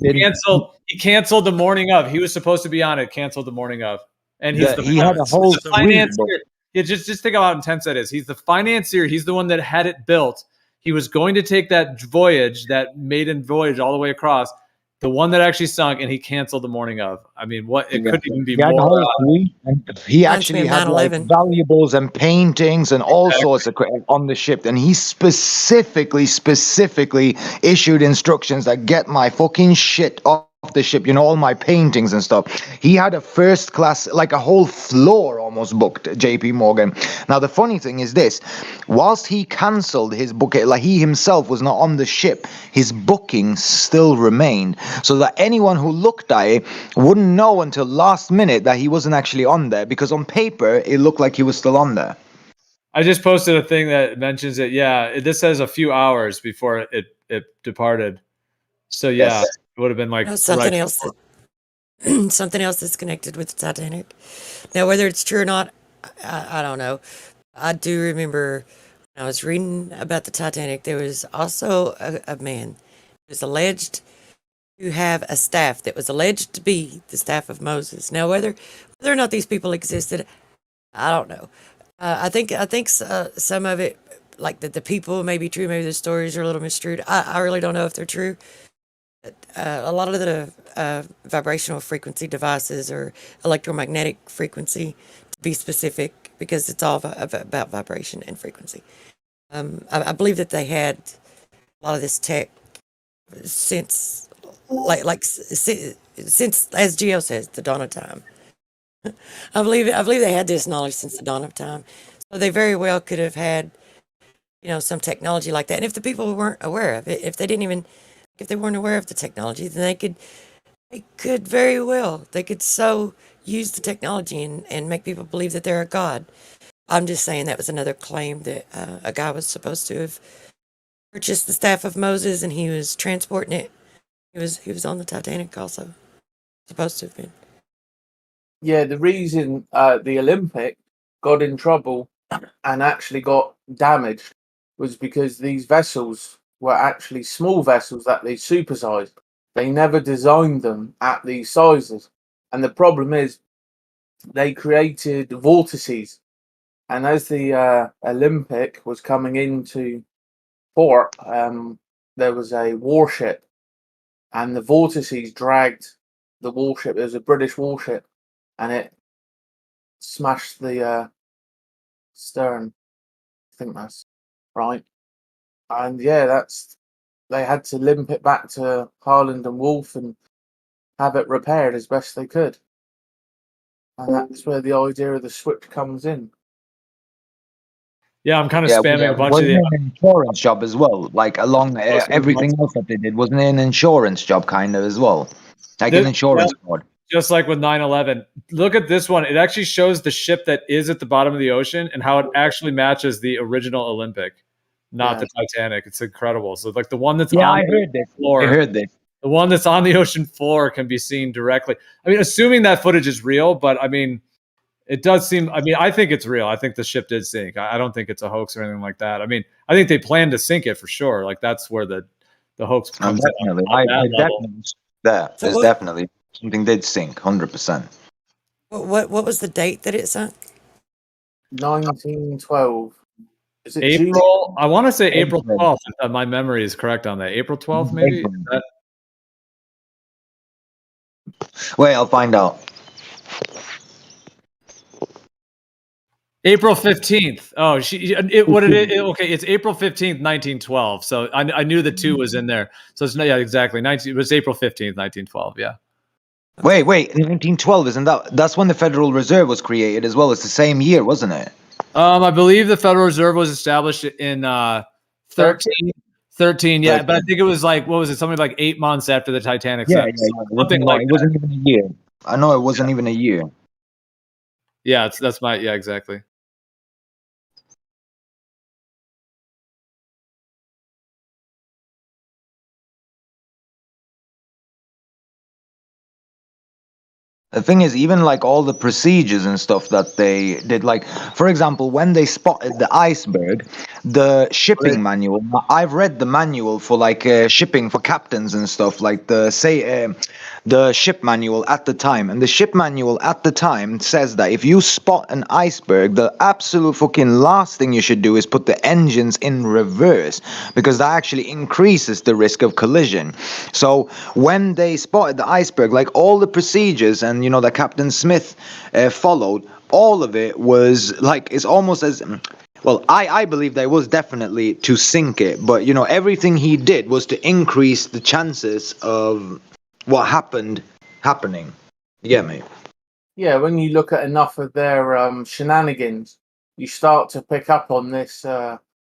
he canceled the morning of. He was supposed to be on it. Canceled the morning of, and he's he had a whole financier. Yeah, just think about how intense that is. He's the financier. He's the one that had it built. He was going to take that voyage, that maiden voyage, all the way across. The one that actually sunk, and he canceled the morning of. I mean, what? It couldn't even be more. He actually had like valuables and paintings and all sorts of on the ship, and he specifically issued instructions that get my fucking shit off the ship. You know, all my paintings and stuff. He had a first class, like a whole floor almost booked. J.P. Morgan. Now the funny thing is this: whilst he cancelled his booking, like he himself was not on the ship, his booking still remained, so that anyone who looked at it wouldn't know until last minute that he wasn't actually on there, because on paper it looked like he was still on there. I just posted a thing that mentions it. Yeah, this says a few hours before it departed. So yeah, it would have been like something else. Something else that's connected with the Titanic. Now, whether it's true or not, I don't know. I do remember when I was reading about the Titanic, there was also a man who was alleged to have a staff that was alleged to be the staff of Moses. Now, whether or not these people existed, I don't know. I think some of it, like the people may be true, maybe the stories are a little misconstrued. I really don't know if they're true. A lot of the vibrational frequency devices or electromagnetic frequency, to be specific, because it's all about vibration and frequency. I believe that they had a lot of this tech since, since, as Gio says, the dawn of time. I believe they had this knowledge since the dawn of time. So they very well could have had, some technology like that. And if the people weren't aware of it, if they weren't aware of the technology, then they could very well, they could so use the technology and make people believe that they're a god. I'm just saying that was another claim that a guy was supposed to have purchased the staff of Moses, and he was transporting it. He was on the Titanic also. Supposed to have been. Yeah, the reason the Olympic got in trouble and actually got damaged was because these vessels were actually small vessels that they supersized. They never designed them at these sizes. And the problem is they created vortices. And as the Olympic was coming into port, there was a warship, and the vortices dragged the warship. It was a British warship, and it smashed the stern. I think that's right. And yeah, they had to limp it back to Harland and Wolff and have it repaired as best they could. And that's where the idea of the switch comes in. Yeah, I'm kind of Yeah, spamming a bunch of wasn't the. it an insurance job as well? Like along everything else that they did, wasn't it an insurance job kind of as well? Like an insurance fraud. Just like with 9/11. Look at this one. It actually shows the ship that is at the bottom of the ocean and how it actually matches the original Olympic, not the Titanic. It's incredible. So like the one that's on I the heard this. floor, I heard this. the one that's on the ocean floor can be seen directly. I mean, assuming that footage is real, but I mean, it does seem. I mean, I think it's real. I think the ship did sink. I don't think it's a hoax or anything like that. I mean, I think they planned to sink it for sure. Like that's where the hoax comes in. Definitely, On that I level. definitely that. So There's what- definitely something did sink, 100%. What was the date that it sunk? 1912. Is it April? I want to say April April. 12th. If my memory is correct on that. April 12th, maybe. April. Is that- Wait, I'll find out. April 15th. Oh, okay, it's April 15th, 1912. So I knew the 2 was in there. So it's yeah, exactly. It was April 15th, 1912. Yeah. Wait, 1912, isn't that's when the Federal Reserve was created as well? It's the same year, wasn't it? I believe the Federal Reserve was established in 13, yeah, but I think it was like, what was it? Something like 8 months after the Titanic. Yeah. Something like it wasn't even a year. I know it wasn't even a year. Yeah, yeah, exactly. The thing is, even like all the procedures and stuff that they did, like for example, when they spotted the iceberg, the shipping manual. I've read the manual for like shipping for captains and stuff, like the ship manual at the time, and the ship manual at the time says that if you spot an iceberg, the absolute fucking last thing you should do is put the engines in reverse, because that actually increases the risk of collision. So when they spotted the iceberg, like all the procedures and that Captain Smith followed, all of it was like, it's almost as well, I believe there was definitely to sink it, but everything he did was to increase the chances of what happening. You get me? Yeah, when you look at enough of their shenanigans, you start to pick up on this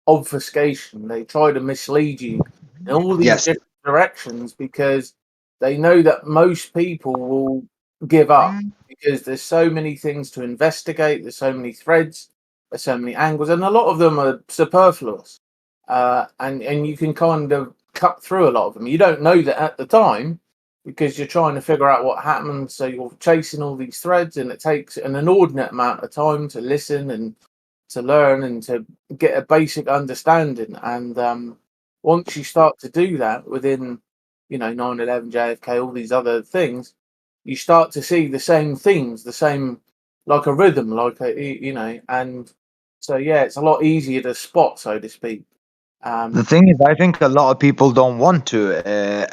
obfuscation. They try to mislead you in all these different directions because they know that most people will give up because there's so many things to investigate, there's so many threads, there's so many angles, and a lot of them are superfluous. And you can kind of cut through a lot of them. You don't know that at the time, because you're trying to figure out what happened. So you're chasing all these threads, and it takes an inordinate amount of time to listen and to learn and to get a basic understanding. And once you start to do that within, 9/11, JFK, all these other things, you start to see the same themes, the same, like a rhythm, and so yeah, it's a lot easier to spot, so to speak. The thing is, I think a lot of people don't want to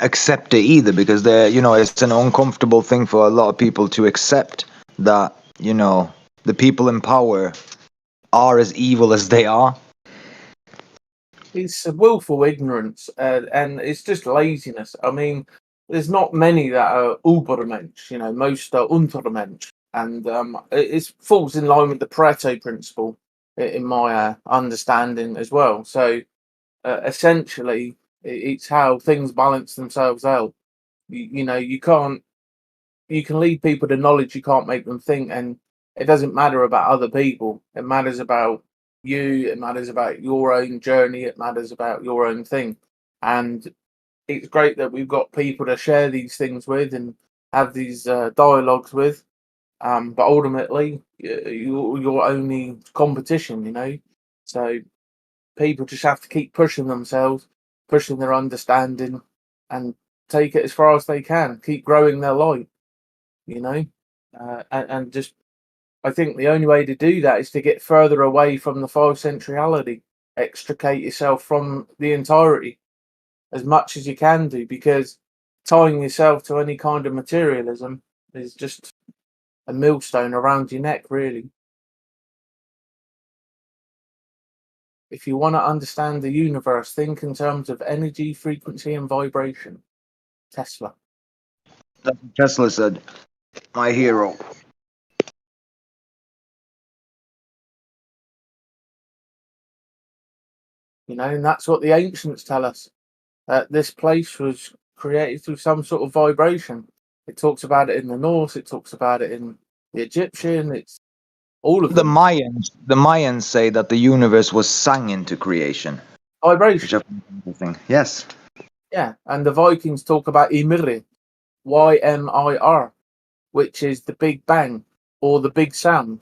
accept it either, because it's an uncomfortable thing for a lot of people to accept that the people in power are as evil as they are. It's willful ignorance, and it's just laziness. I mean, there's not many that are Übermensch. Most are Untermensch, and it falls in line with the Pareto principle, in my understanding as well. So essentially, it's how things balance themselves out. You can't. You can lead people to knowledge. You can't make them think, and it doesn't matter about other people. It matters about you. It matters about your own journey. It matters about your own thing. And it's great that we've got people to share these things with and have these dialogues with. But ultimately, you're only competition, you know. So people just have to keep pushing themselves, pushing their understanding, and take it as far as they can. Keep growing their light, you know, and just. I think the only way to do that is to get further away from the five centrality, extricate yourself from the entirety as much as you can do, because tying yourself to any kind of materialism is just a millstone around your neck, really. If you want to understand the universe, think in terms of energy, frequency, and vibration. Tesla. That's what Tesla said. My hero. You know, and that's what the ancients tell us. That this place was created through some sort of vibration. It talks about it in the Norse. It talks about it in the Egyptian. It's all of The them. Mayans say that the universe was sung into creation. Vibration. Interesting. Yes. Yeah, and the Vikings talk about Ymir, Ymir, which is the Big Bang or the Big Sound.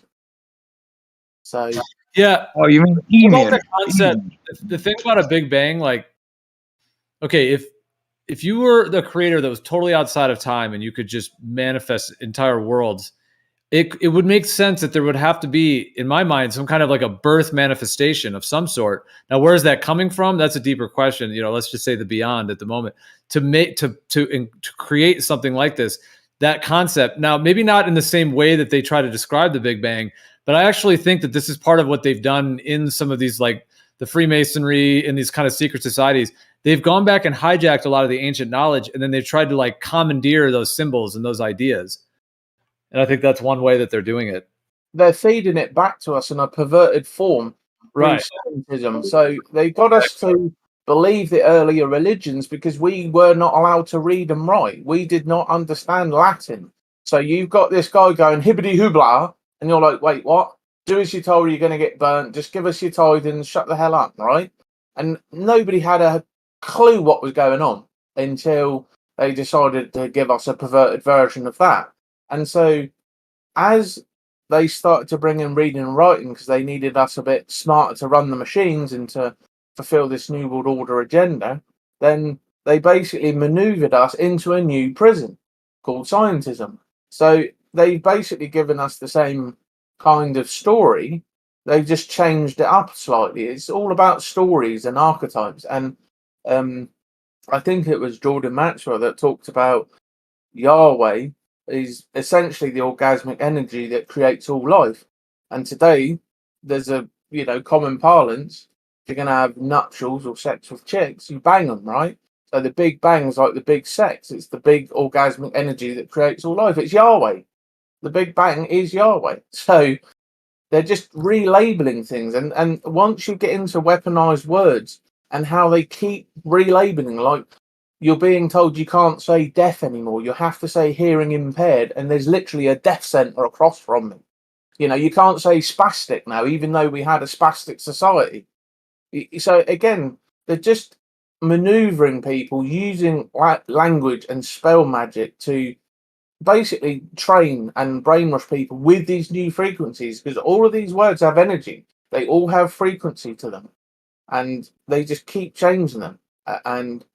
So yeah. Oh, you mean About Emir? the concept, the thing about a Big Bang, like, okay, if you were the creator that was totally outside of time and you could just manifest entire worlds, it would make sense that there would have to be, in my mind, some kind of like a birth manifestation of some sort. Now, where is that coming from? That's a deeper question. You know, let's just say the beyond at the moment. To create something like this, that concept. Now, maybe not in the same way that they try to describe the Big Bang, but I actually think that this is part of what they've done in some of these, like the Freemasonry and these kind of secret societies. They've gone back and hijacked a lot of the ancient knowledge, and then they've tried to like commandeer those symbols and those ideas. And I think that's one way that they're doing it. They're feeding it back to us in a perverted form through scientism. So they got us to believe the earlier religions because we were not allowed to read and write. We did not understand Latin. So you've got this guy going hibbity hoobla, and you're like, wait, what? Do as you're told, you're going to get burnt. Just give us your tithe and shut the hell up, right? And nobody had a clue what was going on until they decided to give us a perverted version of that. And so as they started to bring in reading and writing because they needed us a bit smarter to run the machines and to fulfill this New World Order agenda, then they basically maneuvered us into a new prison called scientism. So they've basically given us the same kind of story. They've just changed it up slightly. It's all about stories and archetypes. And I think it was Jordan Maxwell that talked about Yahweh is essentially the orgasmic energy that creates all life. And today, there's a common parlance. If you're going to have nuptials or sex with chicks, you bang them, right? So the Big Bang's like the big sex. It's the big orgasmic energy that creates all life. It's Yahweh. The Big Bang is Yahweh. So they're just relabeling things. And once you get into weaponized words and how they keep relabeling, like you're being told you can't say deaf anymore. You have to say hearing impaired, and there's literally a deaf centre across from me. You know, you can't say spastic now, even though we had a spastic society. So again, they're just manoeuvring people using language and spell magic to basically train and brainwash people with these new frequencies, because all of these words have energy. They all have frequency to them, and they just keep changing them. And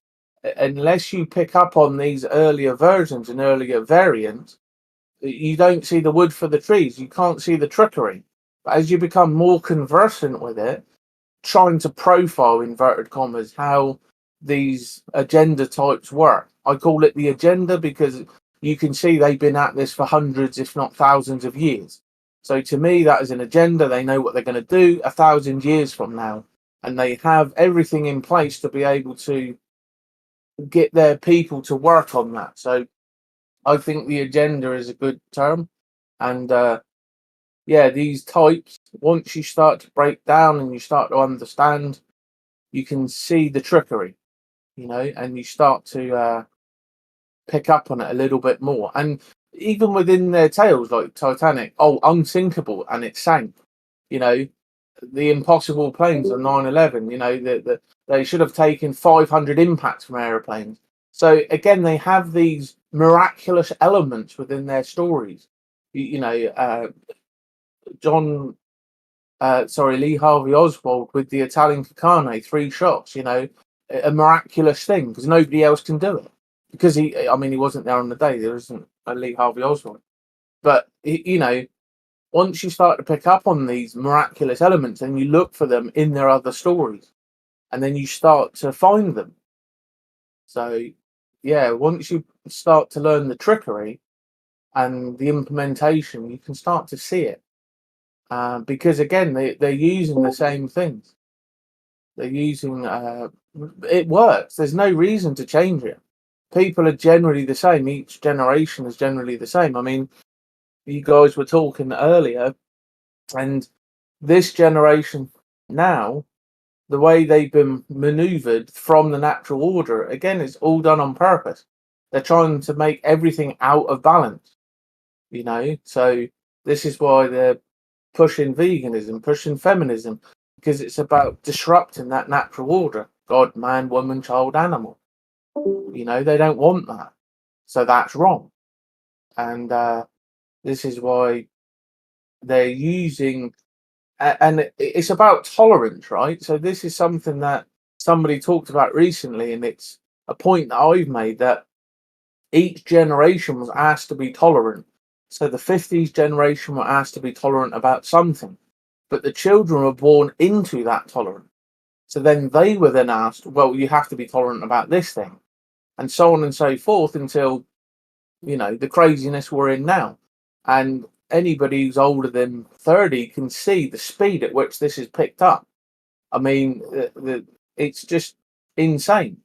unless you pick up on these earlier versions and earlier variants, you don't see the wood for the trees. You can't see the trickery. But as you become more conversant with it, trying to profile, inverted commas, how these agenda types work. I call it the agenda because you can see they've been at this for hundreds, if not thousands of years. So to me, that is an agenda. They know what they're going to do 1,000 years from now. And they have everything in place to be able to get their people to work on that. So I think the agenda is a good term. And these types, once you start to break down and you start to understand, you can see the trickery, and you start to pick up on it a little bit more. And even within their tales, like Titanic, unsinkable, and it sank. The impossible planes on 9/11. They should have taken 500 impacts from aeroplanes. So again, they have these miraculous elements within their stories, John, Lee Harvey Oswald with the Italian Cacane, 3 shots. A miraculous thing because nobody else can do it because he wasn't there on the day. There isn't a Lee Harvey Oswald, but once you start to pick up on these miraculous elements and you look for them in their other stories, and then you start to find them. So, yeah, once you start to learn the trickery and the implementation, you can start to see it. Because again, they're using the same things. They're using it works. There's no reason to change it. People are generally the same. Each generation is generally the same. I mean, you guys were talking earlier, and this generation now, the way they've been maneuvered from the natural order, again, it's all done on purpose. They're trying to make everything out of balance, So this is why they're pushing veganism, pushing feminism, because it's about disrupting that natural order: God, man, woman, child, animal. They don't want that, so that's wrong. And this is why they're using, and it's about tolerance, right? So this is something that somebody talked about recently, and it's a point that I've made, that each generation was asked to be tolerant. So the 50s generation were asked to be tolerant about something, but the children were born into that tolerance. So then they were then asked, well, you have to be tolerant about this thing, and so on and so forth until, the craziness we're in now. And anybody who's older than 30 can see the speed at which this is picked up. I mean, it's just insane.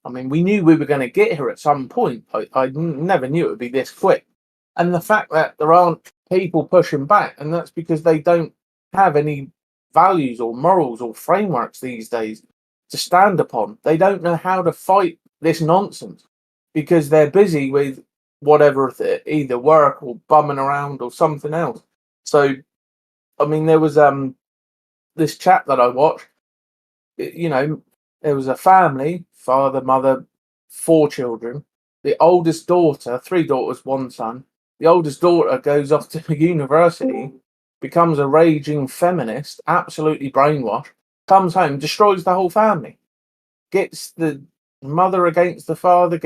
I mean, we knew we were going to get here at some point. I never knew it would be this quick. And the fact that there aren't people pushing back, and that's because they don't have any values or morals or frameworks these days to stand upon. They don't know how to fight this nonsense because they're busy with whatever, either work or bumming around or something else. So, I mean, there was this chat that I watched. There was a family, father, mother, 4 children. The oldest daughter, 3 daughters, 1 son. The oldest daughter goes off to university, becomes a raging feminist, absolutely brainwashed, comes home, destroys the whole family, gets the mother against the father,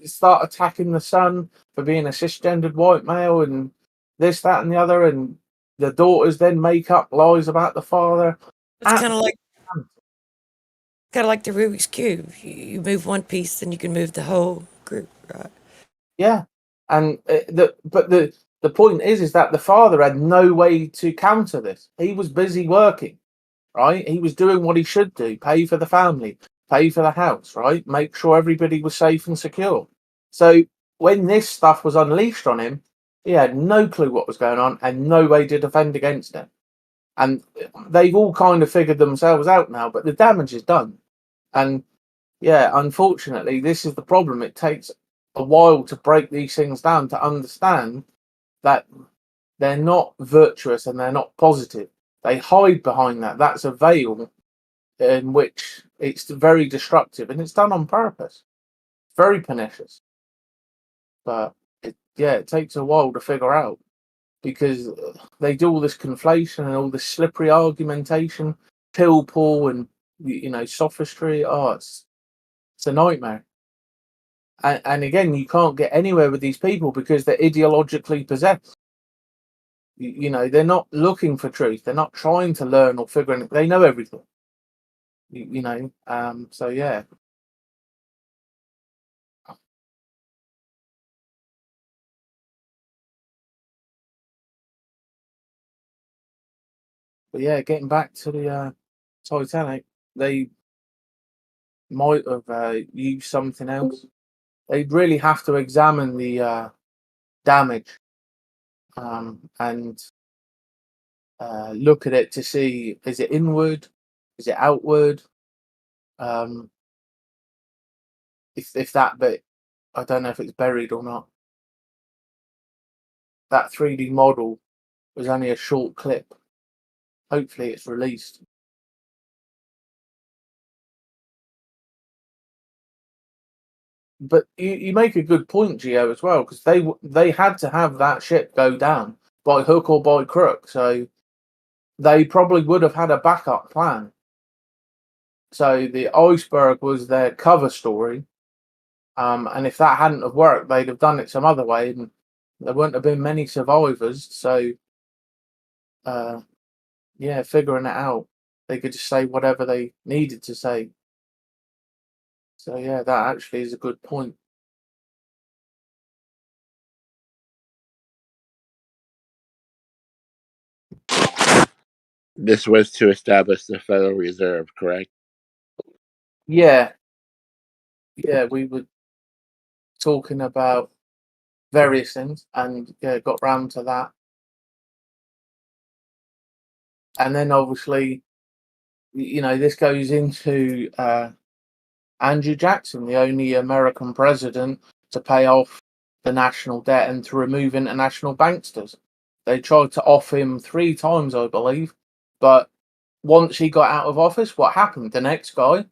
start attacking the son for being a cisgendered white male, and this, that, and the other, and the daughters then make up lies about the father. It's kind of like the Rubik's Cube. You move one piece, then you can move the whole group, right? Yeah, and the point is that the father had no way to counter this. He was busy working, right? He was doing what he should do: pay for the family, pay for the house, right? Make sure everybody was safe and secure. So when this stuff was unleashed on him, he had no clue what was going on and no way to defend against it. And they've all kind of figured themselves out now, but the damage is done. And yeah, unfortunately, this is the problem. It takes a while to break these things down, to understand that they're not virtuous and they're not positive. They hide behind that. That's a veil in which it's very destructive, and it's done on purpose. Very pernicious. But it takes a while to figure out, because they do all this conflation and all this slippery argumentation, pill pull, and sophistry. Oh, it's a nightmare. And again, you can't get anywhere with these people because they're ideologically possessed. They're not looking for truth. They're not trying to learn or figure anything. They know everything. So yeah. But yeah, getting back to the Titanic, they might have used something else. They'd really have to examine the damage and look at it to see, is it inward, is it outward? If that bit, I don't know if it's buried or not. That 3D model was only a short clip. Hopefully it's released. But you make a good point, Gio, as well, because they had to have that ship go down by hook or by crook, so they probably would have had a backup plan. So the iceberg was their cover story, and if that hadn't have worked, they'd have done it some other way, and there wouldn't have been many survivors. So, yeah, figuring it out, they could just say whatever they needed to say. So yeah, that actually is a good point. This was to establish the Federal Reserve, correct? Yeah, we were talking about various things, and got round to that. And then obviously, this goes into Andrew Jackson, the only American president to pay off the national debt and to remove international banksters. They tried to off him 3 times, I believe, but once he got out of office, what happened? The next guy,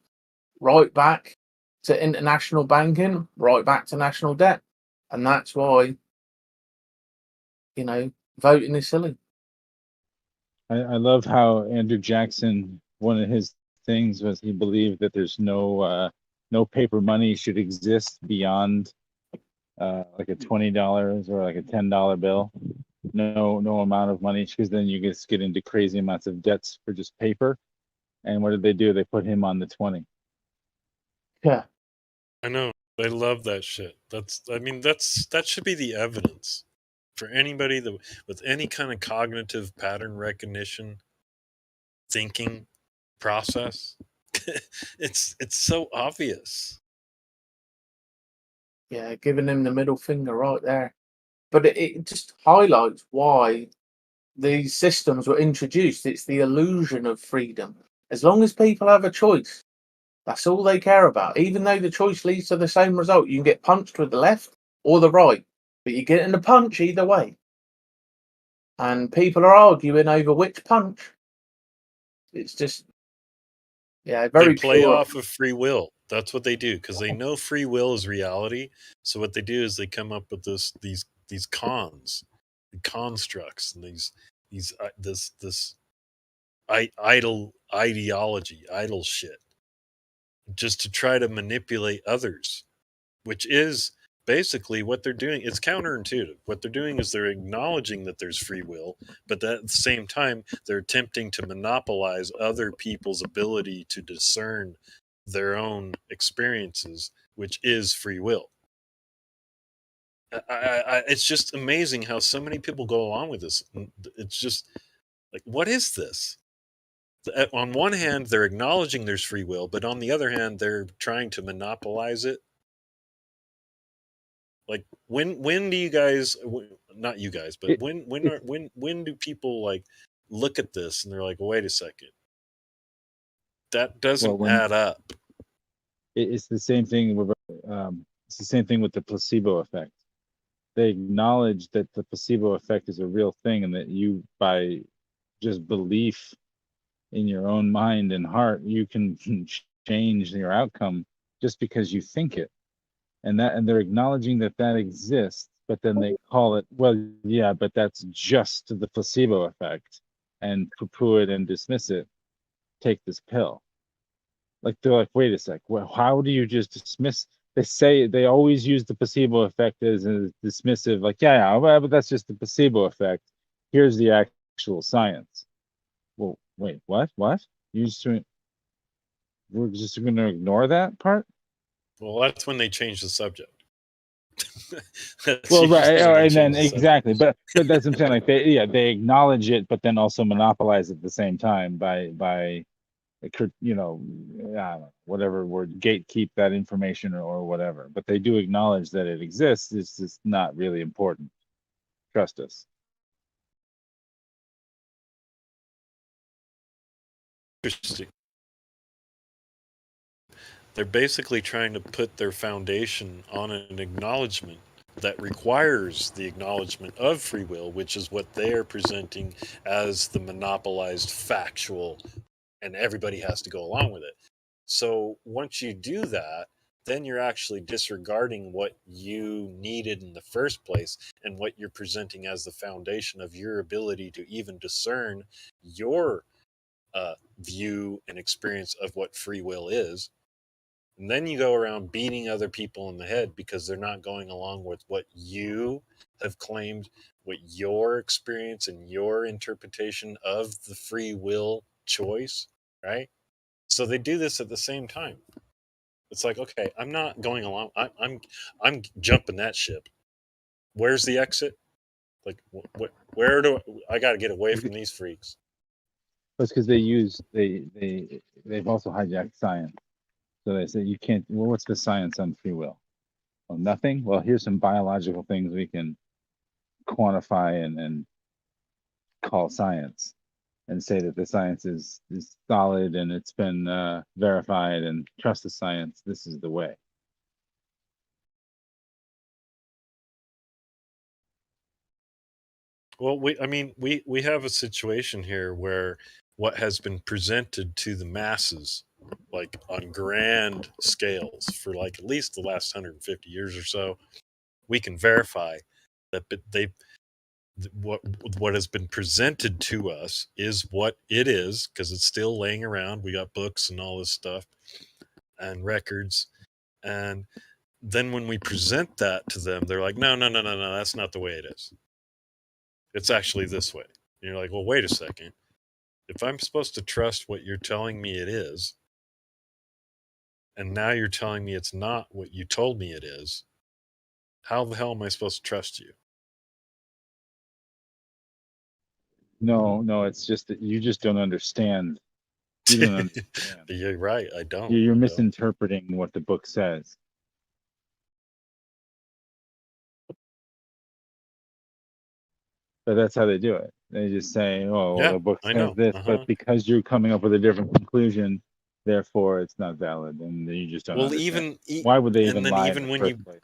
right back to international banking, right back to national debt. And that's why, voting is silly. I love how Andrew Jackson, one of his things was he believed that there's no paper money should exist beyond like a $20 or like a $10 bill. No amount of money, because then you just get into crazy amounts of debts for just paper. And what did they do? They put him on the 20. Yeah. I know. I love that shit. That should be the evidence for anybody that with any kind of cognitive pattern recognition thinking process. It's so obvious. Yeah, giving him the middle finger right there. But it just highlights why these systems were introduced. It's the illusion of freedom. As long as people have a choice, that's all they care about. Even though the choice leads to the same result, you can get punched with the left or the right, but you're getting a punch either way. And people are arguing over which punch. It's just, very they play pure. off of free will. That's what they do, because they know free will is reality. So what they do is they come up with these constructs, and this idle ideology, idle shit, just to try to manipulate others, which is basically what they're doing. It's counterintuitive. What they're doing is they're acknowledging that there's free will, but at the same time, they're attempting to monopolize other people's ability to discern their own experiences, which is free will. It's just amazing how so many people go along with this. It's just like, what is this? On one hand, they're acknowledging there's free will, but on the other hand, they're trying to monopolize it. Like, when do you guys, not you guys, but when do people like look at this and they're like, wait a second, that doesn't add up? It's the same thing with the placebo effect. They acknowledge that the placebo effect is a real thing, and that you, by just belief in your own mind and heart, you can change your outcome just because you think it. And they're acknowledging that exists, but then they call it, well, yeah, but that's just the placebo effect, and poo-poo it and dismiss it. Take this pill. Like, they're like, wait a sec, well, how do you just dismiss? They always use the placebo effect as a dismissive, like, yeah, but that's just the placebo effect. Here's the actual science. Well, wait, what? We're just going to ignore that part? Well, that's when they change the subject. Well, right, and then exactly, but that's what I'm saying. Like, they acknowledge it, but then also monopolize at the same time by I don't know, whatever word, gatekeep that information or whatever. But they do acknowledge that it exists. It's just not really important. Trust us. Interesting. They're basically trying to put their foundation on an acknowledgement that requires the acknowledgement of free will, which is what they're presenting as the monopolized factual, and everybody has to go along with it. So once you do that, then you're actually disregarding what you needed in the first place and what you're presenting as the foundation of your ability to even discern your view and experience of what free will is. And then you go around beating other people in the head because they're not going along with what you have claimed, what your experience and your interpretation of the free will choice, right? So they do this at the same time. It's like, okay, I'm not going along. I'm jumping that ship. Where's the exit? Like, where do I got to get away from these freaks? It's because they've also hijacked science. So they say you can't. Well, what's the science on free will? Well, nothing. Well, here's some biological things we can quantify and call science, and say that the science is solid and it's been verified, and trust the science. This is the way. Well, we have a situation here where what has been presented to the masses, like on grand scales, for like at least the last 150 years or so, we can verify that what has been presented to us is what it is, because it's still laying around. We got books and all this stuff and records, and then when we present that to them, they're like, no, that's not the way it is. It's actually this way. And you're like, well, wait a second. If I'm supposed to trust what you're telling me it is, and now you're telling me it's not what you told me it is, how the hell am I supposed to trust you? No, it's just that you just don't understand. You don't understand. You're right. I don't. You're misinterpreting what the book says. But that's how they do it. They just say, "Oh, well, the book says this," but because you're coming up with a different conclusion, therefore it's not valid, and you just don't understand. Why would they even lie in the first place?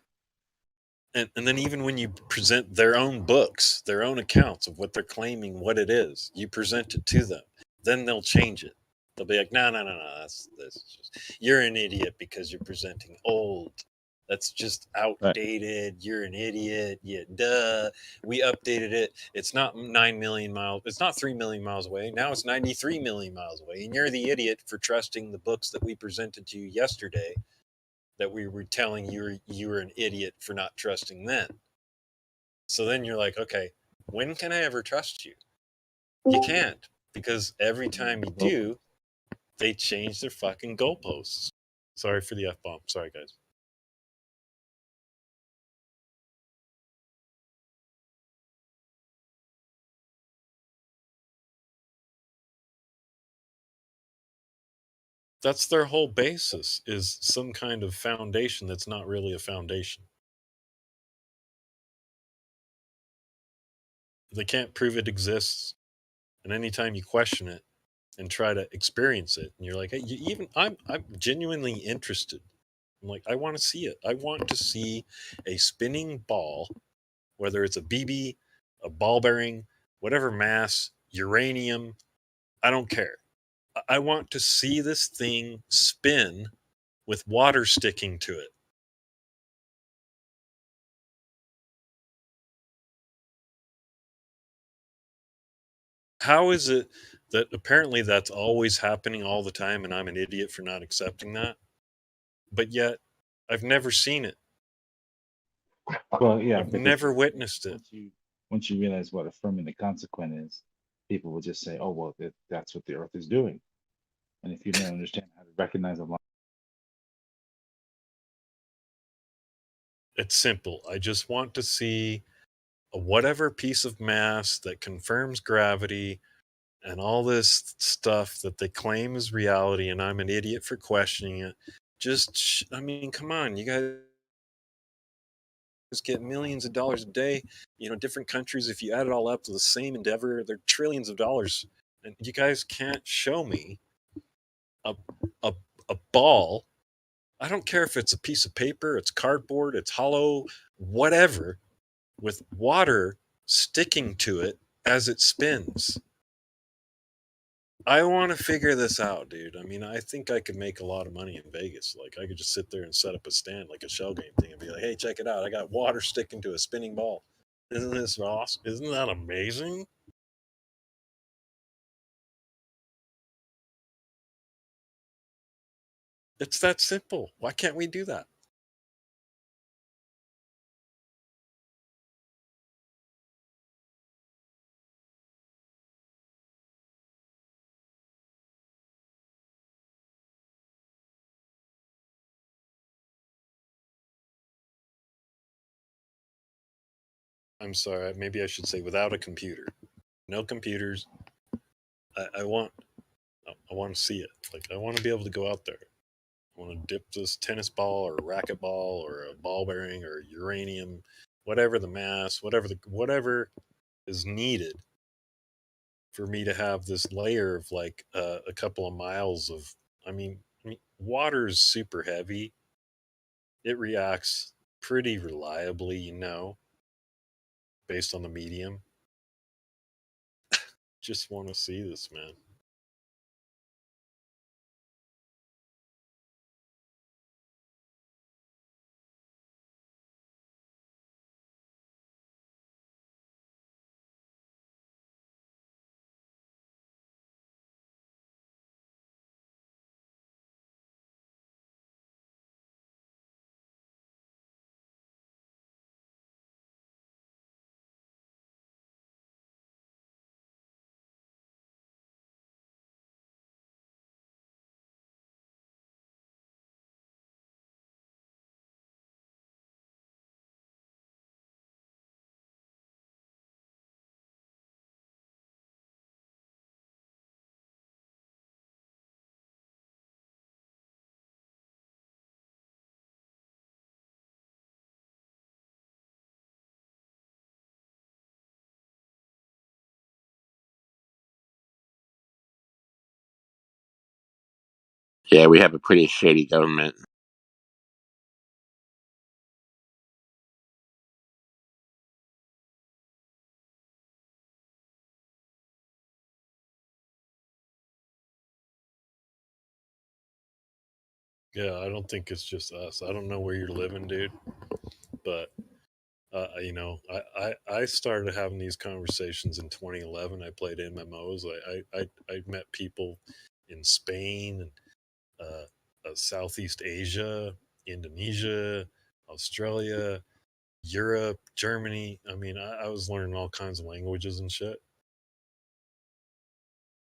And then even when you present their own books, their own accounts of what they're claiming what it is, you present it to them, then they'll change it. They'll be like, no, that's just, you're an idiot because you're presenting old. That's just outdated. Right. You're an idiot. Yeah, duh. We updated it. It's not 9 million miles. It's not 3 million miles away. Now it's 93 million miles away. And you're the idiot for trusting the books that we presented to you yesterday, that we were telling you were an idiot for not trusting then. So then you're like, okay, when can I ever trust you? You can't, because every time you do, they change their fucking goalposts. Sorry for the F-bomb. Sorry, guys. That's their whole basis, is some kind of foundation that's not really a foundation. They can't prove it exists. And anytime you question it and try to experience it, and you're like, hey, I'm genuinely interested. I'm like, I want to see it. I want to see a spinning ball, whether it's a BB, a ball bearing, whatever mass, uranium, I don't care. I want to see this thing spin with water sticking to it. How is it that apparently that's always happening all the time and I'm an idiot for not accepting that? But yet I've never seen it. Well, yeah, I've never witnessed it. Once you realize what affirming the consequent is, people will just say, "Oh, well, that's what the Earth is doing." And if you don't understand how to recognize a line, it's simple. I just want to see a whatever piece of mass that confirms gravity and all this stuff that they claim is reality, and I'm an idiot for questioning it. Just, I mean, come on, you guys get millions of dollars a day. Different countries, if you add it all up to the same endeavor, they're trillions of dollars. And you guys can't show me a ball. I don't care if it's a piece of paper, it's cardboard, it's hollow, whatever, with water sticking to it as it spins. I want to figure this out, dude. I mean, I think I could make a lot of money in Vegas. Like, I could just sit there and set up a stand like a shell game thing and be like, "Hey, check it out! I got water sticking to a spinning ball. Isn't this awesome? Isn't that amazing?" It's that simple. Why can't we do that? I'm sorry. Maybe I should say without a computer. No computers. I want. I want to see it. Like, I want to be able to go out there. I want to dip this tennis ball or a racquetball or a ball bearing or uranium, whatever the mass, whatever is needed for me to have this layer of like a couple of miles of. I mean, water is super heavy. It reacts pretty reliably, based on the medium. Just want to see this, man. Yeah, we have a pretty shady government. Yeah, I don't think it's just us. I don't know where you're living, dude, but I started having these conversations in 2011. I played MMOs. I met people in Spain and Southeast Asia, Indonesia, Australia, Europe, Germany. I mean, I was learning all kinds of languages and shit.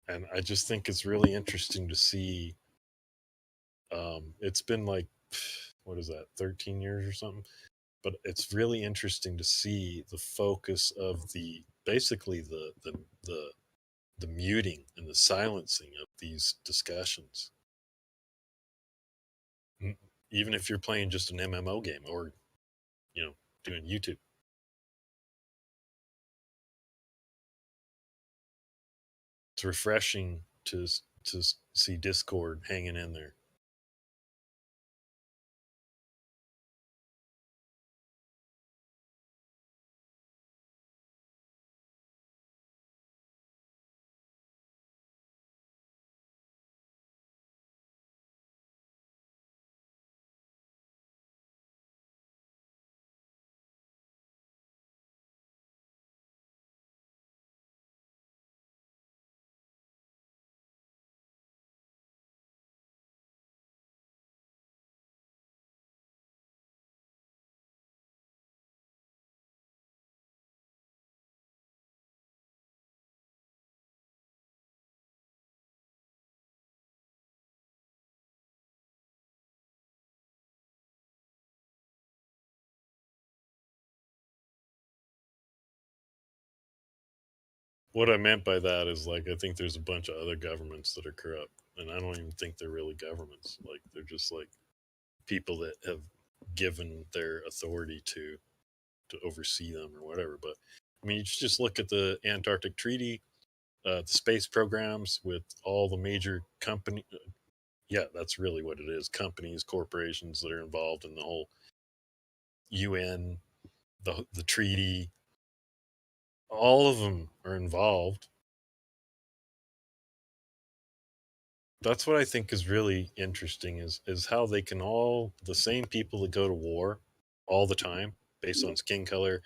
And I just think it's really interesting to see. It's been like, what is that, 13 years or something? But it's really interesting to see the focus of basically the muting and the silencing of these discussions. Even if you're playing just an MMO game or doing YouTube. It's refreshing to see Discord hanging in there. What I meant by that is, like, I think there's a bunch of other governments that are corrupt, and I don't even think they're really governments. Like, they're just like people that have given their authority to oversee them or whatever. But I mean, you just look at the Antarctic Treaty, the space programs with all the major company. Yeah, that's really what it is. Companies, corporations that are involved in the whole UN, the treaty. All of them are involved. That's what I think is really interesting is how they can all, the same people that go to war all the time based on skin color,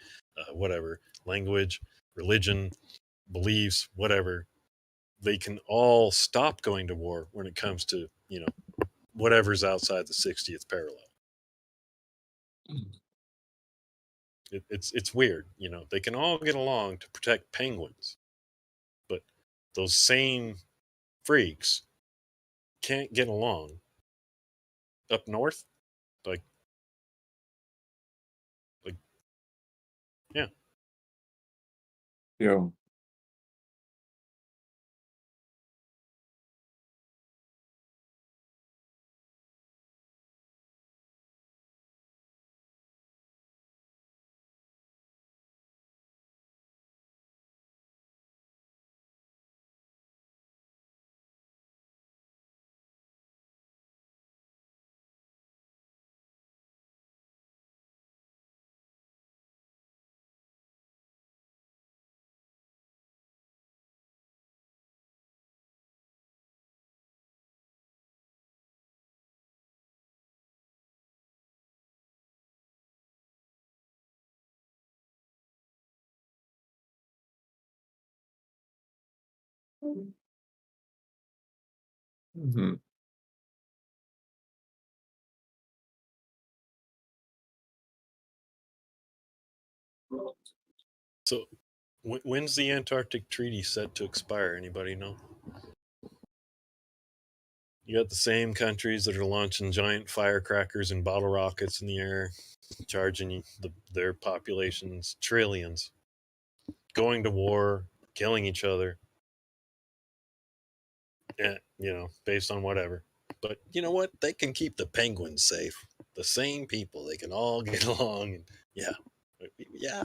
whatever, language, religion, beliefs, whatever, they can all stop going to war when it comes to, whatever's outside the 60th parallel. It's weird, they can all get along to protect penguins, but those same freaks can't get along up north. Like, yeah. Yeah. Mhm. So, when's the Antarctic Treaty set to expire? Anybody know? You got the same countries that are launching giant firecrackers and bottle rockets in the air, charging their populations trillions, going to war, killing each other, based on whatever. But you know what? They can keep the penguins safe. The same people, they can all get along. And yeah.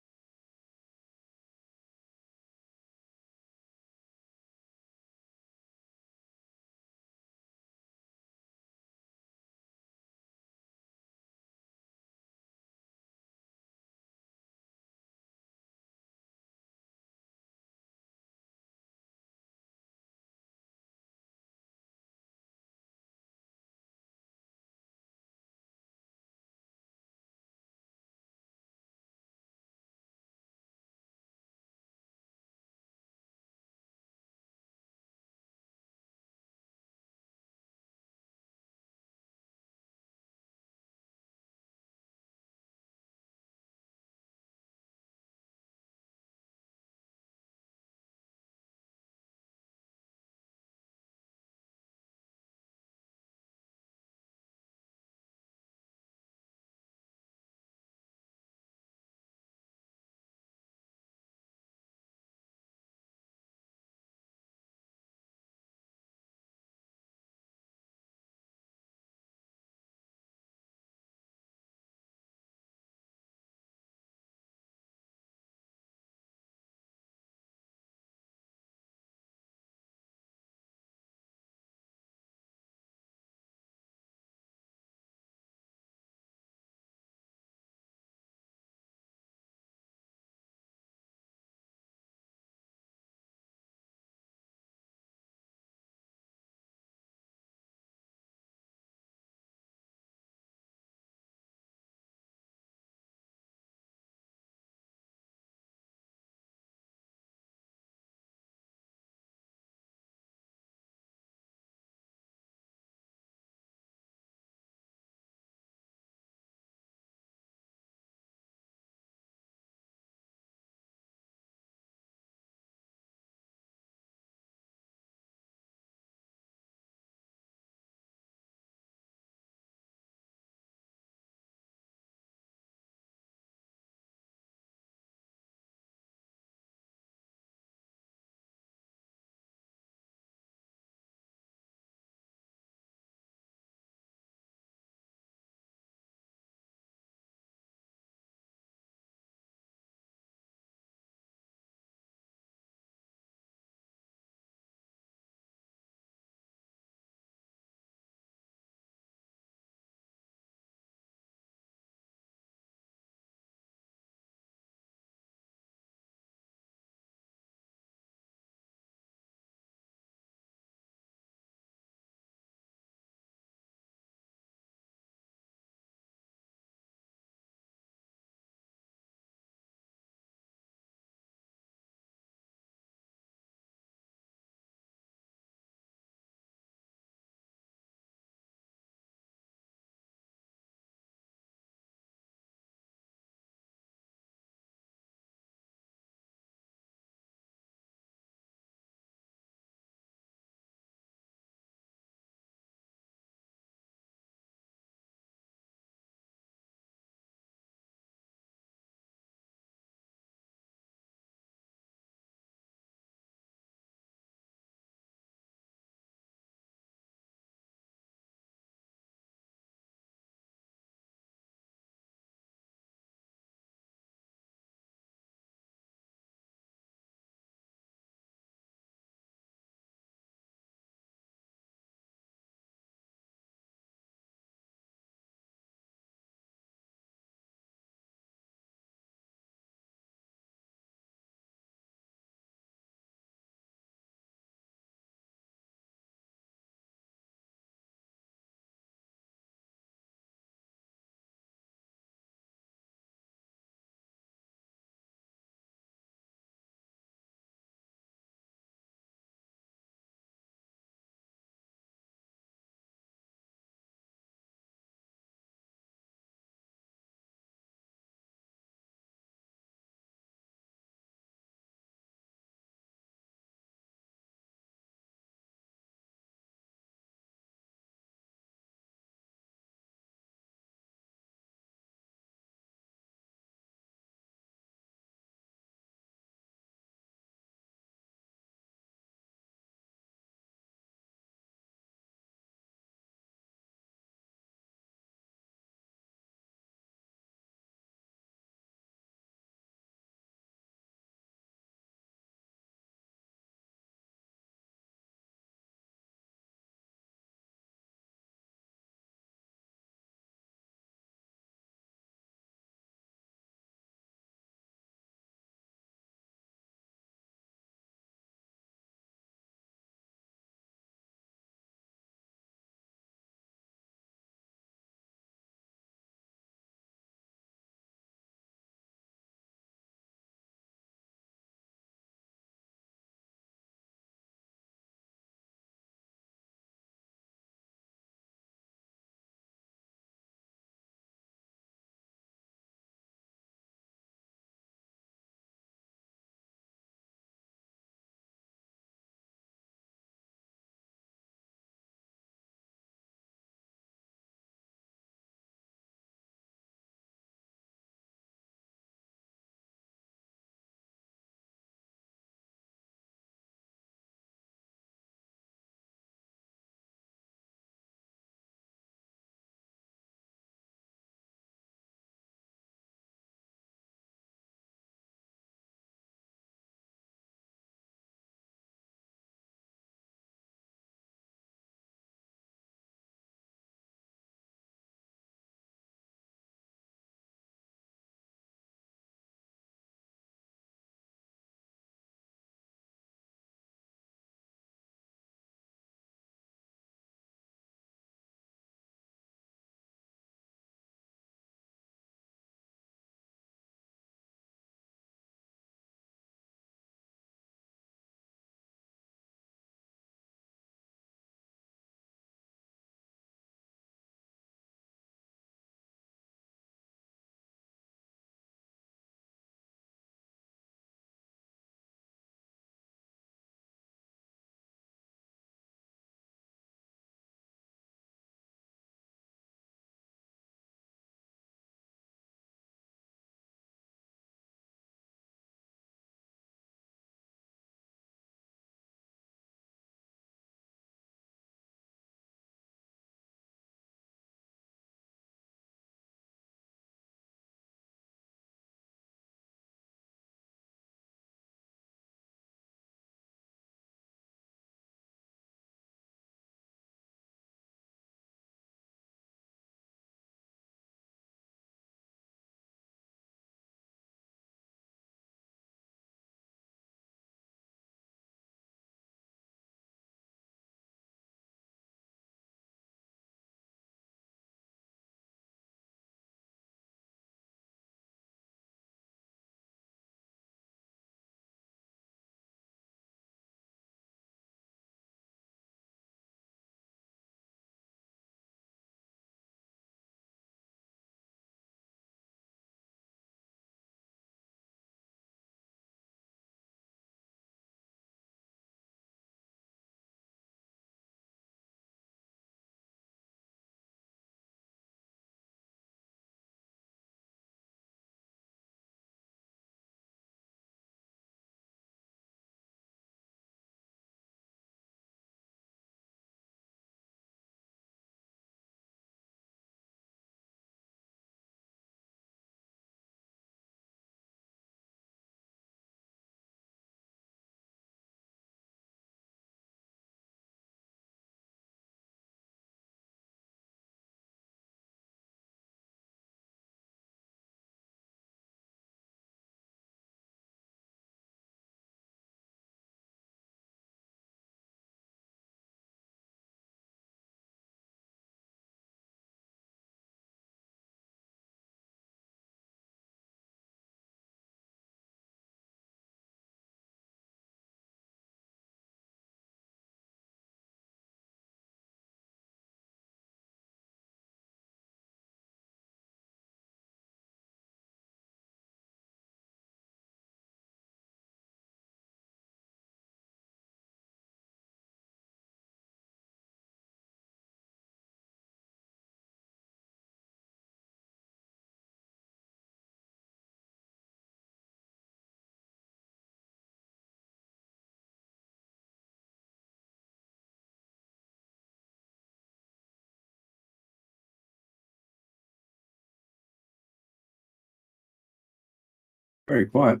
Very quiet.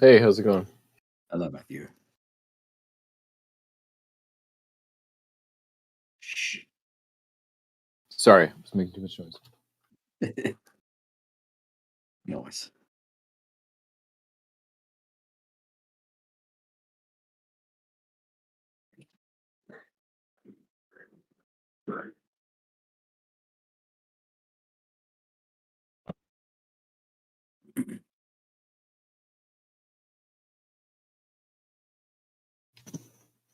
Hey, how's it going? Hello, Matthew. Sorry, I was making too much noise. Nice.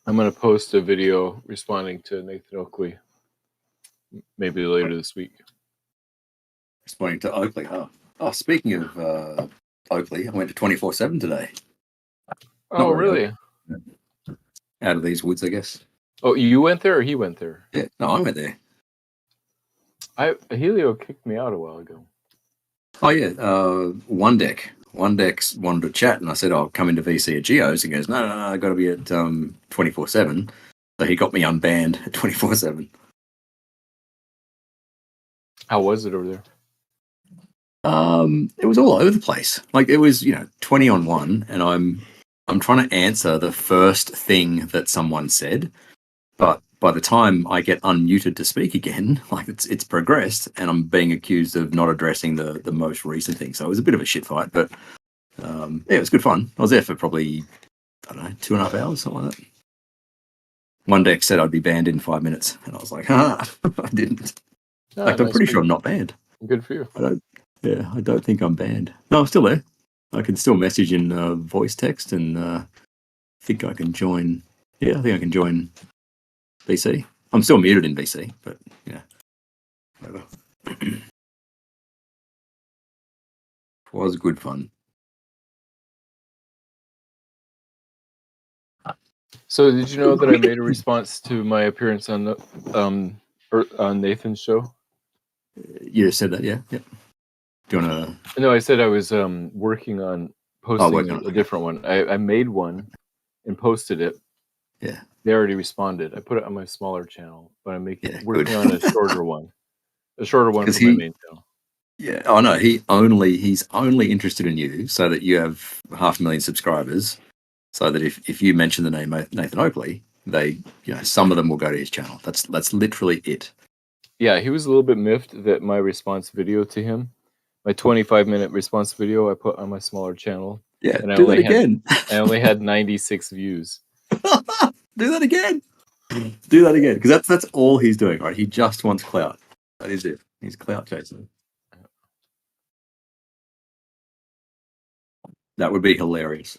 I'm going to post a video responding to Nathan Oakley maybe later this week. Responding to Oakley. Oh, speaking of Oakley, I went to 24/7 today. Oh, Not very really? Out of these woods, I guess. Oh, you went there or he went there? Yeah, no, I went there. Helio kicked me out a while ago. Oh yeah, One Deck wanted to chat, and I said, "I'll come into VC at Geo's." He goes, "No, I got to be at 24/7." So he got me unbanned at 24/7. How was it over there? It was all over the place. Like it was, 20 on 1, and I'm trying to answer the first thing that someone said, but by the time I get unmuted to speak again, like it's progressed, and I'm being accused of not addressing the most recent thing. So it was a bit of a shit fight, but yeah, it was good fun. I was there for probably, I don't know, 2.5 hours, something like that. One Deck said I'd be banned in 5 minutes, and I was like, I didn't. I'm Nice pretty for sure you. I'm not banned. Good for you. I don't think I'm banned. No, I'm still there. I can still message in voice text, and think I can join. Yeah, I think I can join VC. I'm still muted in VC, but yeah, whatever. It was good fun. So, did you know that I made a response to my appearance on the on Nathan's show? You just said that, yeah. Do you want to? No, I said I was working on posting working on it, a different one. I made one and posted it. Yeah. They already responded. I put it on my smaller channel, but I'm working good. on a shorter one. A shorter one for Because my main channel. Yeah. Oh no, he's only interested in you so that you have 500,000 subscribers. So that if you mention the name Nathan Oakley, they some of them will go to his channel. That's literally it. Yeah, he was a little bit miffed that my response video to him, my 25-minute response video, I put on my smaller channel. Yeah, and do that again. I only had 96 views. Do that again. Do that again, because that's all he's doing, right? He just wants clout. That is it. He's clout chasing. That would be hilarious.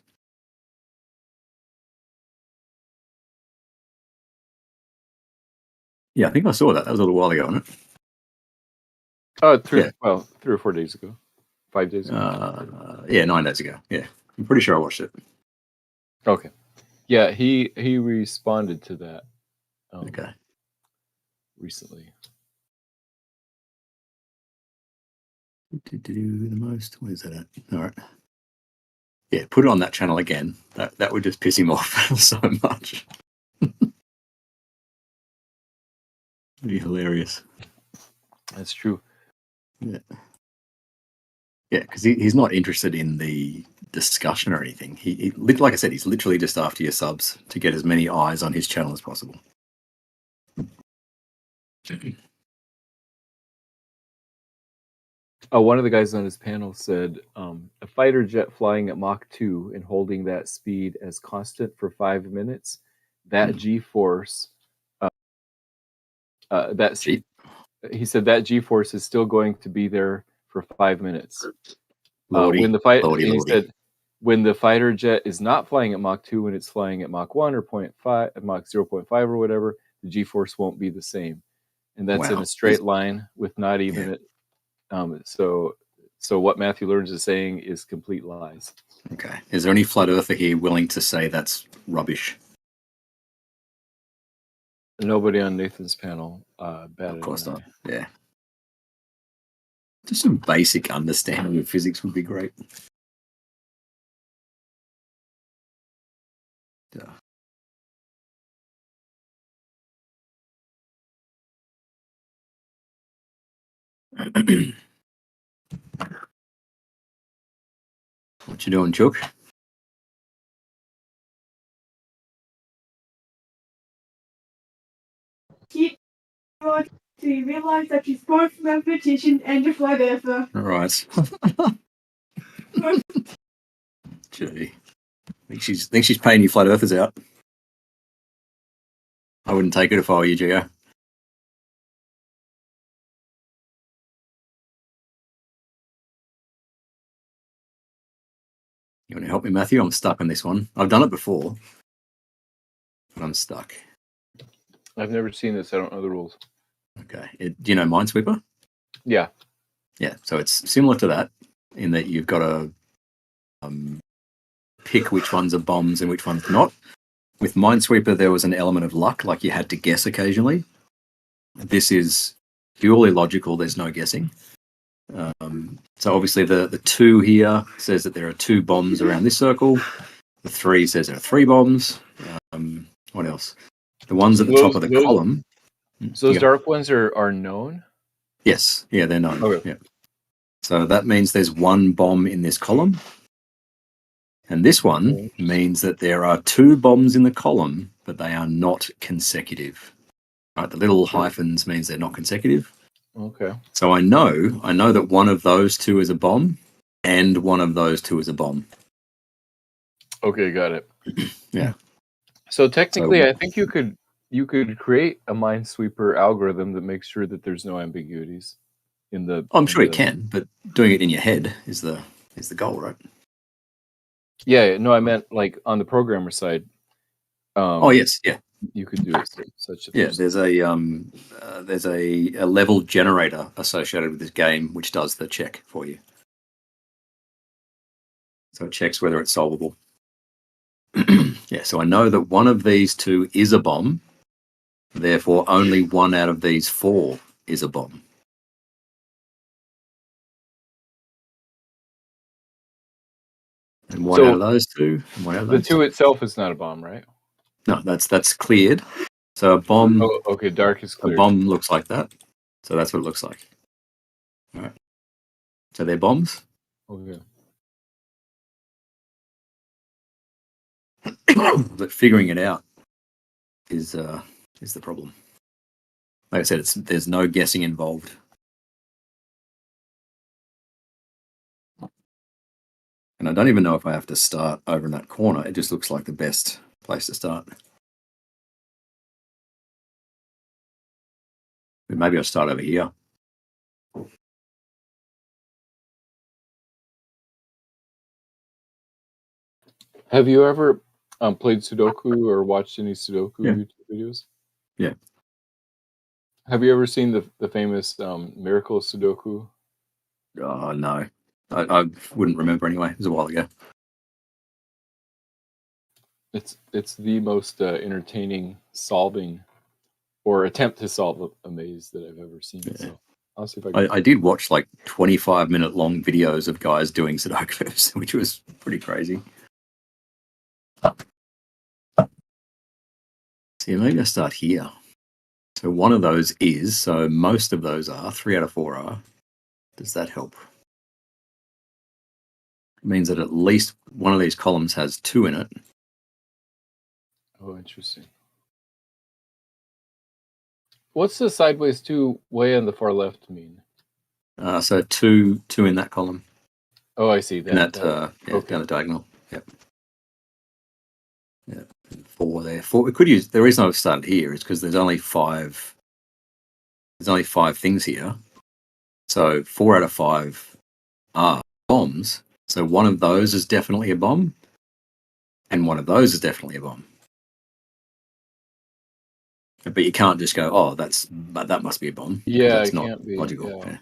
Yeah, I think I saw that. That was a little while ago, wasn't it? Oh, 3 or 4 days ago. 5 days ago. Yeah, 9 days ago. Yeah, I'm pretty sure I watched it. Okay. Yeah, he responded to that. Okay. Recently. The most. Where's that at? All right. Yeah, put it on that channel again. That would just piss him off so much. It'd be hilarious. That's true. Yeah. Yeah, because he's not interested in the discussion or anything. He, like I said, he's literally just after your subs to get as many eyes on his channel as possible. One of the guys on his panel said a fighter jet flying at Mach 2 and holding that speed as constant for 5 minutes, that G-force, he said that G-force is still going to be there for 5 minutes. When he said when the fighter jet is not flying at Mach 2, when it's flying at Mach 1 or Mach 0.5 or whatever, the G-force won't be the same. And that's in a straight line with not even it. So what Matthew Learns is saying is complete lies. Okay. Is there any flat earther here willing to say that's rubbish? Nobody on Nathan's panel. Of course not. Yeah. Just some basic understanding of physics would be great. What you doing, Chook? So you realise that she's both mathematician and a flat earther. All right. Gee. Think she's paying you flat earthers out. I wouldn't take it if I were you, Gio. You want to help me, Matthew? I'm stuck on this one. I've done it before, but I'm stuck. I've never seen this. I don't know the rules. Okay. Do you know Minesweeper? Yeah. Yeah. So it's similar to that in that you've got to pick which ones are bombs and which ones not. With Minesweeper, there was an element of luck, like you had to guess occasionally. This is purely logical. There's no guessing. So obviously the 2 here says that there are 2 bombs around this circle. The 3 says there are 3 bombs. What else? The ones at the top of the column. So those dark ones are known? Yes. Yeah, they're known. Okay. Yeah. So that means there's 1 bomb in this column. And this one means that there are 2 bombs in the column, but they are not consecutive. Right? The little hyphens means they're not consecutive. Okay. So I know that one of those 2 is a bomb, and one of those 2 is a bomb. Okay, got it. Yeah. So technically, I think you could create a Minesweeper algorithm that makes sure that there's no ambiguities in the. I'm sure you can, but doing it in your head is the goal, right? Yeah. No, I meant like on the programmer side. Oh yes, yeah. You could do it such a yeah. There's a level generator associated with this game which does the check for you. So it checks whether it's solvable. Yeah, so I know that one of these 2 is a bomb. Therefore, only 1 out of these 4 is a bomb. And 1 out of those 2, and 1 out of those the 2 itself is not a bomb, right? No, that's cleared. So a bomb. Oh, okay. Dark is cleared. A bomb looks like that. So that's what it looks like. All right. So they're bombs. Okay. But figuring it out is the problem. Like I said, there's no guessing involved. And I don't even know if I have to start over in that corner. It just looks like the best place to start. But maybe I'll start over here. Have you ever played Sudoku or watched any Sudoku YouTube videos? Yeah. Have you ever seen the famous Miracle Sudoku? Oh, no. I wouldn't remember anyway. It was a while ago. It's the most entertaining solving or attempt to solve a maze that I've ever seen. Yeah. So I'll see if I can. I did watch like 25-minute long videos of guys doing Sudokus, which was pretty crazy. See, maybe I start here. So one of those is, so most of those are, 3 out of 4 are. Does that help? It means that at least one of these columns has 2 in it. Oh, interesting. What's the sideways 2 way on the far left mean? So two in that column. Oh, I see. Down the diagonal. Yep. Yeah. 4 there. 4. We could use. The reason I've started here is because there's only 5. There's only 5 things here. So 4 out of 5 are bombs. So one of those is definitely a bomb, and one of those is definitely a bomb. But you can't just go, oh, that must be a bomb. Yeah, it's it not can't be logical. Yeah. Yeah.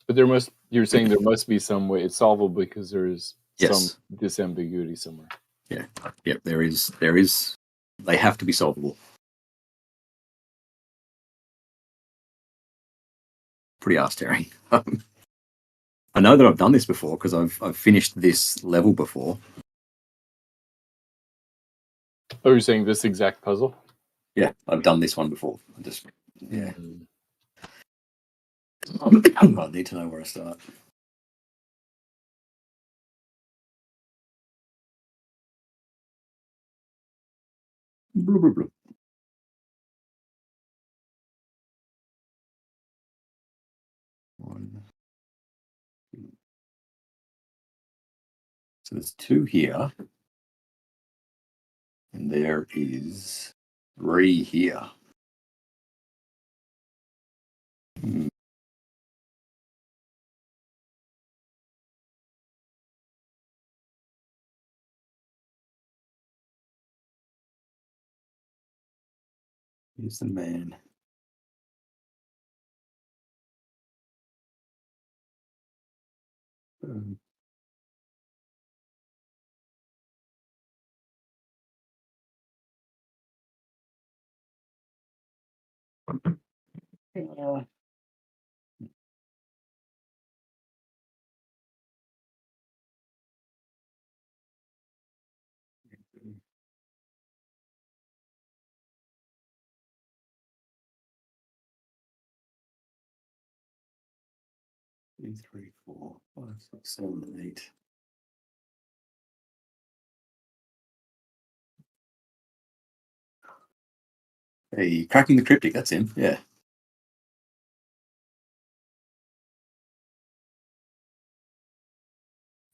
But you're saying there must be some way it's solvable because there is Yes. some disambiguity somewhere. Yeah. Yep. There is. They have to be solvable. Pretty arse-tearing. I know that I've done this before because I've finished this level before. Oh, you're saying this exact puzzle? Yeah, I've done this one before. Yeah. I need to know where I start. Bloop, bloop, bloop. One. So there's 2 here. And there is 3 here. Here's the man. Two, 3, 4, 5, 6, 7, 8. Hey, cracking the cryptic. That's him. Yeah.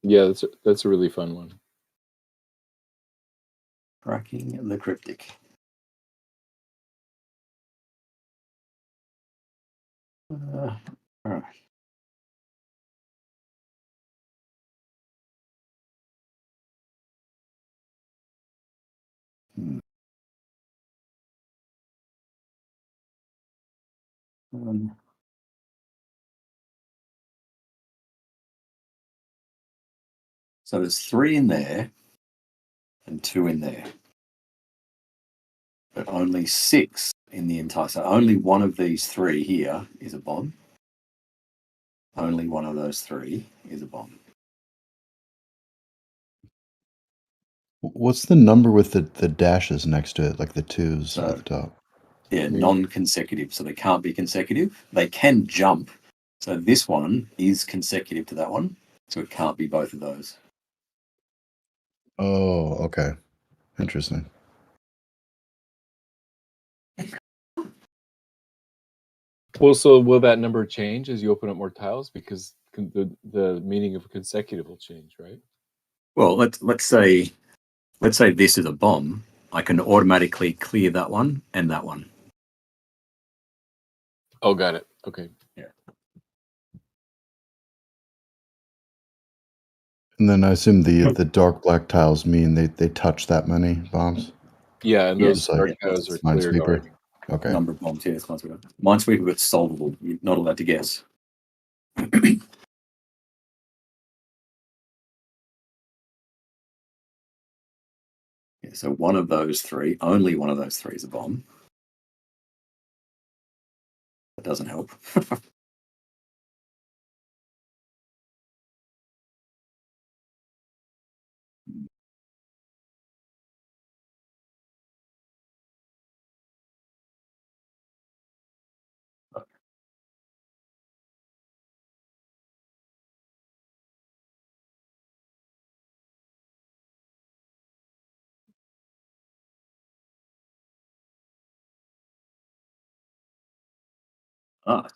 Yeah, that's a really fun one. Cracking the cryptic. All right. So there's 3 in there and 2 in there, but only 6 in the entire. So only one of these 3 here is a bomb. Only one of those 3 is a bomb. What's the number with the dashes next to it, like the 2s So, at the top? Yeah, non-consecutive. So they can't be consecutive. They can jump. So this one is consecutive to that one. So it can't be both of those. Oh, okay. Interesting. Well, so will that number change as you open up more tiles? Because the meaning of consecutive will change, right? Well, let's say this is a bomb. I can automatically clear that one and that one. Oh, got it. Okay. Yeah. And then I assume the dark black tiles mean they touch that many bombs? Yeah, and Yes. those dark tiles are cleared Minesweeper. already. Okay. Number of bombs, yes, Minesweeper. Minesweeper, it's solvable. You're not allowed to guess. Yeah, so one of those 3, only one of those 3 is a bomb. That doesn't help.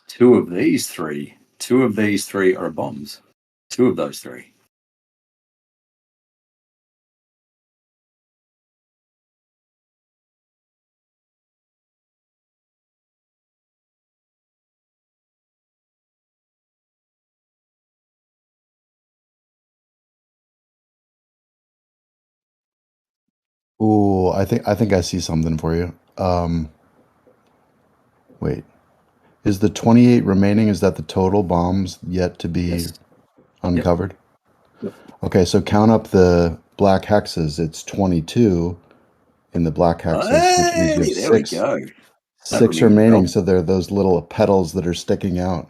Two of these 3. 2 of these 3 are bombs. 2 of those 3. Ooh, I think I see something for you. Wait. Is the 28 remaining, is that the total bombs yet to be Yes. uncovered? Yep. Okay, so count up the black hexes. It's 22 in the black hexes, which means you Hey, have there we 6. go. That 6 really remaining, helped. so they're those little petals that are sticking out.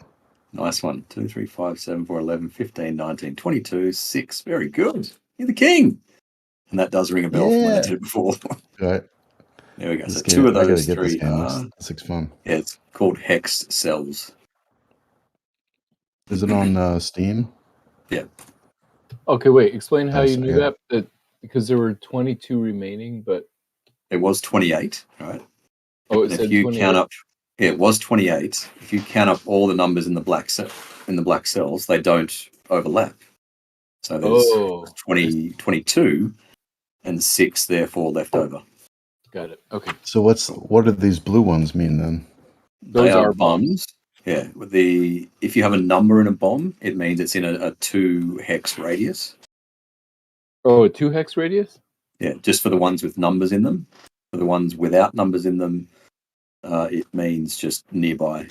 Nice one. 2, 3, 5, 7, 4, 11, 15, 19, 22, 6. Very good. You're the king. And that does ring a bell from when I did it before. Right. There we go. This So game, 2 of I gotta those get this 3 game. are. This looks fun. Yeah, it's called Hexed Cells. Is it on Steam? Yeah. Okay, wait. Explain how Nice, you knew yeah. that because there were 22 remaining, but it was 28, right? Oh, it And if said you 28. count up, yeah, it was 28. If you count up all the numbers in the black cells, they don't overlap. So there's 20, 22, and 6 therefore left over. Got it. Okay. So what do these blue ones mean then? They are bombs. Yeah. If you have a number in a bomb, it means it's in a 2 hex radius. Oh, a 2 hex radius? Yeah, just for the ones with numbers in them. For the ones without numbers in them, it means just nearby.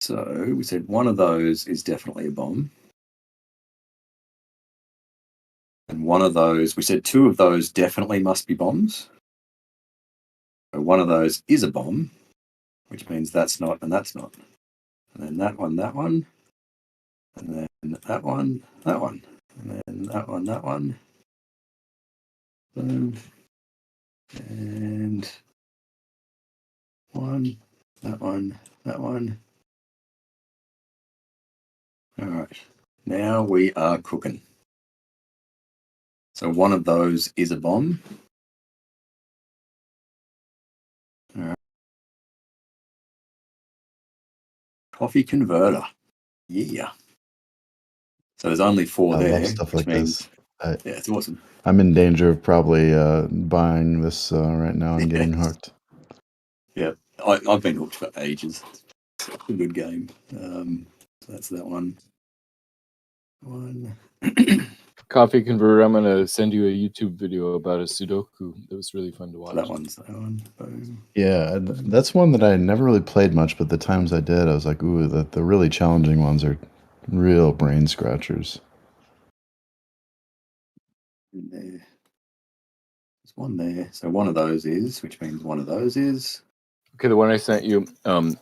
So we said one of those is definitely a bomb. And one of those, we said 2 of those definitely must be bombs. So one of those is a bomb, which means that's not and that's not. And then that one, and then that one, and then that one. Boom. And one, that one. All right. Now we are cooking. So one of those is a bomb. All right. Coffee converter. Yeah. So there's only 4 I there. love stuff which like means, this. yeah, it's awesome. I'm in danger of probably buying this right now and getting hooked. Yeah, I've been hooked for ages. It's a good game. So that's that one. Coffee converter. I'm gonna send you a YouTube video about a Sudoku. That was really fun to watch. That one's that one. Boom. Yeah, that's one that I never really played much, but the times I did, I was like, ooh, the really challenging ones are real brain scratchers. There's one there. So one of those is, which means one of those is. Okay, the one I sent you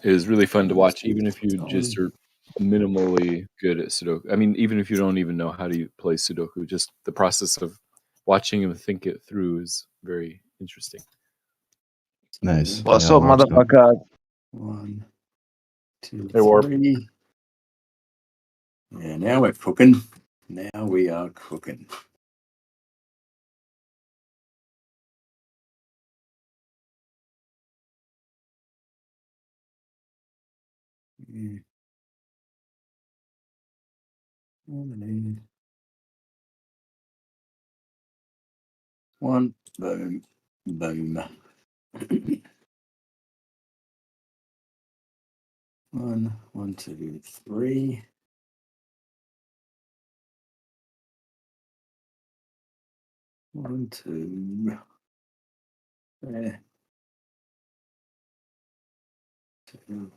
is really fun to watch, even if you just are minimally good at Sudoku. I mean, even if you don't even know how to play Sudoku, just the process of watching him think it through is very interesting. Nice. What's up, motherfucker? 1, 2, Hey, Warp. 3. Yeah, now we're cooking. Now we are cooking. Yeah. One, boom, boom. 1, 2, 3. One, 2. There. 2.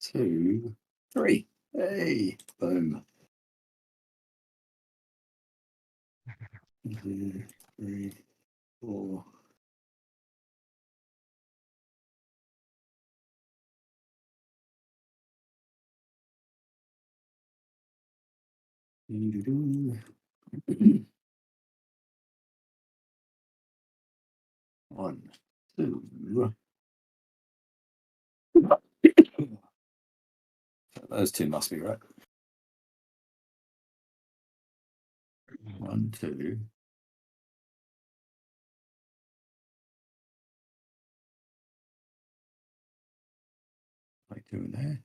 Two, 3. Hey, boom. 2, 3, 4. One, 2. Those 2 must be right. 1, 2. Like doing there.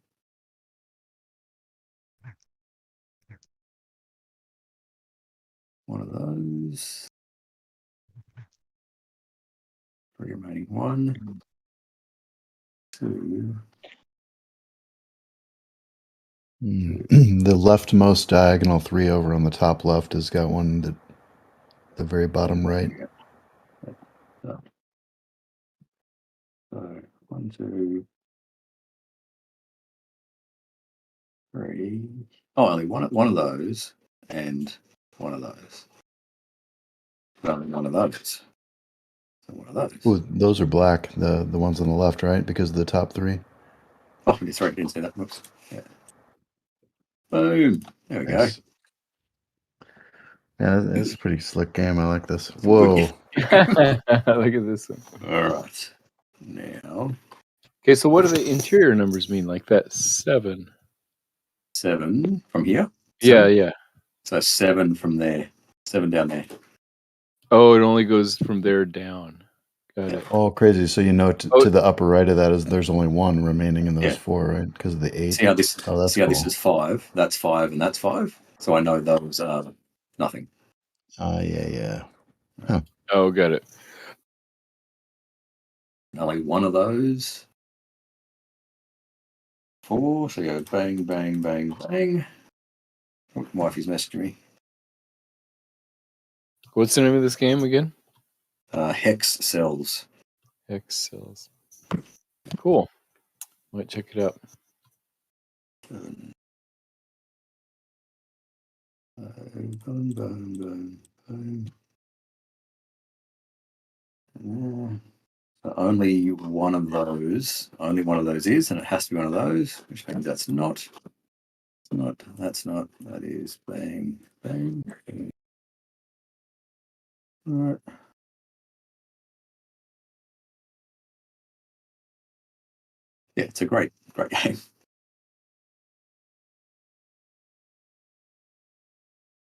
One of those. 3 remaining. 1, 2. The leftmost diagonal 3 over on the top left has got one at the very bottom right. So 1, 2, 3. Oh, only one of those and one of those. Only one of those. So one of those. Ooh, those are black, the ones on the left, right? Because of the top 3. Oh, sorry, didn't say that. Whoops. Yeah. Boom. There we Nice. go. Yeah, it's a pretty slick game. I like this. Whoa. Look at this one. All right. Now. Okay, so what do the interior numbers mean? Like that 7. 7 from here? Yeah, 7? yeah. So 7 from there. 7 down there. Oh, it only goes from there down. Got it. Oh, crazy. So you know to the upper right of that is there's only 1 remaining in those Yeah. 4, right? Because of the 8. See how this? Oh, that's see how cool. this is 5. That's 5, and that's 5. So I know those are nothing. Yeah. Huh. Oh, got it. Only one of those. 4. So go bang, bang, bang, bang. Oh, wifey's messaging me. What's the name of this game again? Hex cells. Hex cells. Cool. Might check it out. Boom, boom, boom, boom. Only one of those. Only one of those is, and it has to be one of those, which means that's not. That's not. That is bang, bang, bang. All right. Yeah, it's a great game.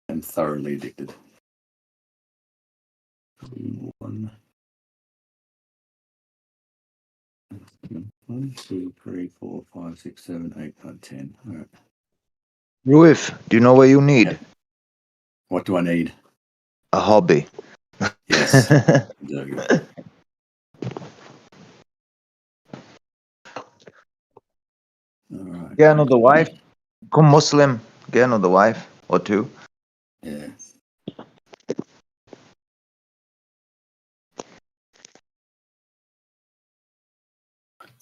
I'm thoroughly addicted. 1, 2, 3, 4, 5, 6, 7, 8, 9, 10. All right. Ruif, do you know what you need? What do I need? A hobby. Yes. Right. Get another wife. Become Muslim. Get another wife or 2. Yeah.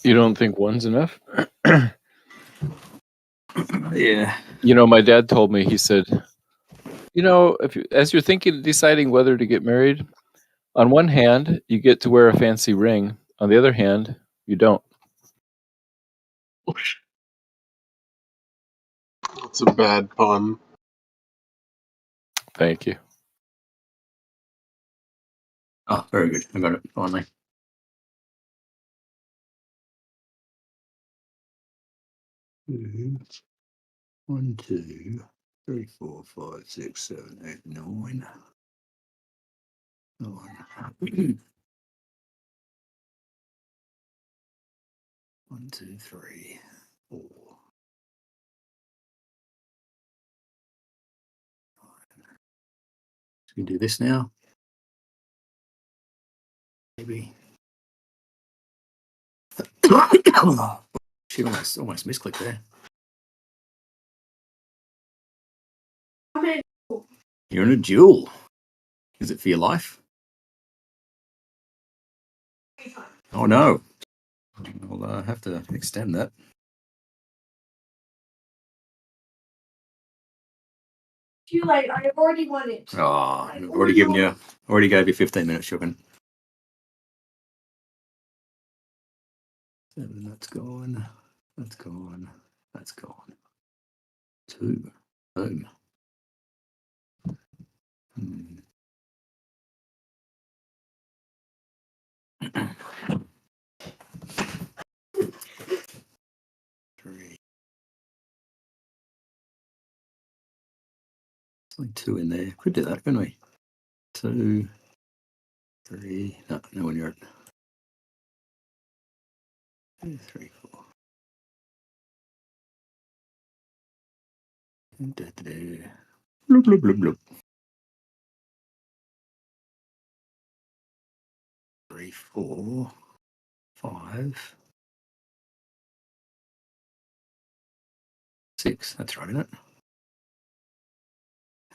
You don't think 1's enough? Yeah. You know, my dad told me, he said, you know, as you're thinking, deciding whether to get married, on one hand, you get to wear a fancy ring. On the other hand, you don't. That's a bad pun. Thank you. Oh, very good. I got it finally. Mm-hmm. 1, 2, 3, 4, 5, 6, 7, 8, 9. 9. 1, 2, 3, 4. So we can do this now. Maybe. She almost misclicked there. You're in a duel. Is it for your life? Oh no. I'll have to extend that. Too late. I have already won it. Oh, I've already gave you 15 minutes, Shogun. 7, that's gone. That's gone. That's gone. 2. Boom. Three. There's only 2 in there. Could do that, couldn't we? 2, 3. No one near it. 2, 3, 4. Bloop, bloop, bloop, bloop. 3, 4, 5, 6. That's right, isn't it?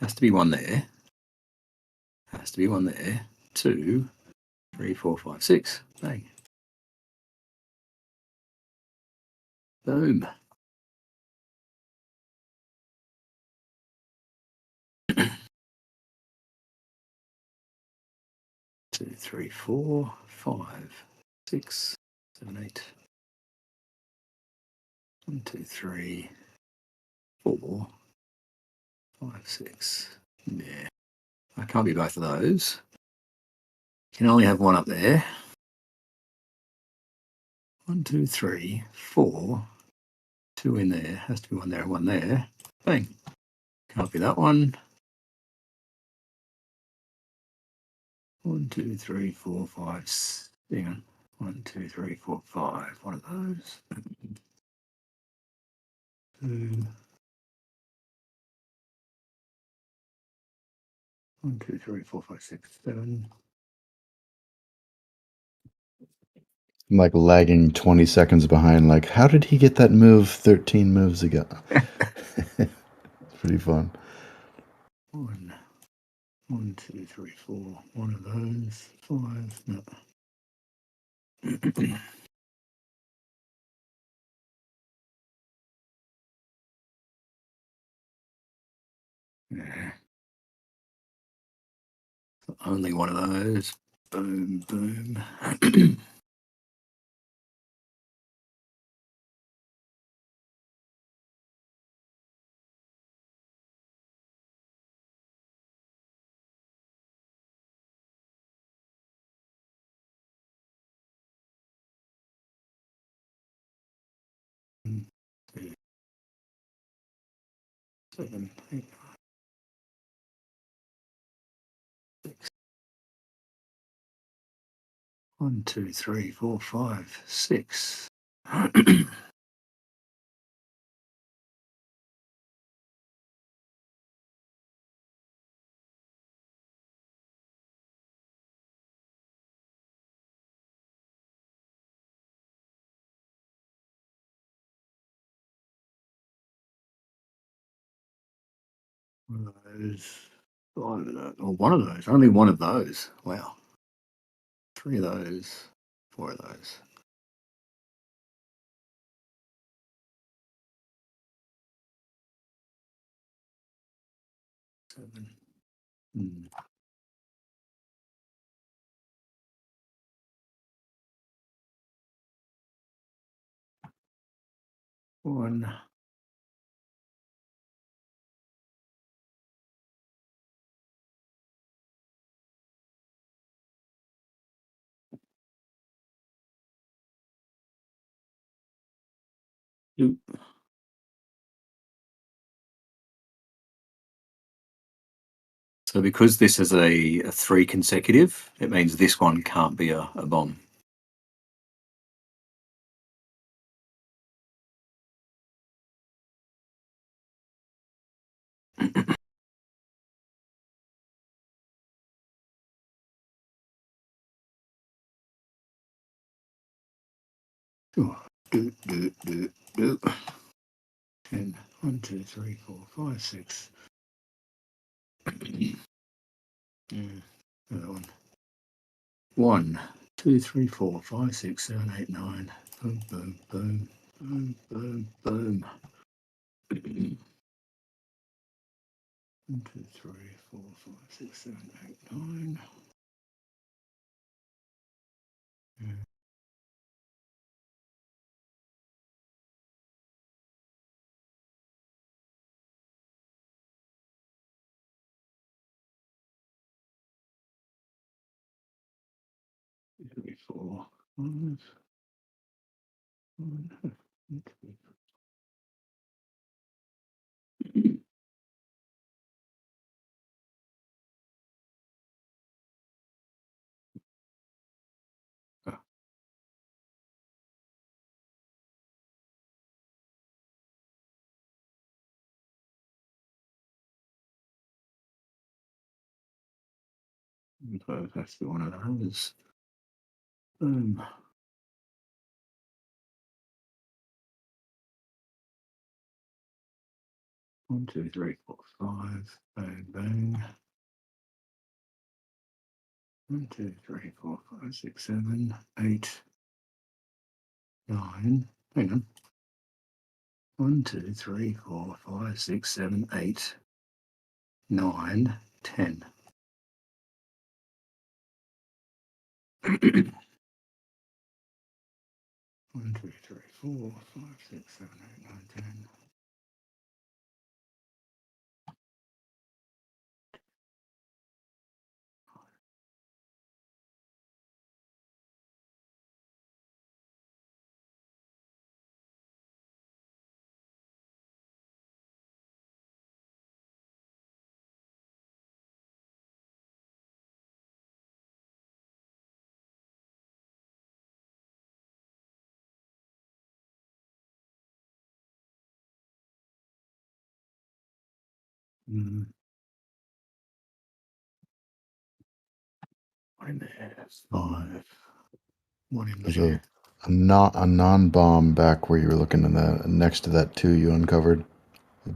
Has to be 1 there. Has to be 1 there. 2, 3, 4, 5, 6. Bang. Boom. Two, 3, 4, 5, 6, 7, 8. 1, 2, 3, 4, 5, 6. Yeah. I can't be both of those. Can only have one up there. 1, 2, 3, 4. 2 in there. Has to be one there and one there. Bang. Can't be that one. 1, 2, 3, 4, 5. Hang on. 1, 2, 3, 4, 5. One of those. 2. 1, 2, 3, 4, 5, 6, 7. I'm like lagging 20 seconds behind. Like, how did he get that move 13 moves ago? It's pretty fun. 1, 1, 2, 3, 4. One of those. 5. No. Yeah. Only one of those. Boom, boom. Seven, 8, 6. 1, 2, 3, 4, 5, 6. One of those. 5 of those. Or one of those. Only one of those. Wow. 3 of those. 4 of those. Seven. 1. Two. So because this is a 3 consecutive, it means this one can't be a bomb. Do, do, do, do. 10. 1, 2, 3, 4, 5, 6. Another one. 1, 2, 3, 4, 5, 6, 7, 8, 9. Boom, boom, boom, boom, boom, boom. 1, 2, 3, 4, 5, 6, 7, 8, 9. 3, 4, 5. 1, 2. So that's the one of those. Boom. One, two, three, four, 5. Bang, bang. 1, 2, 3, 4, 5, 6, 7, 8, 9. Hang on. 1, 2, 3, 4, 5, 6, 7, 8, 9, 10. 1, 2, 3, 4, 5, 6, 7, 8, 9, 10. Mm. One in there. 5. One in There's there. a non-bomb back where you were looking in the next to that 2 you uncovered.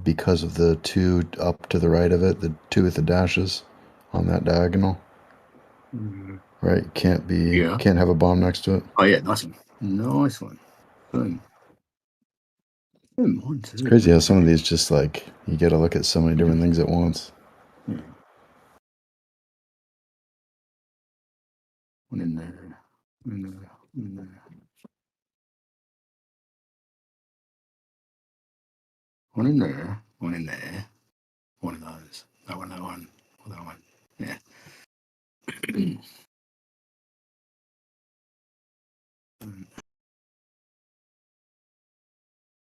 Because of the 2 up to the right of it, the 2 with the dashes on that diagonal. Mm. Right, can't have a bomb next to it. Oh yeah, nice one. Nice one. Boom. Boom. 1, 2. It's crazy how some of these just like you got to look at so many different things at once. Yeah. One in there. One in there. One in there. One in there. One in there. One of those. That one. That one. Or that one. Yeah.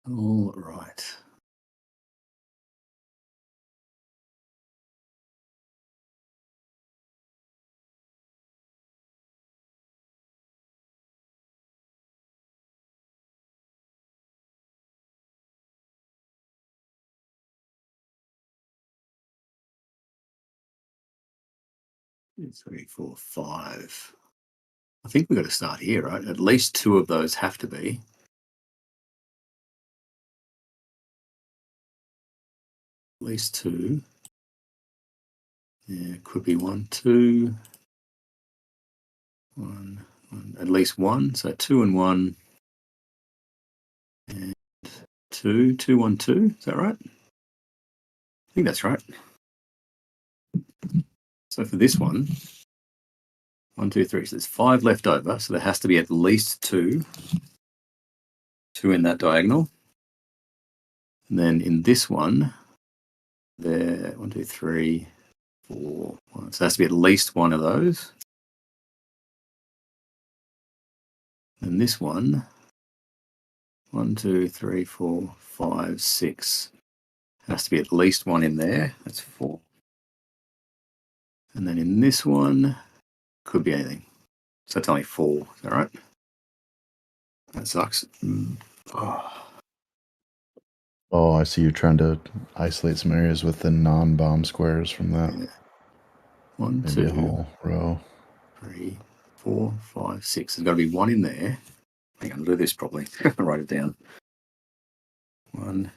All right. Two, 3, 4, 5. I think we've got to start here, right? At least 2 of those have to be. At least 2. Yeah, could be 1, 2. 1, 1. At least 1. So 2 and 1. And 2, 2, 1, 2. Is that right? I think that's right. So for this one, 1, 2, 3. So there's 5 left over. So there has to be at least 2. 2 in that diagonal. And then in this one, there, 1, 2, 3, 4. 1. So there has to be at least 1 of those. And this one, 1, 2, 3, 4, 5, 6. Has to be at least 1 in there. That's 4. And then in this one, could be anything. So that's only 4. Is that right? That sucks. Oh, I see you're trying to isolate some areas with the non-bomb squares from that. Yeah. 1, Maybe 2, a whole row. 3, 4, 5, 6. There's got to be 1 in there. Hang on, I'll do this properly. Write it down. 1,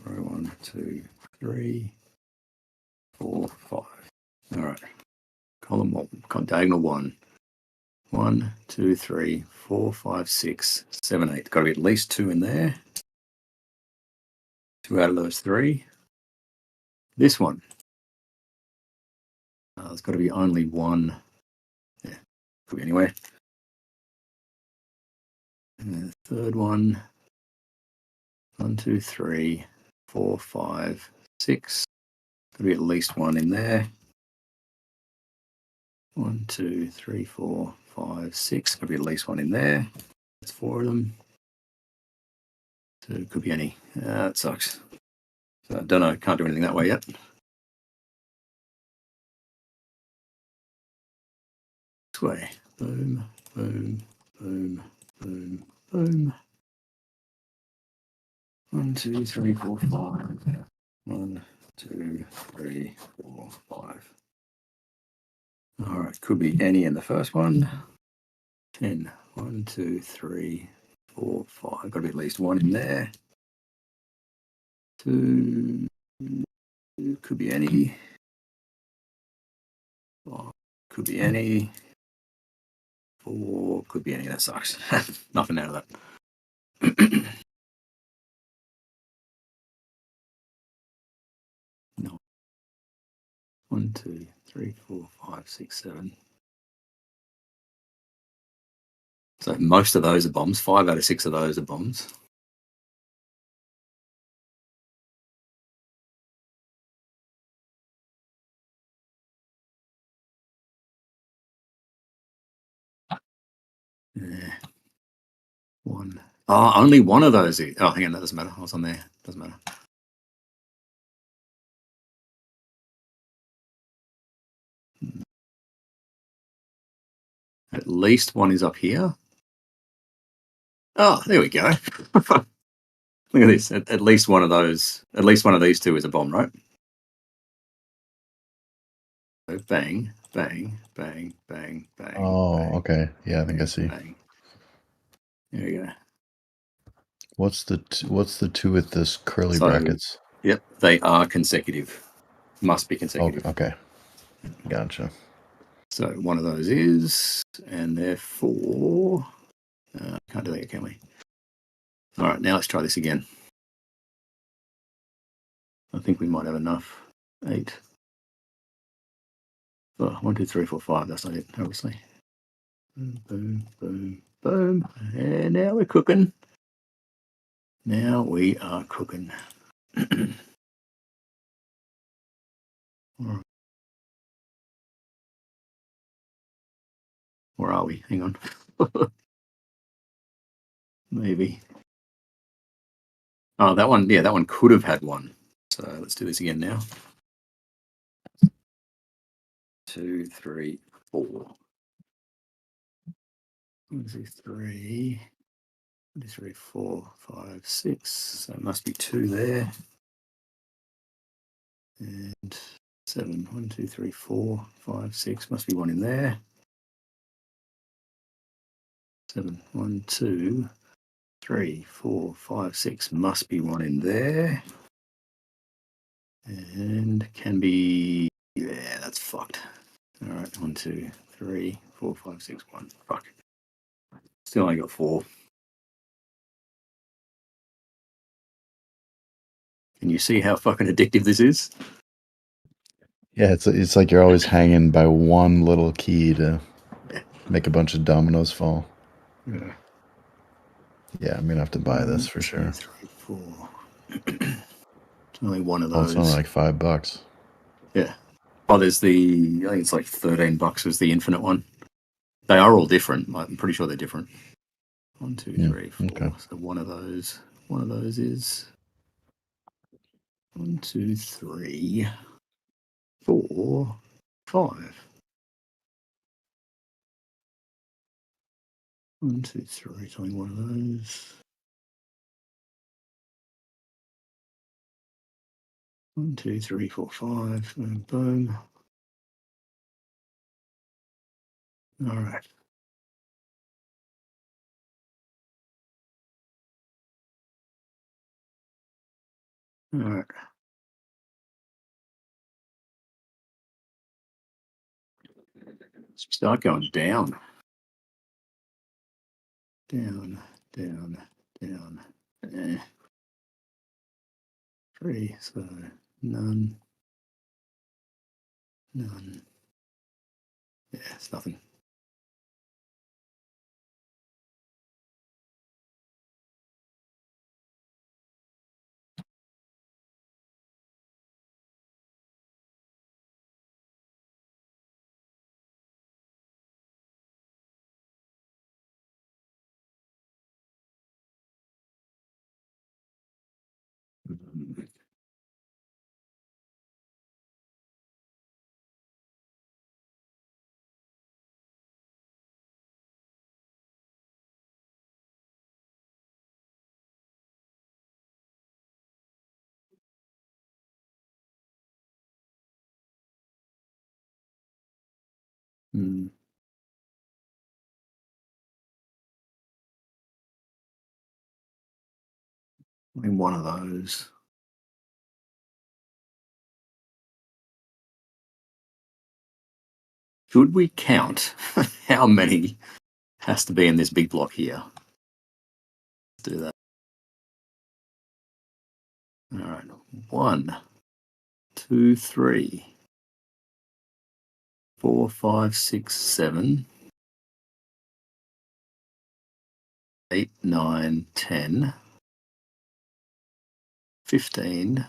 row 1, 2, 3, 4, 5. All right. Column 1, diagonal 1. 1, 2, 3, 4, 5, 6, 7, 8. Got to be at least 2 in there. 2 out of those 3. This one. There's got to be only 1. Yeah, could be anywhere. And the third one. 1, 2, 3, 4, 5, 6. Got to be at least 1 in there. 1, 2, 3, 4, 5, 6. Got to be at least 1 in there. That's 4 of them. So it could be any. That sucks. So I don't know. Can't do anything that way yet. This way. Boom, boom, boom, boom, boom. 1, 2, 3, 4, 5. 1, 2, 3, 4, 5. All right, could be any in the first one. 10. 1, 2, 3, 4, 5. Got to be at least 1 in there. 2. Could be any. 5. Could be any. 4. Could be any. That sucks. Nothing out of that. No. 1, 2, 3, 4, 5, 6, 7. So most of those are bombs. 5 out of 6 of those are bombs. Yeah. 1. Oh, only 1 of those. Oh, hang on, that doesn't matter. I was on there. Doesn't matter. At least 1 is up here. Oh, there we go. Look at this. At least one of those. At least one of these 2 is a bomb, right? bang, bang, bang, bang, bang. Oh, bang, okay. Yeah, I think I see. Bang. There we go. What's the two with this curly So, brackets? yep, they are consecutive. Must be consecutive. Okay. Gotcha. So one of those is, and therefore, can't do that, can we? All right, now let's try this again. I think we might have enough. 8. Oh, 1, 2, 3, 4, 5. That's not it, obviously. Boom, boom, boom, boom. And now we're cooking. Now we are cooking. Where are we? Hang on. Maybe. Oh, that one. Yeah, that one could have had one. So let's do this again now. 2, 3, 4. 1, 2, 3. 1, 2, 3, 4, 5, 6. So it must be 2 there. And 7. 1, 2, 3, 4, 5, 6. Must be 1 in there. 7. 1, 2, 3, 4, 5, 6. Must be 1 in there. And can be. Yeah, that's fucked. All right. 1, 2, 3, 4, 5, 6, 1. Fuck. Still only got 4. Can you see how fucking addictive this is? Yeah, it's like you're always hanging by one little key to make a bunch of dominoes fall. Yeah. Yeah, I'm gonna have to buy this for 1, 2, sure. 3, 4. It's only one of Oh, it's only those. like $5. Yeah. Oh, there's the. I think it's like $13 is the infinite one. They are all different. I'm pretty sure they're different. 1, 2, 3, 4. Okay. So one of those is 1, 2, 3, 4, 5. 1, 2, 3. It's only one of those. 1, 2, 3, 4, 5. Boom, boom. All right. All right. Start going down. Down, down, down. 3, so none. None. Yeah, it's nothing. Hmm. In one of those. Should we count how many has to be in this big block here? Let's do that. All right. 1, 2, 3, 4, 5, 6, 7, 8, 9, 10, 15,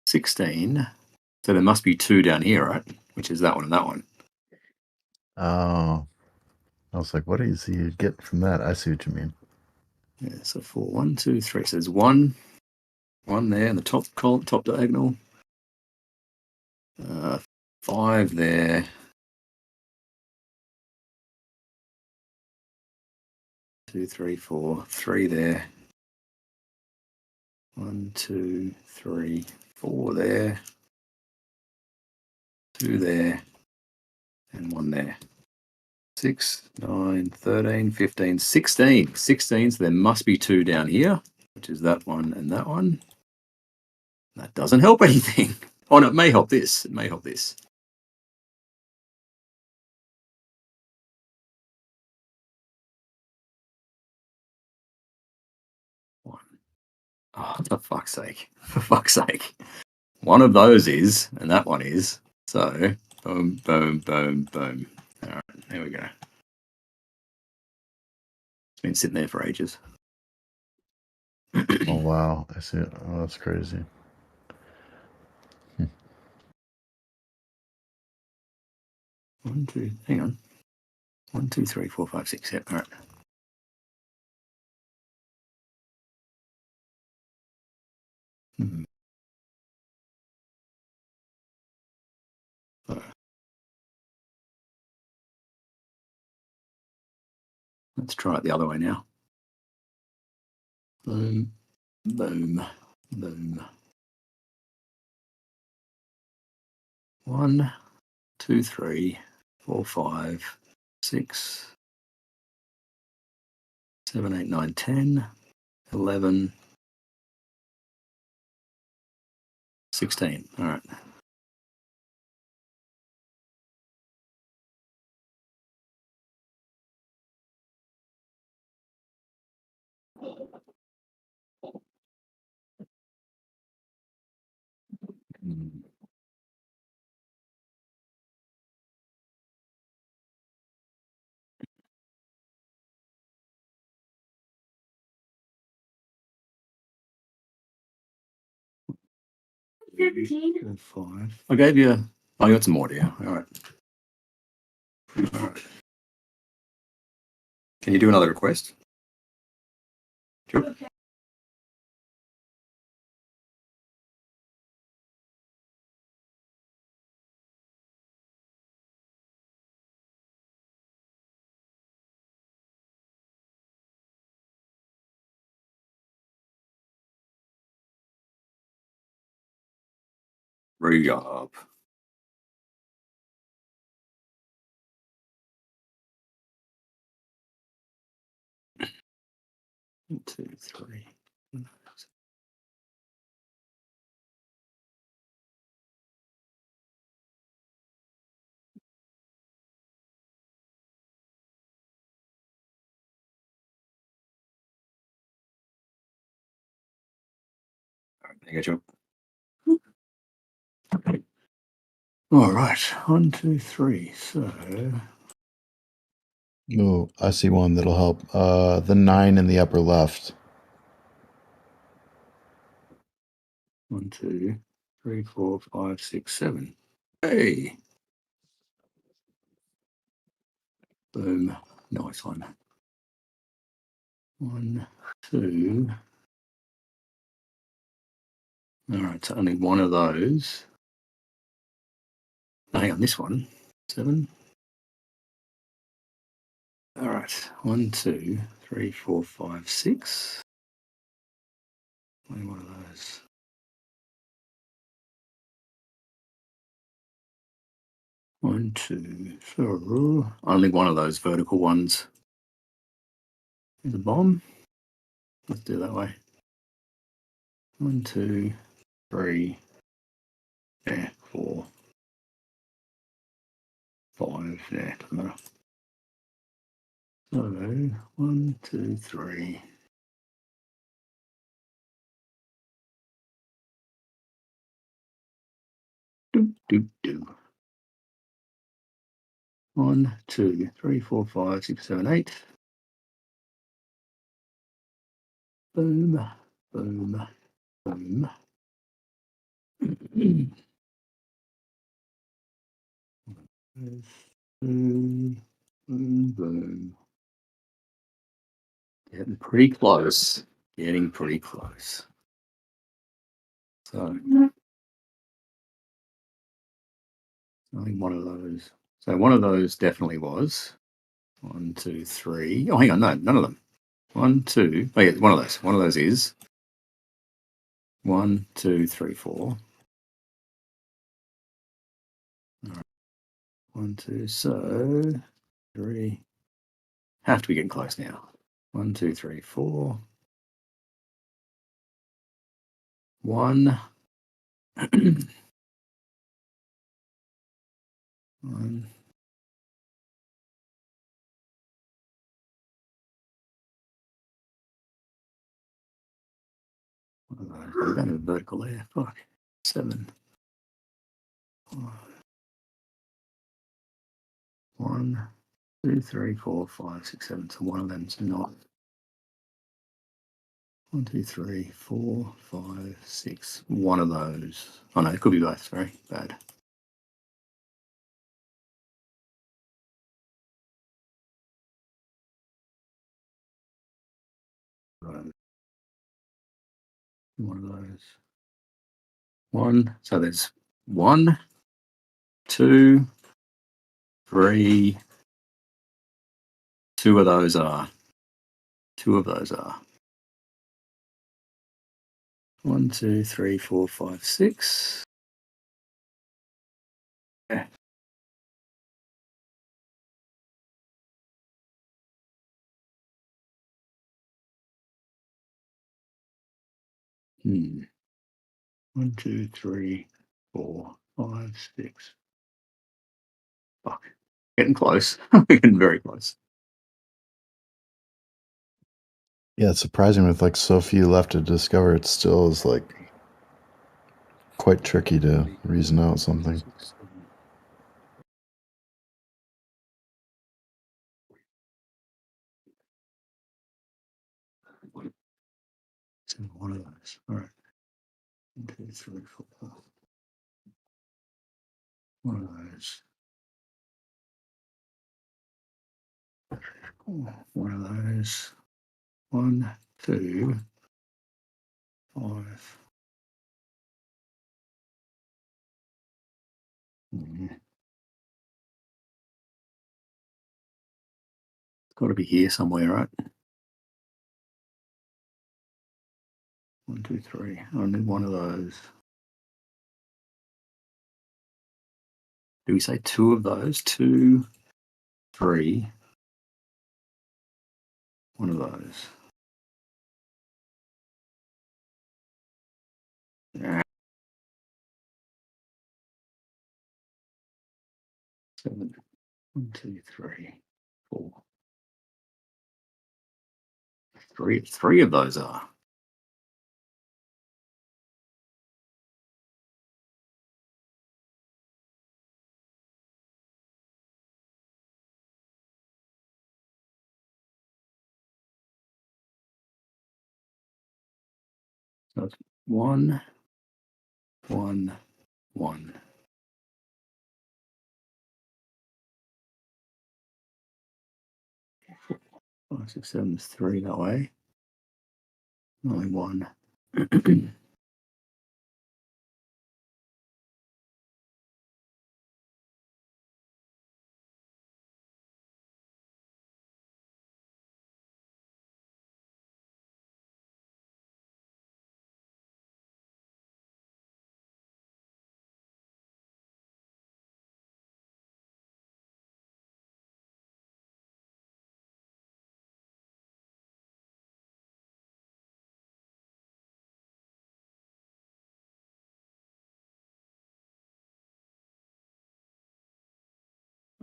16. So there must be 2 down here, right? Which is that one and that one. Oh, I was like, what do you get from that? I see what you mean. Yeah, so 4, 1, 2, 3. So there's 1 there in the top column, top diagonal. 5 there. 2, 3, 4, 3 there. 1, 2, 3, 4 there. 2 there, and 1 there. 6, 9, 13, 15, 16. 16, so there must be 2 down here, which is that one and that one. That doesn't help anything. Oh, no, it may help this. It may help this. Oh, for fuck's sake. For fuck's sake. One of those is, and that one is. So, boom, boom, boom, boom. All right, there we go. It's been sitting there for ages. Oh, wow. I see it. Oh, that's crazy. 1, 2, hang on. 1, 2, 3, 4, 5, 6. Yep, all right. Let's try it the other way now. Boom, boom, boom. 1, 2, 3, 4, 5, 6, 7, 8, 9, 10, 11, 16. All right. Good 5. I gave you. Oh, you got some more, dear. All right. All right. Can you do another request? Sure. Re-up. One, 2, 3. All right, I got you. All right, 1, 2, 3. So. Oh, I see one that'll help. The 9 in the upper left. 1, 2, 3, 4, 5, 6, 7. Hey. Boom. Nice one. 1, 2. All right, so only one of those. Oh, hang on, this one. 7. All right, 1, 2, 3, 4, 5, 6. Only one of those. One, 2, 3. Only one of those vertical ones. There's a bomb. Let's do it that way. 1, 2, 3. Yeah, 4, 5. Yeah, doesn't matter. So 1, 2, 3. Do do do. 1, 2, 3, 4, 5, 6, 7, 8. Boom, boom, boom. Boom, boom, boom. Getting pretty close. Getting pretty close. So, only one of those. So one of those definitely was. 1, 2, 3. Oh, hang on, no, none of them. 1, 2. Oh, yeah, one of those. One of those is 1, 2, 3, 4. All right. 1, 2, so 3. Have to be getting close now. 1, 2, 3, 4. 1. 1. I've got a vertical there. Fuck. 7. 1, 2, 3, 4, 5, 6, 7. So one of them's not. 1, 2, 3, 4, 5, 6. One of those. Oh no, it could be both. Sorry, bad. One of those. 1. So there's 1, 2, 3. 2 of those are. 2 of those are. 1, 2, 3, 4, 5, 6. Yeah. Hmm. 1, 2, 3, 4, 5, 6. Fuck. Getting close. Getting very close. Yeah, it's surprising with like so few left to discover. It still is like quite tricky to reason out something. One of those. All right. 1, 2, 3, 4. One of those. One of those. 1, 2, 5. It's got to be here somewhere, right? 1, 2, 3. I need one of those. Do we say 2 of those? 2, 3. One of those. Yeah. 7. 1, 2, 3, 4. 3 of those are. So it's 1, 1, 1. 5, 6, 7 is 3 that way. Only 1.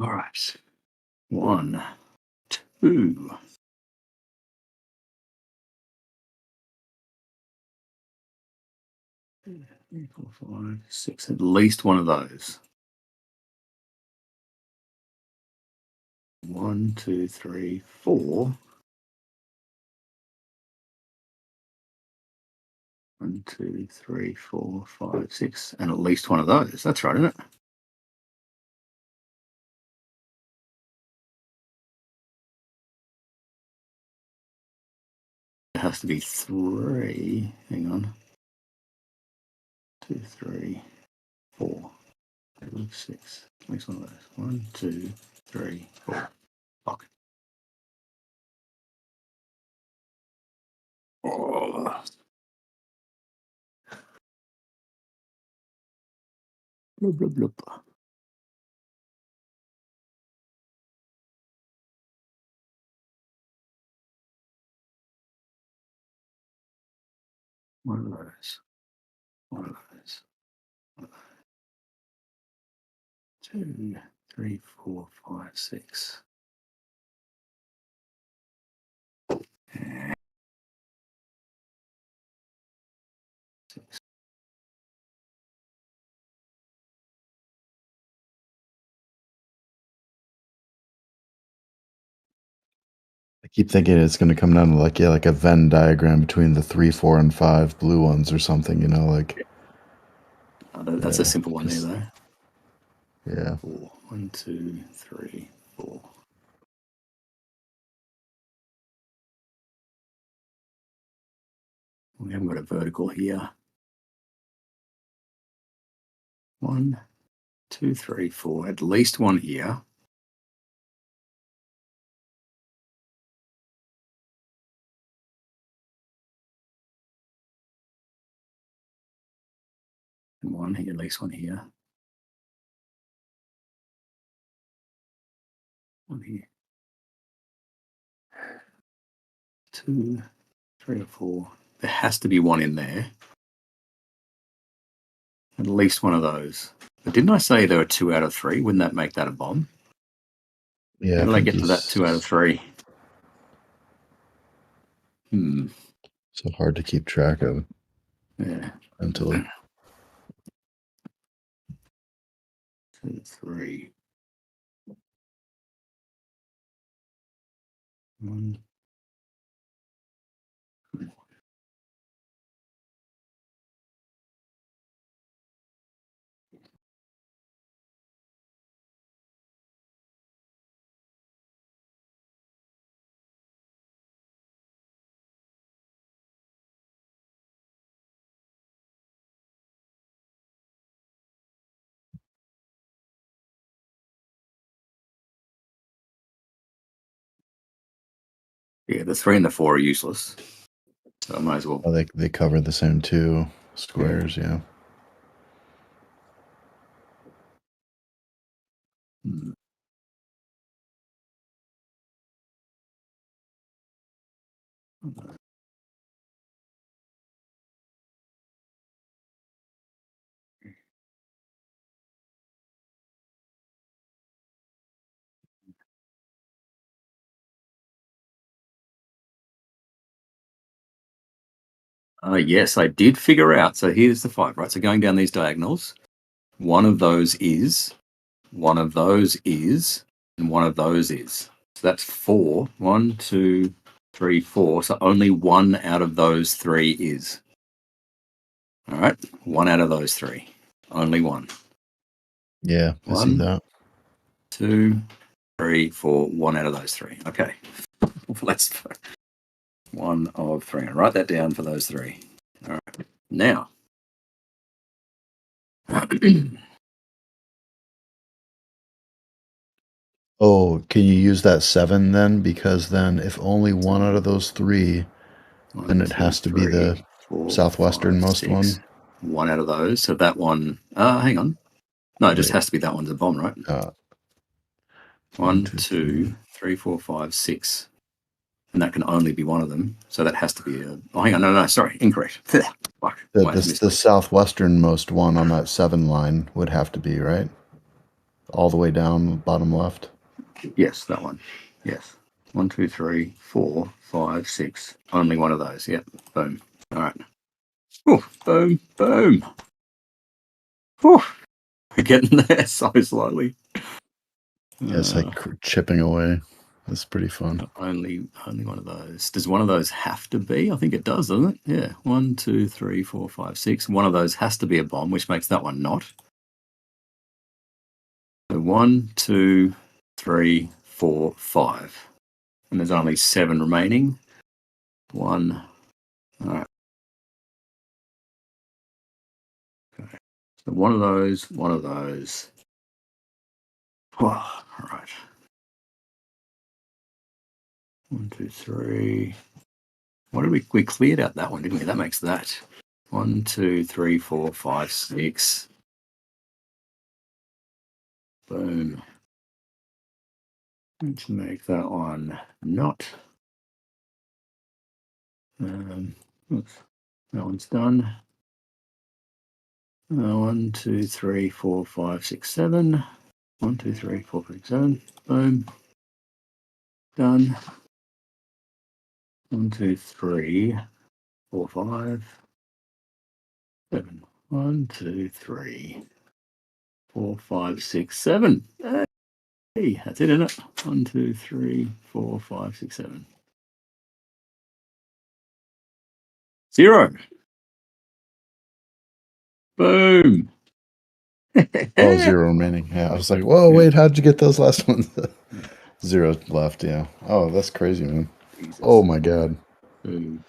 All right. 1, 2. 3, 4, 5, 6. At least one of those. 1, 2, 3, 4. 1, 2, 3, 4, 5, 6. And at least one of those. That's right, isn't it? It has to be 3. Hang on. 2, 3, 4, 5, 6. At least one of those. 1, 2, 3, 4. Fuck. Oh. Blub, blub, blub. One of those. One of those. 2, 3, 4, 5, 6. I keep thinking it's going to come down to like like a Venn diagram between the 3, 4, and 5 blue ones or something. You know, like. That's a simple one there, though. Yeah. 4. 1, 2, 3, 4. We haven't got a vertical here. 1, 2, 3, 4. At least one here. And one here, at least one here. One here. 2, 3 or 4. There has to be one in there. At least one of those. But didn't I say there were 2 out of 3? Wouldn't that make that a bomb? Yeah. How did I get to that 2 out of 3? So hard to keep track of. Yeah. Mentally. 2, 3. 1. Yeah, the 3 and the 4 are useless. So I might as well. Oh, they cover the same 2 squares, yeah. Yes, I did figure out. So here's the 5, right? So going down these diagonals, one of those is, one of those is, and one of those is. So that's 4. 1, 2, 3, 4. So only one out of those 3 is. All right, one out of those 3. Only one. Yeah, I see that. 2, 3, 4. One out of those 3. Okay. Let's 1 of 3. I'll write that down for those 3. All right. Now. Oh, can you use that 7 then? Because then if only one out of those 3, then it has to be the southwesternmost one. One out of those. So that one, hang on. No, it just has to be that one's a bomb, right? 1, 2, 3, 4, 5, 6. And that can only be one of them. So that has to be a. Oh, hang on. No, sorry. Incorrect. Fuck. The southwesternmost one on that 7 line would have to be, right? All the way down, bottom left. Yes, that one. Yes. 1, 2, 3, 4, 5, 6. Only one of those. Yep. Boom. All right. Ooh, boom, boom. Whew. We're getting there so slowly. Yeah, it's like chipping away. That's pretty fun. Only one of those. Does one of those have to be? I think it does, doesn't it? Yeah. 1, 2, 3, 4, 5, 6. One of those has to be a bomb, which makes that one not. So 1, 2, 3, 4, 5. And there's only 7 remaining. 1. All right. Okay. So one of those, one of those. Oh, all right. 1, 2, 3. What did we cleared out that one, didn't we? That makes that. 1, 2, 3, 4, 5, 6. Boom. Let's make that one not. Oops. That one's done. 1, 2, 3, 4, 5, 6, 7. 1, 2, 3, 4, 5, 6, 7. Boom. Done. 1, 2, 3, 4, 5, 7. 1, 2, 3, 4, 5, 6, 7. Hey, that's it, isn't it? 1, 2, 3, 4, 5, 6, 7. 0. Boom. Oh, 0 remaining. Yeah, I was like, whoa, wait, how'd you get those last ones? 0 left, yeah. Oh, that's crazy, man. Jesus. Oh my god. 2,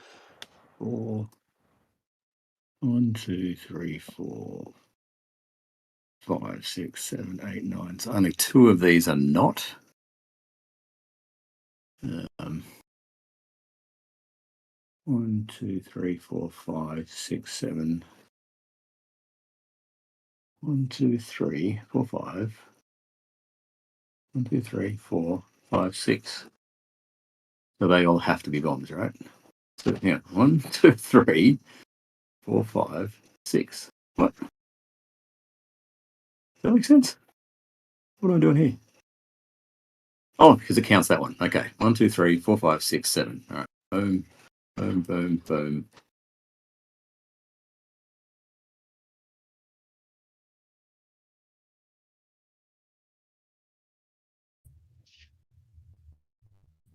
4. 1, 2, 3, 4, 5, 6, 7, 8, 9. So only 2 of these are not. 1, 2, 3, 4, 5, 6, 7. 1, 2, 3, 4, 5. 1, 2, 3, 4, 5, 6. So they all have to be bombs, right? So yeah, 1, 2, 3, 4, 5, 6. What? Does that make sense? What am I doing here? Oh, because it counts that one. Okay. 1, 2, 3, 4, 5, 6, 7. All right. Boom, boom, boom, boom.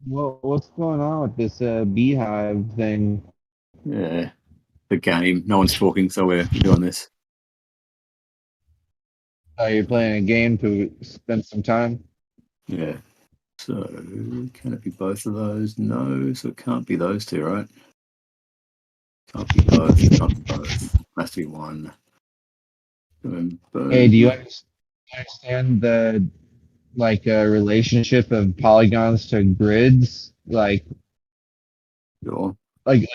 What's going on with this beehive thing? Yeah. The game. No one's talking, so we're doing this. Are you playing a game to spend some time? Yeah. So can it be both of those? No. So it can't be those two, right? Can't be both. Can't be both. Has to be one. Boom, boom. Hey, do you understand the relationship of polygons to grids? Sure. Like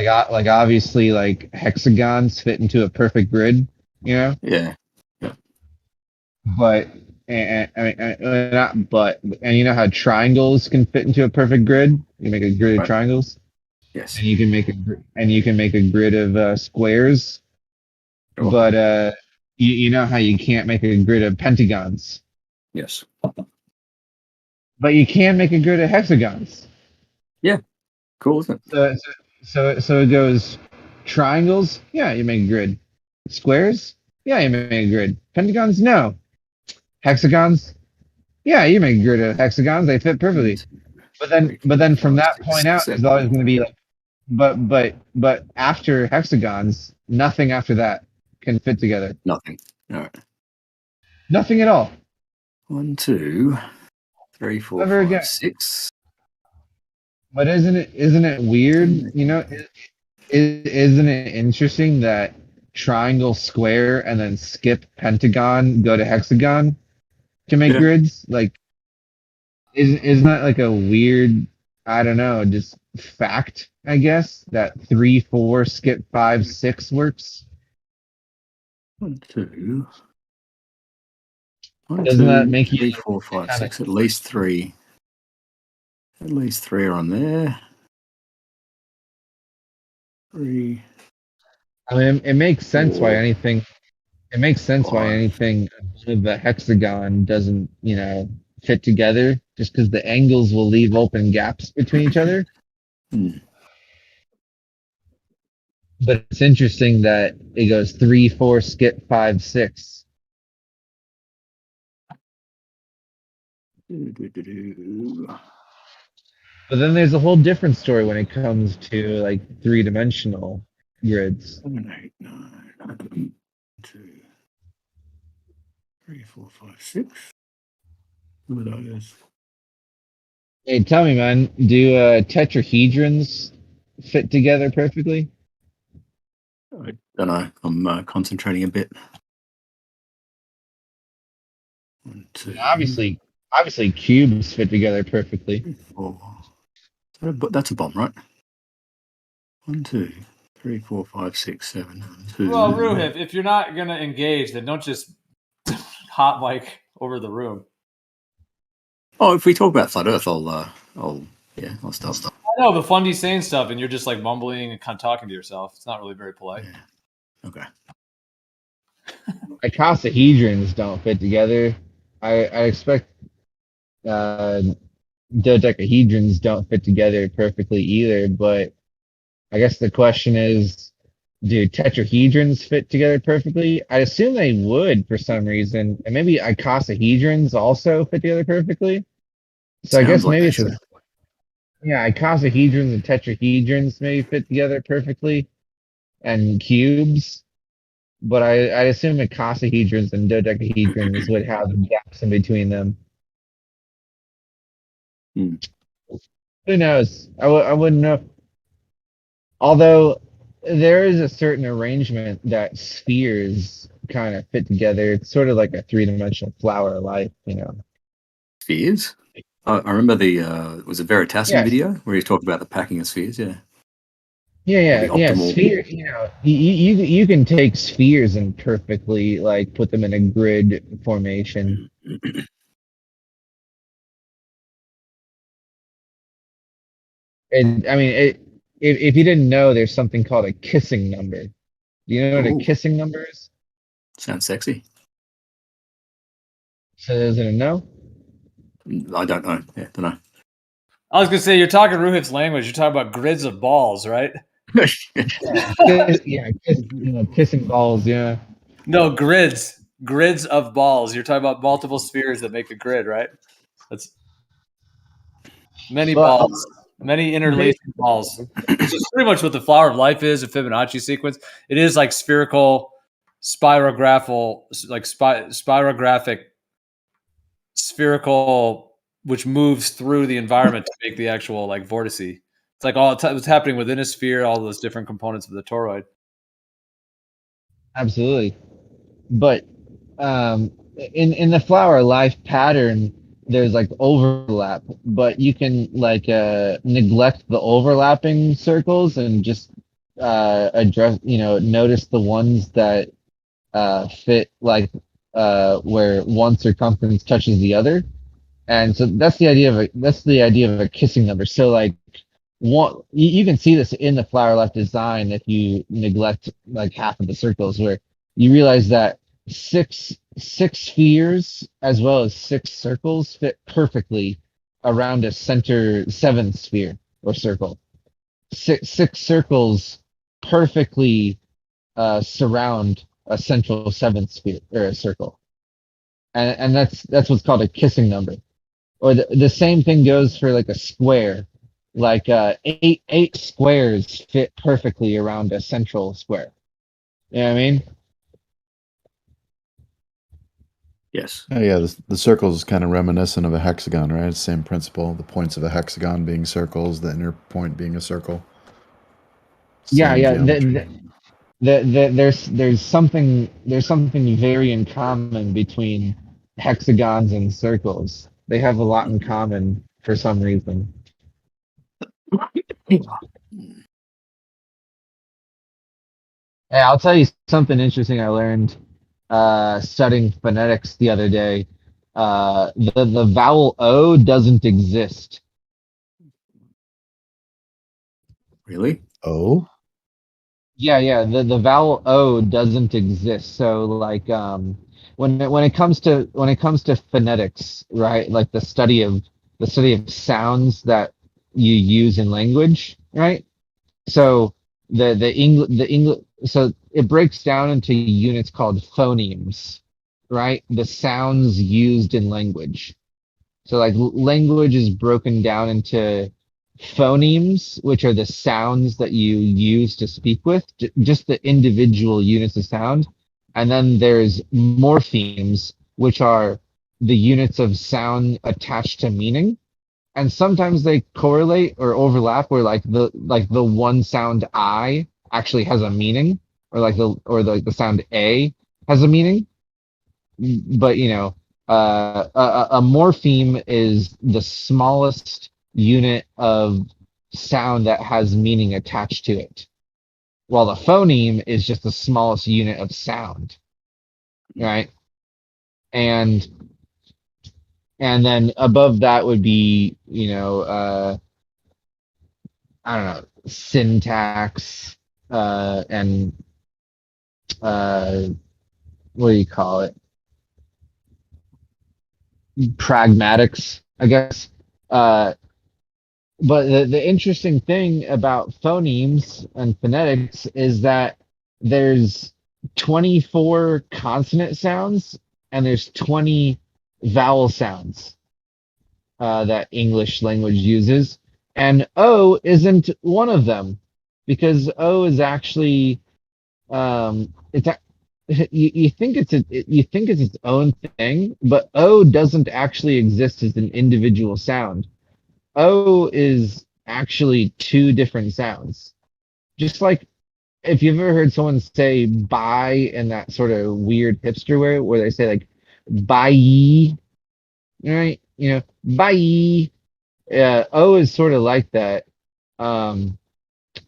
obviously like hexagons fit into a perfect grid, you know? Yeah. But and you know how triangles can fit into a perfect grid? You make a grid of triangles. Yes. And you can make a grid of squares. Sure. But you know how you can't make a grid of pentagons. Yes. But you can make a grid of hexagons. Yeah. Cool, isn't it? So it goes triangles, yeah, you make a grid. Squares, yeah, you make a grid. Pentagons, no. Hexagons, yeah, you make a grid of hexagons, they fit perfectly. But then from that point out, there's always going to be like, but after hexagons, nothing after that can fit together. Nothing. All right. Nothing at all. 1, 2, 3, 4, Never 5, again. 6. But isn't it weird? You know, isn't it interesting that triangle, square, and then skip pentagon, go to hexagon to make grids? Like, isn't that like a weird? I don't know, just fact. I guess that 3, 4, skip 5, 6 works. 1, 2. Doesn't that make 3, you 4, 5, 6? At least 3. At least 3 are on there. 3. I mean, it makes sense why anything. It makes sense why anything above the hexagon doesn't, fit together, just because the angles will leave open gaps between each other. But it's interesting that it goes 3, 4, skip 5, 6. But then there's a whole different story when it comes to like 3-dimensional grids. 7, 8, 9. 2, 3, 4, 5, 6. What are those? Hey, tell me, man, do tetrahedrons fit together perfectly? I don't know. I'm concentrating a bit. 1, 2. Obviously, cubes fit together perfectly. 4. That's a bomb, right? 1, 2, 3, 4, 5, 6, 7, 2. Well, Ruhiv, if you're not gonna engage, then don't just hot mic over the room. Oh, if we talk about flat Earth, I'll stop. know, but Fundy's saying stuff, and you're just like mumbling and kind of talking to yourself. It's not really very polite. Okay. Icosahedrons don't fit together. I expect dodecahedrons don't fit together perfectly either, but I guess the question is, do tetrahedrons fit together perfectly? I assume they would for some reason, and maybe icosahedrons also fit together perfectly. So I Sounds guess like maybe they it's should. icosahedrons and tetrahedrons maybe fit together perfectly, and cubes. But I assume icosahedrons and dodecahedrons would have gaps in between them. Who knows? I wouldn't know. Although there is a certain arrangement that spheres kind of fit together. It's sort of like a three-dimensional flower of life, you know. Spheres? I remember the was a Veritasium Yes. video where he talked about the packing of spheres. Yeah. Yeah. optimal- Sphere. You know, you can take spheres and perfectly like put them in a grid formation. And I mean, if you didn't know, there's something called a kissing number. Do you know what a Ooh. kissing number is? Sounds sexy. So is it a no? I don't know. Yeah, don't know. I was gonna say you're talking Ruhit's language. You're talking about grids of balls, right? Kissing balls. Yeah. No, grids of balls. You're talking about multiple spheres that make a grid, right? That's many balls, many interlacing balls. Which is pretty much what the flower of life is, a Fibonacci sequence. It is like spherical, spirographic, spherical, which moves through the environment to make the actual like vortice. It's like what's happening within a sphere, all those different components of the toroid. Absolutely. But in the flower life pattern, there's like overlap, but you can like neglect the overlapping circles and just address, notice the ones that fit like where one circumference touches the other. And so that's the idea of a kissing number. So like you can see this in the flower life design if you neglect like half of the circles, where you realize that six spheres as well as six circles fit perfectly around a center seventh sphere or circle. Six circles perfectly surround a central seventh sphere or a circle, and that's what's called a kissing number. Or the same thing goes for like a square. Like eight squares fit perfectly around a central square. You know what I mean? Yes. Oh, yeah, the circle is kind of reminiscent of a hexagon, right? It's the same principle. The points of a hexagon being circles, the inner point being a circle. Same geometry. There's something very in common between hexagons and circles. They have a lot in common for some reason. Hey, I'll tell you something interesting I learned studying phonetics the other day. The vowel O doesn't exist. Really? Oh? Yeah. The vowel O doesn't exist. So like when it comes to phonetics, right? Like the study of sounds that you use in language, right? So the English, so it breaks down into units called phonemes, right? The sounds used in language. So like language is broken down into phonemes, which are the sounds that you use to speak with, just the individual units of sound. And then there's morphemes, which are the units of sound attached to meaning. And sometimes they correlate or overlap, where like the one sound I actually has a meaning, or the sound A has a meaning. But a morpheme is the smallest unit of sound that has meaning attached to it, while the phoneme is just the smallest unit of sound, right? And then above that would be I don't know, syntax, and what do you call it? Pragmatics, I guess. But the interesting thing about phonemes and phonetics is that there's 24 consonant sounds and there's 20 vowel sounds that English language uses, and O isn't one of them because O is actually it's you think you think it's its own thing, but O doesn't actually exist as an individual sound. O is actually two different sounds. Just like if you've ever heard someone say bye in that sort of weird hipster way where they say like bye, right? You know, bye. O is sort of like that. Um,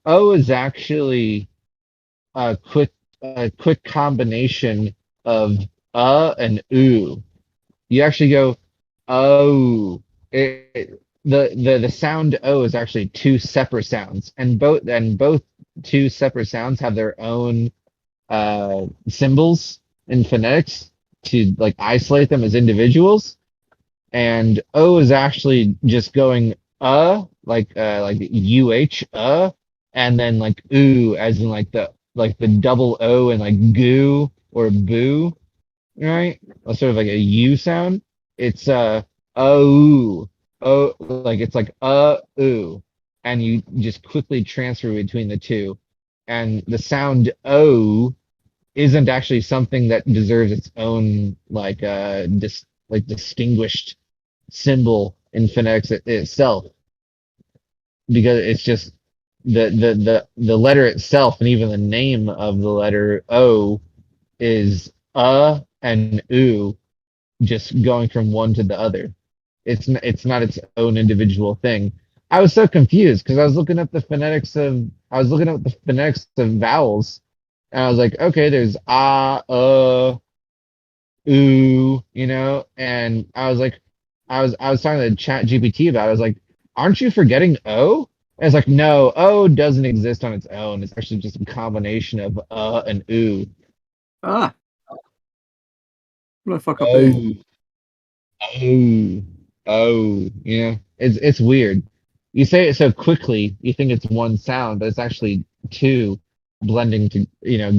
O is actually a quick combination of and oo. You actually go oh. The sound O is actually two separate sounds, and both two separate sounds have their own symbols in phonetics to like isolate them as individuals. And O is actually just going like and then like oo as in like the double O and like goo or boo, right? Or sort of like a U sound. It's oh like it's like ooh, and you just quickly transfer between the two, and the sound O isn't actually something that deserves its own like distinguished symbol in phonetics itself, because it's just the letter itself, and even the name of the letter O is and oo, just going from one to the other. It's not its own individual thing. I was so confused because I was looking up the phonetics of vowels, and I was like, okay, there's ooh, and I was like, I was talking to Chat GPT about it. I was like, aren't you forgetting O? And it's like, no, O doesn't exist on its own. It's actually just a combination of and oo. Ah. What the fuck up there? It's weird. You say it so quickly, you think it's one sound, but it's actually two blending to,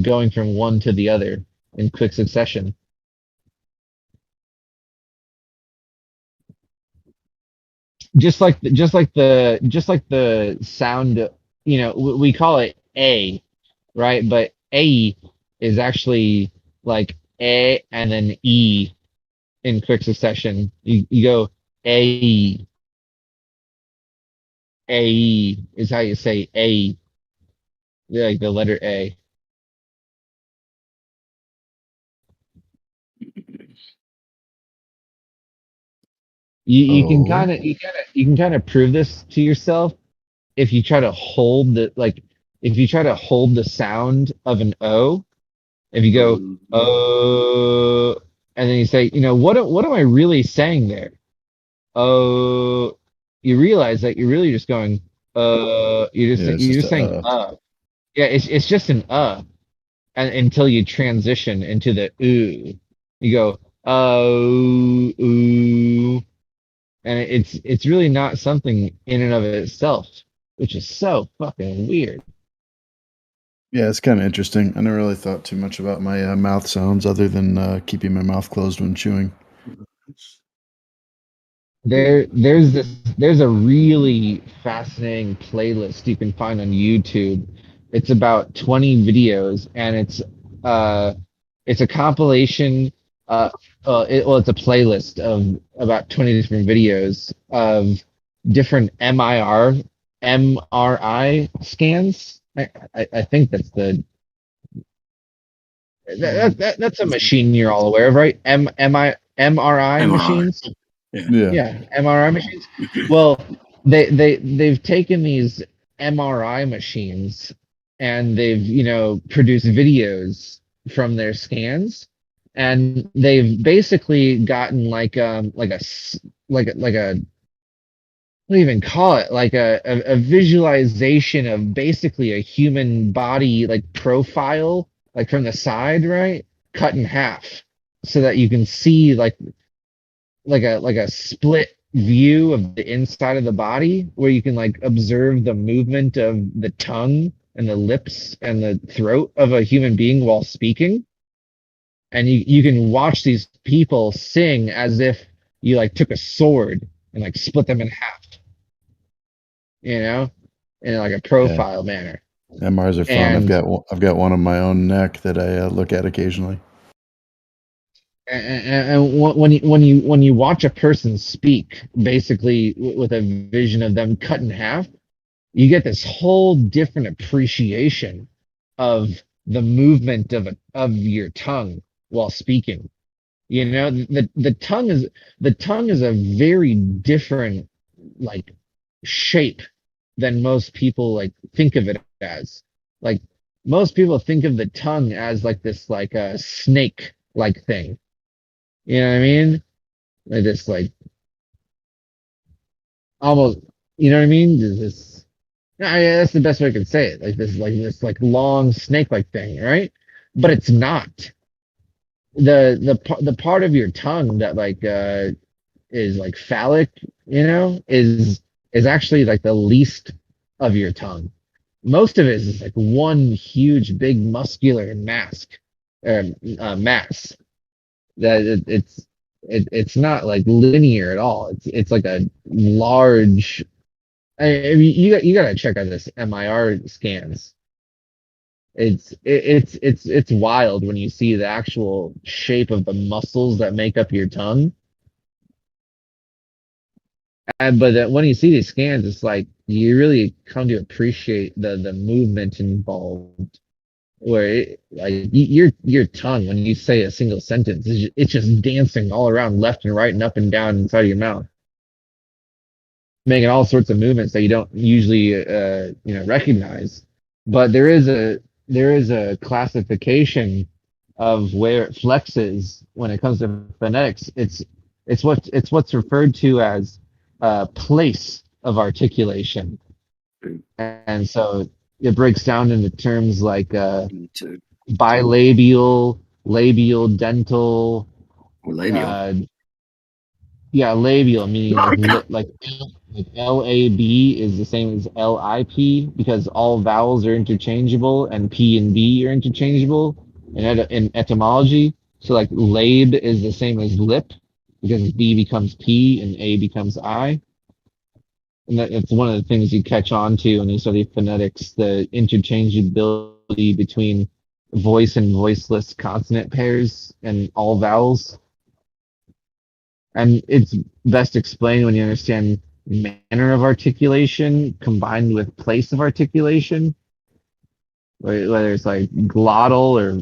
going from one to the other in quick succession. Just like the sound, we call it A, right? But A is actually like A and then E in quick succession. You go A. A is how you say A, like the letter A. You can kind of prove this to yourself if you try to hold the sound of an O. If you go and then you say, what am I really saying there? Oh, you realize that you're really just going you're just saying yeah, it's just an and until you transition into the ooh. You go oh ooh, and it's really not something in and of itself, which is so fucking weird. Yeah, it's kind of interesting. I never really thought too much about my mouth sounds other than keeping my mouth closed when chewing. There's a really fascinating playlist you can find on YouTube. It's about 20 videos, and it's a compilation. It's a playlist of about 20 different videos of different MRI scans. I think that's that's a machine you're all aware of, right? MRI machines. Yeah, MRI machines. Well, they've taken these MRI machines and they've produced videos from their scans, and they've basically gotten like a what do you even call it? Like a visualization of basically a human body like profile, like from the side, right? Cut in half. So that you can see like a split view of the inside of the body where you can like observe the movement of the tongue and the lips and the throat of a human being while speaking. And you can watch these people sing as if you like took a sword and like split them in half, you know, in like a Yeah. profile manner. MRs are fun. And I've got one on my own neck that I look at occasionally. and when you watch a person speak, basically with a vision of them cut in half, you get this whole different appreciation of the movement of your tongue while speaking. You know, the tongue is a very different like shape than most people like think of it as. Like most people think of the tongue as like this like a snake like thing. You know what I mean? Like this like almost, you know what I mean? This yeah, that's the best way I could say it. Like this long snake like thing, right? But it's not. The part of your tongue that like is like phallic, you know, is actually like the least of your tongue. Most of it is like one huge, big, muscular mass. That it's not like linear at all. It's like a large. I mean, you gotta check out this MIR scans. It's wild when you see the actual shape of the muscles that make up your tongue. But when you see these scans, it's like you really come to appreciate the movement involved. Where your tongue, when you say a single sentence, it's just dancing all around left and right and up and down inside of your mouth, making all sorts of movements that you don't usually recognize. But there is a classification of where it flexes when it comes to phonetics. It's what's referred to as place of articulation, and so it breaks down into terms like bilabial, labial, dental, labial. Yeah, labial meaning like LAB is the same as LIP because all vowels are interchangeable and P and B are interchangeable in etymology. So like lab is the same as lip because B becomes P and A becomes I. And it's one of the things you catch on to when you study phonetics, the interchangeability between voice and voiceless consonant pairs and all vowels. And it's best explained when you understand manner of articulation combined with place of articulation, whether it's like glottal or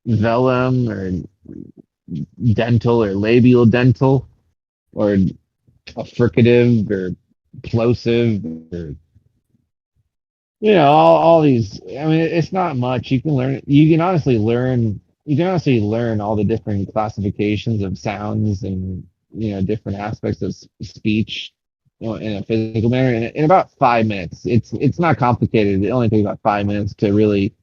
velum or dental or labial dental or affricative or plosive or all these. I mean, it's not much. You can honestly learn all the different classifications of sounds and different aspects of speech in a physical manner in about 5 minutes. It's not complicated. It only takes about 5 minutes to really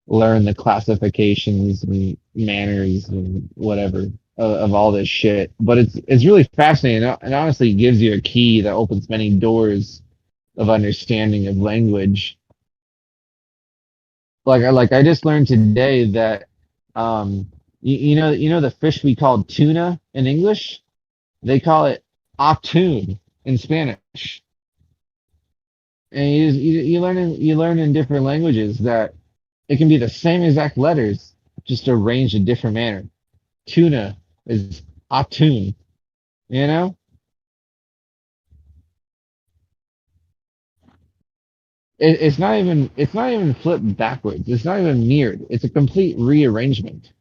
learn the classifications and manners and whatever of all this shit. But it's really fascinating and honestly gives you a key that opens many doors of understanding of language. Like I just learned today that you know the fish we call tuna in English, they call it atún in Spanish. And you learn in different languages that it can be the same exact letters, just arranged a different manner. Tuna is atún, you know? It's not even flipped backwards. It's not even mirrored. It's a complete rearrangement.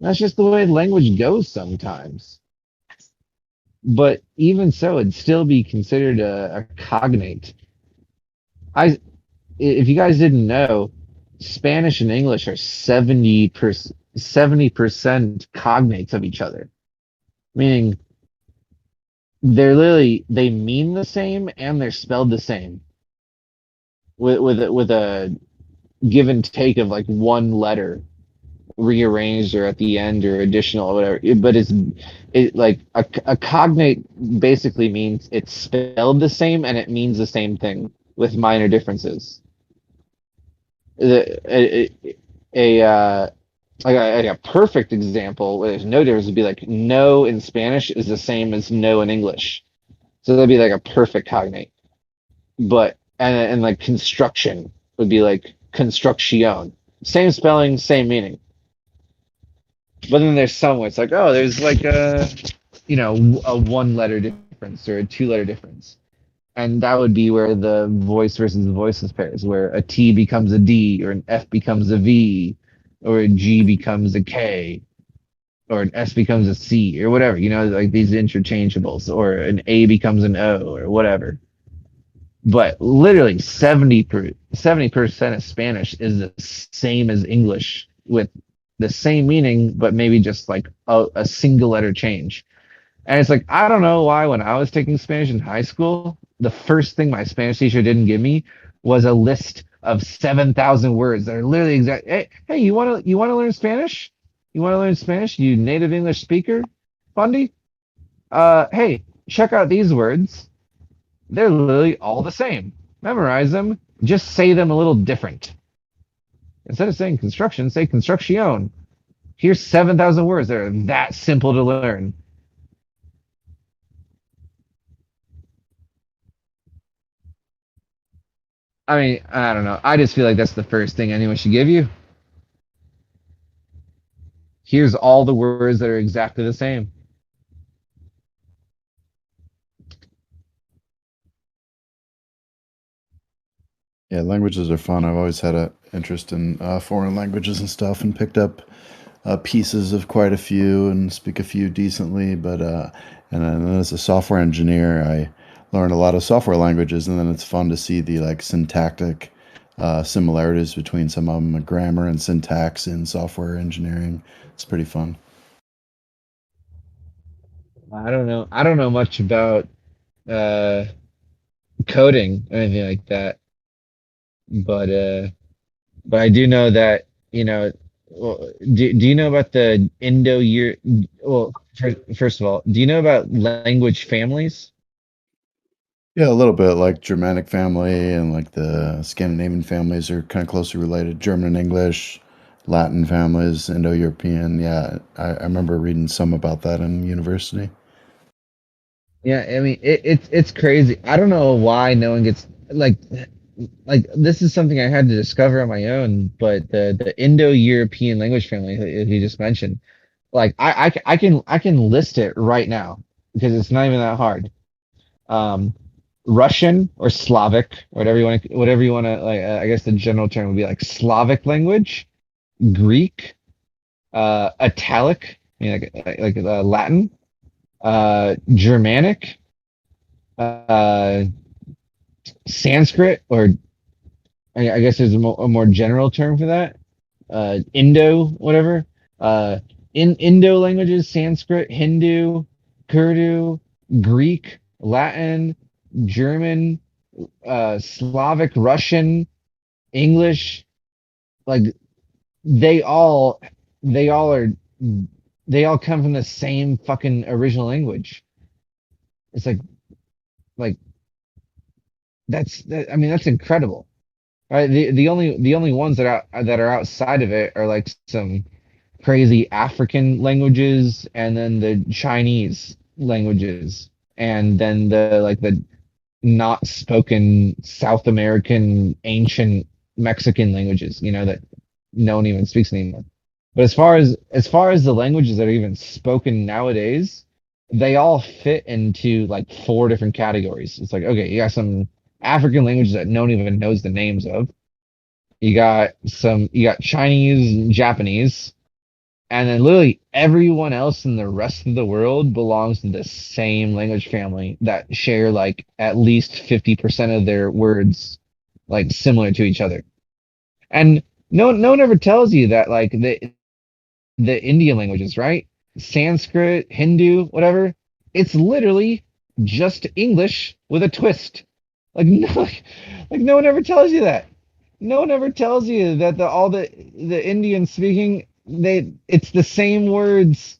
That's just the way language goes sometimes. But even so, it'd still be considered a cognate. If you guys didn't know, Spanish and English are 70% cognates of each other, meaning they mean the same and they're spelled the same with a give and take of like one letter rearranged or at the end or additional or whatever. But it like a cognate basically means it's spelled the same and it means the same thing with minor differences. A perfect example where there's no difference would be like no in Spanish is the same as no in English. So that'd be like a perfect cognate. But and like construction would be like construction. Same spelling, same meaning. But then there's some where it's like, oh, there's like a one letter difference or a 2 letter difference. And that would be where the voice versus the voiceless pairs, where a T becomes a D, or an F becomes a V, or a G becomes a K, or an S becomes a C, or whatever, like these interchangeables, or an A becomes an O, or whatever. But literally 70% of Spanish is the same as English with the same meaning, but maybe just like a single letter change. And it's like, I don't know why when I was taking Spanish in high school, the first thing my Spanish teacher didn't give me was a list of 7,000 words that are literally exact. Hey, you want to learn Spanish? You want to learn Spanish? You native English speaker, Bundy? Hey, check out these words. They're literally all the same. Memorize them. Just say them a little different. Instead of saying construction, say construction. Here's 7,000 words that are that simple to learn. I mean, I don't know. I just feel like that's the first thing anyone should give you. Here's all the words that are exactly the same. Yeah, languages are fun. I've always had an interest in foreign languages and stuff, and picked up pieces of quite a few and speak a few decently. But and then as a software engineer, I learned a lot of software languages, and then it's fun to see the like syntactic similarities between some of them, grammar and syntax in software engineering. It's pretty fun. I don't know. I don't know much about coding or anything like that, but I do know that well, do you know about the Indo-Euro? Well, first of all, do you know about language families? Yeah, a little bit like Germanic family and like the Scandinavian families are kind of closely related. German and English, Latin families, Indo-European. Yeah, I remember reading some about that in university. Yeah, I mean it's crazy. I don't know why no one gets like this is something I had to discover on my own, but the Indo-European language family that you just mentioned, like I can list it right now because it's not even that hard. Russian or Slavic, whatever you want to like. I guess the general term would be like Slavic language, Greek, Italic, Latin, Germanic, Sanskrit, or I guess there's a more general term for that. Indo, whatever. In Indo languages, Sanskrit, Hindu, Kurdu, Greek, Latin, German, Slavic, Russian, English, like they all come from the same fucking original language. It's like I mean that's incredible. Right? The only ones that are outside of it are like some crazy African languages and then the Chinese languages and then the not spoken South American ancient Mexican languages, that no one even speaks anymore. But as far as the languages that are even spoken nowadays, they all fit into like 4 different categories. It's like, okay, you got some African languages that no one even knows the names of. You got Chinese and Japanese, and then literally everyone else in the rest of the world belongs to the same language family that share like at least 50% of their words like similar to each other. And no one ever tells you that like the Indian languages, right? Sanskrit, Hindu, whatever. It's literally just English with a twist. Like no one ever tells you that. No one ever tells you that all the Indians speaking, it's the same words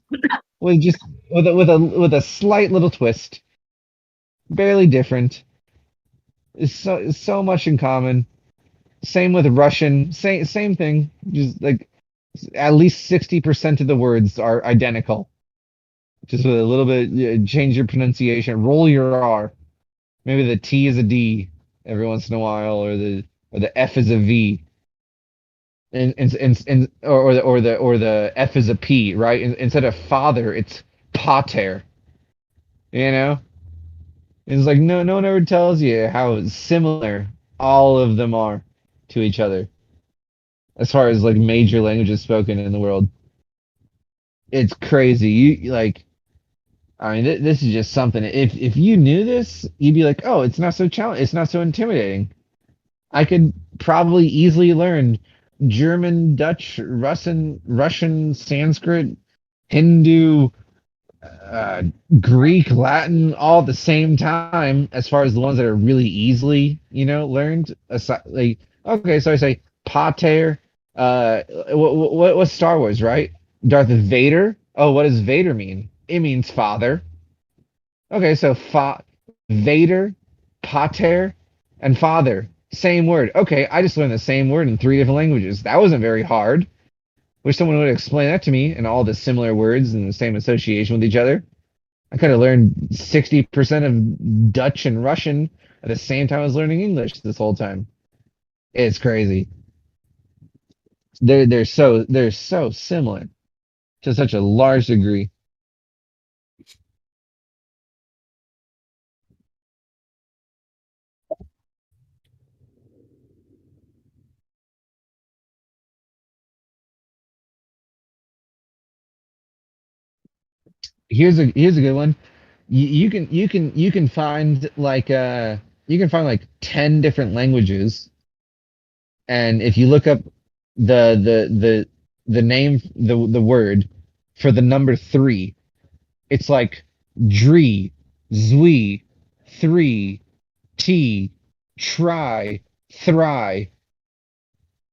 with just with a slight little twist, barely different. It's so much in common. Same with Russian, same thing. Just like at least 60% of the words are identical. Just with a little bit, change your pronunciation, roll your R. Maybe the T is a D every once in a while, or the F is a V, or the F is a P, right? Instead of father, it's pater. You know, it's like no one ever tells you how similar all of them are to each other as far as like major languages spoken in the world. It's crazy. You like, I mean, this is just something. If you knew this, you'd be like, oh, it's not so challenging. It's not so intimidating. I could probably easily learn German, Dutch, Russian, Sanskrit, Hindu, Greek, Latin, all at the same time. As far as the ones that are really easily, learned. Like, okay, so I say pater. What's Star Wars, right? Darth Vader. Oh, what does Vader mean? It means father. Okay, so Vader, pater, and father. Same word. Okay, I just learned the same word in 3 different languages. That wasn't very hard. Wish someone would explain that to me and all the similar words and the same association with each other. I could have learned 60% of Dutch and Russian at the same time I was learning English this whole time. It's crazy. They're so similar to such a large degree. Here's a good one. You can find like 10 different languages, and if you look up the name, the word for the number 3, it's like dree, zwi, 3, t, try, thry.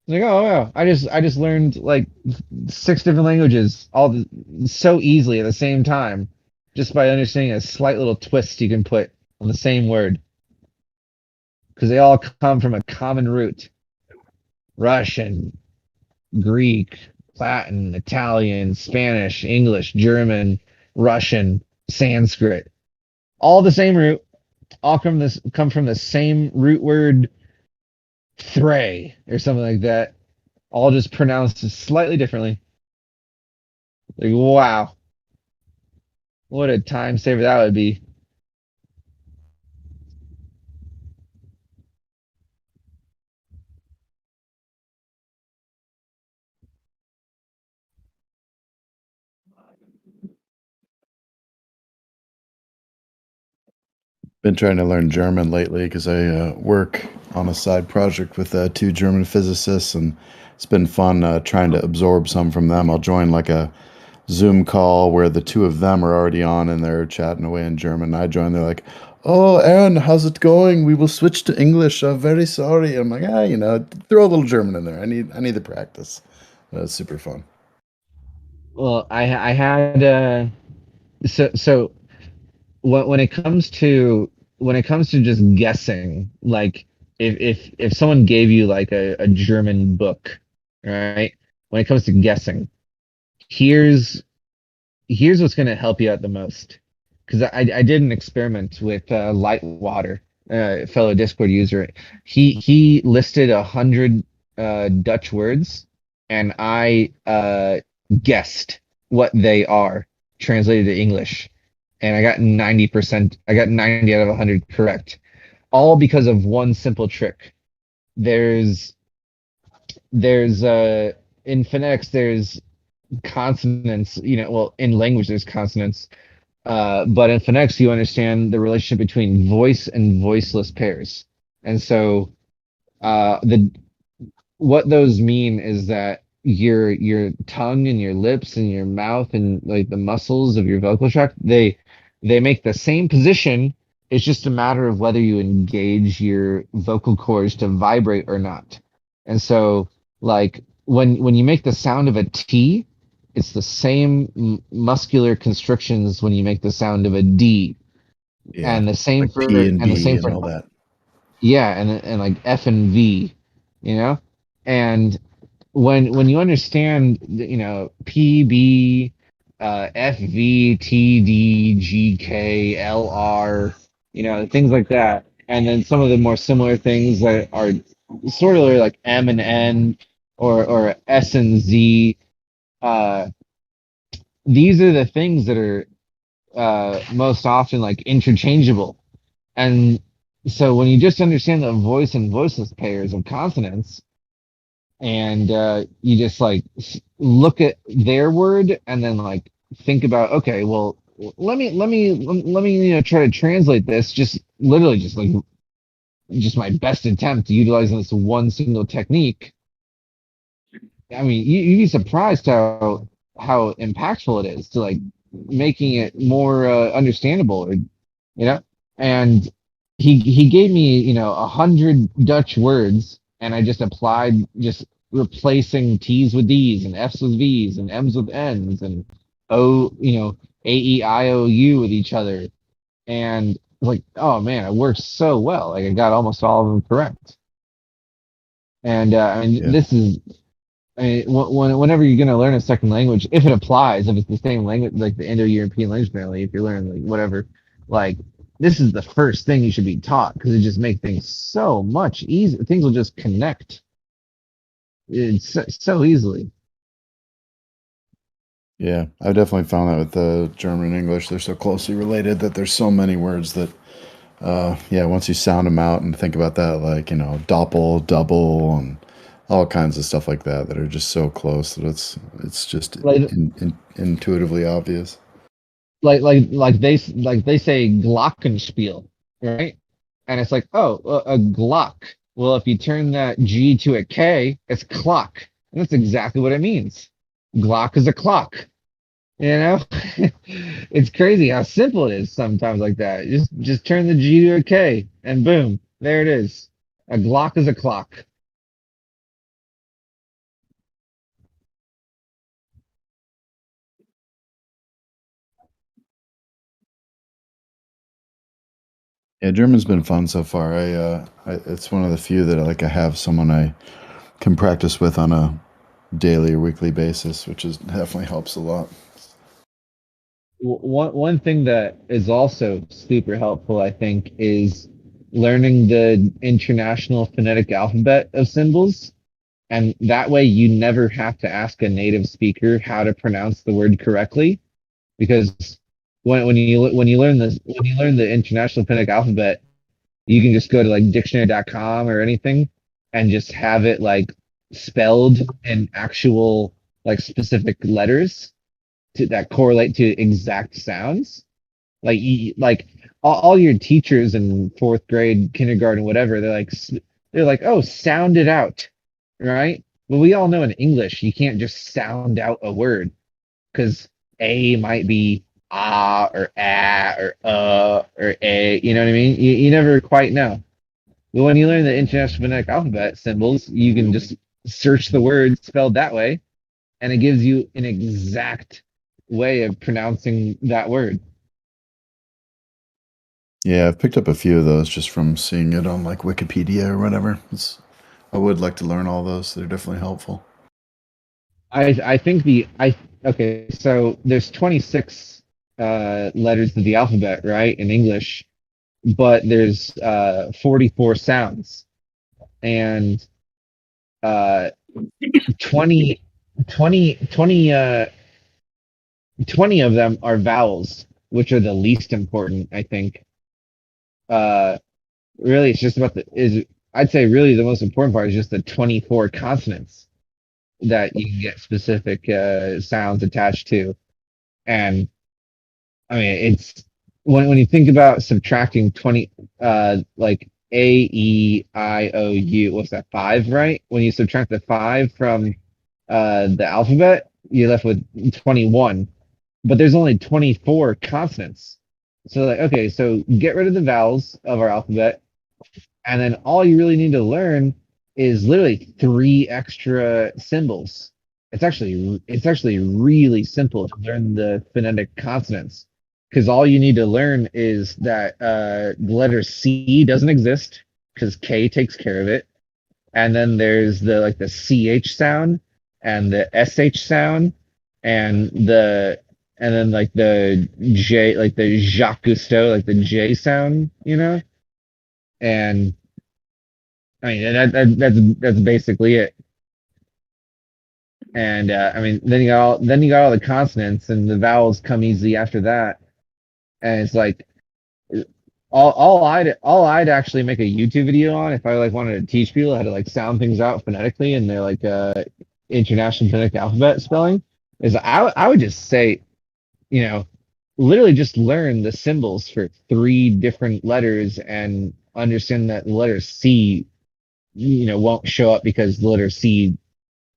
Like, oh wow, I just learned like 6 different languages so easily at the same time, just by understanding a slight little twist you can put on the same word, because they all come from a common root: Russian, Greek, Latin, Italian, Spanish, English, German, Russian, Sanskrit. All the same root, all come from the same root word, thray, or something like that. All just pronounced slightly differently. Like, wow. What a time saver that would be. Been trying to learn German lately because I work on a side project with 2 German physicists, and it's been fun trying to absorb some from them. I'll join like a Zoom call where the 2 of them are already on and they're chatting away in German. I join, they're like, "Oh, Aaron, how's it going? We will switch to English. I'm very sorry." I'm like, throw a little German in there. I need the practice. It's super fun. Well, I had so when it comes to just guessing, like if someone gave you like a German book, right? When it comes to guessing, here's what's going to help you out the most. Because I did an experiment with Lightwater, fellow Discord user. He listed 100 Dutch words, and I guessed what they are translated to English, and I got 90%. I got 90 out of 100 correct, all because of one simple trick. There's in phonetics there's consonants. Well, in language there's consonants. But in phonetics, you understand the relationship between voice and voiceless pairs. And so what those mean is that your tongue and your lips and your mouth and like the muscles of your vocal tract, they make the same position. It's just a matter of whether you engage your vocal cords to vibrate or not. And so, like when you make the sound of a T, it's the same muscular constrictions when you make the sound of a D, Yeah. and the same Like for P and and the B same and for all that. yeah, and like F and V, you know, and when you understand, you know, P B, F V T D G K L R, you know, things like that, and then some of the more similar things that are sort of like M and N or S and Z. Uh, these are the things that are most often like interchangeable. And so when you just understand the voice and voiceless pairs of consonants, and you just like look at their word and then like think about, okay, well, let me you know, try to translate this, just literally just like just my best attempt to utilizing this one single technique. I mean, you'd be surprised how impactful it is to like making it more understandable, or, you know. And he gave me, you know, 100 Dutch words, and I just applied, just replacing T's with D's and F's with V's and M's with N's and O, you know, A E I O U with each other, and like, oh man, it works so well. Like I got almost all of them correct. And I mean, Yeah. this is, I mean, whenever you're going to learn a second language, if it applies, if it's the same language, like the Indo-European language family, if you're learning like whatever, like this is the first thing you should be taught, because it just makes things so much easier. Things will just connect so easily. Yeah, I definitely found that with the German and English. They're so closely related that there's so many words that, yeah, once you sound them out and think about that, like, you know, doppel, double, and all kinds of stuff like that are just so close that it's just Like intuitively obvious. like they say glockenspiel, right? And it's like, oh, a Glock. Well, if you turn that G to a K, it's clock, and that's exactly what it means. Glock is a clock. You know, it's crazy how simple it is sometimes like that. Just turn the G to a K, and boom, there it is. A Glock is a clock. Yeah, German's been fun so far. It's one of the few that like I have someone I can practice with on a daily or weekly basis, which is definitely helps a lot. One thing that is also super helpful, I think, is learning the international phonetic alphabet of symbols, and that way you never have to ask a native speaker how to pronounce the word correctly, because when you learn the international phonetic alphabet, you can just go to like dictionary.com or anything and just have it like spelled in actual like specific letters that correlate to exact sounds. Like like all your teachers in fourth grade, kindergarten, whatever, they're like, oh, sound it out, right? Well, we all know in English you can't just sound out a word, because a might be ah or or or a. You know what I mean? You never quite know. But when you learn the international phonetic alphabet symbols, you can just search the word spelled that way, and it gives you an exact way of pronouncing that word. Yeah, I've picked up a few of those just from seeing it on like Wikipedia or whatever. I would like to learn all those. They're definitely helpful. I think okay, so there's 26 letters of the alphabet, right, in English, but there's 44 sounds, and 20 20 20 20 of them are vowels, which are the least important, I think. Uh, really, it's just about I'd say really the most important part is just the 24 consonants that you can get specific sounds attached to. And I mean, it's when you think about subtracting 20, like A, E, I, O, U, what's that, five, right? When you subtract the five from the alphabet, you're left with 21. But there's only 24 consonants. So like, okay, so get rid of the vowels of our alphabet, and then all you really need to learn is literally 3 extra symbols. It's actually really simple to learn the phonetic consonants, because all you need to learn is that the letter C doesn't exist because K takes care of it, and then there's the CH sound and the SH sound and then like the J, like the Jacques Cousteau, like the J sound, and I mean that's basically it. And I mean then you got all the consonants, and the vowels come easy after that. And it's like all I'd actually make a YouTube video on if I like wanted to teach people how to like sound things out phonetically in their like international phonetic alphabet spelling is I would just say, you know, literally just learn the symbols for 3 different letters and understand that the letter C, won't show up because the letter C,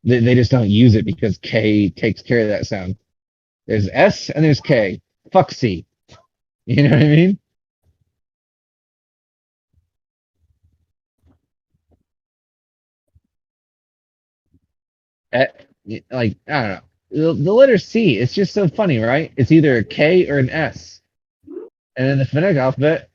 they just don't use it because K takes care of that sound. There's S and there's K. Fuck C. You know what I mean? Eh, like, I don't know. The letter C, it's just so funny, right? It's either a K or an S. And in the phonetic alphabet,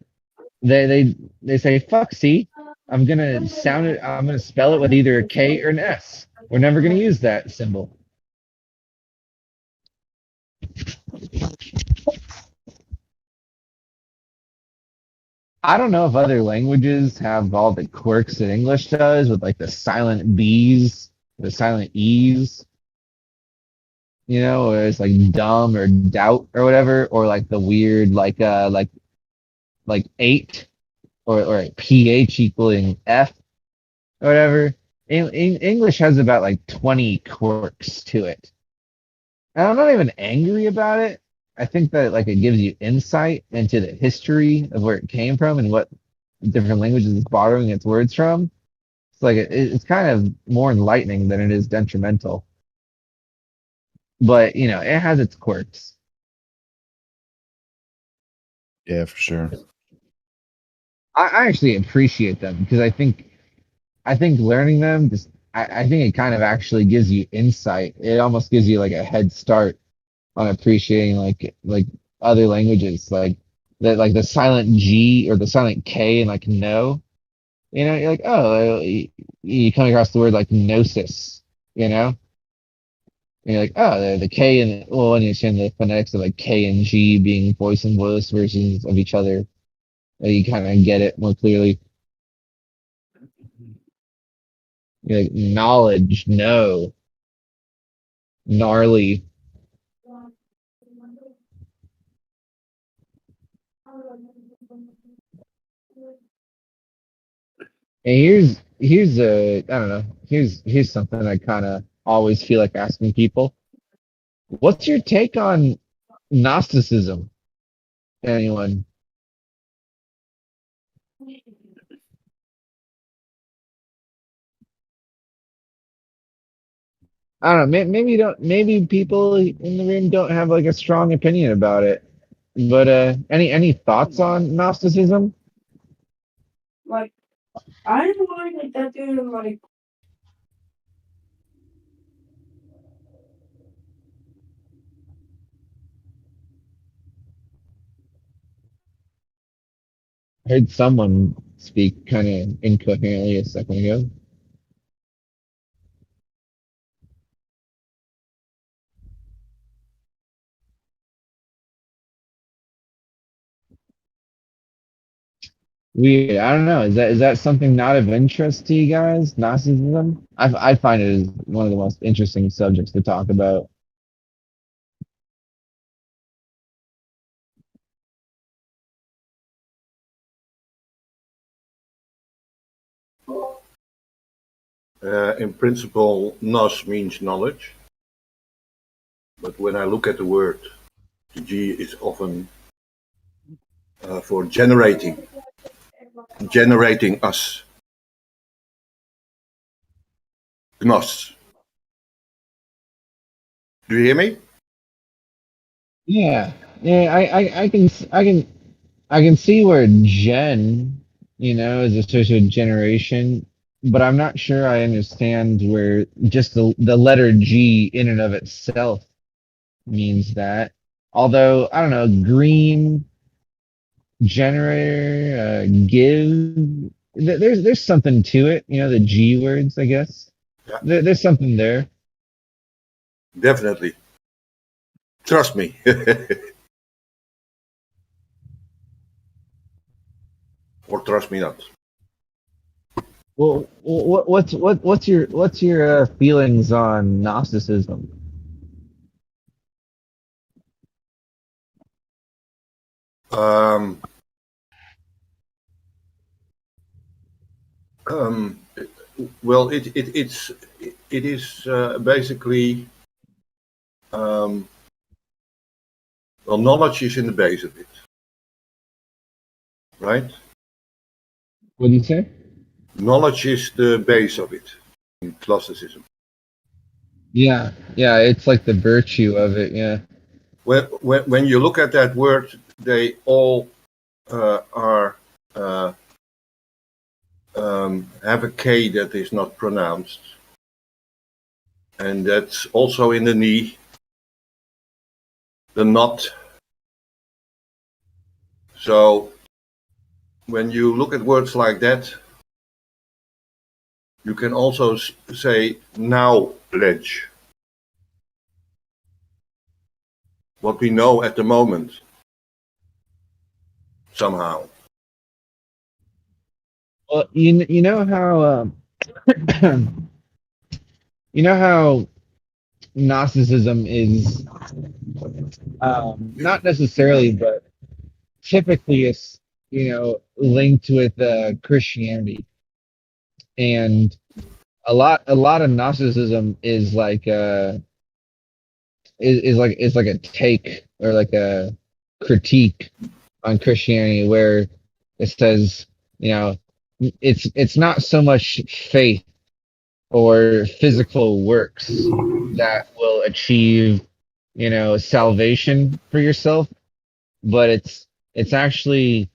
they say fuck C. I'm gonna spell it with either a K or an S. We're never gonna use that symbol. I don't know if other languages have all the quirks that English does with like the silent B's, the silent E's, where it's like dumb or doubt or whatever, or like the weird like 8 or like pH equaling F or whatever. English has about like 20 quirks to it. And I'm not even angry about it. I think that like it gives you insight into the history of where it came from and what different languages it's borrowing its words from. It's like it's kind of more enlightening than it is detrimental. But it has its quirks. Yeah, for sure. I actually appreciate them because I think learning them I think it kind of actually gives you insight. It almost gives you like a head start on appreciating like other languages, like the silent G or the silent K and like no. You're like, oh, you come across the word like gnosis, And you're like, oh, the K and well, when you understand the phonetics of like K and G being voice and voice versions of each other, you kind of get it more clearly. You're like knowledge, no, gnarly. And here's I don't know, here's something I kind of always feel like asking people. What's your take on Gnosticism? Anyone? I don't know. Maybe you don't. Maybe people in the room don't have like a strong opinion about it. But any thoughts on Gnosticism? Like, I don't like that dude. Like, I heard someone speak kind of incoherently a second ago. Weird. I don't know. Is that something not of interest to you guys? Gnosticism? I find it as one of the most interesting subjects to talk about. In principle, nos means knowledge. But when I look at the word, the G is often for generating us. Gnos. Do you hear me? Yeah, yeah. I can I can see where gen, is associated with generation, but I'm not sure I understand where just the letter G in and of itself means that. Although I don't know, green generator, give. There's something to it, the G words, I guess. Yeah. There's something there. Definitely. Trust me. Or trust me not. Well, what's your feelings on Gnosticism? Um, well, it is basically well, knowledge is in the base of it, right? What do you say? Knowledge is the base of it in Gnosticism. Yeah, it's like the virtue of it. Yeah. When you look at that word, they all are have a K that is not pronounced, and that's also in the knee. The not. So when you look at words like that, you can also say knowledge. What we know at the moment, somehow. Well, you know how you know how Gnosticism is not necessarily, but typically it's linked with Christianity, and a lot of Gnosticism is like is like a take or like a critique on Christianity, where it says it's not so much faith or physical works that will achieve salvation for yourself, but it's actually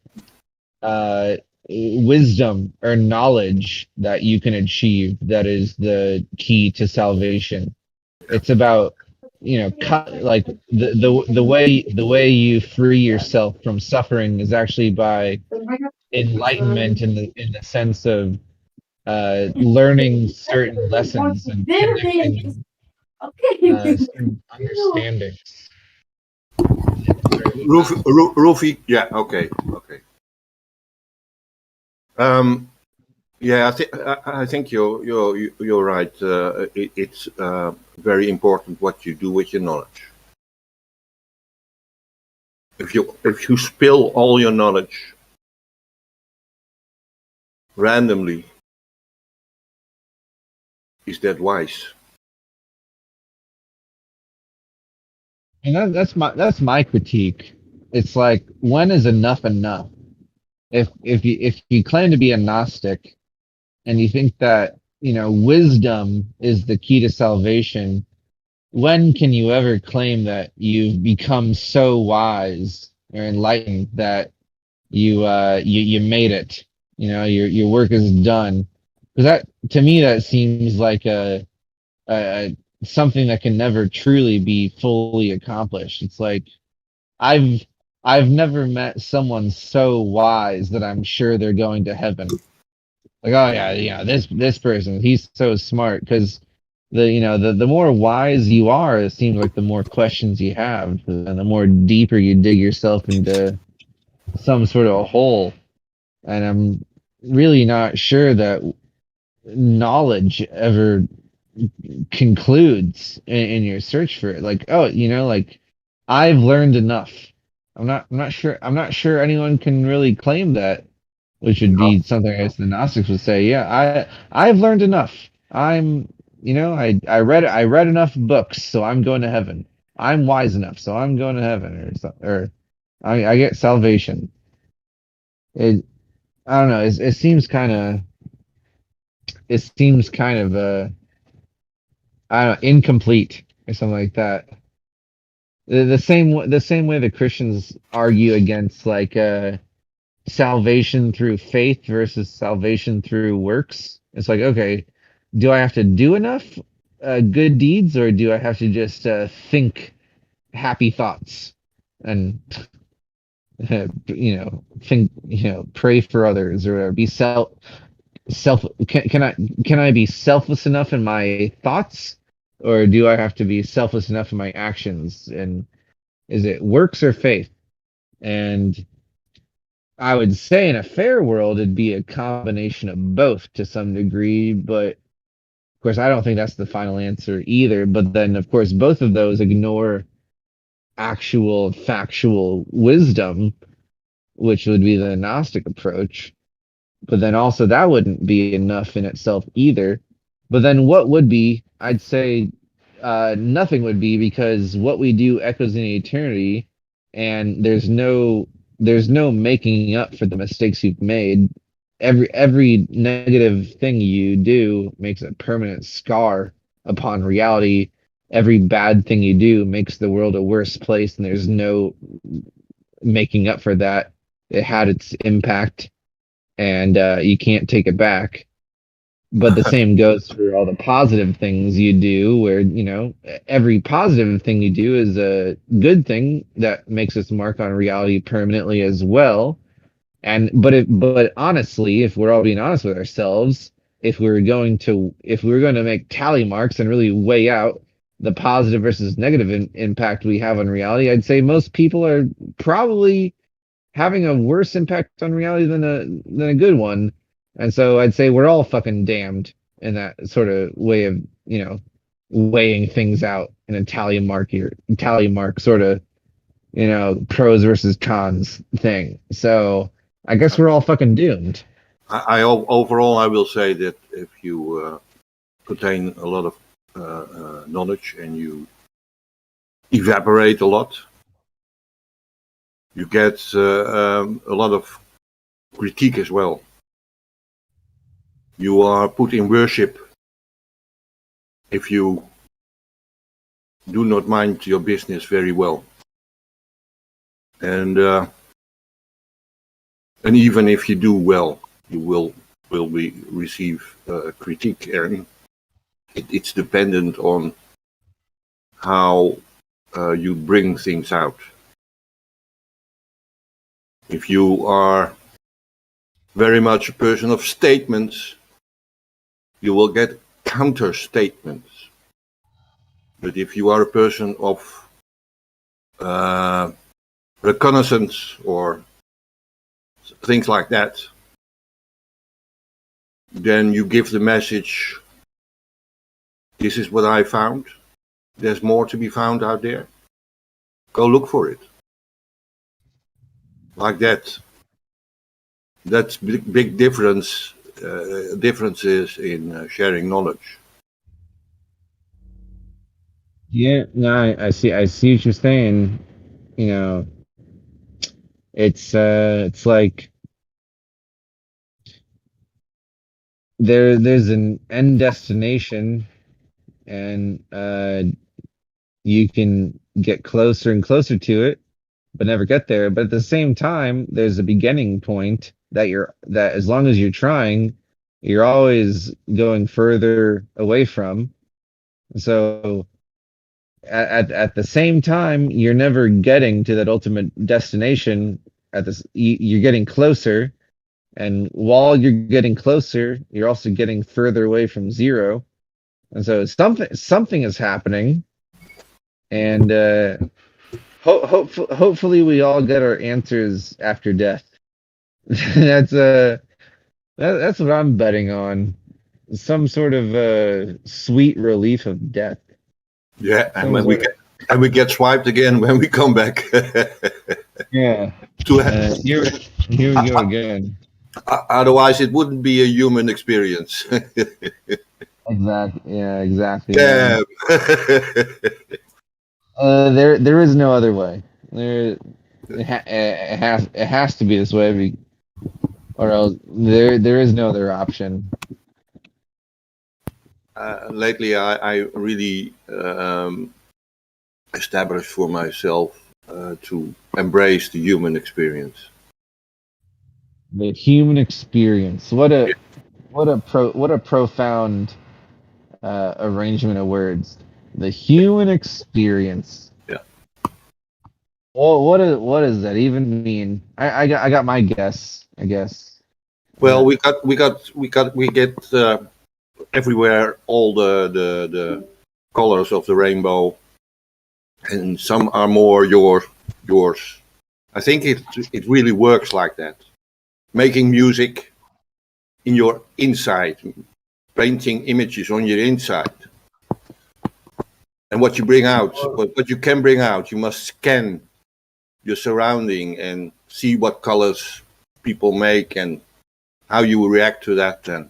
wisdom or knowledge that you can achieve that is the key to salvation. It's about like the way you free yourself from suffering is actually by enlightenment in the sense of learning certain lessons and connecting certain understandings. Roofie, yeah, okay. Yeah, I think you're right. It's very important what you do with your knowledge. If you spill all your knowledge randomly, is that wise? And that's my critique. It's like, when is enough enough? If you claim to be a Gnostic and you think that wisdom is the key to salvation, when can you ever claim that you've become so wise or enlightened that you made it? Your work is done. Because that, to me, that seems like a something that can never truly be fully accomplished. It's like I've I've never met someone so wise that I'm sure they're going to heaven. Like, oh yeah, this person, he's so smart, because the more wise you are, it seems like the more questions you have, and the more deeper you dig yourself into some sort of a hole. And I'm really not sure that knowledge ever concludes in your search for it. Like, oh, like, I've learned enough. I'm not sure anyone can really claim that, which would be something I guess the Gnostics would say. Yeah, I've learned enough. I read enough books, so I'm going to heaven. I'm wise enough, so I'm going to heaven, or I get salvation. I don't know. It seems kind of I don't know, incomplete or something like that. the same way the Christians argue against like salvation through faith versus salvation through works. It's like, okay, do I have to do enough good deeds, or do I have to just think happy thoughts and think, pray for others, or be self can I be selfless enough in my thoughts, or do I have to be selfless enough in my actions? And is it works or faith? And I would say in a fair world it'd be a combination of both to some degree, but of course I don't think that's the final answer either. But then of course both of those ignore actual factual wisdom, which would be the Gnostic approach. But then also that wouldn't be enough in itself either. But then what would be? I'd say nothing would be, because what we do echoes in eternity, and there's no making up for the mistakes you've made. Every negative thing you do makes a permanent scar upon reality. Every bad thing you do makes the world a worse place, and there's no making up for that. It had its impact, and you can't take it back. But the same goes for all the positive things you do, where every positive thing you do is a good thing that makes its mark on reality permanently as well. And but honestly, if we're all being honest with ourselves, if we were going to make tally marks and really weigh out the positive versus negative impact we have on reality, I'd say most people are probably having a worse impact on reality than a good one. And so I'd say we're all fucking damned in that sort of way of, weighing things out in a tally mark sort of, pros versus cons thing. So I guess we're all fucking doomed. Overall, I will say that if you contain a lot of knowledge and you evaporate a lot, you get a lot of critique as well. You are put in worship if you do not mind your business very well. And even if you do well, you will receive critique. And it's dependent on how you bring things out. If you are very much a person of statements, you will get counter statements. But if you are a person of reconnaissance or things like that, then you give the message, this is what I found. There's more to be found out there. Go look for it. Like that. That's big differences in sharing knowledge. Yeah, no, I see what you're saying. It's like there's an end destination, and you can get closer and closer to it, but never get there. But at the same time, there's a beginning point that as long as you're trying, you're always going further away from. So at the same time, you're never getting to that ultimate destination. You're getting closer, and while you're getting closer, you're also getting further away from zero. And so something is happening, and hopefully we all get our answers after death. That's what I'm betting on. Some sort of sweet relief of death. Yeah, and we get swiped again when we come back. Yeah. Here we go again. Otherwise, it wouldn't be a human experience. Exactly. Yeah. Exactly. Yeah. There is no other way. It has to be this way, or else there is no other option. Lately, I really established for myself to embrace the human experience. The human experience. What a profound arrangement of words. The human experience. Yeah. Well, what does that even mean? I got my guess. I guess. Well, we get everywhere all the colors of the rainbow, and some are more yours. I think it really works like that. Making music in your inside, painting images on your inside. And what you bring out, what you can bring out, you must scan your surrounding and see what colors people make and how you react to that then.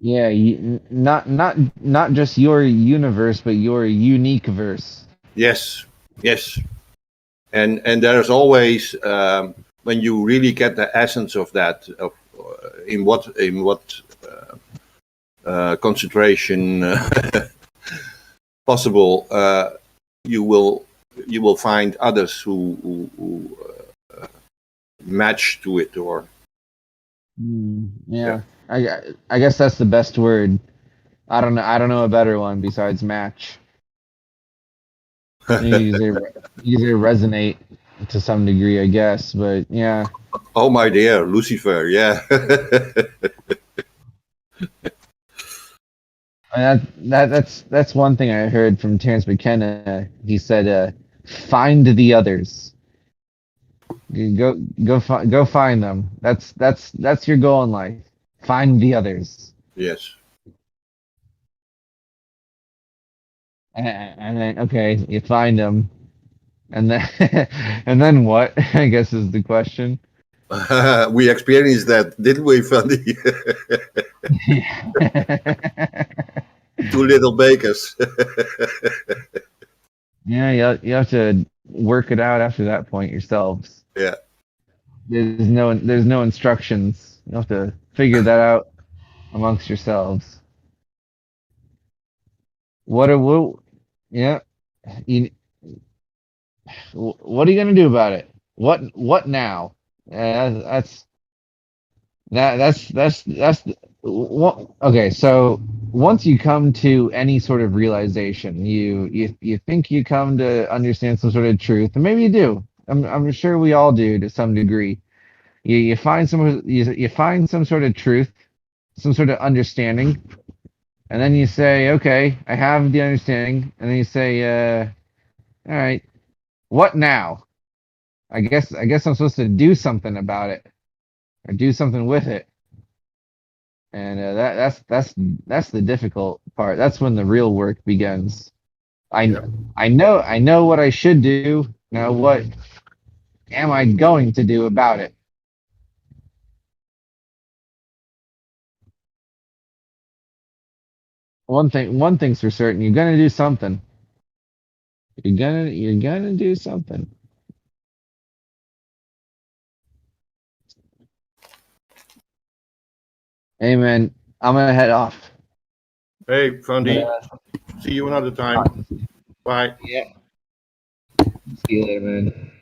Yeah, not just your universe, but your unique verse. Yes, and there's always when you really get the essence of that, in what concentration possible, you will find others who match to it, or Yeah. I guess that's the best word. I don't know a better one besides match. You either resonate to some degree, I guess, but yeah. Oh my dear, Lucifer, yeah. That's one thing I heard from Terence McKenna. He said, "Find the others. Go find them. That's your goal in life. Find the others." Yes. And then okay, you find them, and then and then what? I guess is the question. We experienced that, didn't we, Fundy? Two little bakers. Yeah, you have to work it out after that point yourselves. Yeah. There's no instructions. You have to figure that out amongst yourselves. What yeah. What are you gonna do about it? What now? That's okay. So once you come to any sort of realization, you think you come to understand some sort of truth, and maybe you do. I'm sure we all do to some degree. You find you find some sort of truth, some sort of understanding, and then you say, okay, I have the understanding, and then you say, all right, what now? I guess I'm supposed to do something about it or do something with it. And that's the difficult part. That's when the real work begins. I know what I should do. Now what am I going to do about it? One thing's for certain, you're gonna do something. You're gonna do something. Hey man, I'm gonna head off. Hey, Fundy. See you another time. Bye. Yeah. See you later, man.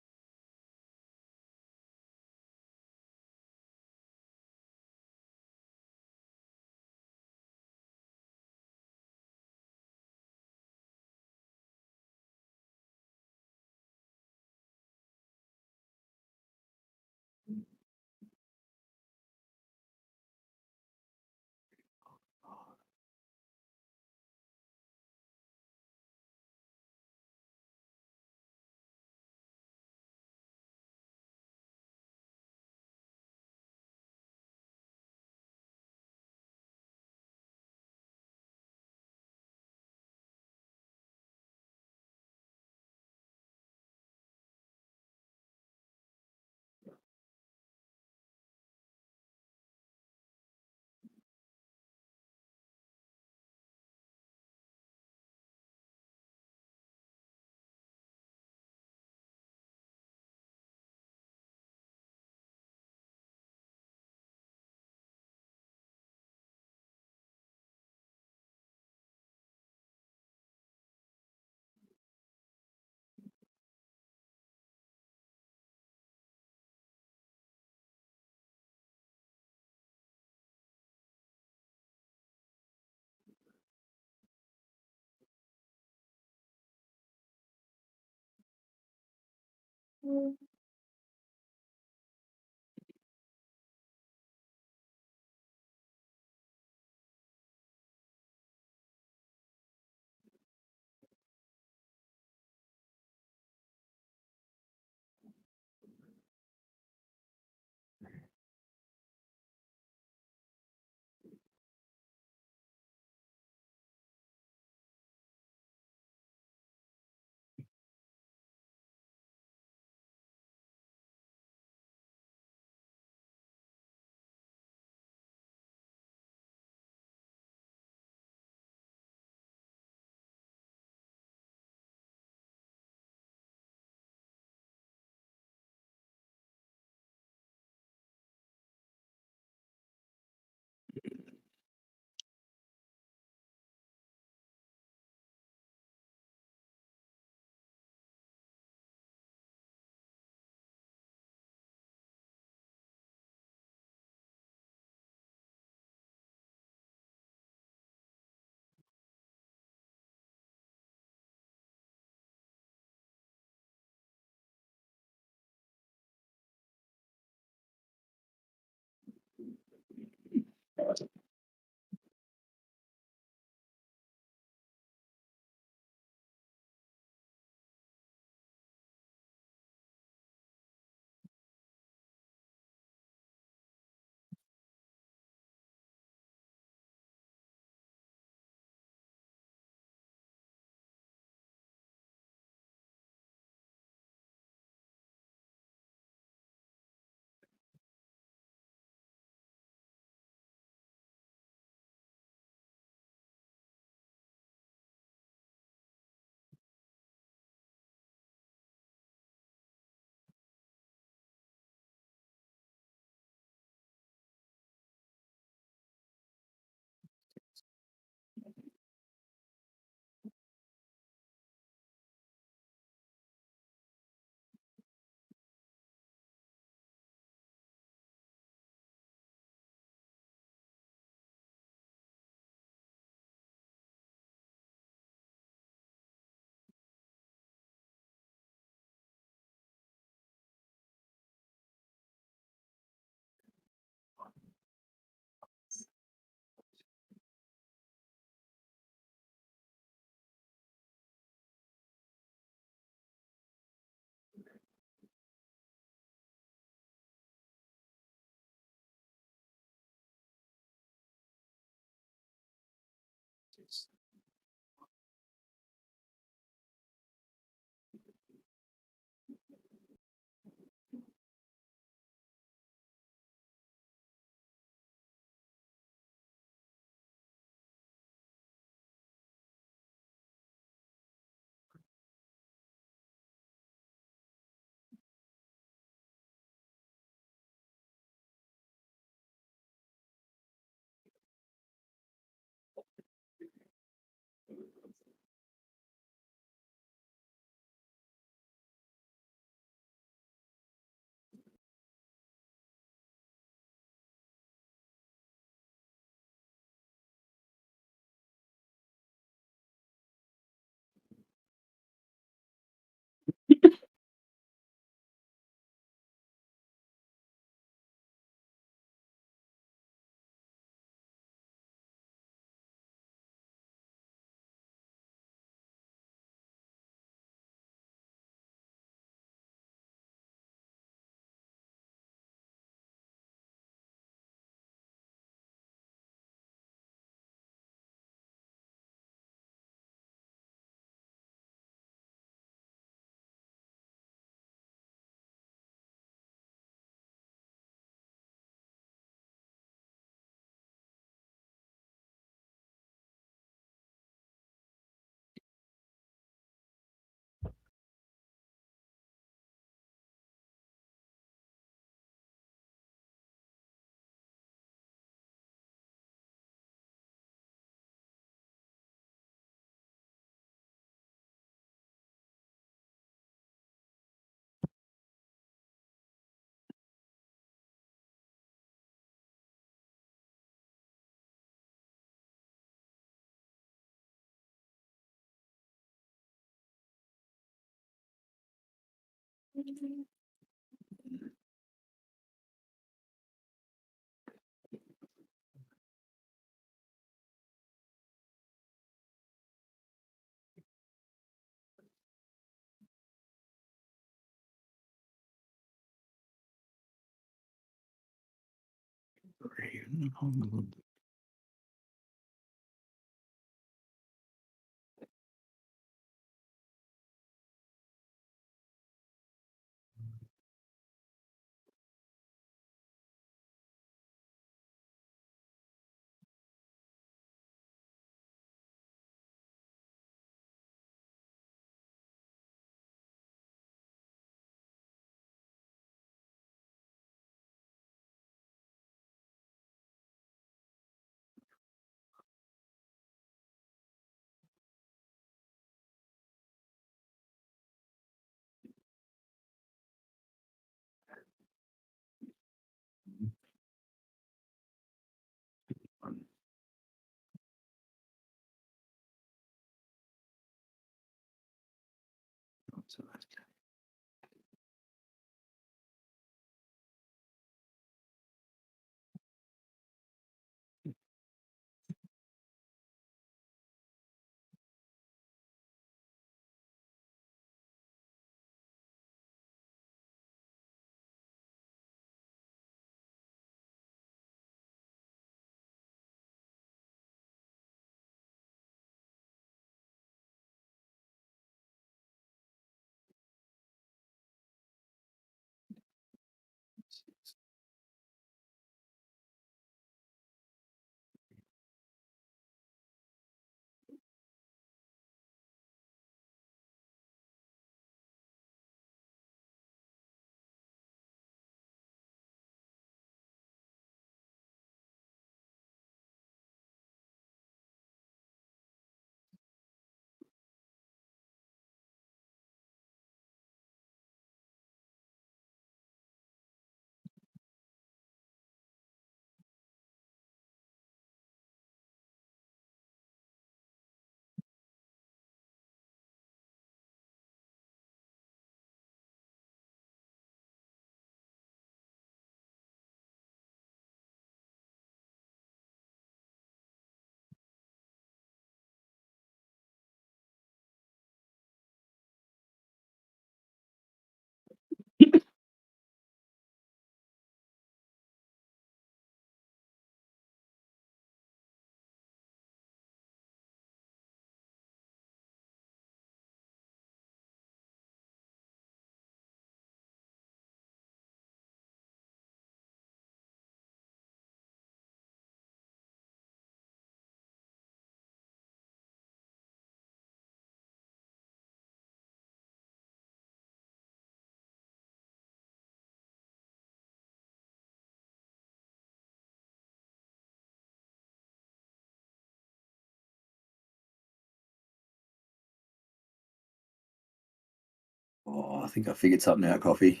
Oh, I think I figured something out, Coffee.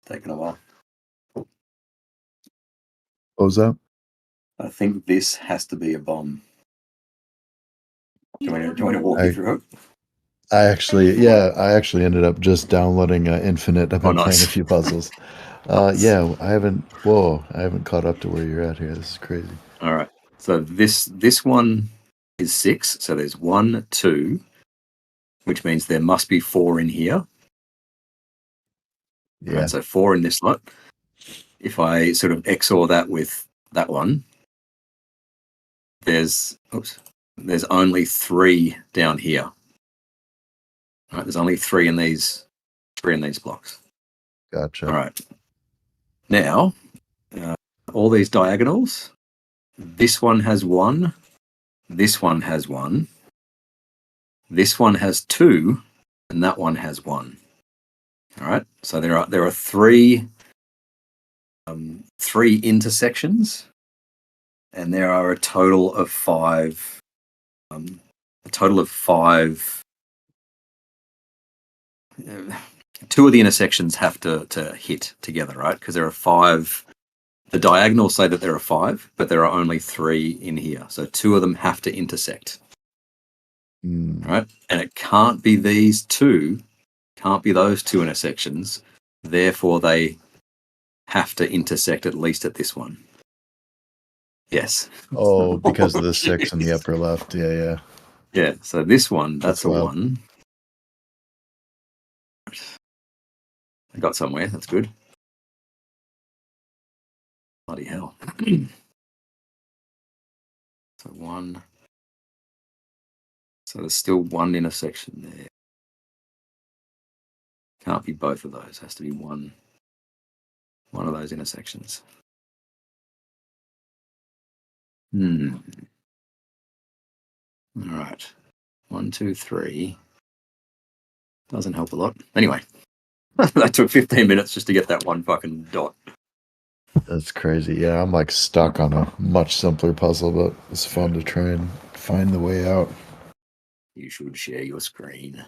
It's taken a while. What was that? I think this has to be a bomb. Do you want to walk me through it? I actually ended up just downloading Infinite. I've been playing a few puzzles. Yeah, I haven't caught up to where you're at here. This is crazy. All right. So this one is 6. So there's 1, 2, which means there must be 4 in here. Yeah. Right, so 4 in this slot. If I sort of XOR that with that one, there's only 3 down here. Right, there's only 3 in these blocks. Gotcha. All right. Now, all these diagonals. This one has 1. This one has 1. This one has 2, and that one has 1. All right. So there are 3 intersections, and there are a total of 5. Two of the intersections have to hit together, right? Because there are 5. The diagonals say that there are 5, but there are only 3 in here. So 2 of them have to intersect. Right? And it can't be these 2 Can't be those two intersections. Therefore, they have to intersect at least at this one. Yes. Oh, because of the 6 in the upper left. Yeah. Yeah, so this one, that's a wild. 1. I got somewhere, that's good. Bloody hell. So 1. So there's still one intersection there. Can't be both of those. Has to be one of those intersections. All right. 1, 2, 3. Doesn't help a lot. Anyway, that took 15 minutes just to get that one fucking dot. That's crazy. Yeah, I'm like stuck on a much simpler puzzle, but it's fun to try and find the way out. You should share your screen.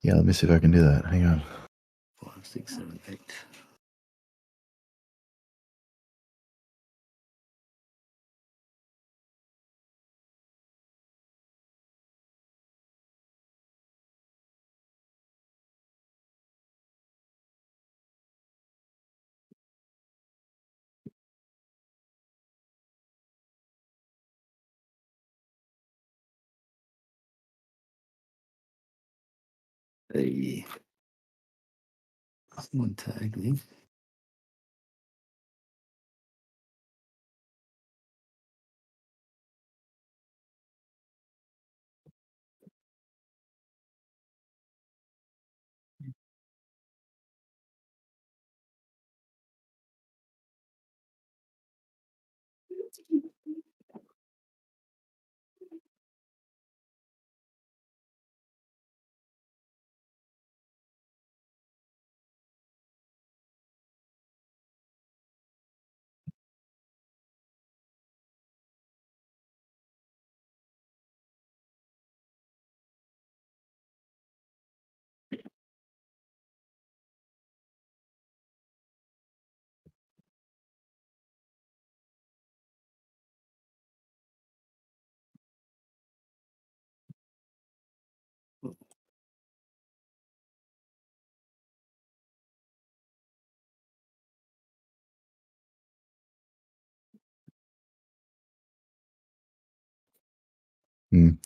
Yeah, let me see if I can do that. Hang on. 5, 6, 7, 8. Hey. Someone tagged me.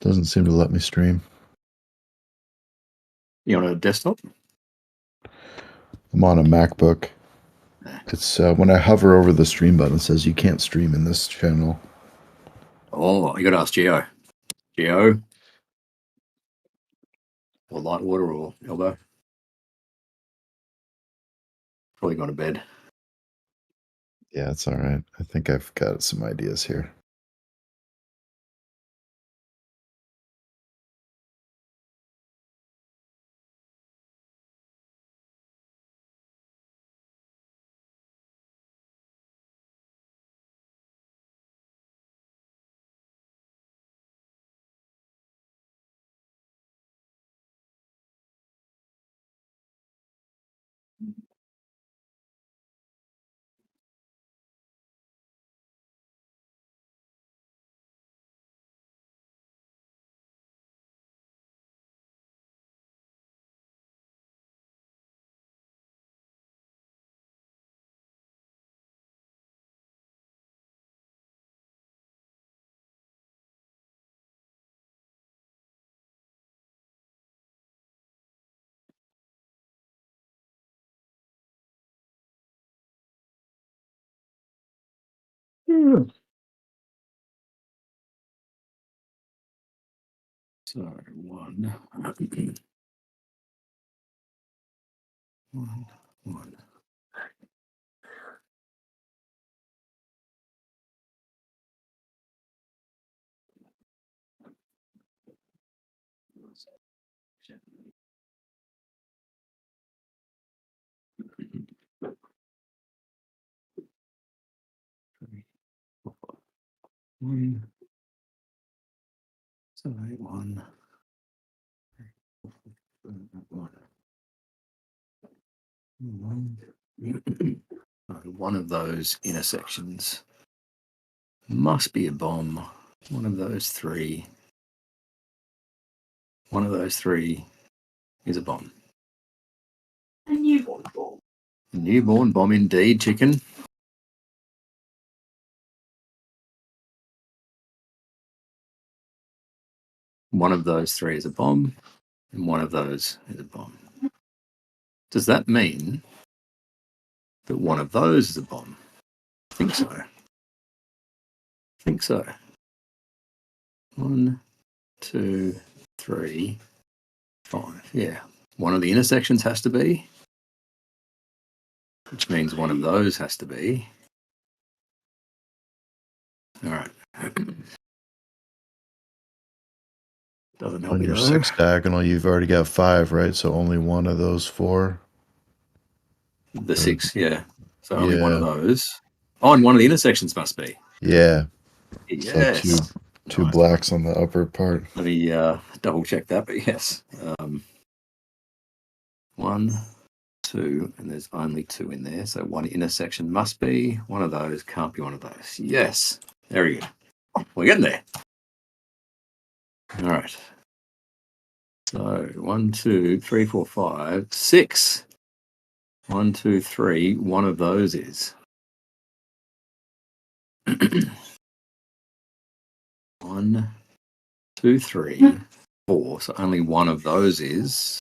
Doesn't seem to let me stream. You on a desktop? I'm on a MacBook. It's when I hover over the stream button, it says you can't stream in this channel. Oh, you got to ask Geo. Geo? Or Lightwater or Elbow? Probably gone to bed. Yeah, it's all right. I think I've got some ideas here. So 1. 1, 1. One. 7, 8, 1. 1 of those intersections must be a bomb. One of those 3 One of those three is a bomb. A newborn bomb. A newborn bomb indeed, chicken. One of those three is a bomb, and one of those is a bomb. Does that mean that one of those is a bomb? I think so. I think so. 1, 2, 3, 5. Yeah. One of the intersections has to be, which means one of those has to be. All right. Doesn't help On me your though. 6 diagonal, you've already got 5, right? So only one of those 4. The 6, yeah. So only Yeah. one of those. Oh, and one of the intersections must be. Yeah. Yes. So two blacks on the upper part. Let me double check that, but yes. 1, 2, and there's only 2 in there. So one intersection must be one of those, can't be one of those. Yes. There we go. We're getting there. All right. So 1, 2, 3, 4, 5, 6. 1, 2, 3. One of those is 1, 2, 3, 4. So only one of those is.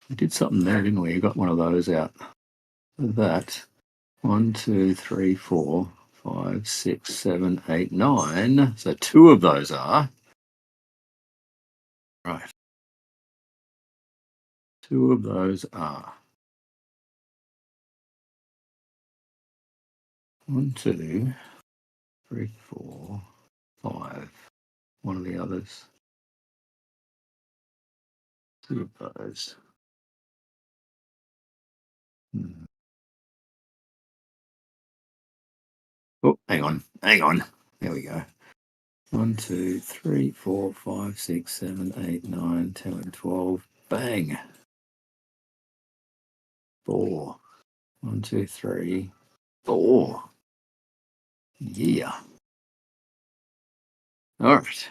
We did something there, didn't we? You got one of those out. That 1, 2, 3, 4, 5, 6, 7, 8, 9. So 2 of those are right. 2 of those are 1, 2, 3, 4, 5. One of the others. 2 of those. Oh, hang on. There we go. 1, 2, 3, 4, 5, 6, 7, 8, 9, 10, 11, 12. Bang. 4. 1, 2, 3, 4. Yeah. All right.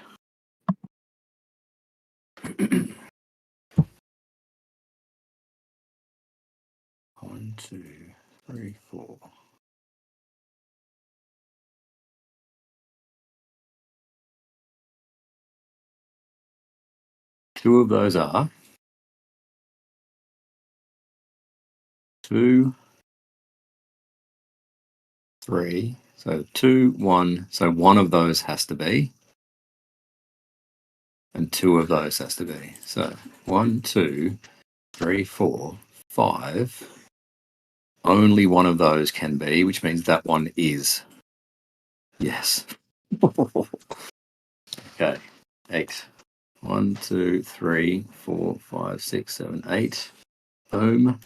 1, 2, 3, 4. Two of those are 2, 3. So 2, 1. So one of those has to be, and 2 of those has to be. So 1, 2, 3, 4, 5. Only one of those can be, which means that one is. Yes. Okay. 8. 1, 2, 3, 4, 5, 6, 7, 8. Boom.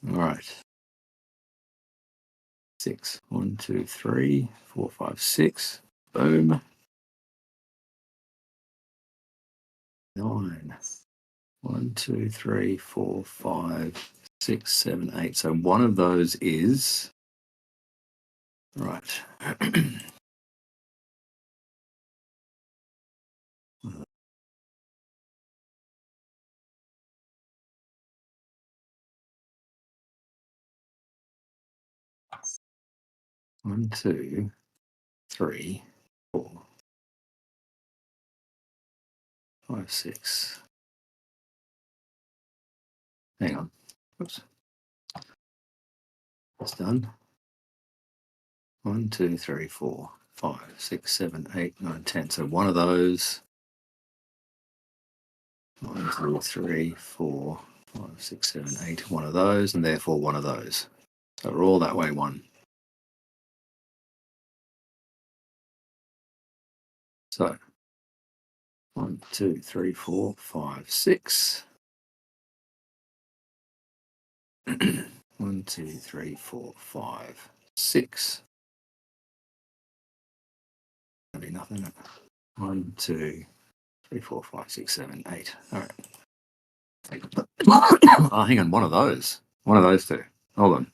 All right. 6. 1, 2, 3, 4, 5, 6. Boom. 9. 1, 2, 3, 4, 5, 6, 7, 8. So one of those is right. 1, 2, 3, 4, 5, 6. Hang on. Oops. It's done. 1, 2, 3, 4, 5, 6, 7, 8, 9, 10. So one of those. 1, 2, 3, 4, 5, 6, 7, 8. One of those, and therefore one of those. So we're all that way 1. So 1, 2, 3, 4, 5, 6. 1, 2, 3, 4, 5, 6. That'd be nothing. 1, 2, 3, 4, 5, 6, 7, 8. All right. Oh, hang on, one of those. One of those two. Hold on.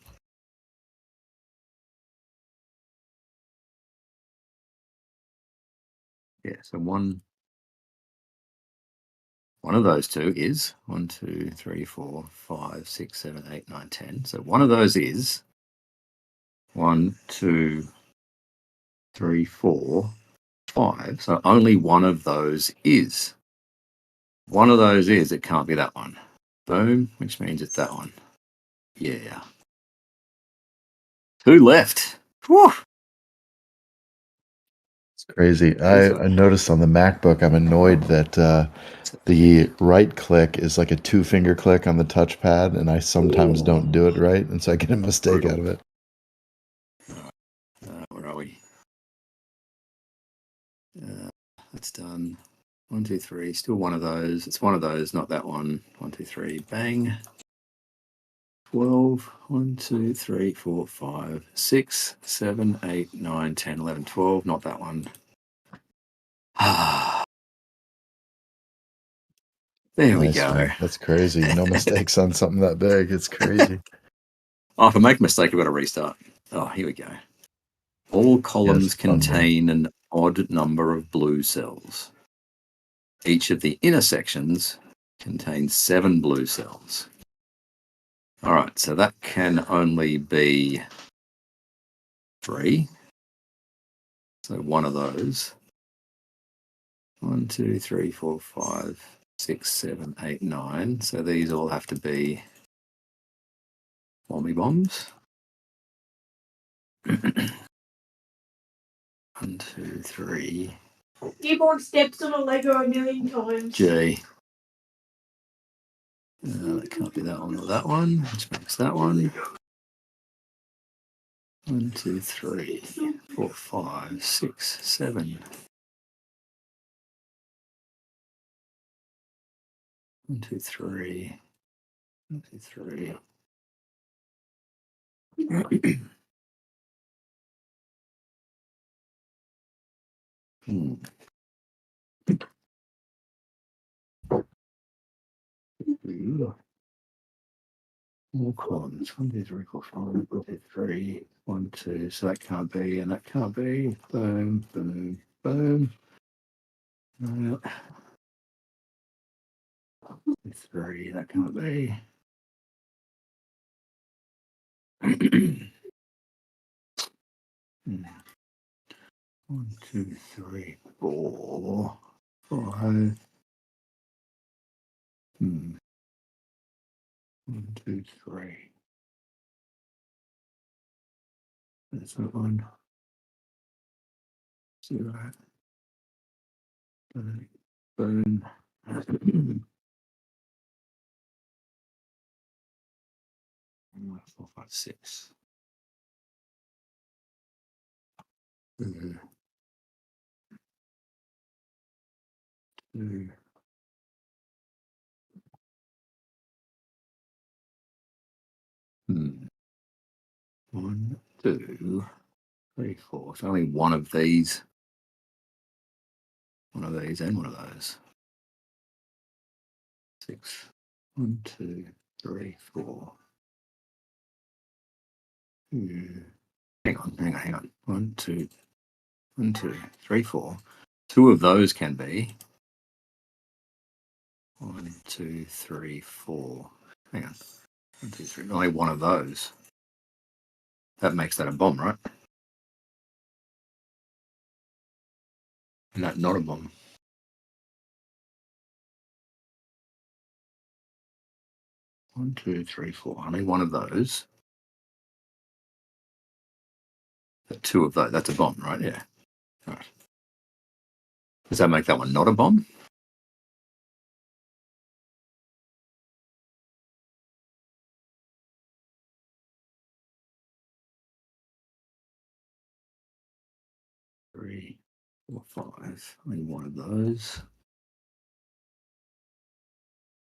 Yeah, so one of those two is 1, 2, 3, 4, 5, 6, 7, 8, 9, 10. So one of those is 1, 2, 3, 4, 5. So only one of those is. One of those is, it can't be that one. Boom, which means it's that one. Yeah. 2 left. Whew. It's crazy. I noticed on the MacBook, I'm annoyed that the right click is like a 2-finger click on the touchpad, and I sometimes don't do it right, and so I get a mistake out of it. Where are we? That's done. 1, 2, 3. Still one of those. It's one of those, not that one. 1, 2, 3. Bang. 12. 1, 2, 3, 4, 5, 6, 7, 8, 9, 10, 11, 12. Not that one. There we go. Man. That's crazy. No mistakes on something that big. It's crazy. Oh, if I make a mistake, I've got to restart. Oh, here we go. All columns Yes, contain an odd number of blue cells. Each of the intersections contains 7 blue cells. All right, so that can only be 3. So one of those. 1, 2, 3, 4, 5, 6, 7, 8, 9. So these all have to be bomby bombs. 1, 2, 3. Keyboard steps on a Lego a million times. G. That can't be that one or that one, which makes that one. 1, 2, 3, 4, 5, 6, 7. 1, 2, 3. 1, 2, 3. All columns. 1, 2, 3, 4, 5, 1, 2, 3, 1, 2. So that can't be, and that can't be. Boom, boom, boom. 3, that can't be. 1, 2, 3, 4, 5. 1, 2, 3. That's that one. 0. Boom. Boom. 4, 5, 6. 2. 1, 2, 3, 4. It's only one of these. One of these and one of those. 6. 1, 2, 3, 4. Hang on. 1, 2, 1, 2, 3, 4. 2 of those can be. 1, 2, 3, 4. Hang on. 1, 2, 3. Only one of those. That makes that a bomb, right? No, not a bomb. 1, 2, 3, 4. Only one of those. 2 of those. That's a bomb, right? Yeah. All right. Does that make that one not a bomb? Three, 4, 5. Only one of those.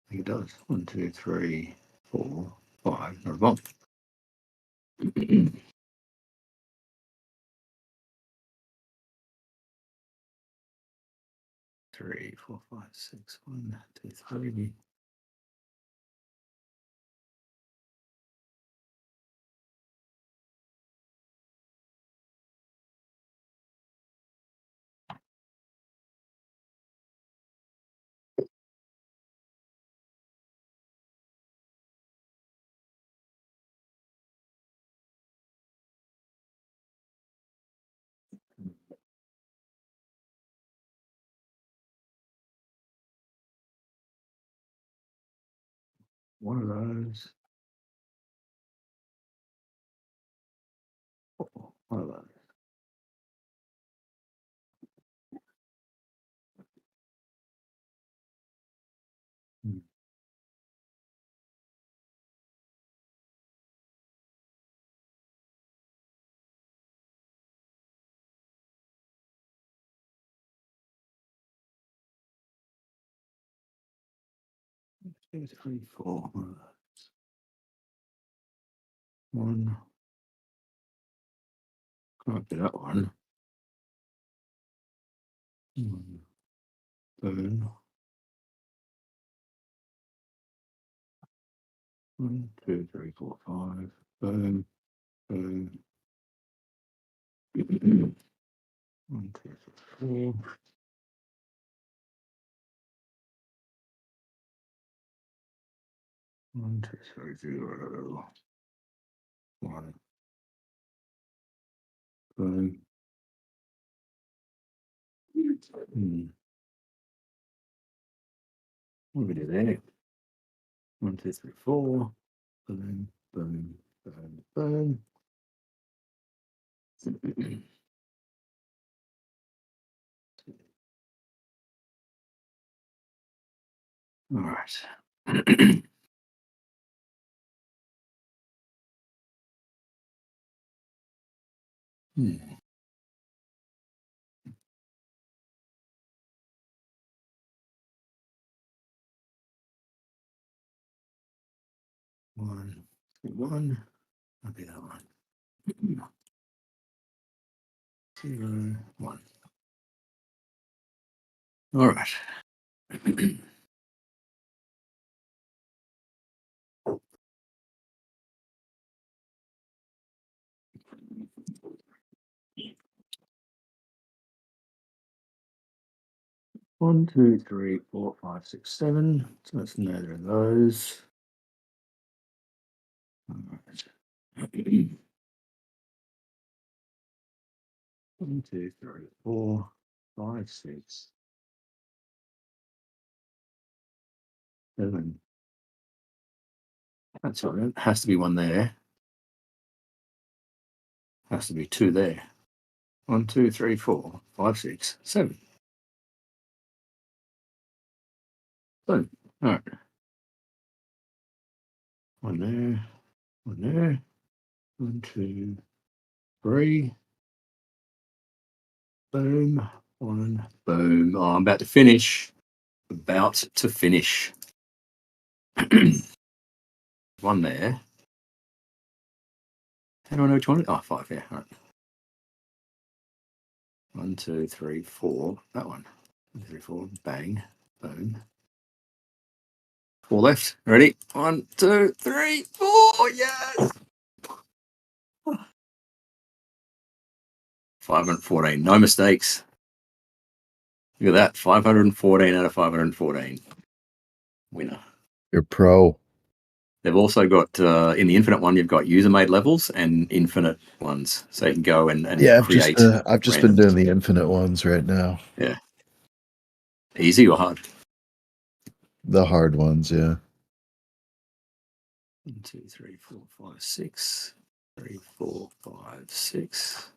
I think it does. 1, 2, 3, 4, 5. Not a bomb. 3, 4, 5, 6. 1, 2, 3. One of those. One of those. Two, three, four. One. Can't do that one. Boom. 1, 2, 3, 4, 5. Boom. Boom. 1, 2, 3, 4. One, two, three, 0. 1. Boom. What do we do there? 1, 2, 3, 4. Boom. Boom. Boom. Boom. All right. One, 1. I'll be that one. 0, 1. All right. One, 2, 3, 4, 5, 6, 7. So that's neither of those. All right. 1, 2, 3, 4, 5, 6, 7. That's all right. It has to be one there. Has to be 2 there. 1, 2, 3, 4, 5, 6, 7. Boom. All right. One there. One there. 1, 2, 3. Boom. 1. Boom. Oh, I'm about to finish. About to finish. One there. How do I know which one? Oh, 5. Yeah. All right. 1, 2, 3, 4. That one. 1, 2, 3, 4. Bang. Boom. 4 left. Ready? 1, 2, 3, 4. Yes. 514. No mistakes. Look at that. 514 out of 514. Winner. You're pro. They've also got in the infinite one, you've got user-made levels and infinite ones, so you can go and Yeah, create. I've just been doing the infinite ones right now. Yeah. Easy or hard? The hard ones, yeah. 1, 2, 3, 4, 5, 6. 3, 4, 5, 6.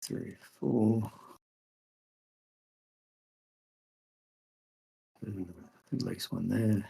3, 4. At least one there.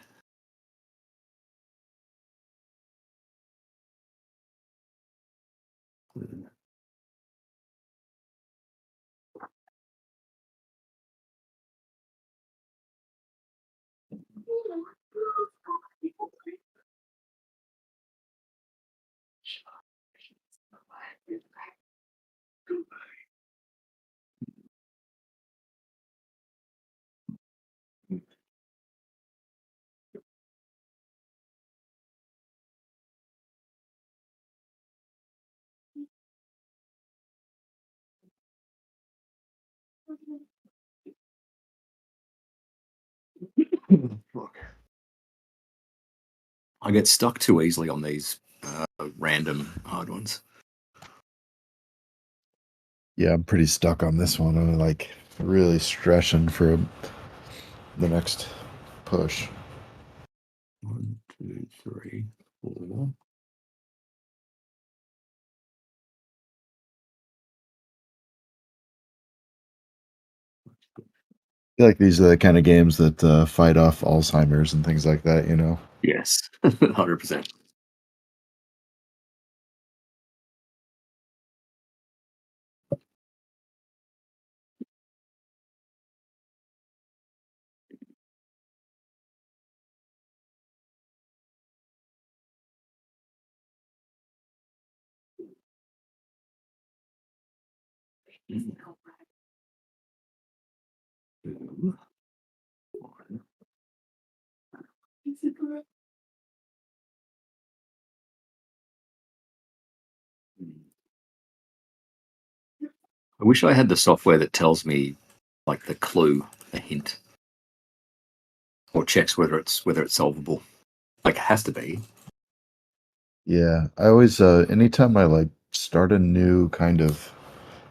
Fuck. I get stuck too easily on these random hard ones. Yeah, I'm pretty stuck on this one. I'm like really stressing for the next push. 1, 2, 3, 4. I feel like these are the kind of games that fight off Alzheimer's and things like that, you know? Yes, 100%. I wish I had the software that tells me like the clue, the hint, or checks whether it's solvable. Like it has to be. Yeah, I always anytime I like start a new kind of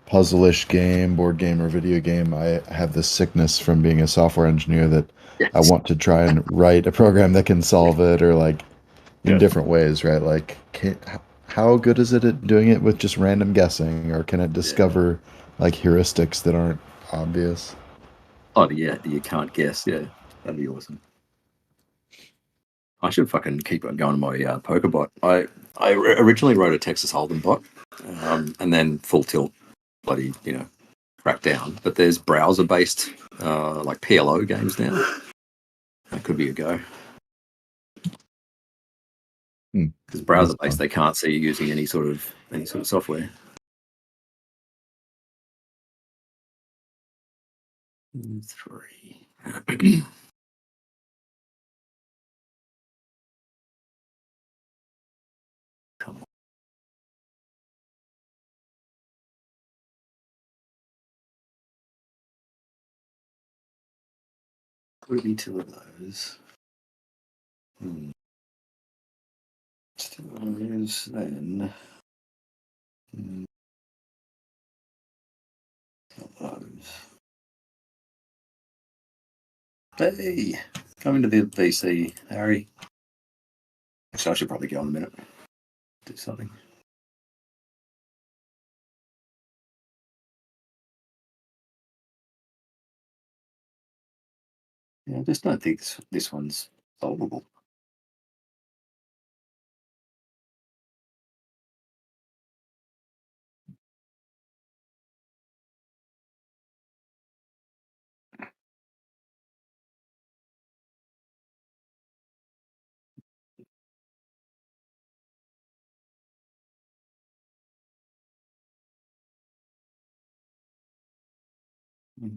puzzle-ish game, board game or video game, I have this sickness from being a software engineer that I Yes. want to try and write a program that can solve it or like in Yeah. different ways, right? Like how good is it at doing it with just random guessing or can it discover like heuristics that aren't obvious? Oh yeah, you can't guess. Yeah, that'd be awesome. I should fucking keep on going to my poker bot. I originally wrote a Texas Hold'em bot, and then full tilt, bloody cracked down. But there's browser based like PLO games now. That could be a go. Because browser based, they can't see you using any sort of software. 3. Come on. Could be 2 of those. Still those then. Those. Hey, coming to the VC, Harry. Actually, I should probably go in a minute. Do something. Yeah, I just don't think this one's solvable.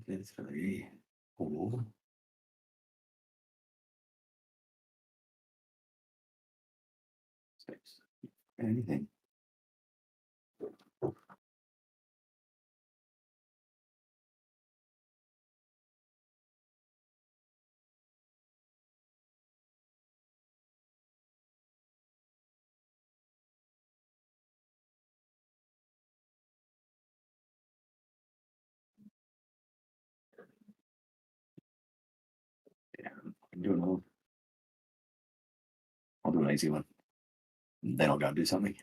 There's 3, 4. Anything. Yeah, I'm doing all. I'll do an easy one. Then I'll go and do something.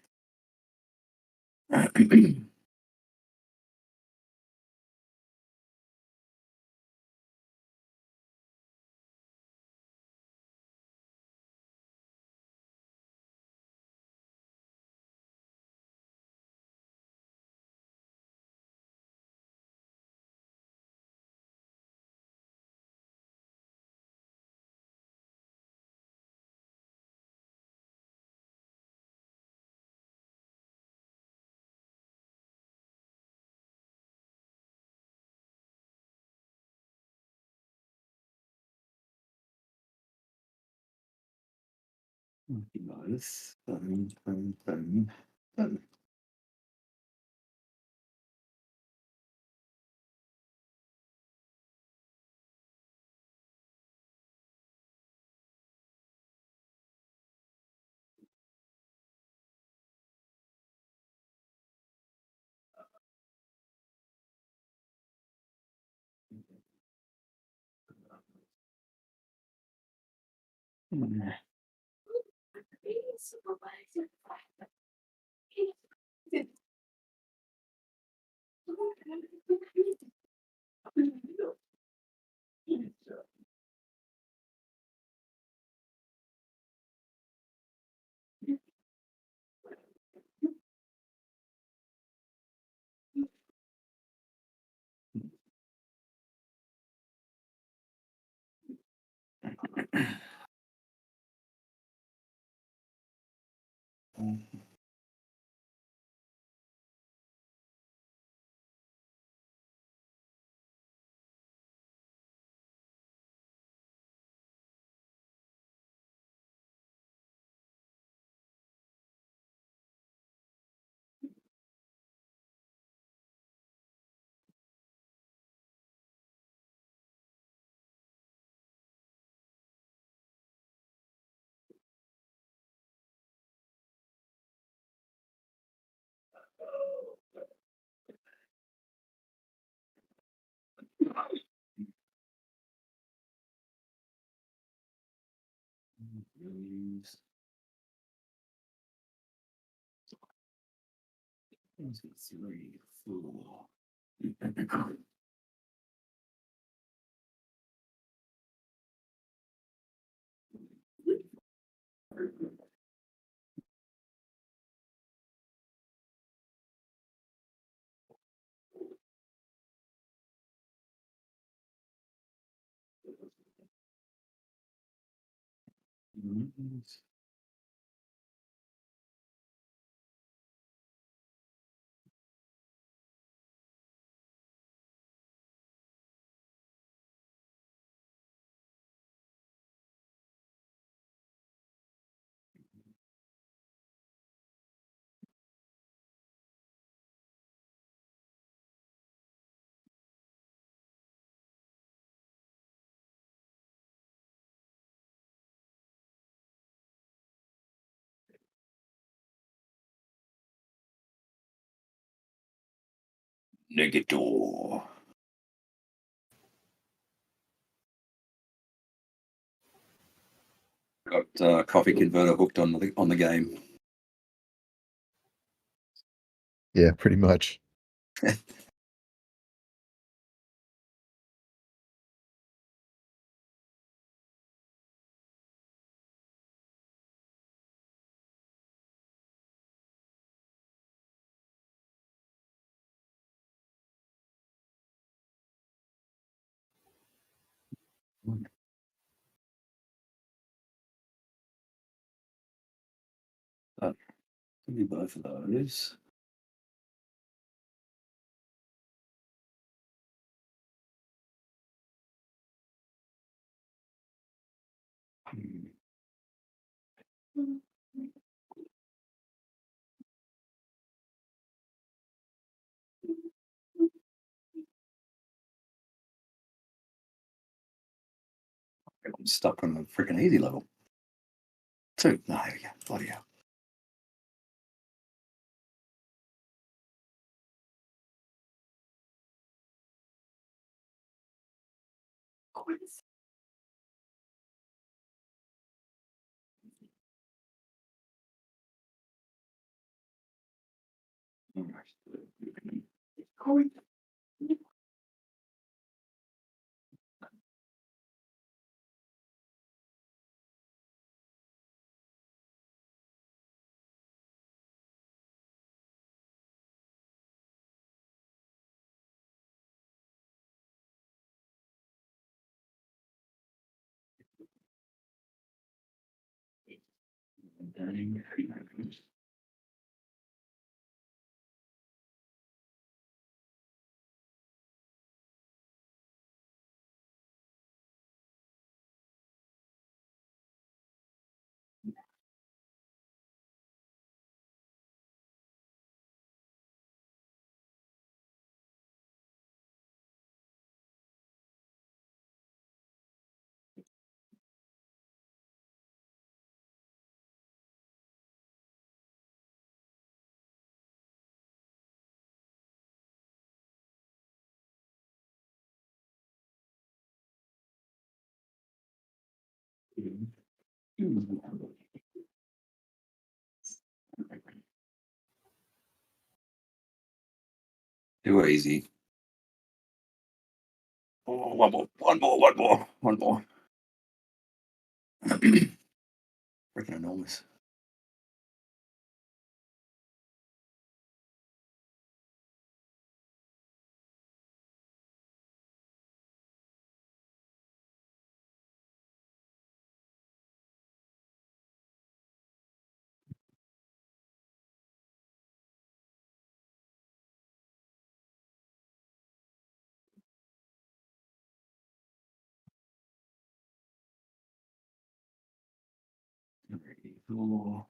Nice. Boom, boom, boom, boom. 3, 4. Negator. Got coffee converter hooked on the game. Yeah, pretty much. Give me both of those. I'm stuck on a freaking easy level. 2. No, there we go. Bloody hell. Too easy. Oh, one more. Freaking enormous. Four.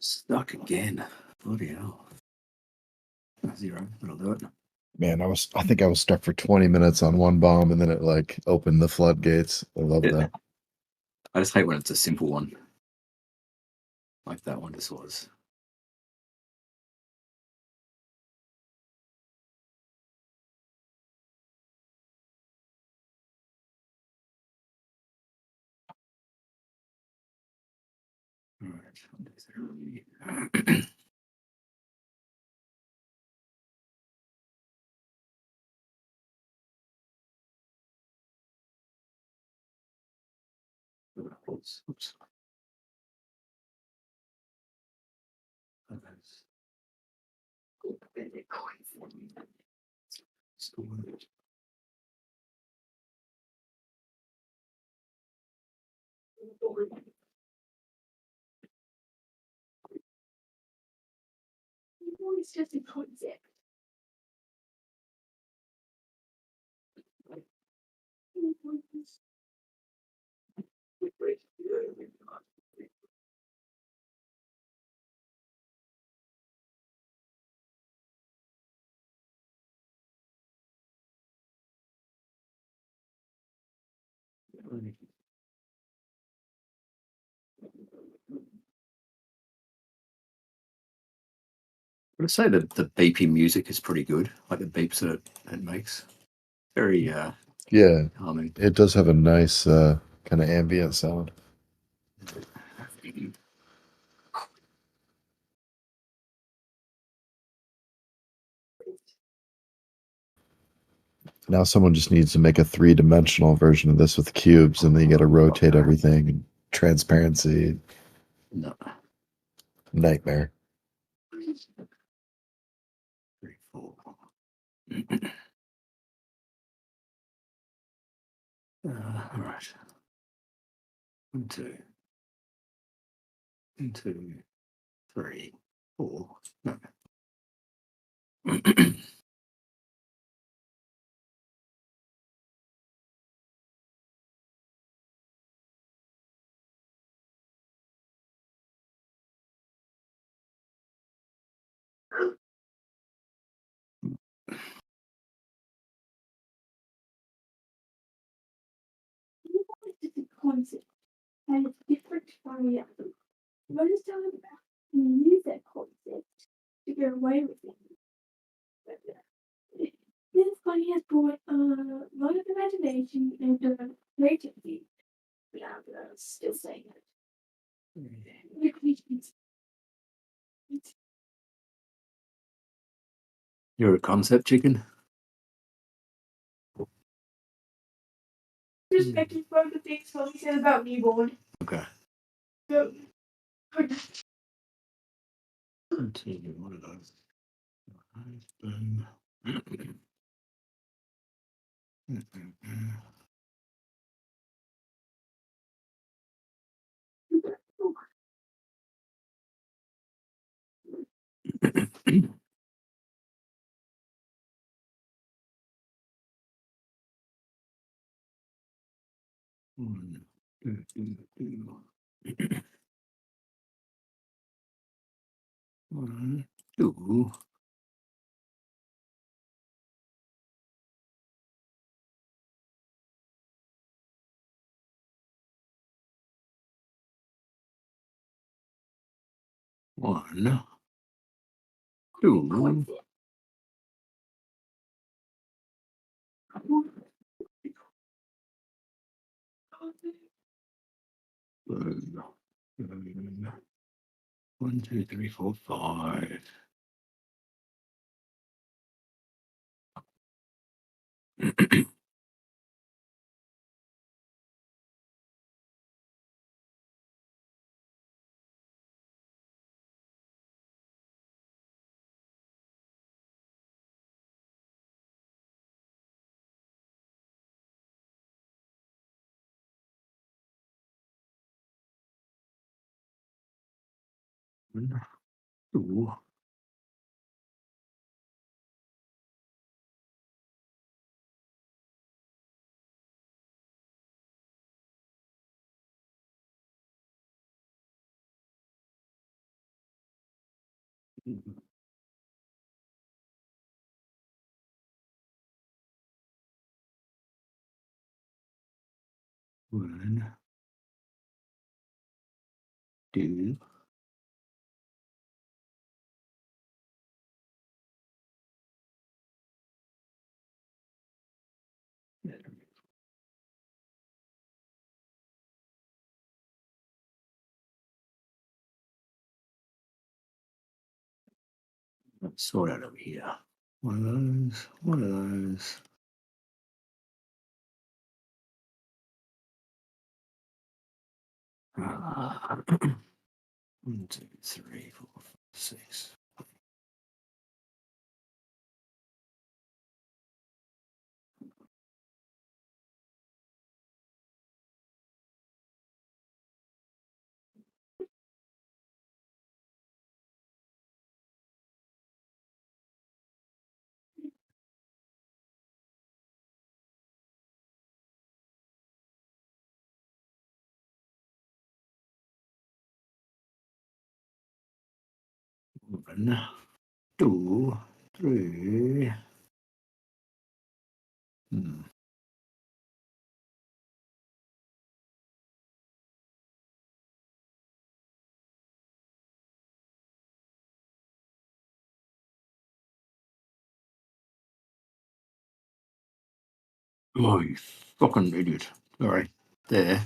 Stuck again. Bloody hell. 0. That'll do it. Man, I think I was stuck for 20 minutes on one bomb and then it like opened the floodgates. I love that. I just hate when it's a simple one. Like that one just was. All right. Oops. It's just a concept. I would say that the beepy music is pretty good. Like the beeps that it makes. Very Yeah, calming. it does have a nice kind of ambient sound. Now someone just needs to make a 3-dimensional version of this with cubes, and then you got to rotate everything and transparency. No. Nightmare. 3, 4. All right. 1, 2. 1, 2, 3, 4. No. concept and it's different variables. Most time you use that concept to get away with it. But this funny has brought a lot of imagination and creativity. But I'm still saying it. You're a concept chicken? Just making fun of the things Tommy said about newborn. Okay. So, Continue one of those. Boom. One, one, two. One, two. One, two, three, four, five. One, two. One, two. Let's sort out over here. One of those, one of those. One, two, three, four, five, six. One, two, three. Oh, you fucking idiot. Sorry. There.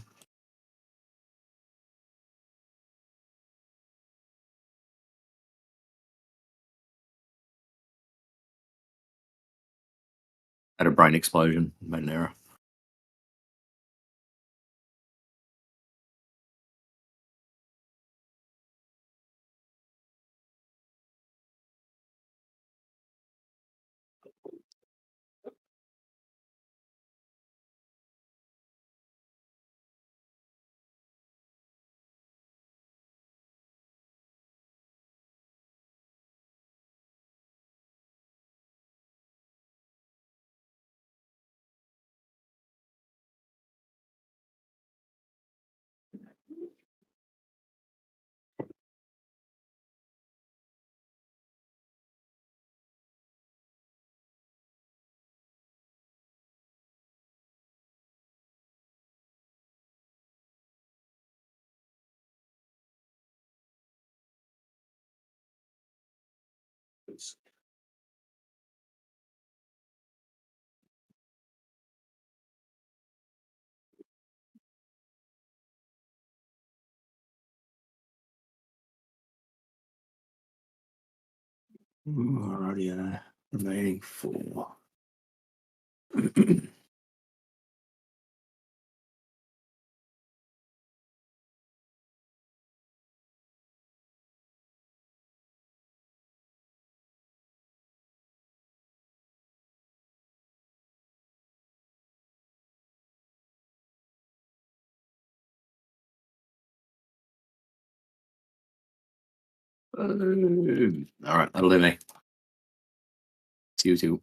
Had a brain explosion. Made an error. Alrighty, remaining 4. All right, that'll do me. See you too.